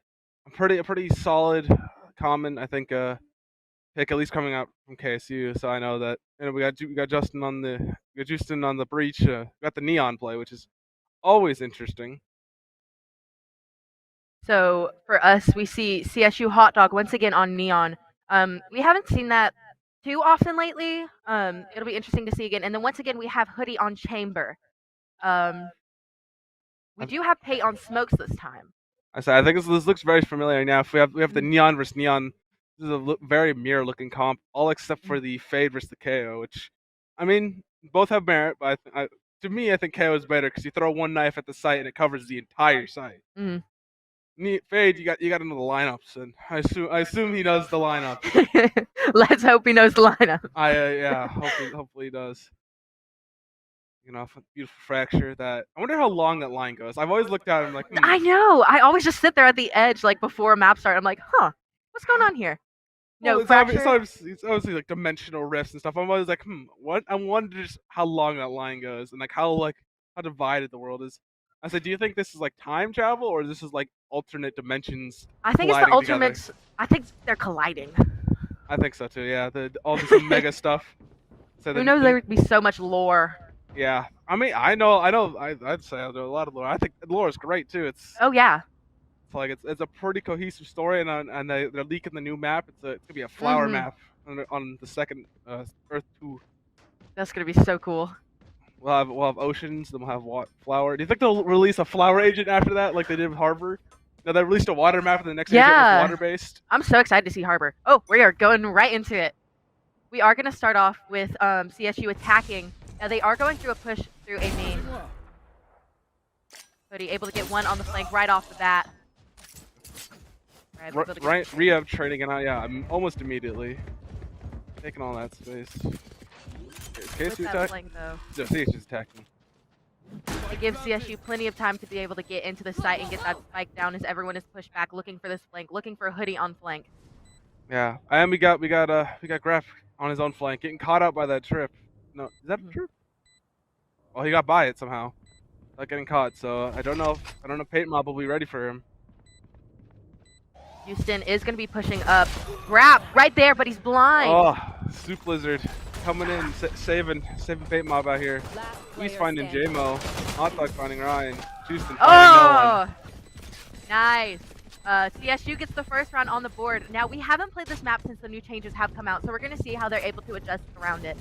a pretty solid common, I think, pick at least coming out from KSU. So I know that we got Justin on the breach. Got the neon play, which is always interesting. So for us, we see CSU Hot Dog once again on neon. We haven't seen that too often lately. It'll be interesting to see again. And then once again, we have Hoodie on Chamber. We do have Pate on Smokes this time. I think this looks very familiar now. If we have the neon versus neon, this is a very mirror looking comp, all except for the Fade versus the KO, which, I mean, both have merit, but to me, I think KO is better because you throw one knife at the site and it covers the entire site. Mm-hmm. Fade, you got to know the lineups, and I assume he knows the lineup. Let's hope he knows the lineup. Yeah, hopefully he does. Beautiful Fracture. That I wonder how long that line goes. I've always looked at him like. I know. I always just sit there at the edge, before a map start. I'm like, huh, what's going on here? No, it's obviously like dimensional rifts and stuff. I'm always like, what? I wonder just how long that line goes and how divided the world is. I said, do you think this is like time travel or this is like alternate dimensions? I think it's the colliding together? ultimate. I think they're colliding. I think so too. Yeah, all this Omega stuff. So Who knows? There would be so much lore. Yeah, I mean, I'd say I know a lot of lore. I think the lore is great too. Oh yeah. It's like it's a pretty cohesive story, and they're leaking the new map. It's gonna be a flower map on the second Earth 2. That's gonna be so cool. We'll have oceans, then we'll have flower. Do you think they'll release a flower agent after that, like they did with Harbor? No, they released a water map, and the next agent was water based. I'm so excited to see Harbor. Oh, we are going right into it. We are gonna start off with CSU attacking. Now they are going through a push through a main. Cody able to get one on the flank right off the bat. Right, Rehab trading it out, yeah, almost immediately. Taking all that space. Is CSU attacking? No, CSU's attacking. It gives CSU plenty of time to be able to get into the site and get that spike down as everyone is pushed back, looking for this flank, looking for a hoodie on flank. Yeah, and we got Graf on his own flank, getting caught out by that trip. No, is that a trip? Well, he got by it somehow, not getting caught. So I don't know if Paint Mob will be ready for him. Houston is going to be pushing up. Grab right there, but he's blind. Oh, Soup Lizard coming in, saving Paint Mob out here. He's finding J-Mo. Hot Dog finding Ryan. Houston finding no one. Nice. CSU gets the first round on the board. Now, we haven't played this map since the new changes have come out, so we're going to see how they're able to adjust around it.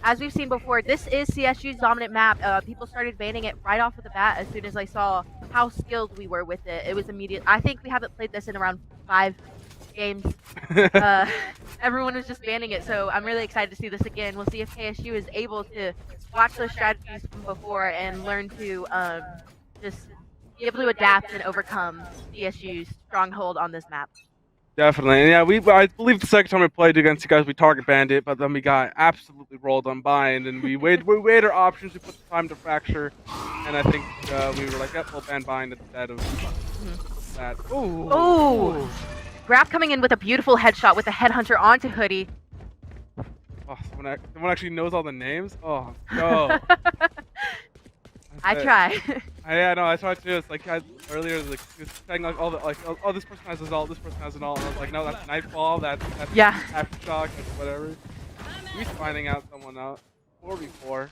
As we've seen before, this is CSU's dominant map. People started banning it right off of the bat as soon as I saw how skilled we were with it. It was immediate. I think we haven't played this in around 5 games. Everyone was just banning it, so I'm really excited to see this again. We'll see if KSU is able to watch those strategies from before and learn to just be able to adapt and overcome CSU's stronghold on this map. Definitely, and yeah, I believe the second time we played against you guys, we target banned it, but then we got absolutely rolled on bind, and we weighed our options. We put the time to fracture, and I think we were like, yep, we'll ban bind instead of that. Ooh! Graf coming in with a beautiful headshot with the headhunter onto Hoodie. Oh, someone actually knows all the names. Oh no! I try. Yeah, no, I tried too. It's like earlier, like he was saying like all the oh, this person has an ult, this person has an ult, and I was like, no, that's Nightfall, that's Aftershock, that's whatever. He's finding out someone out. 4v4.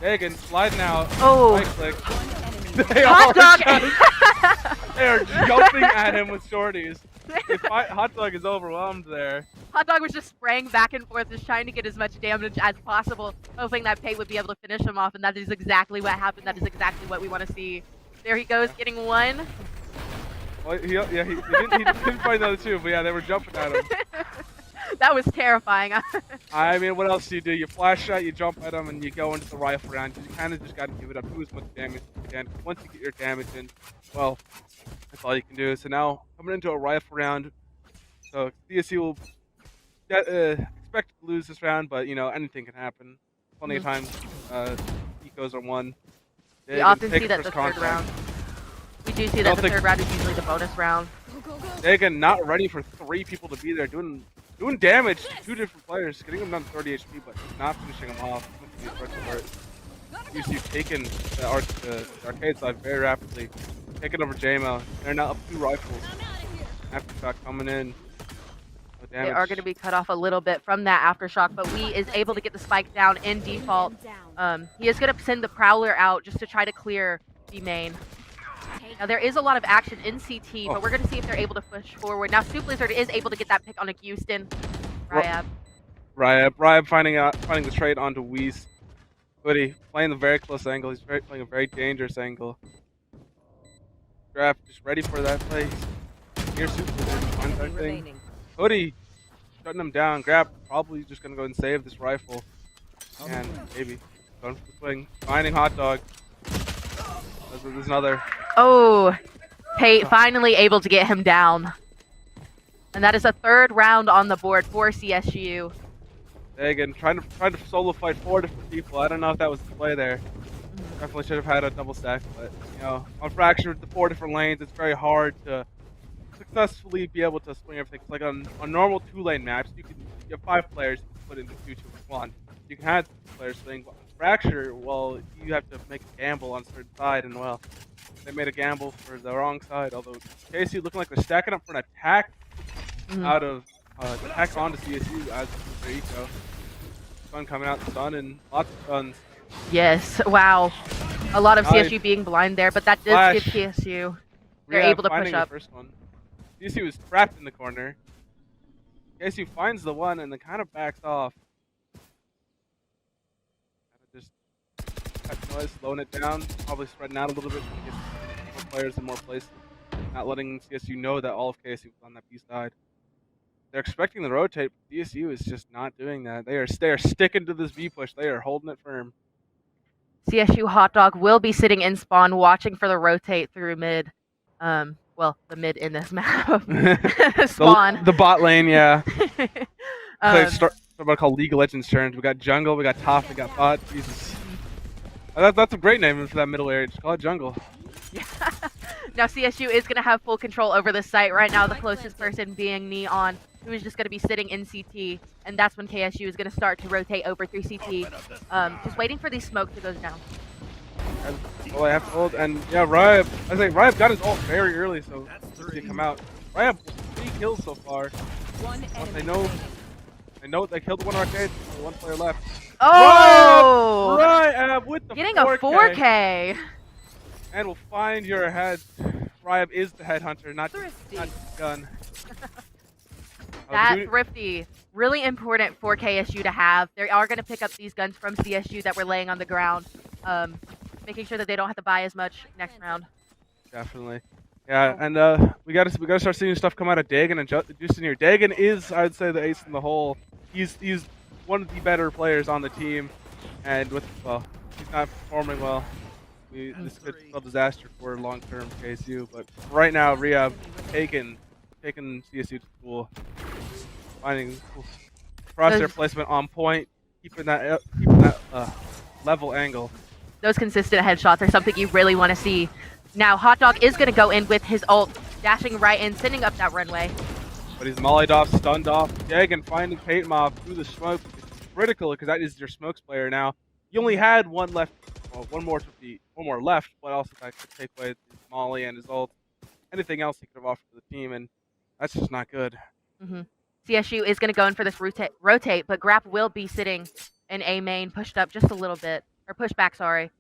Hagen sliding out. Oh. Right click. Hot Dog. They are jumping at him with shorties. Hot Dog is overwhelmed there. Hot Dog was just spraying back and forth, just trying to get as much damage as possible, hoping that Pate would be able to finish him off, and that is exactly what happened. That is exactly what we want to see. There he goes, getting one. Well, he didn't find the other two, but yeah, they were jumping at him. That was terrifying. I mean, what else do you do? You flash shot, you jump at them, and you go into the rifle round. You kind of just got to give it up, do as much damage as you can. Once you get your damage in, well, that's all you can do. So now, coming into a rifle round, so CSU will expect to lose this round, but, you know, anything can happen. Plenty of times, ecos are won. We often see that the third round. We do see that the third round is usually the bonus round. Again, not ready for 3 people to be there, doing damage to 2 different players, getting them down to 30 HP, but not finishing them off. You see taking the arcade side very rapidly, taking over J-Mo. They're now up 2 rifles. Aftershock coming in. No they are going to be cut off a little bit from that Aftershock, but Wee is able to get the spike down in default. He is going to send the Prowler out just to try to clear the main. Now there is a lot of action in CT, but we're going to see if they're able to push forward. Now Soup Lizard is able to get that pick on a Houston. Ryab finding the trade onto Weez. Hoodie playing the very close angle. He's playing a very dangerous angle. Graf just ready for that play. Here's Soup Lizard finds that thing. Hoodie shutting him down. Graf probably just going to go and save this rifle. And maybe going for the swing. Finding Hot Dog. There's another. Oh, Pate finally able to get him down. And that is a 3rd round on the board for CSU. Again, trying to solo fight 4 different people. I don't know if that was the play there. Definitely should have had a double stack, but you know, on Fracture with the 4 different lanes, it's very hard to successfully be able to swing everything. It's like on normal 2-lane maps, you have 5 players, you can split into 2, 2, and 1. You can have players swing Fracture, well, you have to make a gamble on a certain side, and well, they made a gamble for the wrong side. Although KSU looking like they're stacking up for an attack out of attack onto CSU as their eco. Sun coming out, the sun, and lots of suns. Yes, wow. A lot of CSU being blind there, but that does give KSU. They're able to push up. The first one. CSU is trapped in the corner. KSU finds the one and then kind of backs off. Just cut noise, slowing it down, probably spreading out a little bit to get more players in more places. Not letting CSU know that all of KSU was on that B side. They're expecting the rotate, but CSU is just not doing that. They are sticking to this B push. They are holding it firm. CSU Hot Dog will be sitting in spawn, watching for the rotate through mid. Well, the mid in this map. Spawn. The bot lane, yeah. Start what I call League of Legends turns. We got jungle, we got top, we got bot. Jesus. That's a great name for that middle area. Just call it jungle. Yeah. Now CSU is going to have full control over this site right now, the closest person being Neon, who is just going to be sitting in CT, and that's when KSU is going to start to rotate over through CT. Just waiting for these smoke to go down. Well, I have to hold, and yeah, Ryab. I think Ryab got his ult very early, so he come out. Ryab 3 kills so far. Once they know they killed one arcade, only 1 player left. Oh! Ryab with the getting 4K. A 4K. And we'll find your head. Ryab is the headhunter, not the gun. That thrifty. Really important for KSU to have. They are going to pick up these guns from CSU that were laying on the ground. Making sure that they don't have to buy as much next round. Definitely. Yeah, and we gotta start seeing stuff come out of Dagon and Justin here. Dagon is, I'd say, the ace in the hole. He's one of the better players on the team, and he's not performing well. This could spell disaster for long-term KSU, but right now, Ryab taking CSU to school, finding crosshair placement on point, keeping that level angle. Those consistent headshots are something you really want to see. Now, Hot Dog is going to go in with his ult, dashing right in, sending up that runway. But he's mollied off, stunned off. Dagon finding Payton through the smoke. It's critical because that is your smokes player now. You only had one left, well, one more left, but also that could take away his molly and his ult. Anything else he could have offered to the team, and that's just not good. CSU is going to go in for this rotate, but Grap will be sitting in A main, pushed up just a little bit, or pushed back, sorry.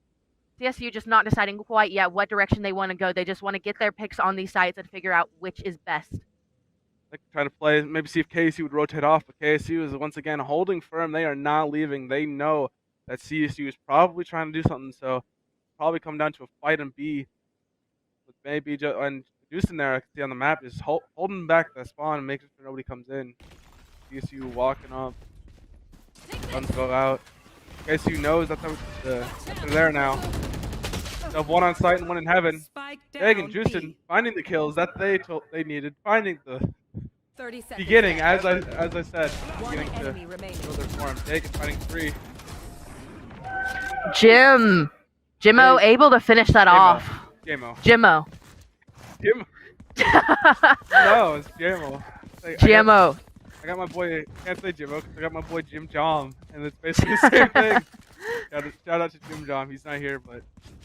CSU just not deciding quite yet what direction they want to go. They just want to get their picks on these sites and figure out which is best. They're trying to play, maybe see if KSU would rotate off, but KSU is once again holding firm. They are not leaving. They know that CSU is probably trying to do something, so probably come down to a fight in B. But maybe and Juicing there, I can see on the map, is holding back the spawn and making sure nobody comes in. CSU walking up. Guns go out. KSU knows that they're there now. They have one on site and one in heaven. Dagon, Juicing, finding the kills that they needed, finding the beginning, as I said, beginning to show their form. Dagon finding 3. Jimmo able to finish that off. Jimmo. No, it's Jimmo. Jimmo. I got my boy, I can't say Jimmo because I got my boy Jim Jom, and it's basically the same thing. Shout out to Jim Jom. He's not here, but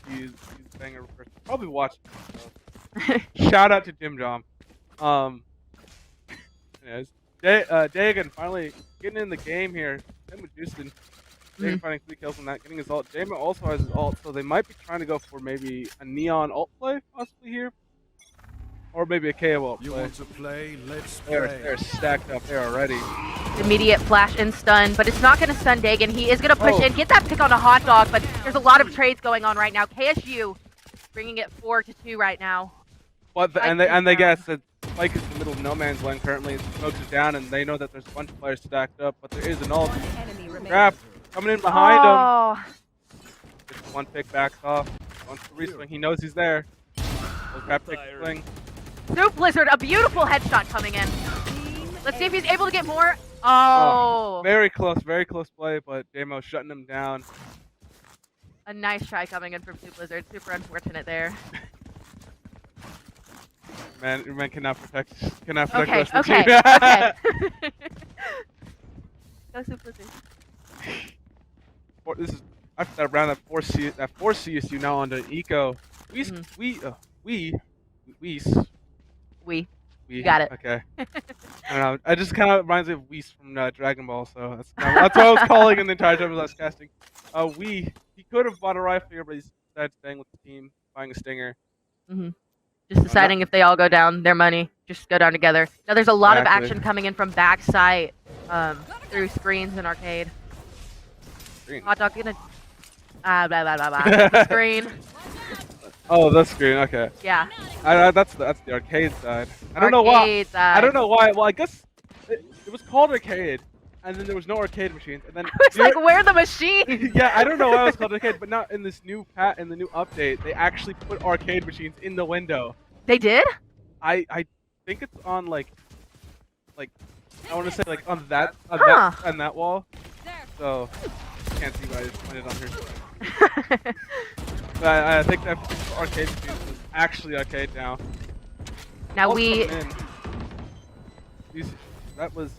he's a banger person. Probably watching. So. Shout out to Jim Jom. Dagon finally getting in the game here. Same with Houston. Dagon finding 3 kills on that, getting his ult. Damon also has his ult, so they might be trying to go for maybe a Neon ult play, possibly here. Or maybe a KO ult play. You want to play? Let's play. They're stacked up there already. Immediate flash and stun, but it's not going to stun Dagon. He is going to push in, get that pick on a Hot Dog, but there's a lot of trades going on right now. KSU bringing it 4-2 right now. But they guess that Spike is in the middle of no man's land currently, and smokes it down, and they know that there's a bunch of players stacked up, but there is an ult. Grab coming in behind him. Just one pick backs off. Wants to reswing. He knows he's there. Grab pick swing. Snoop Blizzard, a beautiful headshot coming in. Let's see if he's able to get more. Oh. Very close play, but Damo shutting him down. A nice try coming in from Snoop Blizzard. Super unfortunate there. Your man cannot protect Okay. This is after that round, that forced CSU now onto Eco. We got it. Okay. I don't know. It just kind of reminds me of Whis from Dragon Ball, so that's what I was calling him the entire time I was casting. He could have bought a rifle here, but he decided staying with the team, buying a stinger. Just deciding if they all go down, their money, just go down together. Now there's a lot of action coming in from backside, through screens and arcade. Hot dog gonna blah blah blah blah. Screen. Oh, the screen. Okay. Yeah. That's the arcade side. I don't know why. I don't know why. Well, I guess it was called arcade, and then there was no arcade machines, and then I was like, where are the machines? Yeah, I don't know why it was called arcade, but now in this new in the new update, they actually put arcade machines in the window. They did? I think it's on like I want to say like on that wall. So can't see, but I just pointed on here. But I think that arcade machines is actually arcade now. Now that was.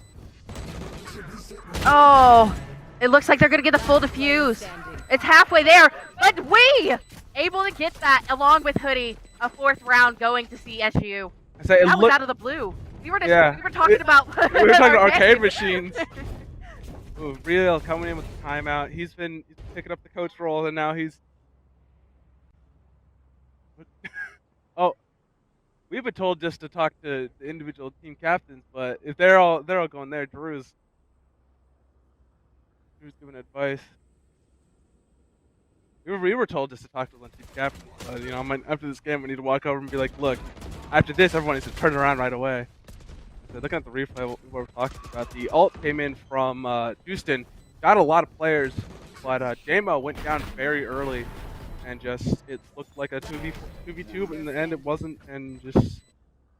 Oh, it looks like they're gonna get the full defuse. It's halfway there, but we able to get that along with Hoodie. A 4th round going to CSU. That was out of the blue. We were talking about we were talking about arcade machines. Ooh, Real coming in with the timeout. He's picking up the coach role, and now he's. Oh, we've been told just to talk to the individual team captains, but if they're all going there, Drew's giving advice. We were told just to talk to one team captain, but you know, after this game, we need to walk over and be like, look, after this, everyone needs to turn around right away. So looking at the replay, what we're talking about, the ult came in from Houston, got a lot of players, but JMO went down very early, and it looked like a 2v2, but in the end it wasn't, and just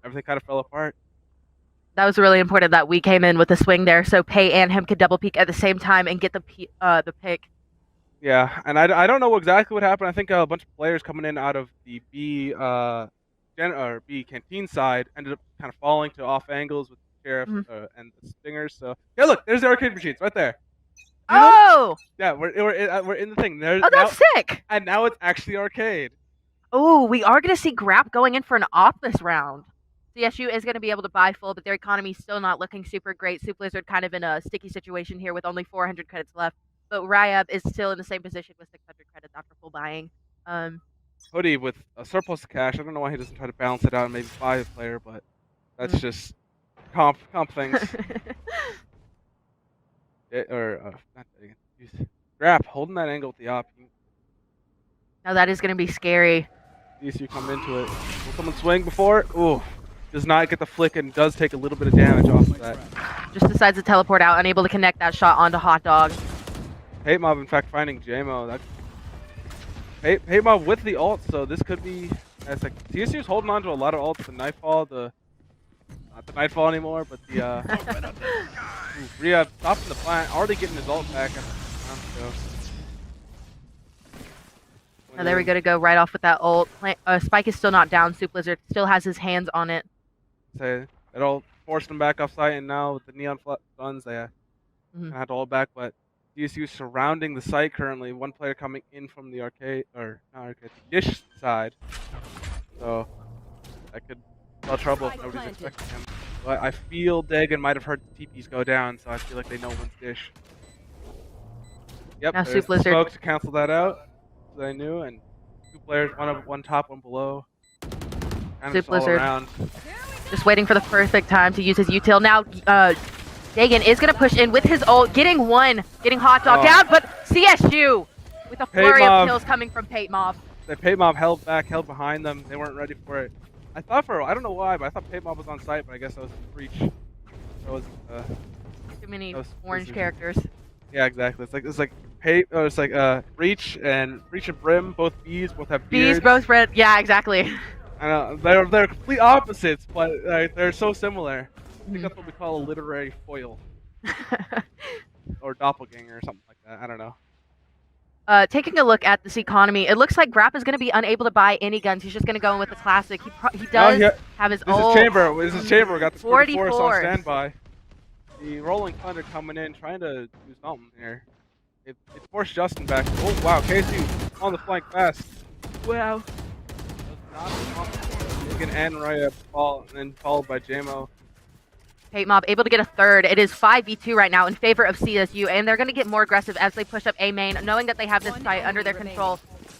everything kind of fell apart. That was really important that we came in with the swing there, so Pei and him could double peek at the same time and get the pick. Yeah, and I don't know exactly what happened. I think a bunch of players coming in out of the B canteen side ended up kind of falling to off angles with the sheriff and the stingers. So yeah, look, there's the arcade machines right there. Yeah, we're in the thing. That's sick. And now it's actually arcade. Oh, we are gonna see Grap going in for an off this round. CSU is going to be able to buy full, but their economy is still not looking super great. Soup Blizzard kind of in a sticky situation here with only 400 credits left. But Ryab is still in the same position with 600 credits after full buying. Hoodie with a surplus of cash. I don't know why he doesn't try to balance it out and maybe buy a player, but that's just comp things. Grap holding that angle with the op. Now that is going to be scary. You come into it. Will someone swing before? Ooh. Does not get the flick and does take a little bit of damage off of that. Just decides to teleport out, unable to connect that shot onto Hot Dog. Hate Mob, in fact, finding JMO. Hate Mob with the ult, so this could be. It's like TSU's holding on to a lot of ults. The Nightfall, not the Nightfall anymore, but the Rhea stopping the plant, already getting his ult back. Now there we go right off with that ult. Spike is still not down. Soup Blizzard still has his hands on it. It all forced them back off site, and now with the neon guns, they had to hold back. But DSU surrounding the site currently. One player coming in from the dish side. So that could spell trouble if nobody's expecting him. But I feel Dagon might have heard the TPs go down, so I feel like they know one's dish. Yep, now there's Soup Blizzard smoke to cancel that out. So they knew, and two players, one top, one below. Soup Blizzard just waiting for the perfect time to use his util. Now Dagon is going to push in with his ult, getting Hot Dog down, but CSU with a flurry of kills coming from Pate Mob. The Pate Mob held behind them. They weren't ready for it. I don't know why, but I thought Pate Mob was on site, but I guess that was a breach. That was too many orange characters. Yeah, exactly. It's like Breach and Brim, both Bs, both have beards. Bs, both red. Yeah, exactly. I know they're complete opposites, but they're so similar. I think that's what we call a literary foil, or doppelganger, or something like that. I don't know. Taking a look at this economy, it looks like Grap is going to be unable to buy any guns. He's just going to go in with the classic. He does have his ult. This is Chamber. Got the 44 on standby. The Rolling Thunder coming in, trying to do something here. it forced Justin back. Oh wow, Casey on the flank fast. Wow. Taken and Raya and then followed by JMO. Hate Mob able to get a third. It is 5v2 right now in favor of CSU, and they're going to get more aggressive as they push up A main, knowing that they have this site under their control.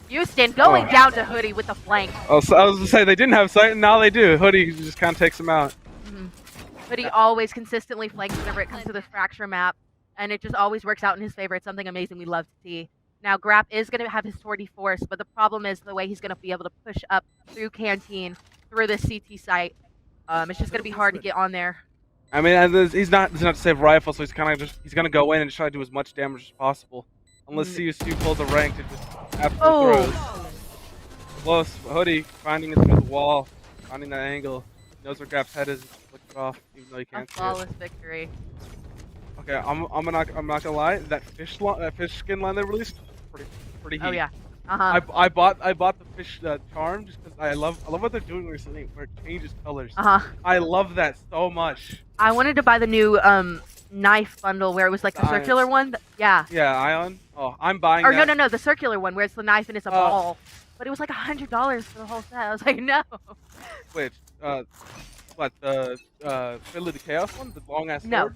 Houston going down to Hoodie with the flank. Oh, so I was going to say they didn't have sight, and now they do. Hoodie just kind of takes them out. Hoodie always consistently flanks whenever it comes to this Fracture map, and it just always works out in his favor. It's something amazing we love to see. Now, Grap is going to have his sortie force, but the problem is the way he's going to be able to push up through Canteen, through this CT site. It's just going to be hard to get on there. I mean, he's not to save rifle, so he's kind of he's gonna go in and try to do as much damage as possible. Unless CSU pulls a rank to just absolutely throws. Close. Hoodie finding it through the wall, finding that angle. Knows where Grap's head is, flicks it off, even though he can't see it. Flawless victory. Okay, I'm not gonna lie. That fish skin line they released, pretty heat. Oh yeah. I bought the fish charm just because I love what they're doing recently, where it changes colors. I love that so much. I wanted to buy the new knife bundle where it was like the circular one. Yeah. Yeah, Ion. Oh, I'm buying. Or that. no, the circular one where it's the knife and it's a ball. But it was like $100 for the whole set. I was like, no. Wait, what the Fiddler the Chaos one, the long ass No.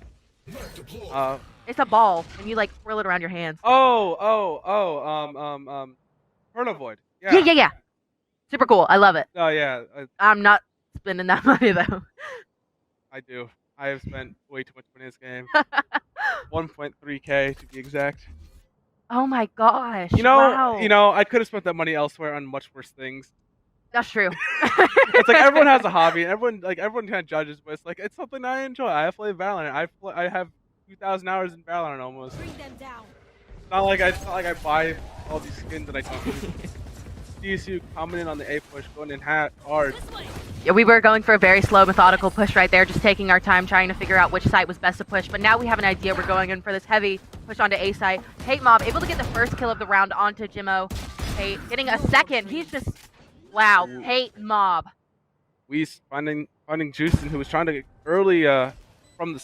sword? It's a ball and you like twirl it around your hands. Pernovoid. Yeah. Super cool. I love it. Oh yeah. I'm not spending that money though. I do. I have spent way too much money in this game. 1.3K to be exact. Oh my gosh. Wow. I could have spent that money elsewhere on much worse things. That's true. It's like everyone has a hobby. Everyone kind of judges, but it's something I enjoy. I play Valorant. I have 2,000 hours in Valorant almost. Bring them down. It's not like I buy all these skins that I don't use. CSU coming in on the A push, going in hard. Yeah, we were going for a very slow, methodical push right there, just taking our time trying to figure out which site was best to push. But now we have an idea. We're going in for this heavy push onto A site. Hate Mob able to get the first kill of the round onto Jimmo. Hate getting a second. He's just wow. Hate Mob. We's finding Justin, who was trying to get early from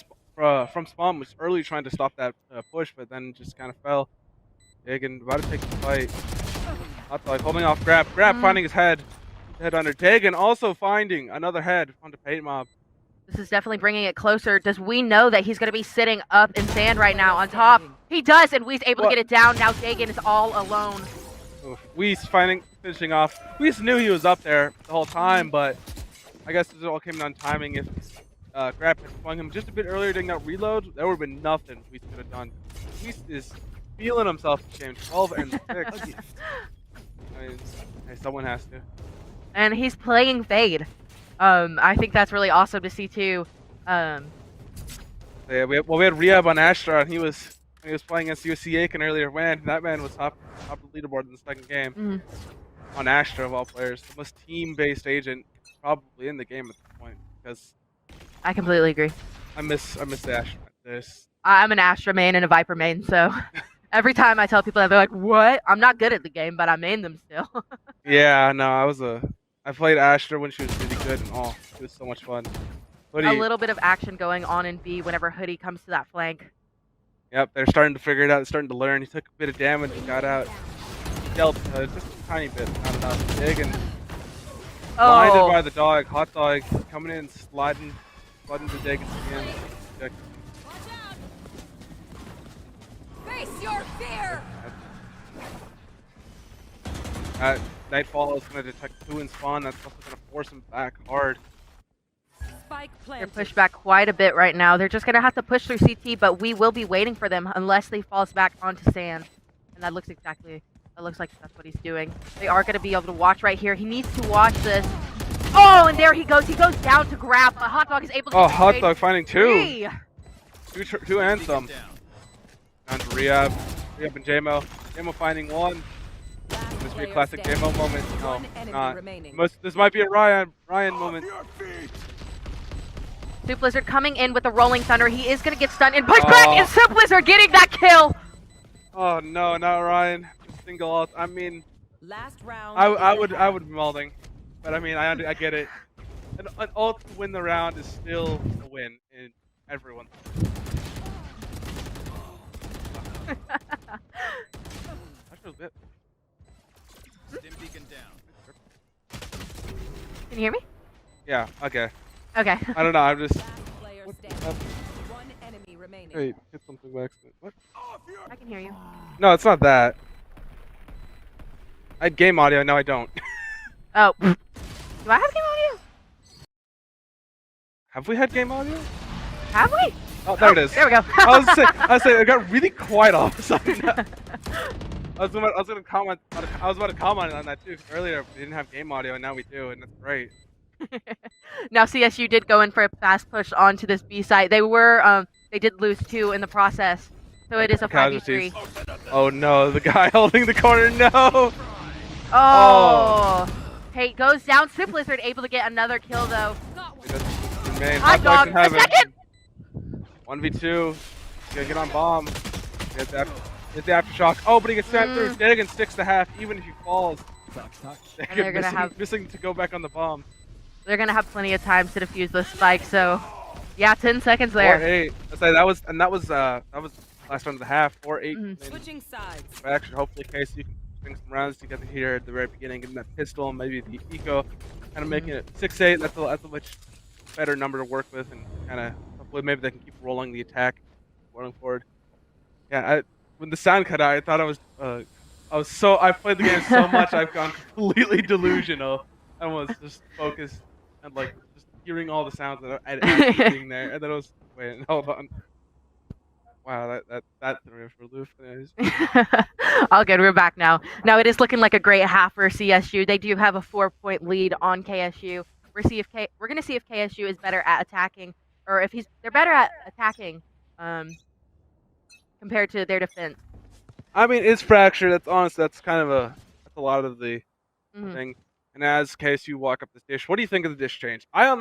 spawn, was early trying to stop that push, but then just kind of fell. Dagan about to take the fight. Hot dog holding off Grab finding his head under. Dagan also finding another head onto Hate Mob. This is definitely bringing it closer. Does we know that he's going to be sitting up in sand right now on top? He does, and Wee's able to get it down. Now Dagan is all alone. Wee's finishing off. Wee's knew he was up there the whole time, but I guess it all came down to timing. If Grab had swung him just a bit earlier during that reload, there would have been nothing Weez could have done. Weez is feeling himself this game, 12 and 6. I mean, hey, someone has to. And he's playing Fade. I think that's really awesome to see too. Yeah, we had Rehab on Astra, and he was playing against USC Aiken earlier. That man was top of the leaderboard in the second game on Astra of all players, the most team-based agent probably in the game at this point. Because I completely agree. I miss the Astra. I'm an Astra main and a Viper main, so every time I tell people that, they're like, "What? I'm not good at the game, but I main them still." Yeah, no, I played Astra when she was really good, and it was so much fun. A little bit of action going on in B whenever Hoodie comes to that flank. Yep, they're starting to figure it out. They're starting to learn. He took a bit of damage and got out. He dealt just a tiny bit, not enough. Big and blinded by the dog. Hot dog coming in, sliding the dig into the end. Face your fear. Nightfall is going to detect 2 in spawn. That's also going to force him back hard. They're pushed back quite a bit right now. They're just going to have to push through CT, but we will be waiting for them unless they falls back onto sand. And that looks like that's what he's doing. They are going to be able to watch right here. He needs to watch this. Oh, and there he goes. He goes down to grab. But Hot Dog is able to Hot Dog finding 2. Two and some. Down to Rehab. Rehab and JMO. JMO finding 1. This must be a classic JMO moment. No, not. This might be a Ryan moment. Soup Blizzard coming in with the Rolling Thunder. He is going to get stunned and push back, and Soup Blizzard getting that kill. Oh no, not Ryan. Single ult. I mean, last round. I would be melding, but I mean, I get it. An ult to win the round is still a win in everyone. Can you hear me? Yeah. Okay. Okay. I don't know. I'm just. One enemy remaining. Wait, hit something by accident. What? I can hear you. No, it's not that. I had game audio. No, I don't. Oh. Do I have game audio? Have we had game audio? Have we? Oh, there it is. There we go. I was saying, it got really quiet all of a sudden. I was gonna comment. I was about to comment on that too. Earlier we didn't have game audio, and now we do, and that's great. Now CSU did go in for a fast push onto this B site. They did lose 2 in the process, so it is a 5v3. Oh no, the guy holding the corner. No. Oh. Hey, goes down. Swift Lizard able to get another kill though. Hot dog. A second. 1v2. Gotta get on bomb. Get the aftershock. Oh, but he gets sent through. Dagan sticks the half, even if he falls. They're gonna have missing to go back on the bomb. They're gonna have plenty of time to defuse the spike. So, yeah, 10 seconds there. 4-8. I say that was last round of the half. 4-8. Switching sides. But actually, hopefully, Casey can bring some rounds together here at the very beginning, getting that pistol and maybe the eco, kind of making it 6-8. That's a much better number to work with, and kind of hopefully maybe they can keep rolling the attack, rolling forward. Yeah, when the sound cut out, I thought I played the game so much I've gone completely delusional. I was just focused and like just hearing all the sounds that I being there, and then I was wait, hold on. Wow, that threw me for a loop. All good, we're back now. Now it is looking like a great half for CSU. They do have a 4-point lead on KSU. We're gonna see if KSU is better at attacking, or if they're better at attacking, compared to their defense. I mean, it's fractured. That's honest. That's kind of that's a lot of the thing. And as KSU walk up this dish, what do you think of the dish change? I don't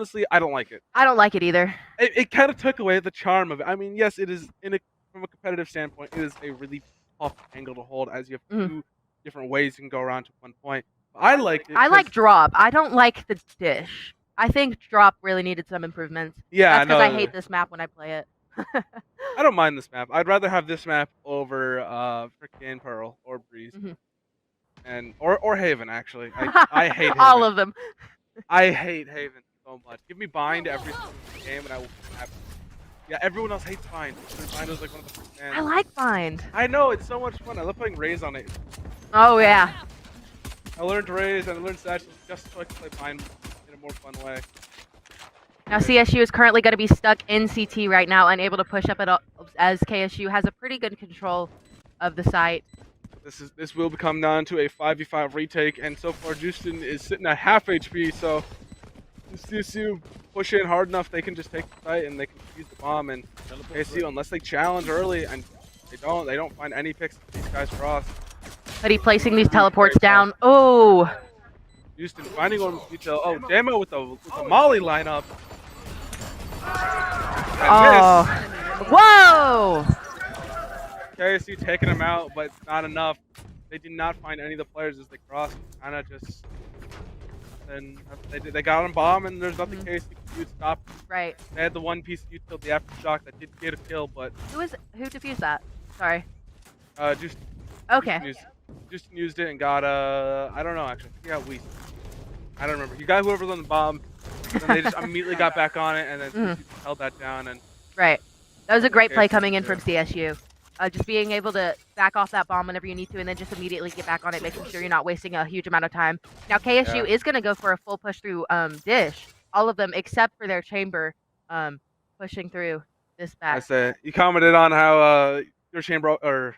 like it. I don't like it either. It kind of took away the charm of it. I mean, yes, it is from a competitive standpoint, it is a really tough angle to hold, as you have 2 different ways you can go around to 1 point. But I liked it. I like drop. I don't like the dish. I think drop really needed some improvements. Yeah, that's because I hate this map when I play it. I don't mind this map. I'd rather have this map over frickin' Pearl or Breeze. And or Haven, actually. I hate Haven. All of them. I hate Haven so much. Give me Bind every single game and I will be happy. Yeah, everyone else hates Bind. Bind is like one of the first I like Bind. I know, it's so much fun. I love playing Raze on it. Oh yeah. I learned Raze and I learned Satchel just so I can play Bind in a more fun way. Now CSU is currently going to be stuck in CT right now, unable to push up at all, as KSU has a pretty good control of the site. This will become down to a 5v5 retake, and so far Justin is sitting at half HP, so if CSU push in hard enough, they can just take the site and they can use the bomb, and KSU, unless they challenge early, and they don't find any picks that these guys cross. But he placing these teleports down. Oh! Houston finding one with detail. Oh, Demo with the Molly lineup. Oh! Whoa! KSU taking him out, but not enough. They did not find any of the players as they crossed. Kind of just. Then they got on bomb, and there's nothing KSU could do to stop. Right. They had the one piece of util, the aftershock that did get a kill, but. Who defused that? Sorry. Just. Okay. Justin used it and got I don't know actually. Yeah, I don't remember. You got whoever's on the bomb, and then they just immediately got back on it, and then held that down. And right. That was a great play coming in from CSU. Just being able to back off that bomb whenever you need to, and then just immediately get back on it, making sure you're not wasting a huge amount of time. Now KSU is going to go for a full push through dish. All of them except for their chamber, pushing through this back. I say you commented on how your chamber or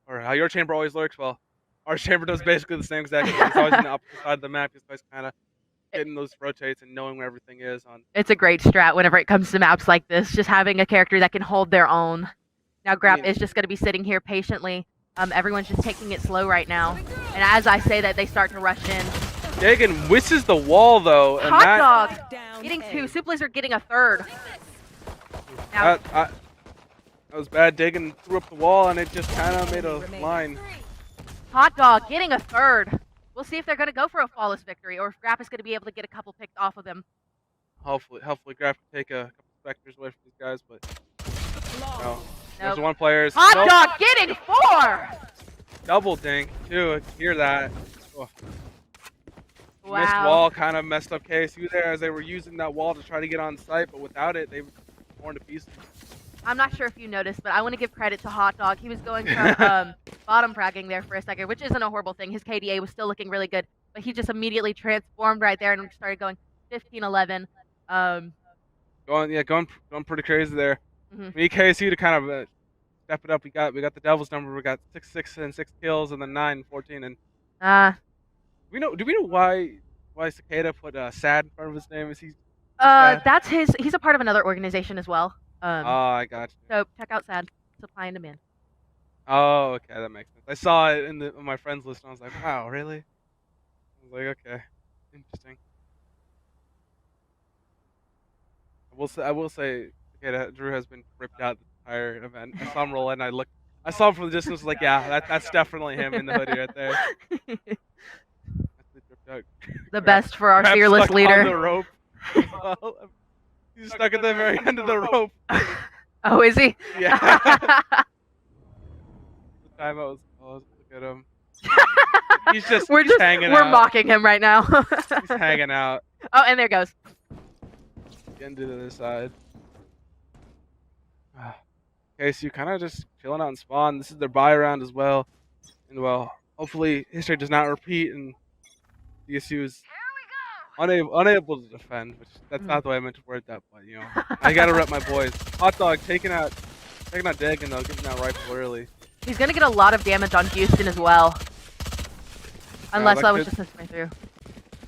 how your chamber always lurks. Well, our chamber does basically the same exact thing. It's always on the opposite side of the map. It's always kind of getting those rotates and knowing where everything is. It's a great strat whenever it comes to maps like this. Just having a character that can hold their own. Now Grap is just going to be sitting here patiently. Everyone's just taking it slow right now. And as I say that, they start to rush in. Dagan whistles the wall though. And Hot dog getting 2. Soup Lizard getting a 3rd. Now, that was bad. Dagan threw up the wall and it just kind of made a line. Hot dog getting a 3rd. We'll see if they're going to go for a flawless victory or if Grap is going to be able to get a couple picked off of them. Hopefully Grap can take a couple specters away from these guys, but no. There's one player. Hot Dog getting 4! Double dink, too. I hear that. Oh. Wow. Missed wall kind of messed up KSU there as they were using that wall to try to get on site, but without it, they were torn to pieces. I'm not sure if you noticed, but I want to give credit to Hot Dog. He was going from bottom fragging there for a second, which isn't a horrible thing. His KDA was still looking really good, but he just immediately transformed right there and started going 15-11. Going pretty crazy there. We need KSU to kind of step it up. We got the Devils number. We got 6 and 6 kills, and then 9 and 14. And do we know why Cicada put sad in front of his name? Is he? That's his. He's a part of another organization as well. I got you. So check out SAD, supply and demand. Oh, okay, that makes sense. I saw it in my friends list, and I was like, wow, really? I was like, okay, interesting. I will say, okay, Drew has been ripped out the entire event. I saw him roll in, I saw him from the distance, like, yeah, that's definitely him in the hoodie right there. The best for our fearless leader. On the rope. He's stuck at the very end of the rope. Oh, is he? Yeah. The time I was, look at him. He's hanging out. We're mocking him right now. He's hanging out. Oh, and there goes. Getting to the other side. Okay, so you kind of just chilling out in spawn. This is their buy round as well. And well, hopefully history does not repeat and DSU is unable to defend, which that's not the way I meant to word that, but you know, I gotta rep my boys. Hot Dog taking out Dagan though, getting that rifle early. He's gonna get a lot of damage on Houston as well. Unless I was just missing through.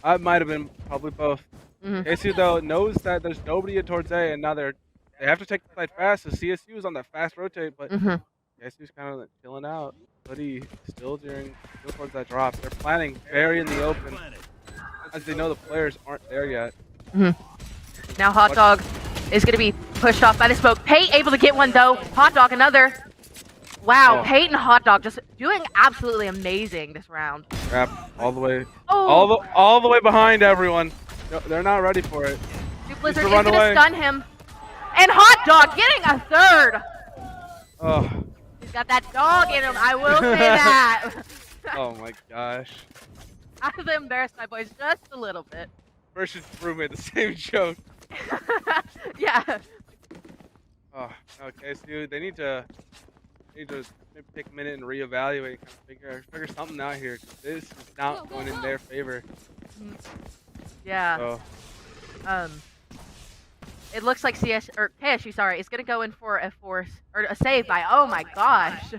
I might have been probably both. KSU though knows that there's nobody towards A, and now they have to take the fight fast. So CSU is on that fast rotate, but KSU's kind of chilling out. Hoodie still towards that drop. They're planning very in the open, as they know the players aren't there yet. Now Hot Dog is going to be pushed off by the smoke. Pate able to get one though. Hot Dog another. Wow, Pate and Hot Dog just doing absolutely amazing this round. Crap, all the way, all the way behind everyone. No, they're not ready for it. Duke Blizzard is going to stun him. And Hot Dog getting a third. Oh. He's got that dog in him, I will say that. Oh my gosh. I have embarrassed my boys just a little bit. First and Brew made the same joke. Yeah. Oh, okay, so they need to maybe take a minute and reevaluate, kind of figure something out here. This is not going in their favor. Yeah. So. It looks like KSU, sorry, is gonna go in for a save by. Oh my gosh,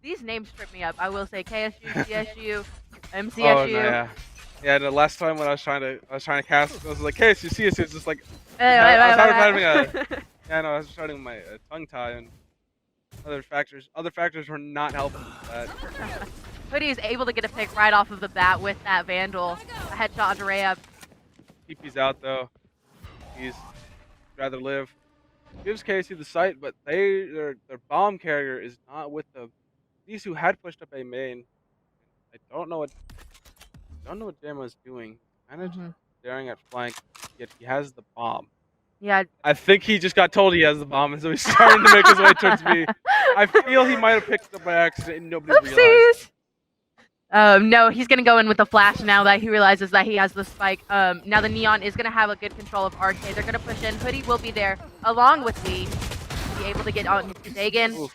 these names trip me up. I will say KSU, CSU, MCSU. Oh, no, yeah. The last time when I was trying to cast, I was like KSU, CSU. It's just like I was starting my tongue tie and other factors. Other factors were not helping with that. Hoodie is able to get a pick right off of the bat with that Vandal, a headshot onto Rayab. TP's out though. He's rather live. Gives KSU the site, but their bomb carrier is not with them. These who had pushed up A main. I don't know what Jamo is doing. Kind of just staring at flank, yet he has the bomb. Yeah. I think he just got told he has the bomb, and so he's starting to make his way towards me. I feel he might have picked it up by accident and nobody realized. No, he's going to go in with the flash now that he realizes that he has the spike. Now the Neon is going to have a good control of RK. They're going to push in. Hoodie will be there along with Lee. Be able to get on Dagan.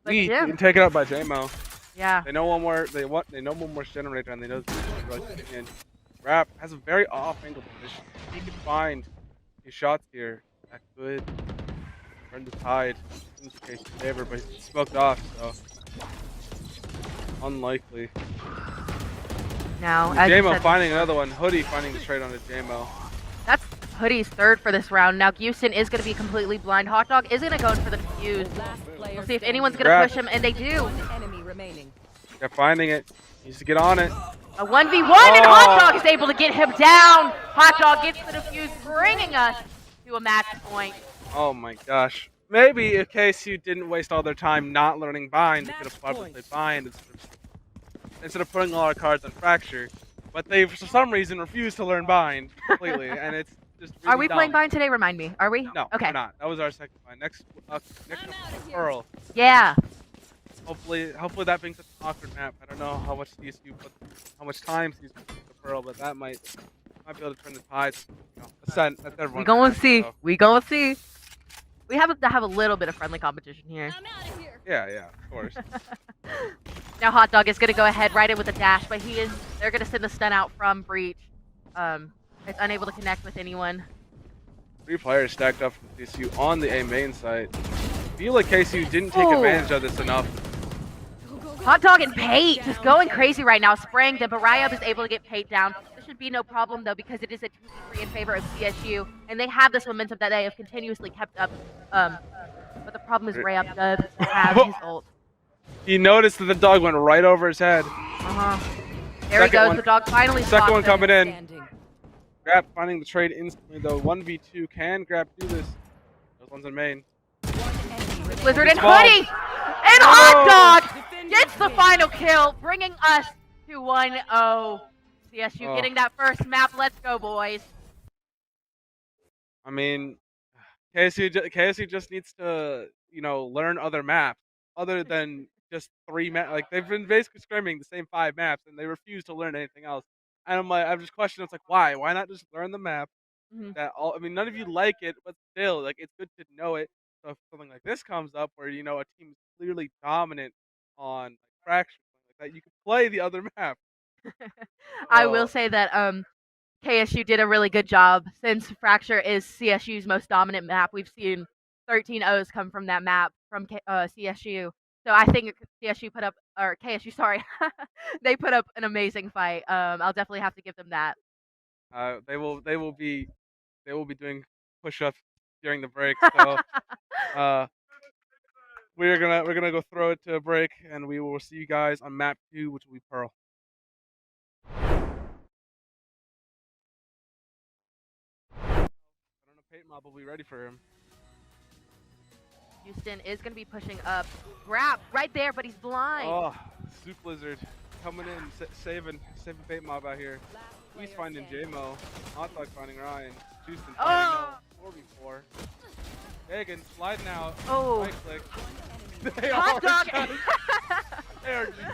Lee getting taken out by J-Mo. Yeah. They know one more. They know one more generator, and they know and Rap has a very off-angle position. He can find his shots here. That could turn the tide in case in favor, but he's smoked off, so unlikely. Now, J-Mo finding another one. Hoodie finding the trade on the J-Mo. That's Hoodie's third for this round. Now Houston is going to be completely blind. Hot Dog is going to go in for the defuse. We'll see if anyone's going to push him, and they do. They're finding it. He needs to get on it. A 1v1, and Hot Dog is able to get him down. Hot Dog gets the defuse, bringing us to a match point. Oh my gosh. Maybe if KSU didn't waste all their time not learning bind, they could have probably played bind instead of putting all our cards on fracture. But they, for some reason, refused to learn bind completely, and it's just really Are we playing Vine today? Remind me. Are we? No, okay. we're not. That was our second Vine. Next up, Pearl. Yeah. Hopefully that brings up an awkward map. I don't know how much time CSU puts the Pearl, but that might be able to turn the tides. You know, that's everyone. We gonna see. So. We gonna see. We have to have a little bit of friendly competition here. Yeah, of course. Now Hot Dog is gonna go ahead right in with a dash, but they're gonna send the stun out from Breach. It's unable to connect with anyone. 3 players stacked up from KSU on the A main site. I feel like KSU didn't take advantage of this enough. Hot Dog and Pate just going crazy right now, spraying them, but Ryab is able to get Pate down. This should be no problem though, because it is a 2v3 in favor of CSU, and they have this momentum that they have continuously kept up. But the problem is Ryab does have his ult. He noticed that the dog went right over his head. There he goes. The dog finally. Second one coming in. Grab finding the trade instantly though. 1v2 can Grab do this. Those ones in main. Blizzard and Hoodie and Hot Dog gets the final kill, bringing us to 1-0. CSU getting that first map. Let's go, boys. I mean, KSU just needs to, learn other maps other than just 3 maps. Like, they've been basically scrimming the same 5 maps, and they refuse to learn anything else. And I'm just questioning. It's like, why? Why not just learn the map? None of you like it, but still, like, it's good to know it. So if something like this comes up, where a team is clearly dominant on Fracture, like that, you can play the other map. I will say that KSU did a really good job, since Fracture is CSU's most dominant map. We've seen 13 O's come from that map from CSU. So I think KSU, sorry, they put up an amazing fight. I'll definitely have to give them that. They will be doing push-ups during the break. So we're gonna go throw it to a break, and we will see you guys on map 2, which will be Pearl. I don't know, Pate Mob will be ready for him. Houston is going to be pushing up. Grab right there, but he's blind. Oh, Soup Blizzard coming in, saving Pate Mob out here. He's finding J-Mo. Hot Dog finding Ryan. Houston finding no. 4v4. Hagen sliding out. Oh. Right click. Hot Dog.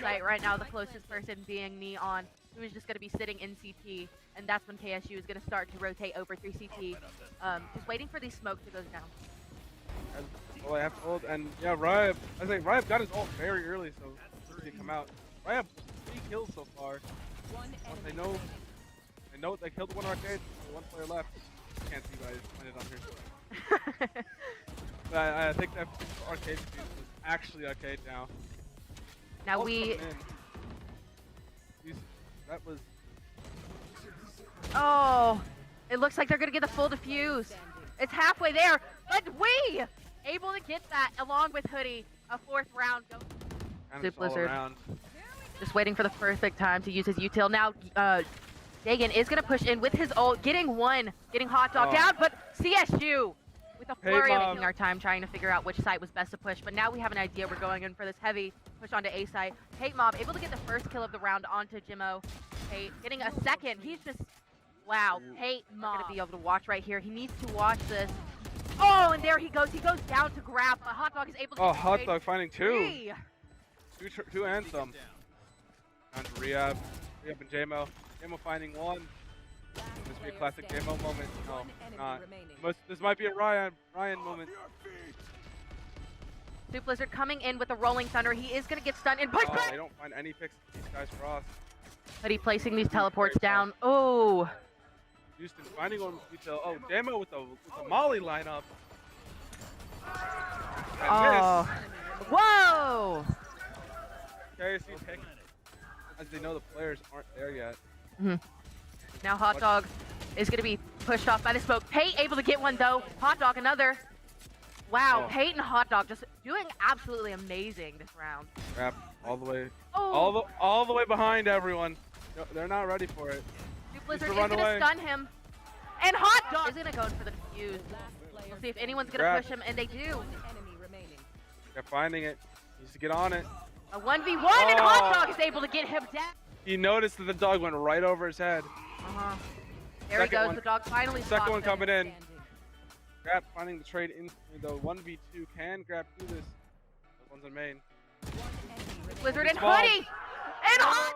Right, right now, the closest person being Neon, who is just going to be sitting in CT, and that's when KSU is going to start to rotate over through CT. Just waiting for these smokes to go down. Well, I have to hold, and yeah, Ryab. I think Ryab got his ult very early, so he can come out. Ryab 3 kills so far. They know they killed one arcade. 1 player left. Can't see, but I just pointed on here. But I think that arcade is actually arcade now. Now that was. Oh, it looks like they're gonna get the full defuse. It's halfway there, but we able to get that along with Hoodie. A 4th round. Soup Blizzard. Just waiting for the perfect time to use his util. Now, Dagan is gonna push in with his ult, getting Hot Dog down, but CSU with a flurry taking our time trying to figure out which site was best to push. But now we have an idea. We're going in for this heavy push onto A site. Pate Mob able to get the first kill of the round onto Jimmo. Pate getting a second. He's just wow. Pate Mob gonna be able to watch right here. He needs to watch this. Oh, and there he goes. He goes down to grab, but Hot Dog is able to. Oh, Hot Dog finding 2. 2 and some. Down to Ryab and J-Mo. J-Mo finding 1. This will be a classic J-Mo moment. No, not. This might be a Ryan moment. Soup Blizzard coming in with a rolling thunder. He is going to get stunned and push back. They don't find any picks. These guys cross. But he placing these teleports down. Oh. Houston finding one with detail. Oh, J-Mo with the Molly lineup. Oh. Whoa. KSU taking, as they know the players aren't there yet. Now Hot Dog is going to be pushed off by the smoke. Pate able to get one though. Hot Dog another. Wow, Pate and Hot Dog just doing absolutely amazing this round. Crap, all the way, all the way behind everyone. No, they're not ready for it. Soup Blizzard is going to stun him, and Hot Dog is going to go in for the defuse. We'll see if anyone's going to push him, and they do. They're finding it. He needs to get on it. A 1v1, and Hot Dog is able to get him down. He noticed that the dog went right over his head. There he goes. The dog finally Second one spots him. coming in. Grab finding the trade instantly though. 1v2 can Grab do this. Those one's in main. Blizzard and Hoodie! And Hot!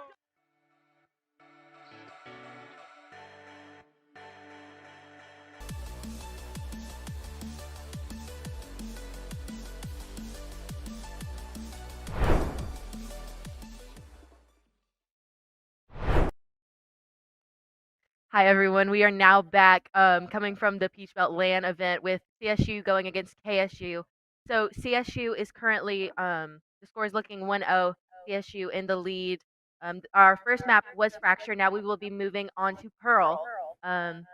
Hi everyone, we are now back coming from the Peach Belt LAN event with CSU going against KSU. So CSU is currently, the score is looking 1-0, CSU in the lead. Our first map was Fracture, now we will be moving on to Pearl.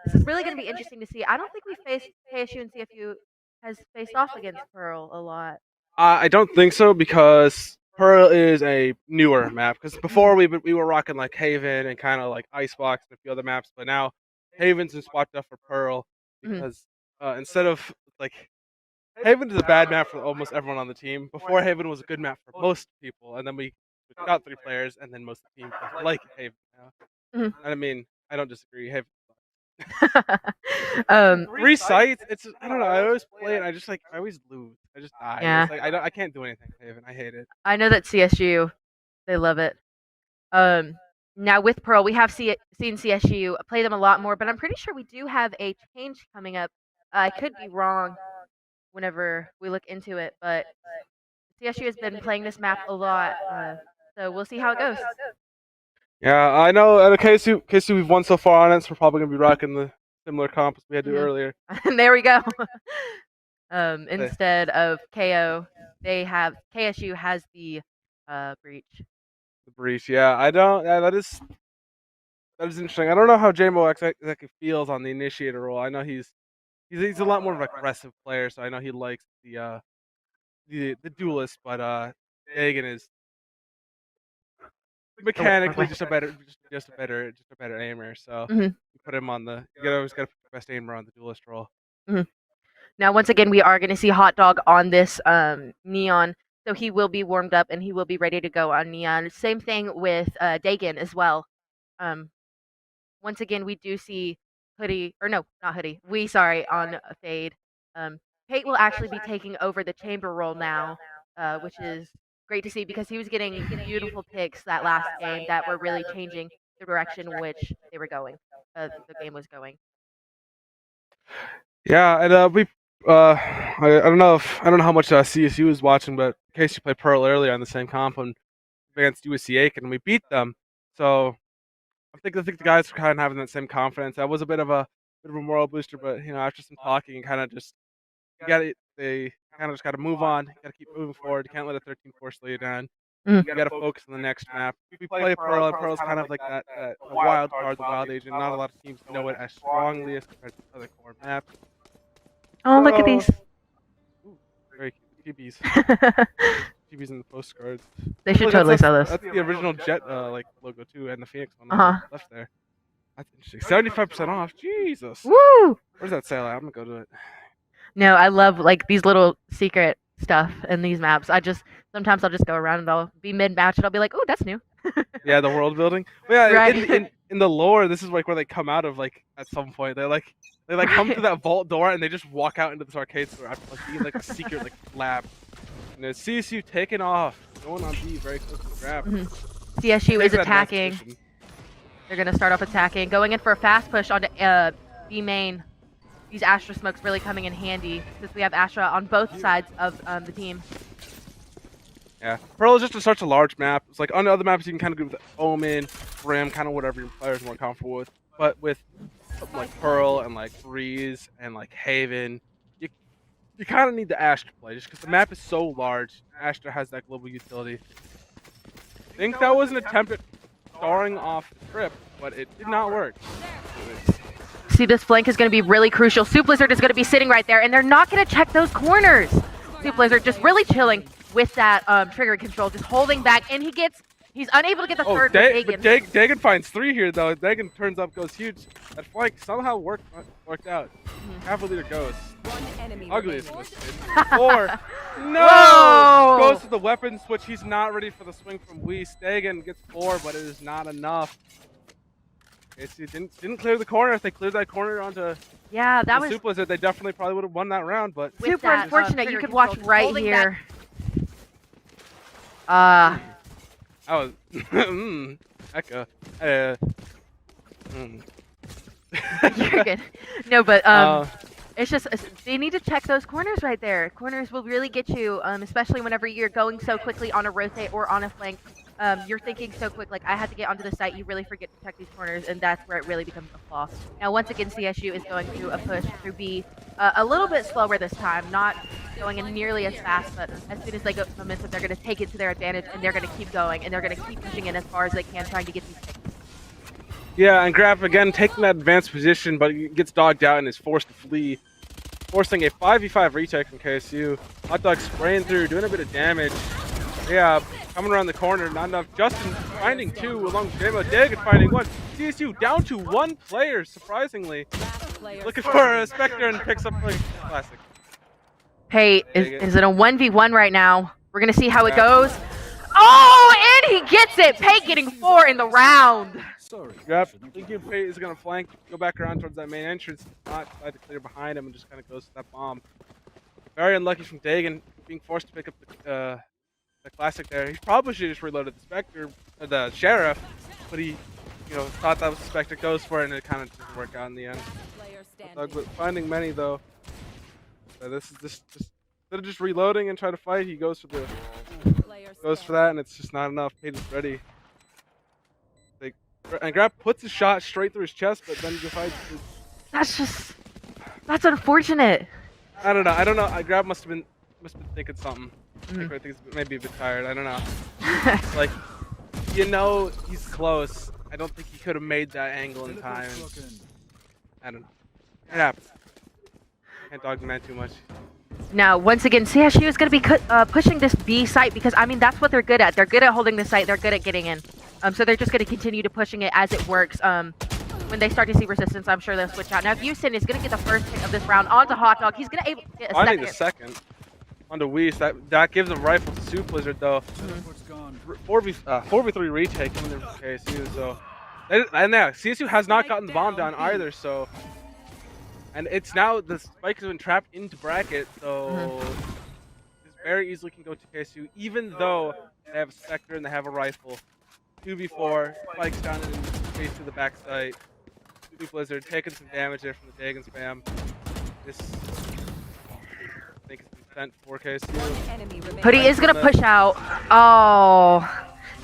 This is really going to be interesting to see. I don't think we faced KSU and CSU has faced off against Pearl a lot. I don't think so because Pearl is a newer map. Because before we were rocking like Haven and kind of like Icebox and a few other maps, but now Haven's been swapped up for Pearl because instead of like Haven is a bad map for almost everyone on the team. Before Haven was a good map for most people, and then we got 3 players, and then most of the team like Haven now. And I mean, I don't disagree. Haven. 3 sites. It's I don't know. I always play it. I always lose. I just die. Yeah. It's like I can't do anything. Haven. I hate it. I know that CSU, they love it. Now with Pearl, we have seen CSU play them a lot more, but I'm pretty sure we do have a change coming up. I could be wrong whenever we look into it, but CSU has been playing this map a lot, so we'll see how it goes. Yeah, I know. At KSU we've won so far on it, so we're probably gonna be rocking the similar comp as we had to earlier. And there we go. Instead of KO, they have KSU has the breach. The breach, yeah. I don't. Yeah, that is interesting. I don't know how JMO exactly feels on the initiator role. I know he's a lot more of an aggressive player, so I know he likes the duelist, but Dagan is mechanically just a better aimer. So you put him on the. You always got to put the best aimer on the duelist role. Now, once again, we are going to see Hot Dog on this Neon, so he will be warmed up and he will be ready to go on Neon. Same thing with Dagan as well. Once again, we do see Hoodie, or no, not Hoodie. On Fade. Kate will actually be taking over the chamber role now, which is great to see because he was getting beautiful picks that last game that were really changing the direction in which they were going. The game was going. Yeah, and we. I don't know how much CSU was watching, but in case you played Pearl earlier on the same comp against USC Aiken, and we beat them. So I think the guys are kind of having that same confidence. That was a bit of a moral booster, but after some talking, and kind of just they kind of just got to move on. You got to keep moving forward. You can't let a 13-4 slow you down. You got to focus on the next map. We play Pearl, and Pearl's kind of like that a wild card, the wild agent. Not a lot of teams know it as strongly as compared to other core maps. Oh, look at these. Ooh, very cute. PBs. PBs in the postcards. They should totally sell this. That's the original Jet logo too, and the Phoenix one left there. That's interesting. 75% off. Jesus. Woo! Where's that sale at? I'm gonna go to it. No, I love like these little secret stuff in these maps. Sometimes I'll just go around and I'll be mid-match and I'll be like, oh, that's new. Yeah, the world building. Well, yeah, right. in the lore, this is like where they come out of at some point. They come to that vault door and they just walk out into this arcade store after being a secret lab. And then CSU taking off, going on B very close to the grab. CSU is attacking. They're gonna start off attacking, going in for a fast push onto B main. These Astra smokes really coming in handy since we have Astra on both sides of the team. Yeah, Pearl is just such a large map. It's like on the other maps you can kind of go with Omen, Brim, kind of whatever your player's more comfortable with. But with something like Pearl and Breeze and Haven, you kind of need the Astra play just because the map is so large. Astra has that global utility. I think that was an attempt at starring off the trip, but it did not work. See, this flank is going to be really crucial. Soup Blizzard is going to be sitting right there, and they're not going to check those corners. Soup Blizzard just really chilling with that trigger control, just holding back, and he's unable to get the third with Dagan. But Dagan finds 3 here, though. Dagan turns up, goes huge. That flank somehow worked out. Half a leader goes. Ugliest listed. 4. No! Whoa! Goes to the weapon switch. He's not ready for the swing from Weiss. Dagan gets 4, but it is not enough. KSU didn't clear the corner. If they cleared that corner onto that was Super Blizzard, they definitely probably would have won that round. But super unfortunate. You could watch right here. I was Echo. You're good. No, but it's just they need to check those corners right there. Corners will really get you, especially whenever you're going so quickly on a rotate or on a flank. You're thinking so quick, like I had to get onto the site. You really forget to check these corners, and that's where it really becomes a flaw. Now, once again, CSU is going through a push through B, a little bit slower this time, not going in nearly as fast, but as soon as they get momentum, they're going to take it to their advantage, and they're going to keep going, and they're going to keep pushing in as far as they can, trying to get these picks. Yeah, and Graf again taking that advanced position, but he gets dogged out and is forced to flee, forcing a 5v5 retake from KSU. Hot Dog spraying through, doing a bit of damage. Yeah, coming around the corner, not enough. Justin finding 2 along with J-Mo. Dagan finding 1. CSU down to 1 player, surprisingly. Looking for a Spectre and picks up a classic. Hey, is it a 1v1 right now? We're going to see how it goes. Oh, and he gets it! Pay getting 4 in the round. Yep, thinking Pay is going to flank, go back around towards that main entrance. Not decide to clear behind him and just kind of goes to that bomb. Very unlucky from Dagan, being forced to pick up the classic there. He probably should have just reloaded the Spectre, the Sheriff, but he, thought that was the Spectre, goes for it, and it kind of didn't work out in the end. Finding many though. So this is just instead of just reloading and try to fight, he goes for that, and it's just not enough. Page is ready. And Grab puts a shot straight through his chest, but then decides to... That's unfortunate. I don't know. Grab must have been thinking something. I think he's maybe a bit tired. I don't know. It's like, he's close. I don't think he could have made that angle in time. I don't know. It happens. Can't dog the man too much. Now, once again, CSU is going to be pushing this B site because, that's what they're good at. They're good at holding the site. They're good at getting in. So they're just going to continue to pushing it as it works. When they start to see resistance, I'm sure they'll switch out. Now, Houston is going to get the first hit of this round onto Hot Dog. He's going to able to get a second. Onto Weiss. That gives a rifle to Super Blizzard, though. 4v3 retake coming in from KSU, so... And yeah, CSU has not gotten the bomb down either, so... And it's now, the spike has been trapped into bracket, so... This very easily can go to KSU, even though they have a Spectre and they have a rifle. 2v4, spikes down in the face to the backside. Super Blizzard taking some damage there from the Dagan spam. This... I think it's been sent for KSU. Hoodie is going to push out. Oh...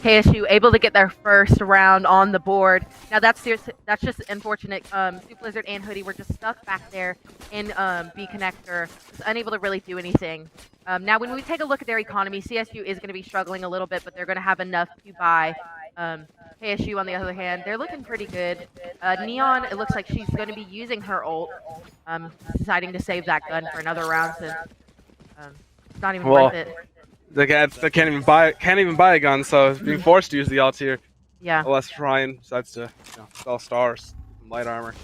KSU able to get their first round on the board. Now that's just unfortunate. Super Blizzard and Hoodie were just stuck back there in B connector, just unable to really do anything. Now when we take a look at their economy, CSU is going to be struggling a little bit, but they're going to have enough to buy. KSU on the other hand, they're looking pretty good. Neon, it looks like she's going to be using her ult, deciding to save that gun for another round since it's not even worth it. They can't even buy a gun, so being forced to use the ult here. Yeah. Unless Ryan decides to sell stars, and light armor.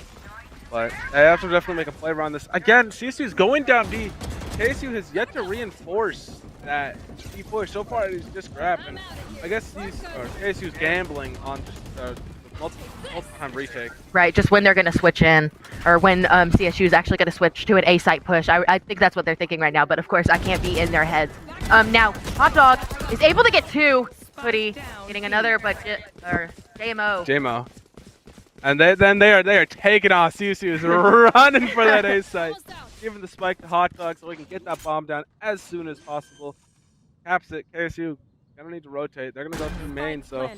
But they have to definitely make a play around this. Again, CSU is going down B. KSU has yet to reinforce that B push. So far, it's just Grab, and I guess KSU's gambling on just multiple-time retake. Right, just when they're going to switch in, or when CSU is actually going to switch to an A site push. I think that's what they're thinking right now, but of course I can't be in their heads. Now Hot Dog is able to get 2. Hoodie getting another, but JMO. And they are taking off. CSU is running for that A site, giving the spike to Hot Dog so we can get that bomb down as soon as possible. Caps it. KSU gonna need to rotate. They're gonna go through main, so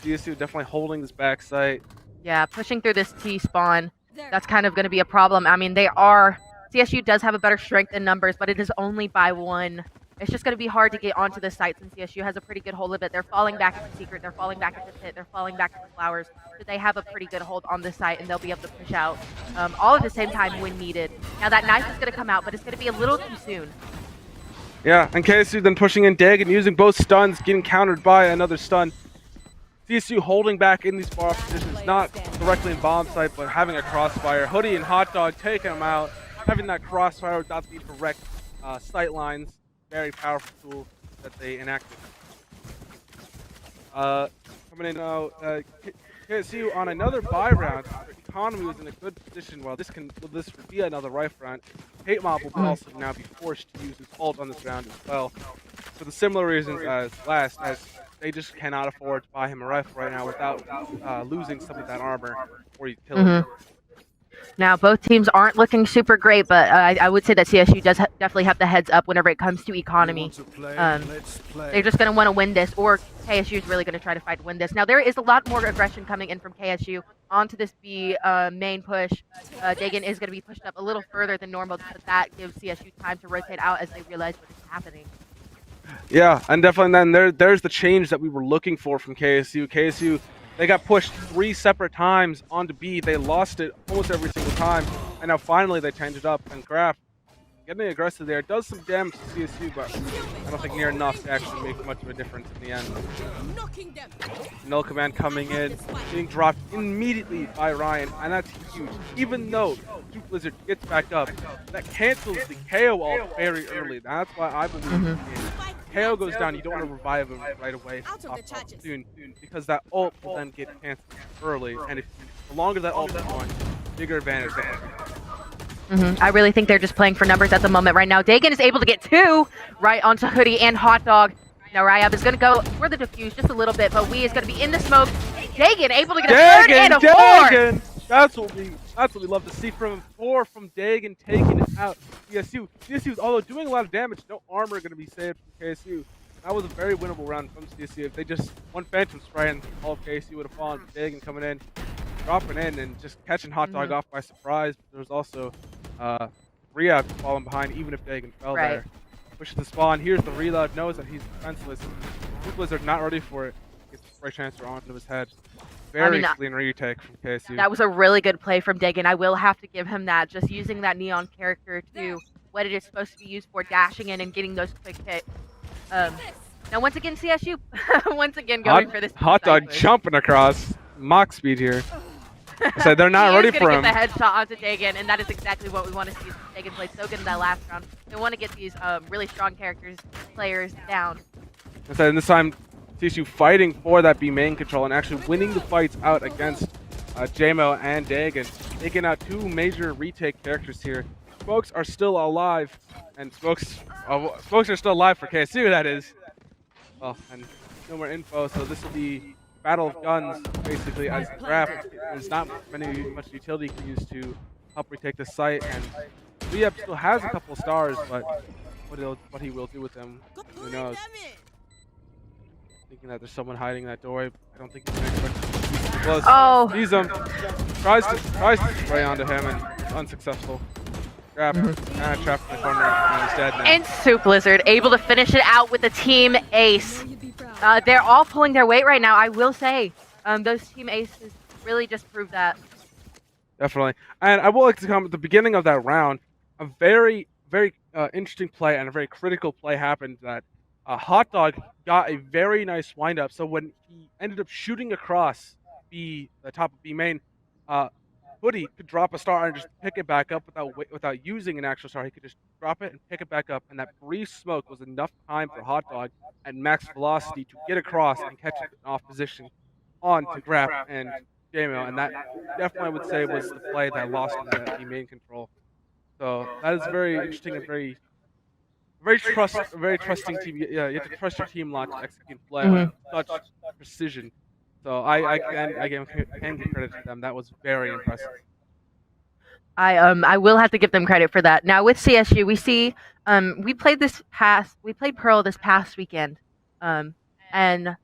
CSU definitely holding this back site. Yeah, pushing through this T spawn. That's kind of going to be a problem. CSU does have a better strength in numbers, but it is only by 1. It's just going to be hard to get onto the site since CSU has a pretty good hold of it. They're falling back at the secret. They're falling back at the pit. They're falling back at the flowers. So they have a pretty good hold on the site, and they'll be able to push out all at the same time when needed. Now that knife is going to come out, but it's going to be a little too soon. Yeah, and KSU then pushing in Dagan, using both stuns, getting countered by another stun. CSU holding back in these far positions, not directly in bomb site, but having a crossfire. Hoodie and Hot Dog taking them out, having that crossfire without the direct sight lines. Very powerful tool that they enacted. Coming in now, KSU on another buy round. Economy was in a good position. While this would be another Rife round, Hate Mob will also now be forced to use his ult on this round as well. For the similar reasons as last, as they just cannot afford to buy him a rifle right now without losing some of that armor or utility. Now, both teams aren't looking super great, but I would say that CSU does definitely have the heads up whenever it comes to economy. They're just going to want to win this, or KSU is really going to try to fight to win this. Now, there is a lot more aggression coming in from KSU onto this B main push. Dagan is going to be pushed up a little further than normal, but that gives CSU time to rotate out as they realize what is happening. Yeah, and definitely then there's the change that we were looking for from KSU. KSU, they got pushed 3 separate times onto B. They lost it almost every single time, and now finally they changed it up. And Graf getting aggressive there does some damage to CSU, but I don't think near enough to actually make much of a difference in the end. Null command coming in, being dropped immediately by Ryan, and that's huge. Even though Duke Blizzard gets back up, that cancels the KO ult very early. That's why I believe KO goes down, you don't want to revive him right away soon, because that ult will then get canceled early, and the longer that ult is on, bigger advantage. I really think they're just playing for numbers at the moment right now. Dagan is able to get 2 right onto Hoodie and Hot Dog. Now Ryab is going to go for the defuse just a little bit, but Wee is going to be in the smoke. Dagan able to get a 3rd and a 4th. That's what we love to see from him. 4 from Dagan taking it out. CSU, although doing a lot of damage, no armor going to be saved from KSU. That was a very winnable round from CSU. If they just one Phantom spray and all of KSU would have fallen. Dagan coming in, dropping in, and just catching Hot Dog off by surprise. There was also Riyab falling behind, even if Dagan fell there. Pushes the spawn. Here's the reload. Knows that he's defenseless. Duke Blizzard not ready for it. Gets the spray transfer onto his head. Very clean retake from KSU. That was a really good play from Dagan. I will have to give him that. Just using that Neon character to what it is supposed to be used for, dashing in and getting those quick hits. Now, once again, CSU, once again going for this. Hot Dog jumping across. Mock speed here. I said they're not ready for him. Get the headshot onto Dagan, and that is exactly what we want to see. Dagan played so good in that last round. We want to get these really strong players down. I said, and this time, CSU fighting for that B main control and actually winning the fights out against JMO and Dagan. Taking out 2 major retake characters here. Smokes are still alive, and Smokes are still alive for KSU, that is. Well, and no more info, so this will be Battle of Guns, basically, as Graf. There's not much utility he can use to help retake the site, and Lieb still has a couple stars, but what he will do with them, who knows. Thinking that there's someone hiding that door. I don't think he's going to expect to close. Oh! Sees him, tries to spray onto him, and unsuccessful. Grab kind of trapped in the corner, and he's dead now. And Soup Blizzard able to finish it out with the team ace. They're all pulling their weight right now, I will say. Those team aces really just proved that. Definitely. And I would like to comment at the beginning of that round, a very, very interesting play and a very critical play happened that Hot Dog got a very nice windup. So when he ended up shooting across the top of B main, Hoodie could drop a star and just pick it back up without using an actual star. He could just drop it and pick it back up, and that brief smoke was enough time for Hot Dog at max velocity to get across and catch it in off position on to Graf and JMO, and that definitely I would say was the play that lost him the main control. So that is very interesting and very trusting team. Yeah, you have to trust your team lot to execute play with such precision. So I can give credit to them. That was very impressive. I will have to give them credit for that. Now with CSU, we see we played Pearl this past weekend, and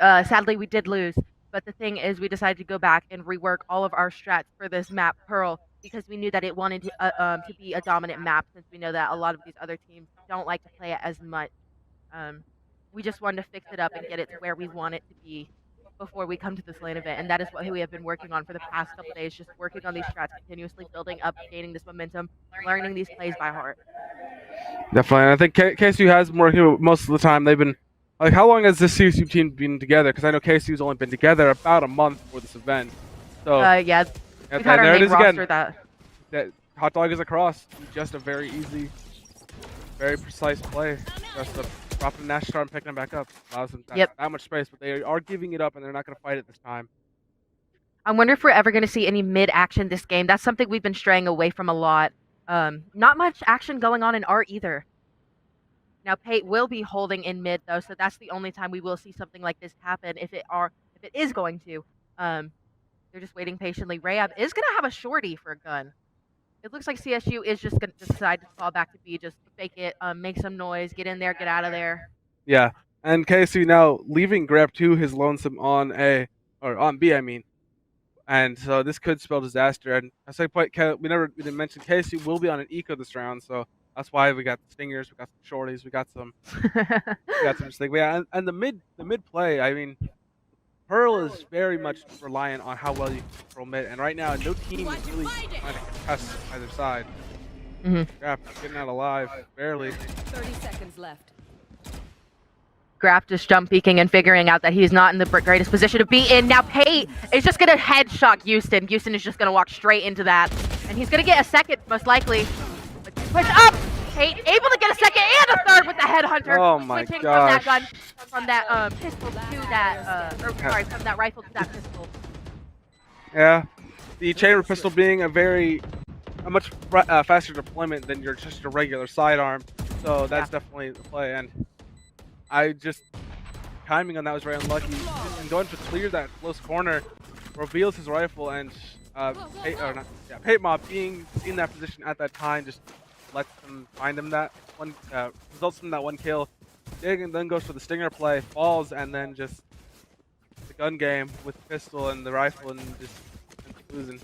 sadly we did lose. But the thing is, we decided to go back and rework all of our strats for this map Pearl because we knew that it wanted to be a dominant map, since we know that a lot of these other teams don't like to play it as much. We just wanted to fix it up and get it to where we want it to be before we come to this lane event, and that is what we have been working on for the past couple days, just working on these strats, continuously building up, gaining this momentum, learning these plays by heart. Definitely, and I think KSU has been working most of the time. They've been, like, how long has this CSU team been together? Because I know KSU's only been together about a month for this event. So yeah, we've had our main roster that Hot Dog is across. Just a very easy, very precise play. Just dropping Nash star and picking him back up. Allows them that much space, but they are giving it up, and they're not going to fight it this time. I wonder if we're ever going to see any mid action this game. That's something we've been straying away from a lot. Not much action going on in art either. Now Pate will be holding in mid though, so that's the only time we will see something like this happen. If it is going to, they're just waiting patiently. Rayab is gonna have a shorty for a gun. It looks like CSU is just gonna decide to fall back to B, just fake it, make some noise, get in there, get out of there. Yeah, and KSU now leaving Grab 2 his lonesome on A or on B, I mean. And so this could spell disaster. And as I point, we didn't mention KSU will be on an eco this round, so that's why we got the stingers, we got some shorties, we got some things. Yeah, and the mid play. I mean, Pearl is very much reliant on how well you control mid, and right now no team is really trying to contest either side. Grab getting out alive, barely. 30 seconds left. Graf just jump peeking and figuring out that he's not in the greatest position to be in. Now Pate is just going to headshot Houston. Houston is just going to walk straight into that. And he's going to get a second, most likely. But push up! Pate able to get a second and a third with the headhunter. Oh my Switching gosh. from that pistol to that, from that rifle to that pistol. Yeah, the chamber pistol being a much faster deployment than just your regular sidearm. So that's definitely the play. And timing on that was very unlucky. And going to clear that close corner, reveals his rifle, and Pate Mob being in that position at that time just lets him find him that one, results in that one kill. Dig then goes for the stinger play, falls, and then just the gun game with the pistol and the rifle and just losing.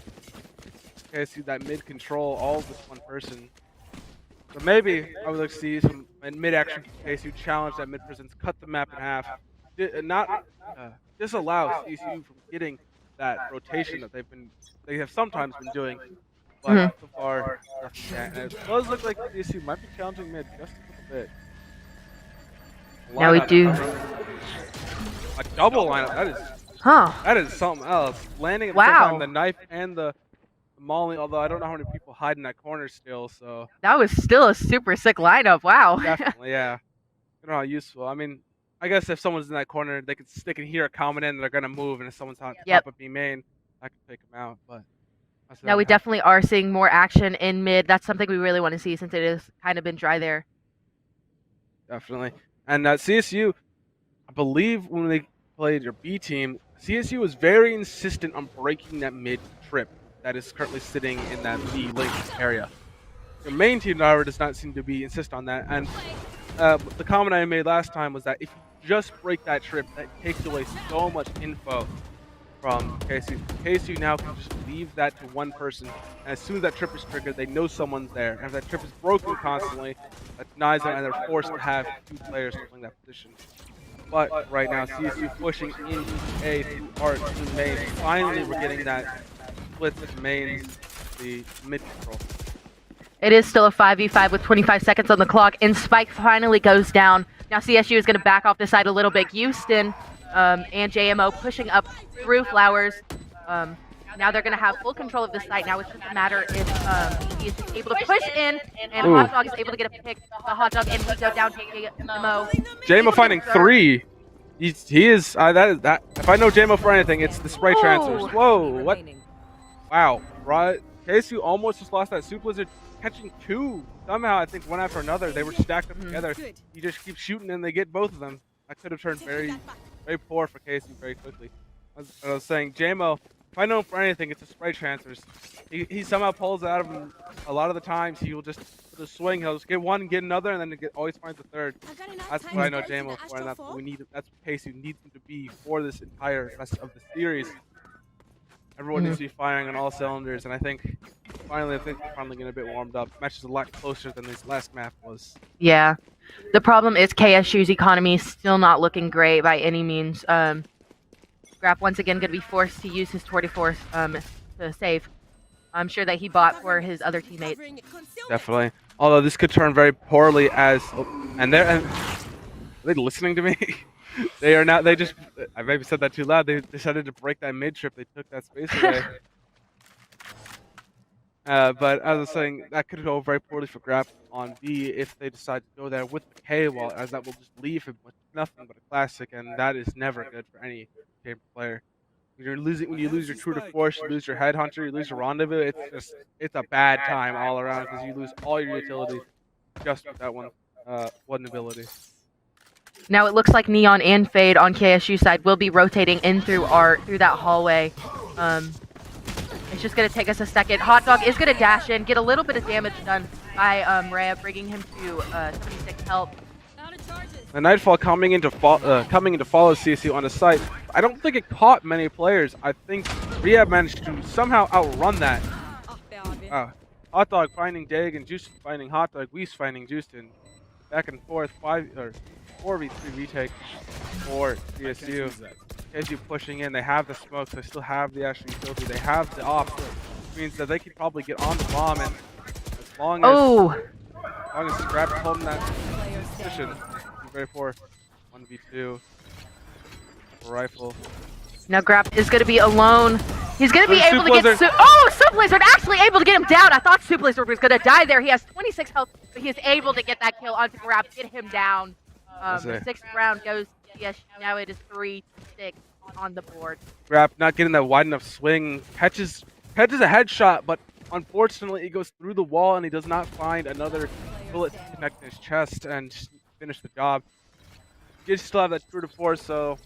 Okay, see that mid control, all this one person. So maybe I would like to see some mid-action KSU challenge that mid-presence, cut the map in half, disallow CSU from getting that rotation that they have sometimes been doing, but so far nothing yet. And it does look like CSU might be challenging mid just a little bit. Now we do a double lineup. That is something else. Landing at the same time, the knife and the mauling, although I don't know how many people hide in that corner still, so that was still a super sick lineup. Wow. Definitely, yeah. I don't know how useful. I mean, I guess if someone's in that corner, they can hear a comment in, they're gonna move, and if someone's on top of B main, I can take them out. But now we definitely are seeing more action in mid. That's something we really want to see since it has kind of been dry there. Definitely. And CSU, I believe when they played your B team, CSU was very insistent on breaking that mid trip that is currently sitting in that B link area. The main team, however, does not seem to be insist on that. And the comment I made last time was that if you just break that trip, that takes away so much info from KSU. KSU now can just leave that to one person, and as soon as that trip is triggered, they know someone's there. And if that trip is broken constantly, that denies them, and they're forced to have two players playing that position. But right now, CSU pushing into A through art through main. Finally, we're getting that split with main, the mid control. It is still a 5v5 with 25 seconds on the clock, and Spike finally goes down. Now CSU is going to back off the side a little bit. Houston and JMO pushing up through Flowers. Now they're going to have full control of the site. Now it's just a matter if he is just able to push in, and Hot Dog is able to get a pick. The Hot Dog, and we go down to JMO. JMO finding 3. He is that. If I know JMO for anything, it's the spray transfers. Whoa, what? Wow, right. KSU almost just lost that Soup Blizzard, catching 2 somehow. I think one after another. They were stacked up together. You just keep shooting and they get both of them. That could have turned very, very poor for KSU very quickly. I was saying, JMO, if I know him for anything, it's the spray transfers. He somehow pulls out of him a lot of the times. He will just with a swing. He'll just get one, get another, and then always finds a third. That's what I know JMO for, and that's what we need. That's what KSU needs him to be for this entire rest of the series. Everyone needs to be firing on all cylinders, and I think we're finally getting a bit warmed up. The match is a lot closer than this last map was. Yeah. The problem is KSU's economy is still not looking great by any means. Graf once again going to be forced to use his 24 to save. I'm sure that he bought for his other teammates. Definitely. Although this could turn very poorly as... And are they listening to me? They are not. They just. I maybe said that too loud. They decided to break that mid trip. They took that space away. But as I was saying, that could go very poorly for Graf on B if they decide to go there with the K wall, as that will just leave him with nothing but a classic, and that is never good for any game player. when you lose your true to force, you lose your headhunter, you lose your rendezvous. It's a bad time all around because you lose all your utility just with that one ability. Now it looks like Neon and Fade on KSU side will be rotating in through that hallway. It's just gonna take us a second. Hot Dog is gonna dash in, get a little bit of damage done by Rhea, bringing him to 76 health. The Nightfall coming into follow CSU on the site. I don't think it caught many players. I think Rhea managed to somehow outrun that. Hot Dog finding Dag and Justin finding Hot Dog, Weiss finding Justin. Back and forth, 4v3 retake for CSU. KSU pushing in, they have the smoke, they still have the actual utility, they have the op, which means that they could probably get on the bomb, and as long as Scrap is holding that position, he's ready for 1v2 rifle. Now Grap is going to be alone. He's going to be able to get Soup Lizard actually able to get him down. I thought Soup Lizard was going to die there. He has 26 health, but he is able to get that kill onto Grap, get him down. The 6th round goes to CSU. Now it is 3-6 on the board. Grap not getting that wide enough swing. Catches a headshot, but unfortunately it goes through the wall and he does not find another bullet to connect his chest and finish the job. He did still have that true to force, so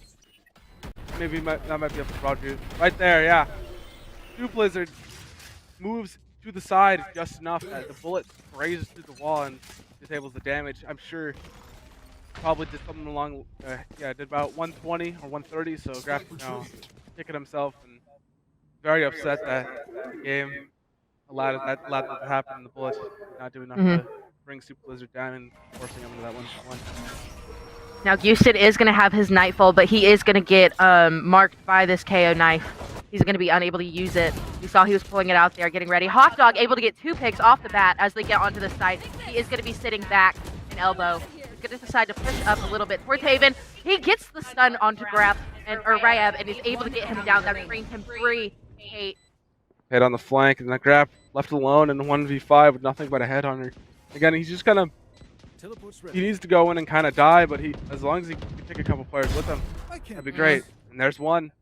maybe that might be up to Roger. Right there, yeah. Soup Lizard moves to the side just enough that the bullet grazes through the wall and disables the damage. I'm sure probably did something along, did about 120 or 130, so Graf, kicking himself and very upset that the game allowed that to happen and the bullet not doing enough to bring Soup Lizard down and forcing him into that 1-1. Now Houston is going to have his Nightfall, but he is going to get marked by this KO knife. He's going to be unable to use it. You saw he was pulling it out there, getting ready. Hot Dog able to get 2 picks off the bat as they get onto the site. He is going to be sitting back and elbow. He's going to decide to push up a little bit towards Haven. He gets the stun onto Rayab and is able to get him down. That brings him 3-8. Head on the flank, and that Grab left alone in 1v5 with nothing but a headhunter. Again, he's just kind of, he needs to go in and kind of die, but as long as he can take a couple players with him, that'd be great. And there's one.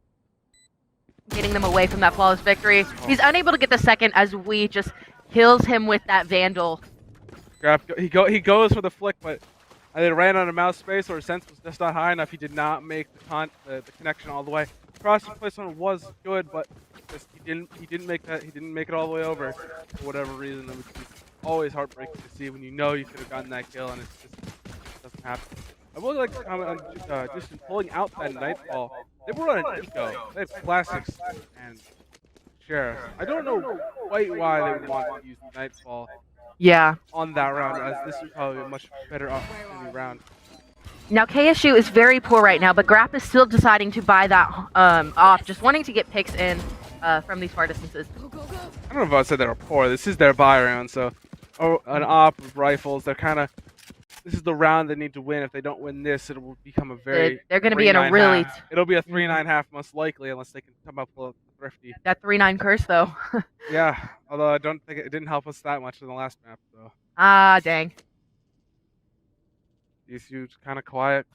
Getting them away from that flawless victory. He's unable to get the second as we just kills him with that Vandal. Grab, he goes for the flick, but either ran out of mouse space or his sense was just not high enough. He did not make the connection all the way. Crossing placement was good, but he didn't make it all the way over for whatever reason. It was always heartbreaking to see when you know you could have gotten that kill and it just doesn't happen. I would like to comment on just pulling out that Nightfall. They were on an eco. They had classics and sheriffs. I don't know quite why they would want to use the Nightfall. Yeah. On that round, as this is probably a much better opportunity round. Now KSU is very poor right now, but Grap is still deciding to buy that off, just wanting to get picks in from these far distances. I don't know if I'd say they're poor. This is their buy round, so an op with rifles. They're kind of. This is the round they need to win. If they don't win this, it will become a very. They're going to be in a really. It'll be a 3-9 most likely, unless they can come up with a thrifty. That 3-9 curse though. Yeah, although I don't think it didn't help us that much in the last map though. Ah, dang. KSU was kind of quiet.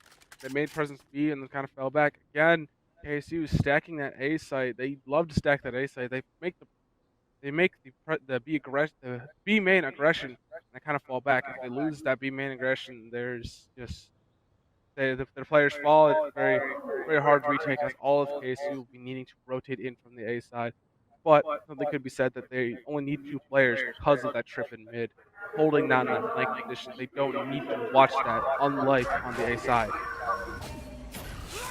They made presence B and then kind of fell back again. KSU is stacking that A site. They love to stack that A site. They make the B main aggression and they kind of fall back. If they lose that B main aggression, there's just the players fall. It's very very hard to retake as all of KSU will be needing to rotate in from the A side. But something could be said that they only need 2 players because of that trip in mid. Holding down that flank position, they don't need to watch that, unlike on the A side.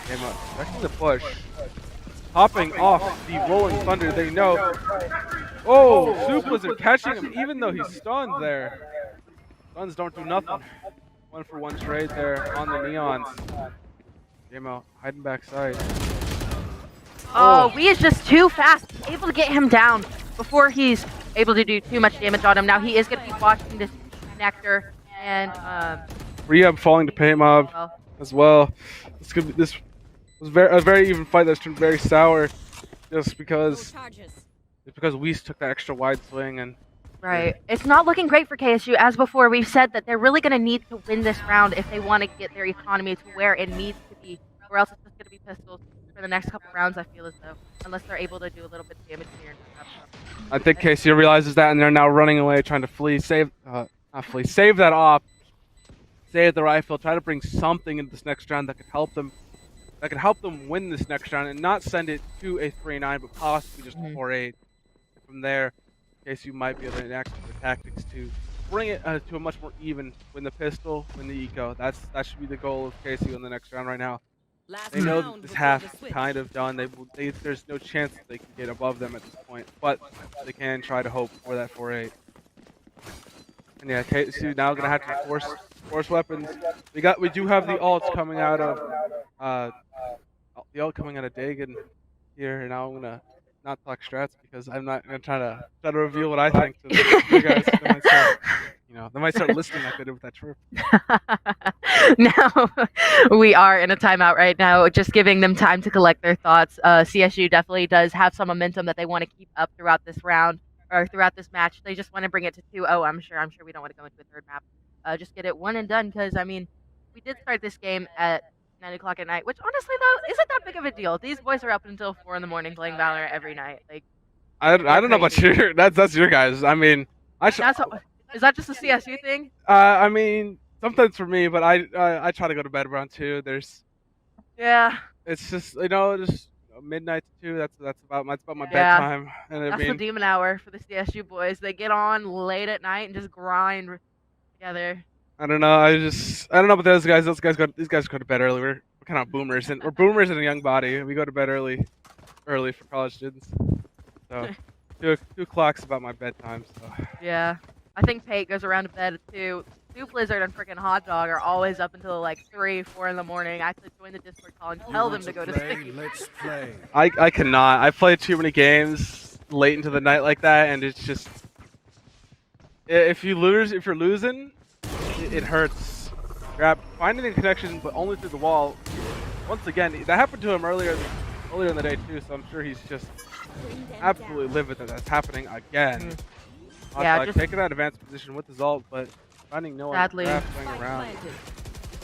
Expecting the push. Hopping off the Rolling Thunder, they know. Oh, Soup Lizard catching him even though he's stunned there. Stuns don't do nothing. 1-for-1 trade there on the Neons. Jamo hiding backside. Oh, we is just too fast, able to get him down before he's able to do too much damage on him. Now he is going to be watching this connector and Rehab falling to paint mob as well. This was a very even fight that's turned very sour just because Weiss took that extra wide swing and. Right. It's not looking great for KSU. As before, we've said that they're really going to need to win this round if they want to get their economy to where it needs to be, or else it's just going to be pistols. for the next couple rounds, I feel as though. Unless they're able to do a little bit of damage here. I think KC realizes that, and they're now running away, trying to flee, save that off, save the rifle, try to bring something into this next round that could help them win this next round, and not send it to a 3-9, but possibly just a 4-8. From there, KC might be able to enact their tactics to bring it to a much more even, win the pistol, win the eco. That should be the goal of KC in the next round right now. They know that this half is kind of done. There's no chance that they can get above them at this point, but they can try to hope for that 4-8. And yeah, KC now gonna have to force weapons. We do have the ults coming out of Dagon here, and now I'm gonna not talk strats because I'm not gonna try to reveal what I think to you guys. They might start listening like they did with that trip. Now, we are in a timeout right now, just giving them time to collect their thoughts. CSU definitely does have some momentum that they want to keep up throughout this round, or throughout this match. They just want to bring it to 2-0, I'm sure we don't want to go into a third map. Just get it one and done, because, I mean, we did start this game at 9 o'clock at night, which, honestly, though, isn't that big of a deal. These boys are up until 4 in the morning playing Valorant every night. Like, I don't know about you. That's your guys. I mean, is that just a CSU thing? I mean, sometimes for me, but I try to go to bed around 2. It's just just midnight to 2. That's about my bedtime. And that's the demon hour for the CSU boys. They get on late at night and just grind together. I don't know. I don't know about those guys. These guys go to bed early. We're kind of boomers, and we're boomers in a young body. We go to bed early for college students. So 2 o'clock's about my bedtime. So yeah. I think Pate goes around to bed at 2. Blizzard and freaking Hot Dog are always up until like 3, 4 in the morning. I have to join the Discord call and tell them to go to sleep. Let's play. I cannot. I play too many games late into the night like that, and it's just if you're losing, it hurts. Finding a connection, but only through the wall. Once again, that happened to him earlier in the day too. So I'm sure he's just absolutely livid that that's happening again. Yeah, just taking that advanced position with his ult, but finding no one going around.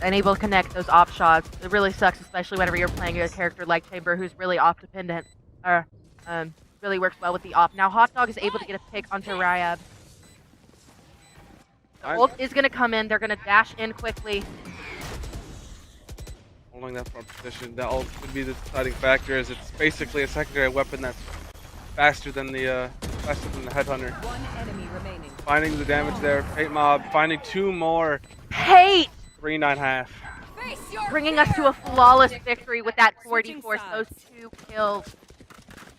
Unable to connect those op shots. It really sucks, especially whenever you're playing a character like Chamber, who's really op dependent, or really works well with the op. Now Hot Dog is able to get a pick onto Ryab. The ult is gonna come in. They're gonna dash in quickly. Holding that front position, that ult could be the deciding factor, as it's basically a secondary weapon that's faster than the headhunter. One enemy remaining. Finding the damage there. Pate mob finding 2 more. Pate! 3-9-1/2. Bringing us to a flawless victory with that 44. Those 2 kills.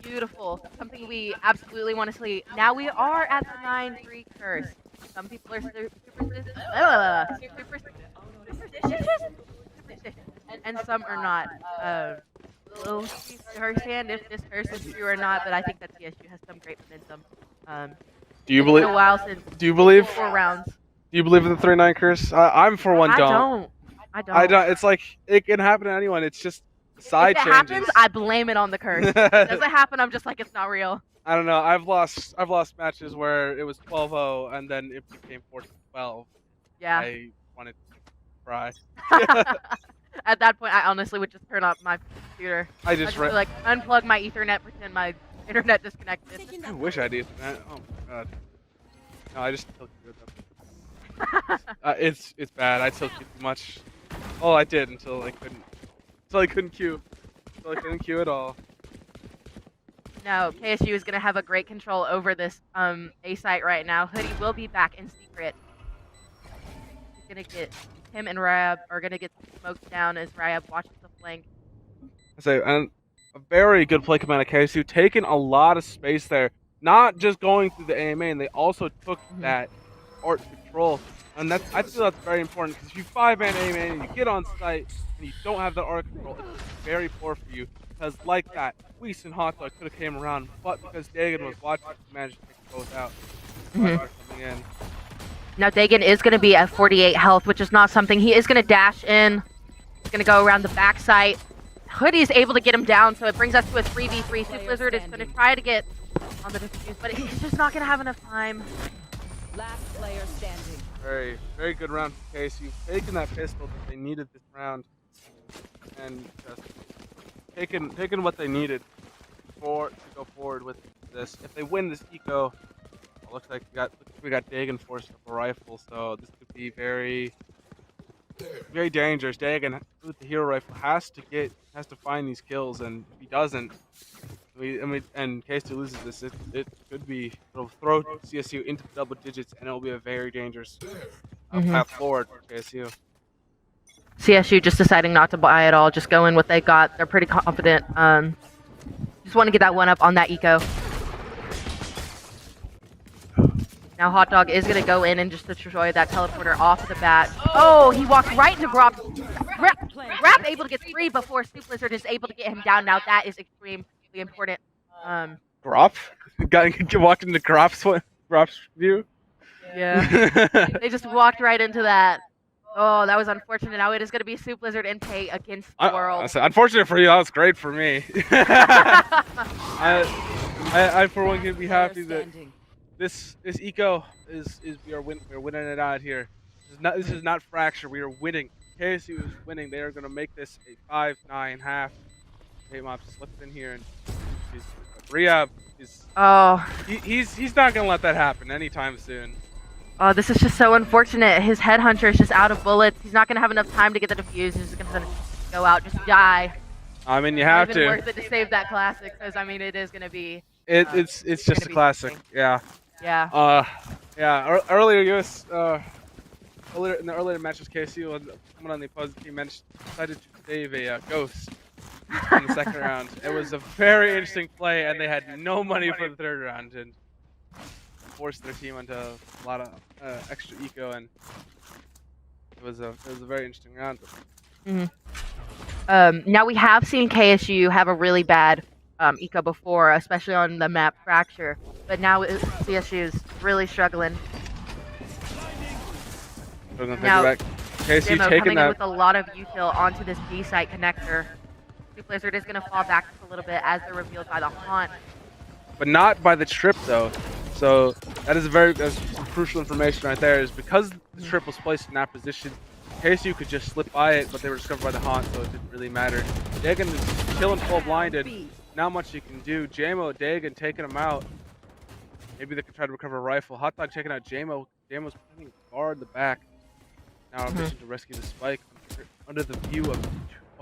Beautiful. Something we absolutely want to see. Now we are at the 9-3 curse. Some people are superstitious, and some are not. We'll see firsthand if this curse is true or not, but I think that CSU has some great momentum. Do you believe? It's been a while since. Do you believe? 4 rounds. Do you believe in the 3-9 curse? I'm for one. I don't. It's like it can happen to anyone. It's just side changes. If it happens, I blame it on the curse. If it doesn't happen, I'm just like, it's not real. I don't know. I've lost matches where it was 12-0 and then it became 14-12. Yeah. I wanted to cry. At that point, I honestly would just turn off my computer. I just like unplug my Ethernet, pretend my internet disconnected. I wish I had Ethernet. Oh my god. No, I just tilt you it's bad. I tilt you too much. Oh, I did until I couldn't. Until I couldn't queue. Until I couldn't queue at all. No, KSU is gonna have a great control over this A site right now. Hoodie will be back in secret. He's gonna get him and Ryab are gonna get smoked down as Ryab watches the flank. And a very good play command of KSU, taking a lot of space there. Not just going through the AMA, and they also took that art control. And I feel that's very important, because if you 5-man AMA and you get on site and you don't have that art control, it's very poor for you. Because like that, Weiss and Hot Dog could have came around, but because Dagon was watching, he managed to take them both out. Coming in. Now Dagon is going to be at 48 health, which is not something. He is going to dash in. He's going to go around the back site. Hoodie's able to get him down, so it brings us to a 3v3. Soup Lizard is going to try to get on the defuse, but he's just not going to have enough time. Last player standing. Very, very good round for KSU. Taking that pistol that they needed this round. And just taken what they needed to go forward with this. If they win this eco, it looks like we got Dagon forced up a rifle, so this could be very dangerous. Dagon with the hero rifle has to find these kills, and if he doesn't, and KSU loses this, it'll throw CSU into double digits, and it'll be a very dangerous path forward for KSU. CSU just deciding not to buy it all, just go in what they got. They're pretty confident. Just want to get that one up on that eco. Now Hot Dog is going to go in and just destroy that teleporter off the bat. Oh, he walked right into Grop. Grap able to get free before Soup Lizard is able to get him down. Now that is extremely important. Grop? Walked into Grop's view? Yeah. They just walked right into that. Oh, that was unfortunate. Now it is going to be Soup Lizard in pay against the world. Unfortunate for you, that was great for me. I for one can be happy that this eco is we're winning it out here. This is not fracture. We are winning. KSU is winning. They are going to make this a 5-9 half. Mob slipped in here and Rehab is. Oh. He's not going to let that happen anytime soon. Oh, this is just so unfortunate. His headhunter is just out of bullets. He's not going to have enough time to get the defuse. He's just going to go out, just die. I mean, you have to. Worth it to save that classic, because I mean, it is going to be. It's just a classic. Yeah. Yeah. Earlier in the earlier matches, KSU and someone on the opposing team decided to save a ghost in the second round. It was a very interesting play, and they had no money for the third round, and forced their team into a lot of extra eco, and it was a very interesting round. Now we have seen KSU have a really bad eco before, especially on the map Fracture, but now CSU is really struggling. Now, KSU coming in with a lot of util onto this B site connector. Soup Lizard is going to fall back just a little bit as they're revealed by the haunt. But not by the trip, though. So that's some crucial information right there. Is because the trip was placed in that position, KSU could just slip by it, but they were discovered by the haunt, so it didn't really matter. Dagon is killing full blinded. Not much you can do. JMO, Dagon taking him out. Maybe they could try to recover a rifle. Hot Dog taking out JMO. JMO's putting far in the back. Now a mission to rescue the spike under the view of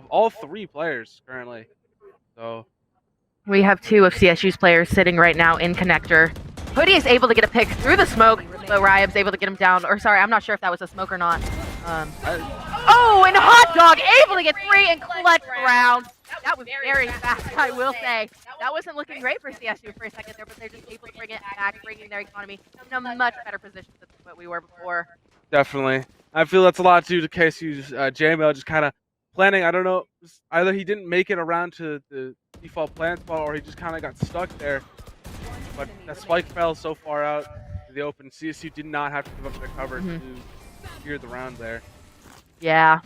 all three players currently. So we have two of CSU's players sitting right now in connector. Hoodie is able to get a pick through the smoke, but Ryab's able to get him down. Or sorry, I'm not sure if that was a smoke or not. Oh, and Hot Dog able to get 3 and clutch rounds. That was very fast, I will say. That wasn't looking great for CSU for a second there, but they're just able to bring it back, bringing their economy in a much better position than what we were before. Definitely. I feel that's a lot due to KSU's JML just kind of planning. I don't know, either he didn't make it around to the default plan spot or he just kind of got stuck there. But that spike fell so far out to the open. CSU did not have to give up their cover to secure the round there. Yeah.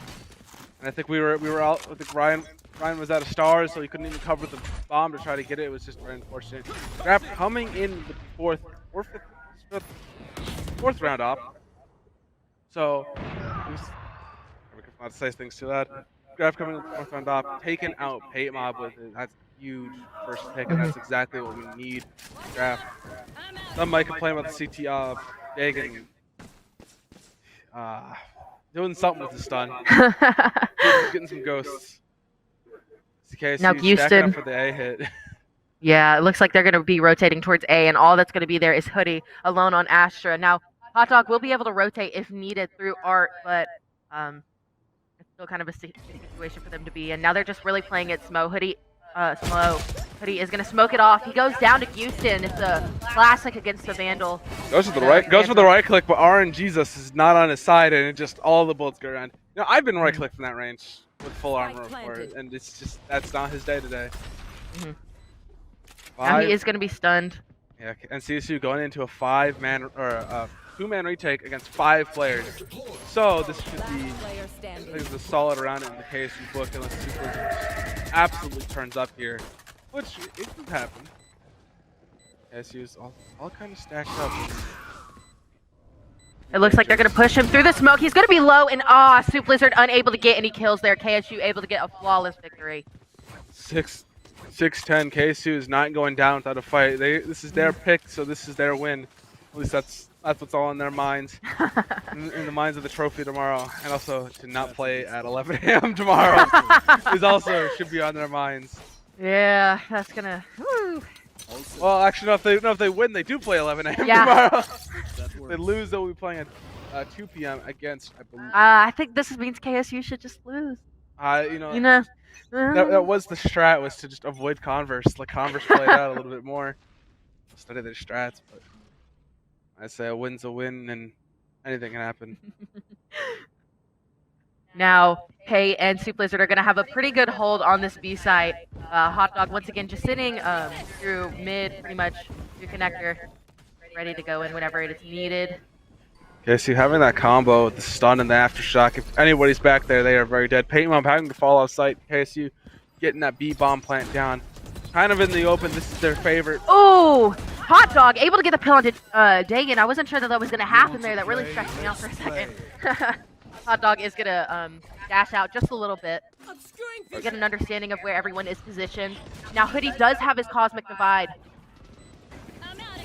And I think we were out. I think Ryan was out of stars, so he couldn't even cover the bomb to try to get it. It was just very unfortunate. Grab coming in with the fourth round op. So we can not say things to that. Grab coming in with the fourth round op, taking out Mob with it. That's huge first pick, and that's exactly what we need. Grab. Some might complain about the CT Dagon doing something with the stun. Getting some ghosts. Now Houston for the A hit. Yeah, it looks like they're going to be rotating towards A, and all that's going to be there is Hoodie alone on Astra. Now, Hot Dog will be able to rotate if needed through Art, but it's still kind of a sticky situation for them to be in. Now they're just really playing it slow. Hoodie is going to smoke it off. He goes down to Houston. It's a classic against the Vandal. Goes for the right click, but RNGesus is not on his side, and it just all the bullets go around. You know, I've been right clicked from that range with full armor before, and it's just that's not his day today. Now he is going to be stunned. Yeah, and CSU going into a 5-man or a 2-man retake against 5 players. So this should be, I think it's a solid round in the KSU book, unless Super absolutely turns up here, which it could happen. KSU's all kind of stacked up. It looks like they're going to push him through the smoke. He's going to be low, and Soup Lizard unable to get any kills there. KSU able to get a flawless victory. 6-10. KSU is not going down without a fight. This is their pick, so this is their win. At least that's what's all in their minds, in the minds of the trophy tomorrow, and also to not play at 11 a.m. tomorrow is also should be on their minds. Yeah, that's gonna. Woo. Well, actually, no. If they win, they do play 11 a.m. tomorrow. If they lose, they'll be playing at 2 p.m. against, I believe. I think this means KSU should just lose. That was the strat, was to just avoid Converse. Like Converse played out a little bit more. Study their strats, but I say a win's a win, and anything can happen. Now, Pay and Soup Blizzard are going to have a pretty good hold on this B site. Hot Dog once again just sitting through mid, pretty much through connector, ready to go in whenever it is needed. Okay, so having that combo, the stun and the aftershock, if anybody's back there, they are very dead. Paintmom having to fall off site. KSU getting that B bomb plant down. Kind of in the open, this is their favorite. Oh, Hot Dog able to get the pill onto Dagan. I wasn't sure that was going to happen there. That really stressed me out for a second. Hot Dog is going to dash out just a little bit to get an understanding of where everyone is positioned. Now, Hoodie does have his Cosmic Divide.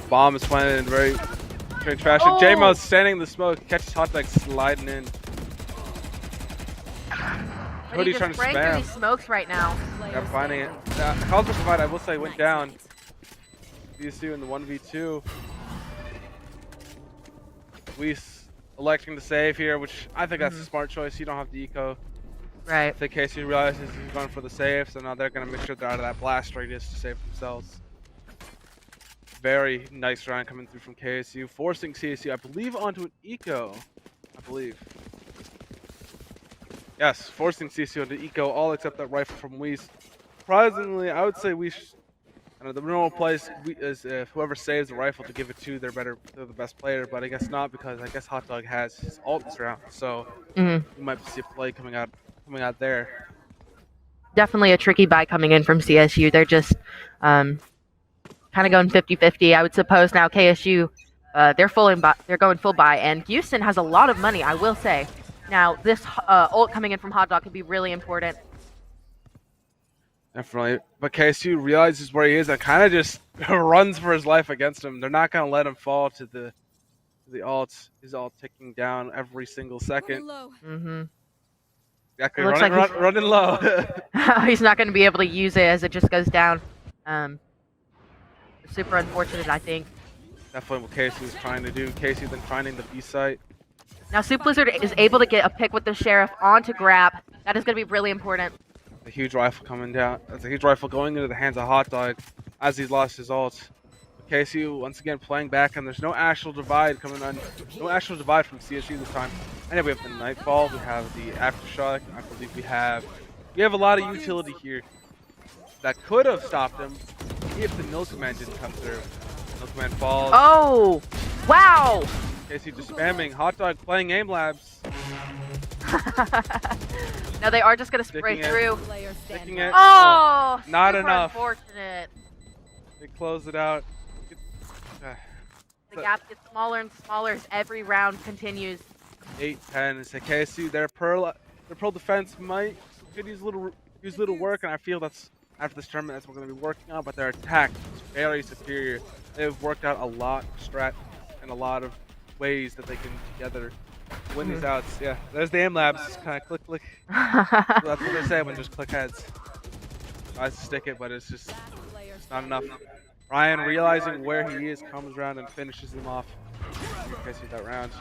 Bomb is planted in very strange fashion. Oh. J-Mo's standing in the smoke, catches Hot Dog sliding in. Hoodie trying to spam. Through these smokes right now. Yeah, finding it. Cosmic Divide, I will say, went down. PBC in the 1v2. Weiss electing to save here, which I think that's a smart choice. You don't have the eco. Right. I think KSU realizes he's going for the save, so now they're going to make sure they're out of that blast radius to save themselves. Very nice round coming through from KSU, forcing CSU, I believe, onto an eco. I believe. Yes, forcing CSU onto eco, all except that rifle from Weiss. Surprisingly, I would say Weiss. The normal place is if whoever saves the rifle to give it to, they're the best player, but I guess not, because I guess Hot Dog has his ult this round, so you might see a play coming out there. Definitely a tricky buy coming in from CSU. They're just kind of going 50-50, I would suppose. Now KSU, they're going full buy, and Houston has a lot of money, I will say. Now this ult coming in from Hot Dog could be really important. Definitely, but KSU realizes where he is and kind of just runs for his life against him. They're not going to let him fall to the ult. He's all ticking down every single second. Exactly, running low. He's not going to be able to use it as it just goes down. Super unfortunate, I think. Definitely what KSU is trying to do. KSU then finding the B site. Now Soup Blizzard is able to get a pick with the Sheriff onto Grab. That is going to be really important. A huge rifle coming down. That's a huge rifle going into the hands of Hot Dog as he's lost his ult. KSU once again playing back, and there's no actual divide coming on. No actual divide from CSU this time. And we have the Nightfall. We have the Aftershock. I believe we have a lot of utility here that could have stopped him if the Milkman didn't come through. Milkman falls. Oh, wow! KSU just spamming. Hot Dog playing aim labs. Now they are just going to spray through. Sticking it. Oh, not enough. Unfortunate. They close it out. The gap gets smaller and smaller as every round continues. 8-10. It's a KSU. Their Pearl defense could use a little work, and I feel that's after this tournament that's what we're going to be working on. But their attack is very superior. They've worked out a lot of strat and a lot of ways that they can together win these outs. Yeah, there's the aim labs. Just kind of click. That's what they say when just click heads. Tries to stick it, but it's not enough. Ryan, realizing where he is, comes around and finishes him off. KSU that round.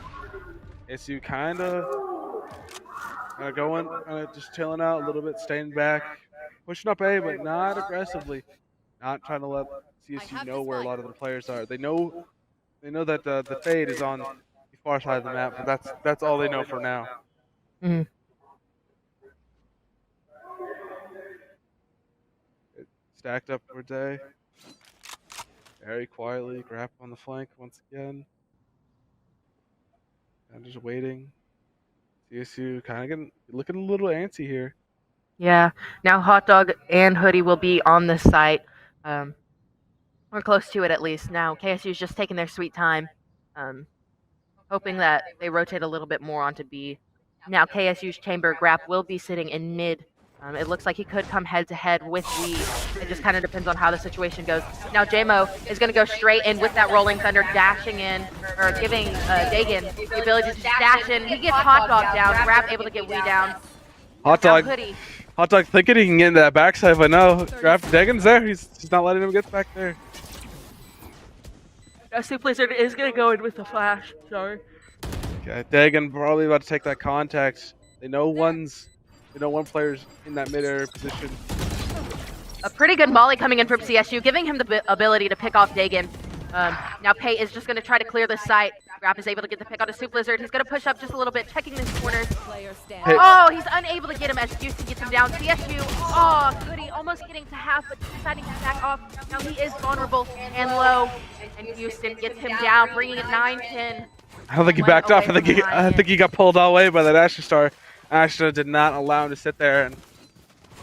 KSU kind of going, just chilling out a little bit, staying back, pushing up A, but not aggressively. Not trying to let CSU know where a lot of the players are. They know that the fade is on the far side of the map, but that's all they know for now. Stacked up for day. Very quietly, grab on the flank once again. I'm just waiting. CSU kind of looking a little antsy here. Yeah. Now Hot Dog and Hoodie will be on the site. We're close to it at least. Now KSU's just taking their sweet time, hoping that they rotate a little bit more onto B. Now KSU's Chamber Grab will be sitting in mid It looks like he could come head-to-head with Wee. It just kind of depends on how the situation goes. Now JMO is going to go straight in with that Rolling Thunder, dashing in, or giving Dagan the ability to just dash in. He gets Hot Dog down, Grab able to get Wee down. Hot Dog thinking he can get into that backside, but no. Dagan's there. He's not letting him get back there. SC Blizzard is going to go in with the flash. Sorry. Okay, Dagan probably about to take that contact. They know one player's in that mid-air position. A pretty good molly coming in from CSU, giving him the ability to pick off Dagan. Now Pei is just going to try to clear the site. Grab is able to get the pick on a Soup Blizzard. He's going to push up just a little bit, checking his corners. Oh, he's unable to get him as Houston gets him down. CSU, oh, goody, almost getting to half, but deciding to back off. Now he is vulnerable and low, and Houston gets him down, bringing it 9-10. I don't think he backed off. I think he got pulled all the way by that Astra Star. Astra did not allow him to sit there and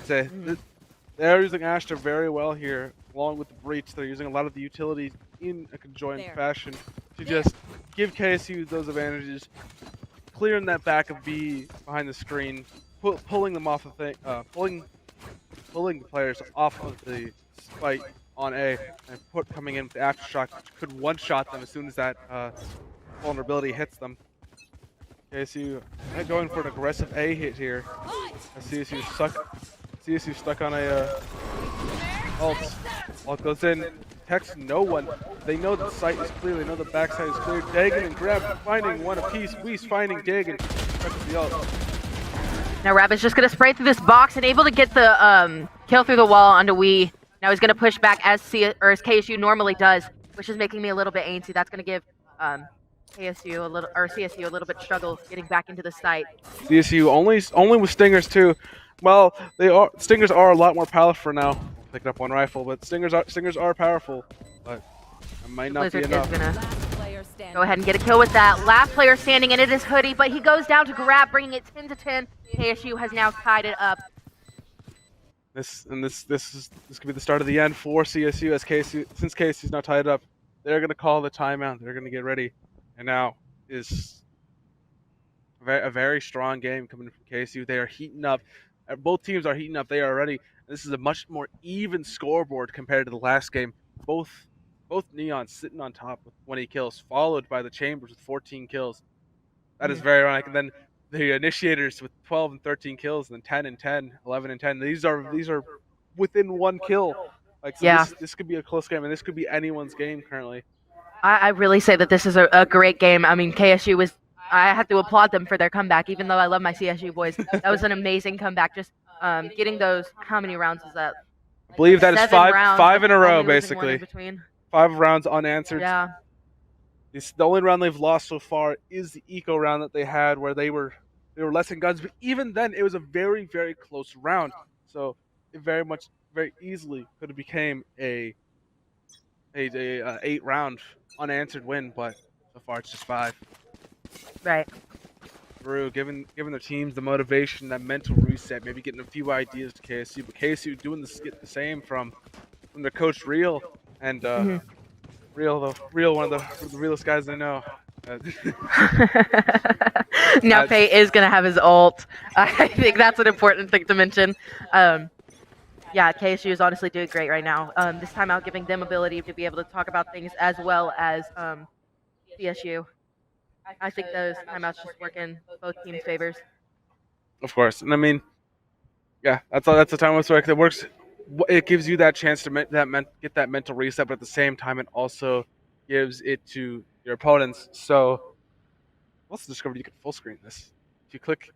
say they're using Astra very well here, along with the Breach. They're using a lot of the utilities in a conjoined fashion to just give KSU those advantages, clearing that back of B behind the screen, pulling them off the thing, pulling the players off of the spike on A, and coming in with the aftershock, which could one-shot them as soon as that vulnerability hits them. KSU going for an aggressive A hit here. CSU stuck on a ult. Ult goes in, text no one. They know the site is clear. They know the backside is clear. Dagan and Grab finding one apiece. Wee's finding Dagan. The ult. Now Rabbit's just gonna spray through this box and able to get the kill through the wall onto Wee. Now he's gonna push back as KSU normally does, which is making me a little bit antsy. That's gonna give CSU a little bit struggle getting back into the site. CSU only with Stingers too. Well, Stingers are a lot more powerful now. Picked up one rifle, but Stingers are powerful, but it might not Blizzard be enough. Is gonna go ahead and get a kill with that. Last player standing, and it is Hoodie, but he goes down to Grab, bringing it 10-10. KSU has now tied it up. This could be the start of the end for CSU, as since KSU's now tied up, they're gonna call the timeout. They're gonna get ready, and now is a very strong game coming from KSU. They are heating up. Both teams are heating up. They are ready. This is a much more even scoreboard compared to the last game. Both Neons sitting on top with 20 kills, followed by the Chambers with 14 kills. That is very ironic. And then the Initiators with 12 and 13 kills, and then 10 and 10, 11 and 10. These are within one kill. Like, so yeah. This could be a close game, and this could be anyone's game currently. I really say that this is a great game. I mean, KSU was. I have to applaud them for their comeback, even though I love my CSU boys. That was an amazing comeback. Just getting those. How many rounds is that? I believe that is five in a row, basically. 5 rounds unanswered. Yeah. The only round they've lost so far is the eco round that they had, where they were less in guns. But even then, it was a very, very close round. So it very easily could have became a 8-round unanswered win. But so far, it's just 5. Right. Through giving their teams the motivation, that mental reset, maybe getting a few ideas to KSU, but KSU doing the same from their coach Real, and Real one of the realest guys I know. Now Pei is gonna have his ult. I think that's an important thing to mention. Yeah, KSU is honestly doing great right now. This time out, giving them ability to be able to talk about things as well as CSU. I think those timeouts just work in both teams' favors. Of course, and I mean, yeah, that's the timeout work. That works. It gives you that chance to get that mental reset, but at the same time, it also gives it to your opponents. So, also discovered you can full screen this. If you click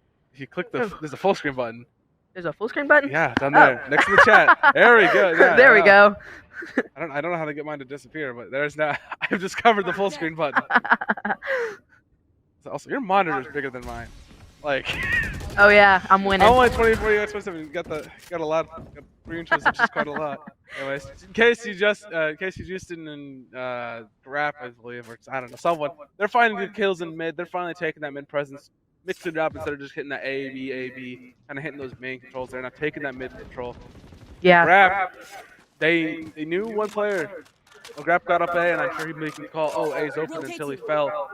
there's a full screen button. There's a full screen button? Yeah, down there, next to the chat. There we go. Yeah, there we go. I don't know how to get mine to disappear, but there's now. I've discovered the full screen button. Also, your monitor is bigger than mine. Like. Oh yeah, I'm winning. I'm only 24 expensive. You got a lot. Got 3 inches, which is quite a lot. Anyways, in case you Justin and Grap, I believe, or I don't know, someone. They're finding good kills in mid. They're finally taking that mid presence, mixing it up instead of just hitting that A B, kind of hitting those main controls. They're not taking that mid control. Yeah. Grap, they knew one player. Well, Grap got up A, and I'm sure he making the call. Oh, A's open until he fell.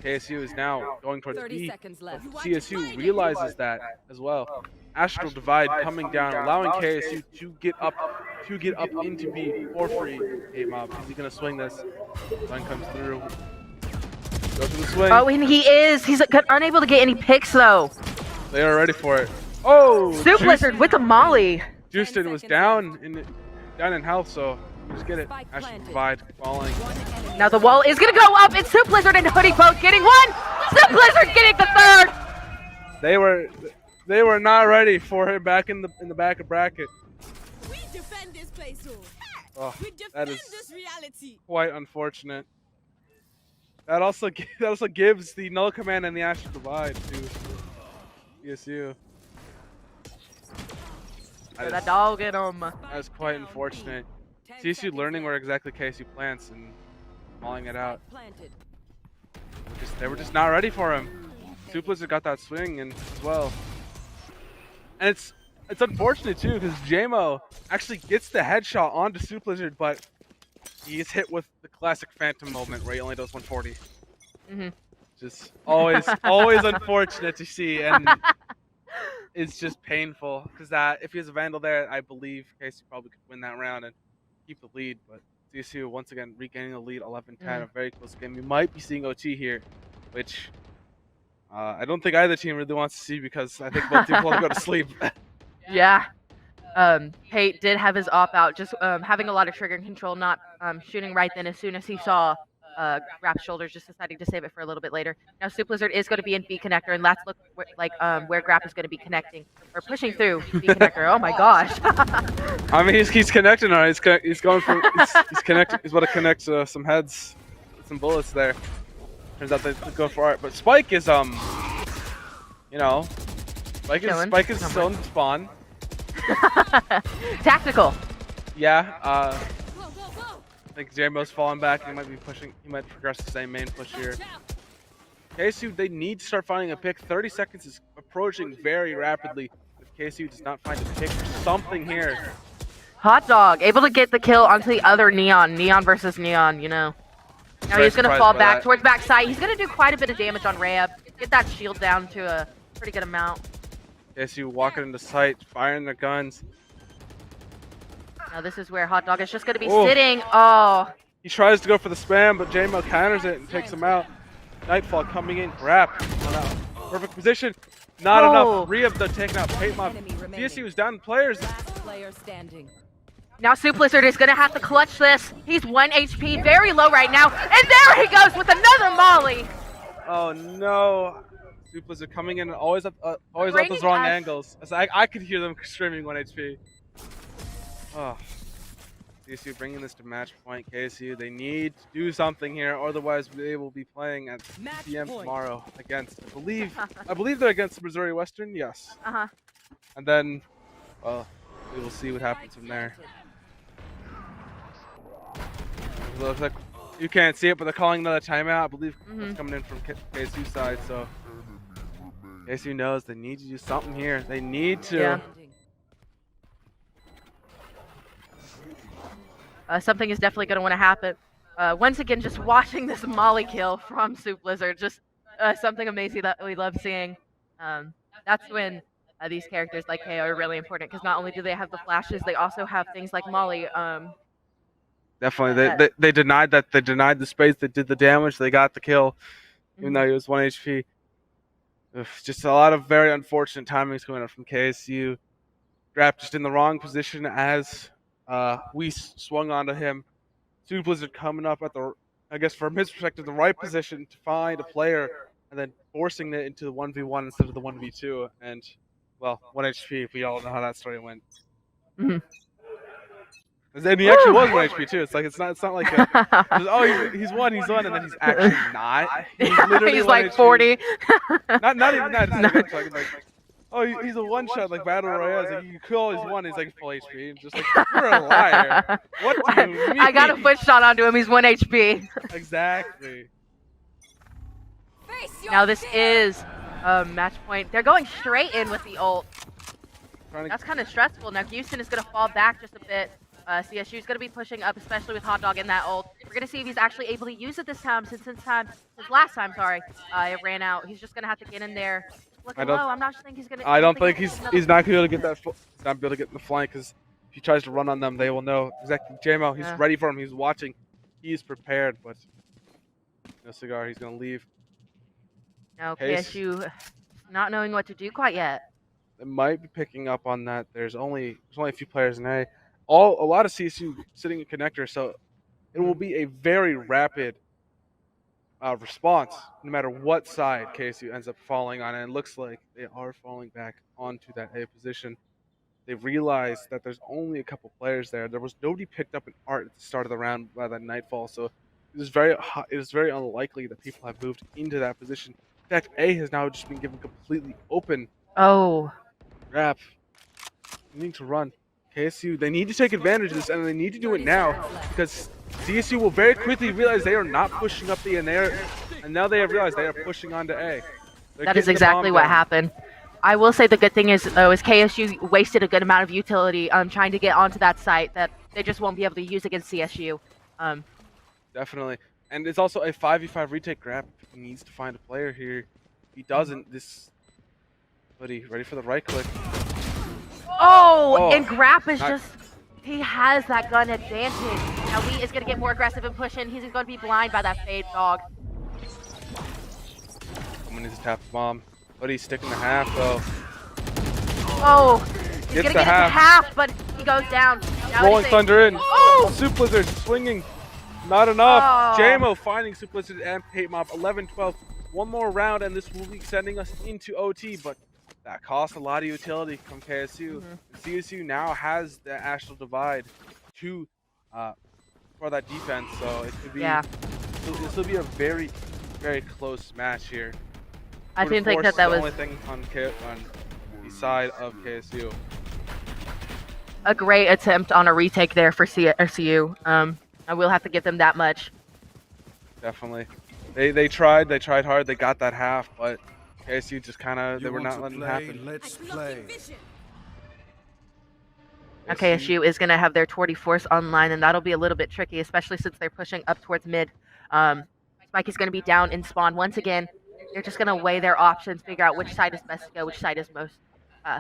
KSU is now going towards 30 B. seconds left. CSU realizes that as well. Astral Divide coming down, allowing KSU to get up into B for free. Mob, is he gonna swing this? Sun comes through. Goes for the swing. Oh, and he's unable to get any picks though. They are ready for it. Oh, Soup Lizard with the molly. Houston was down in health, so just get it. Astral Divide falling. Now the wall is gonna go up. It's Soup Lizard and Hoodie both getting one. Soup Lizard getting the third. They were not ready for him back in the back of bracket. We defend this place, Oh, we that defend is this reality. quite unfortunate. That also gives the null command and the Astral Divide to CSU. That dog in him. That is quite unfortunate. CSU learning where exactly KSU plants and mauling it out. They were just not ready for him. Soup Lizard got that swing and as well. And it's unfortunate too because JMO actually gets the headshot onto Soup Lizard, but he is hit with the classic Phantom moment where he only does 140. Just always unfortunate to see, and it's just painful because if he has a Vandal there, I believe KSU probably could win that round and keep the lead. But CSU once again regaining the lead, 11-10, a very close game. We might be seeing OT here, which I don't think either team really wants to see because I think both teams want to go to sleep. Yeah. Pate did have his op out, just having a lot of trigger control, not shooting right then as soon as he saw Rap's shoulders, just deciding to save it for a little bit later. Now Soup Lizard is going to be in B connector, and that's like where Grap is going to be connecting or pushing through B connector. Oh my gosh! I mean, he's connecting. All right, he's going for he's connecting. He's about to connect some heads, some bullets there. Turns out they go for it, but Spike is you know, Spike is still in spawn. Tactical. Yeah. I think JMO's falling back. He might be pushing. He might progress the same main push here. KSU, they need to start finding a pick. 30 seconds is approaching very rapidly. If KSU does not find a pick or something here. Hot Dog able to get the kill onto the other Neon. Neon versus Neon, you know. Now he's going to fall back towards backside. He's going to do quite a bit of damage on Rayab. Get that shield down to a pretty good amount. KSU walking into sight, firing their guns. Now this is where Hot Dog is just going to be sitting. Oh. He tries to go for the spam, but JMO counters it and takes him out. Nightfall coming in, grab. Perfect position. Not enough. Re-up though, taking out Pate Mob. CSU is down players. Now Soup Lizard is going to have to clutch this. He's 1 HP, very low right now. And there he goes with another molly. Oh no. Soup Lizard coming in always at those wrong angles. I could hear them screaming 1 HP. Oh. CSU bringing this to match point. KSU, they need to do something here, otherwise they will be playing at PM tomorrow against, I believe they're against Missouri Western, yes. And then, well, we will see what happens from there. It looks like you can't see it, but they're calling another timeout. I believe it's coming in from KSU side, so KSU knows they need to do something here. They need to. Yeah. Something is definitely going to want to happen. Once again, just watching this molly kill from Soup Lizard, just something amazing that we love seeing. That's when these characters like KO are really important, because not only do they have the flashes, they also have things like molly. Definitely, they denied that. They denied the space. They did the damage. They got the kill, even though he was 1 HP. Just a lot of very unfortunate timings going up from KSU. Grap just in the wrong position as we swung onto him. Soup Lizard coming up at the, I guess from his perspective, the right position to find a player, and then forcing it into the 1v1 instead of the 1v2. And well, 1 HP. We all know how that story went. And he actually was 1 HP too. It's not like he's one, and then he's actually not. He's literally he's like 40. Not even that. He's a one shot like Battle Royale. Like, you kill his one, he's like full HP. And just like, you're a liar. What do you mean? I got a foot shot onto him. He's 1 HP. Exactly. Now this is match point. They're going straight in with the ult. That's kind of stressful. Now Houston is going to fall back just a bit. CSU is going to be pushing up, especially with Hot Dog in that ult. gonna see if he's actually able to use it this time. Since last time, sorry, it ran out. He's just gonna have to get in there. Looking low. I'm not think he's gonna. I don't think he's not gonna be able to get that. He's not gonna be able to get in the flank because if he tries to run on them, they will know exactly. JMO, he's ready for him. He's watching. He's prepared, but no cigar. He's gonna leave. No, KSU not knowing what to do quite yet. It might be picking up on that. There's only a few players in A. A lot of CSU sitting in connector, so it will be a very rapid response no matter what side KSU ends up falling on. And it looks like they are falling back onto that A position. They realized that there's only a couple players there. There was nobody picked up an art at the start of the round by that nightfall, so it is very unlikely that people have moved into that position. In fact, A has now just been given completely open. Oh. Grab. They need to run. KSU, they need to take advantage of this, and they need to do it now because CSU will very quickly realize they are not pushing up the and now they have realized they are pushing onto A. That is exactly what happened. I will say the good thing is, though, is KSU wasted a good amount of utility trying to get onto that site that they just won't be able to use against CSU. Definitely. And it's also a 5v5 retake grab. He needs to find a player here. If he doesn't, buddy, ready for the right click. Oh, and Grap is just, he has that gun advantage. Now Wheat is going to get more aggressive and push in. He's going to be blind by that fade dog. Someone needs to tap the bomb. But he's sticking the half, though. Oh, he's going to get it to half, but he goes down. Now Rolling Thunder in. Oh! Soup Blizzard swinging. Not enough. JMO finding Soup Blizzard and Hate Mob. 11-12. One more round, and this will be sending us into OT, but that costs a lot of utility from KSU. CSU now has the Astral Divide for that defense, so it could be. This will be a very, very close match here. I didn't think that was the only thing on the side of KSU. A great attempt on a retake there for CSU. I will have to give them that much. Definitely, they tried hard. They got that half, but KSU just they were not letting it happen. Let's play. Now KSU is going to have their 24s online, and that'll be a little bit tricky, especially since they're pushing up towards mid. Spike is going to be down in spawn once again. They're just going to weigh their options, figure out which side is best to go, which side is most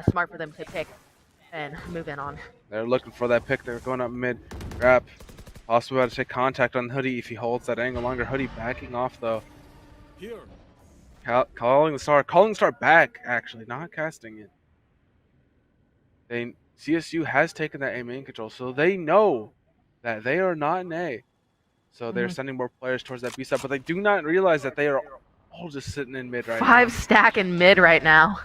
smart for them to pick, and move in on. They're looking for that pick. They're going up mid. Grab. Also about to take contact on Hoodie if he holds that angle longer. Hoodie backing off, though. Here. Calling the star back, actually, not casting it. CSU has taken that A main control, so they know that they are not in A. So they're sending more players towards that B side, but they do not realize that they are all just sitting in mid right now. 5 stack in mid right now.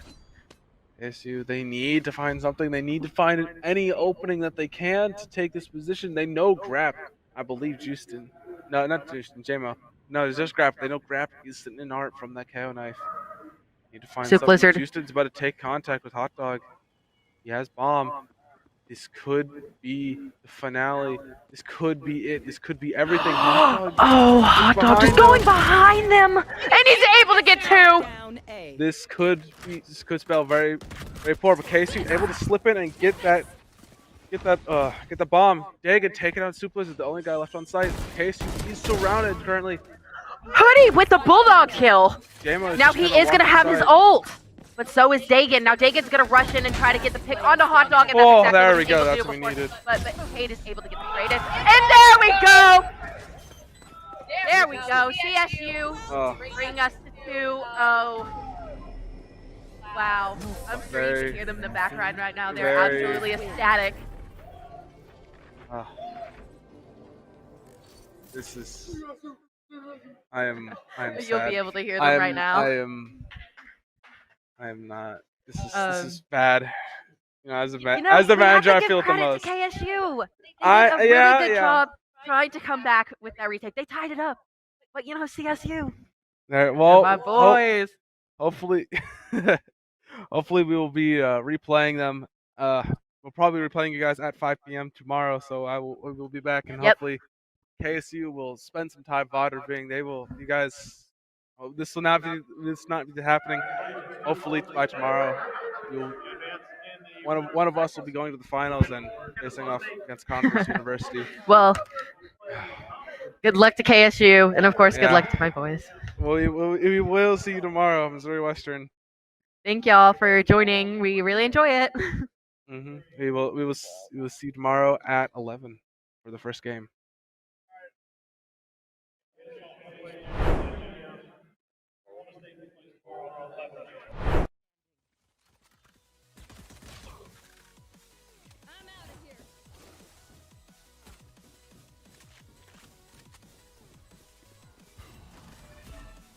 CSU, they need to find something. They need to find any opening that they can to take this position. They know Grap, I believe Justin. No, not Justin, JMO. No, it's just Grap. They know Grap is sitting in art from that KO knife. Need to find Soup something. Blizzard. Justin's about to take contact with Hot Dog. He has bomb. This could be the finale. This could be it. This could be everything. Hot Dog just going behind them, and he's able to get 2. This could spell very, very poor. But KSU able to slip in and get the bomb. Dagan taking out Suplas is the only guy left on site. KSU is surrounded currently. Hoodie with the Bulldog kill. Now he is gonna have his ult. But so is Dagan. Now Dagan's going to rush in and try to get the pick onto Hot Dog. And that's exactly there we go. That's what we needed. But Kate is able to get the greatest. And there we go! There we go. CSU bring us to 2-0. Wow. I'm sure you can hear them in the background right now. They're absolutely ecstatic. This is... I am sad. You'll be able to hear them right now. I am not. This is bad. You know, as the manager, I feel it the most. KSU. They did a really good job trying to come back with that retake. They tied it up, but CSU. Well, my boys. Hopefully, hopefully we will be replaying them. We'll probably be replaying you guys at 5 p.m. tomorrow. So we will be back, and hopefully KSU will spend some time VODing. You guys. This will not be happening. Hopefully by tomorrow, one of us will be going to the finals and facing off against Conference University. Well, Good luck to KSU, and of course, good luck to my boys. We will see you tomorrow, Missouri Western. Thank y'all for joining. We really enjoy it. We will see you tomorrow at 11 for the first game.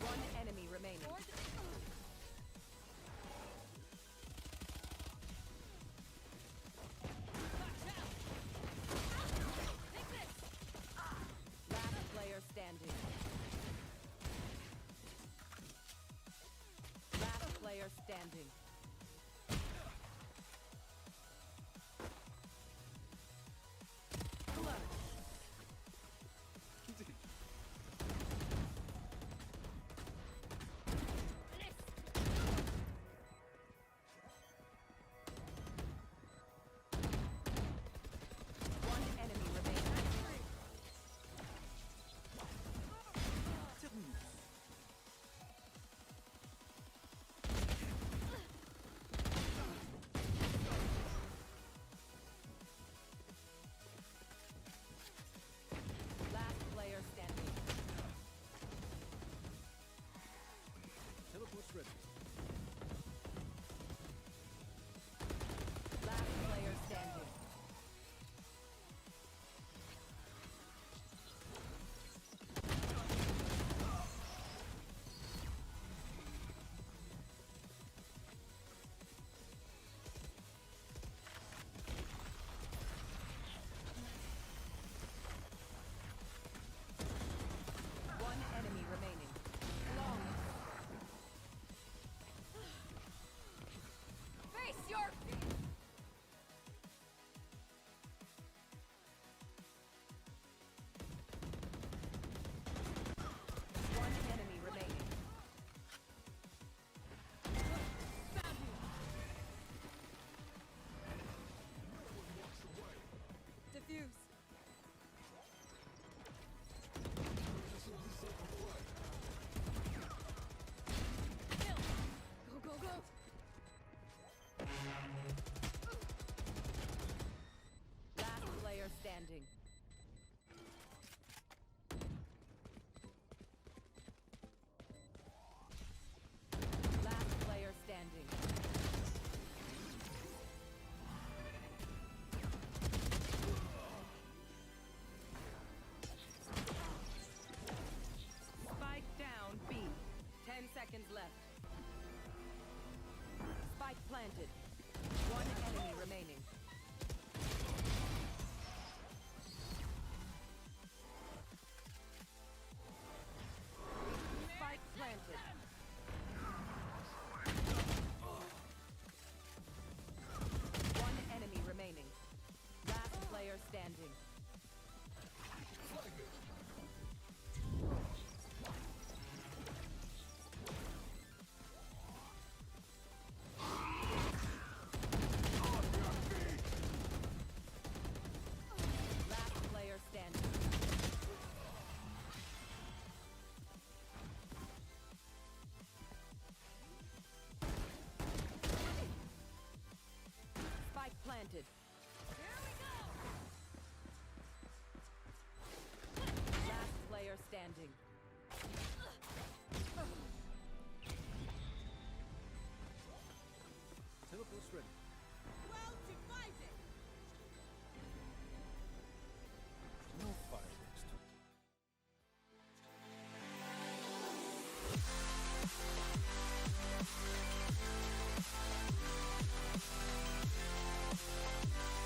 One enemy remaining. Last player standing. Last player standing.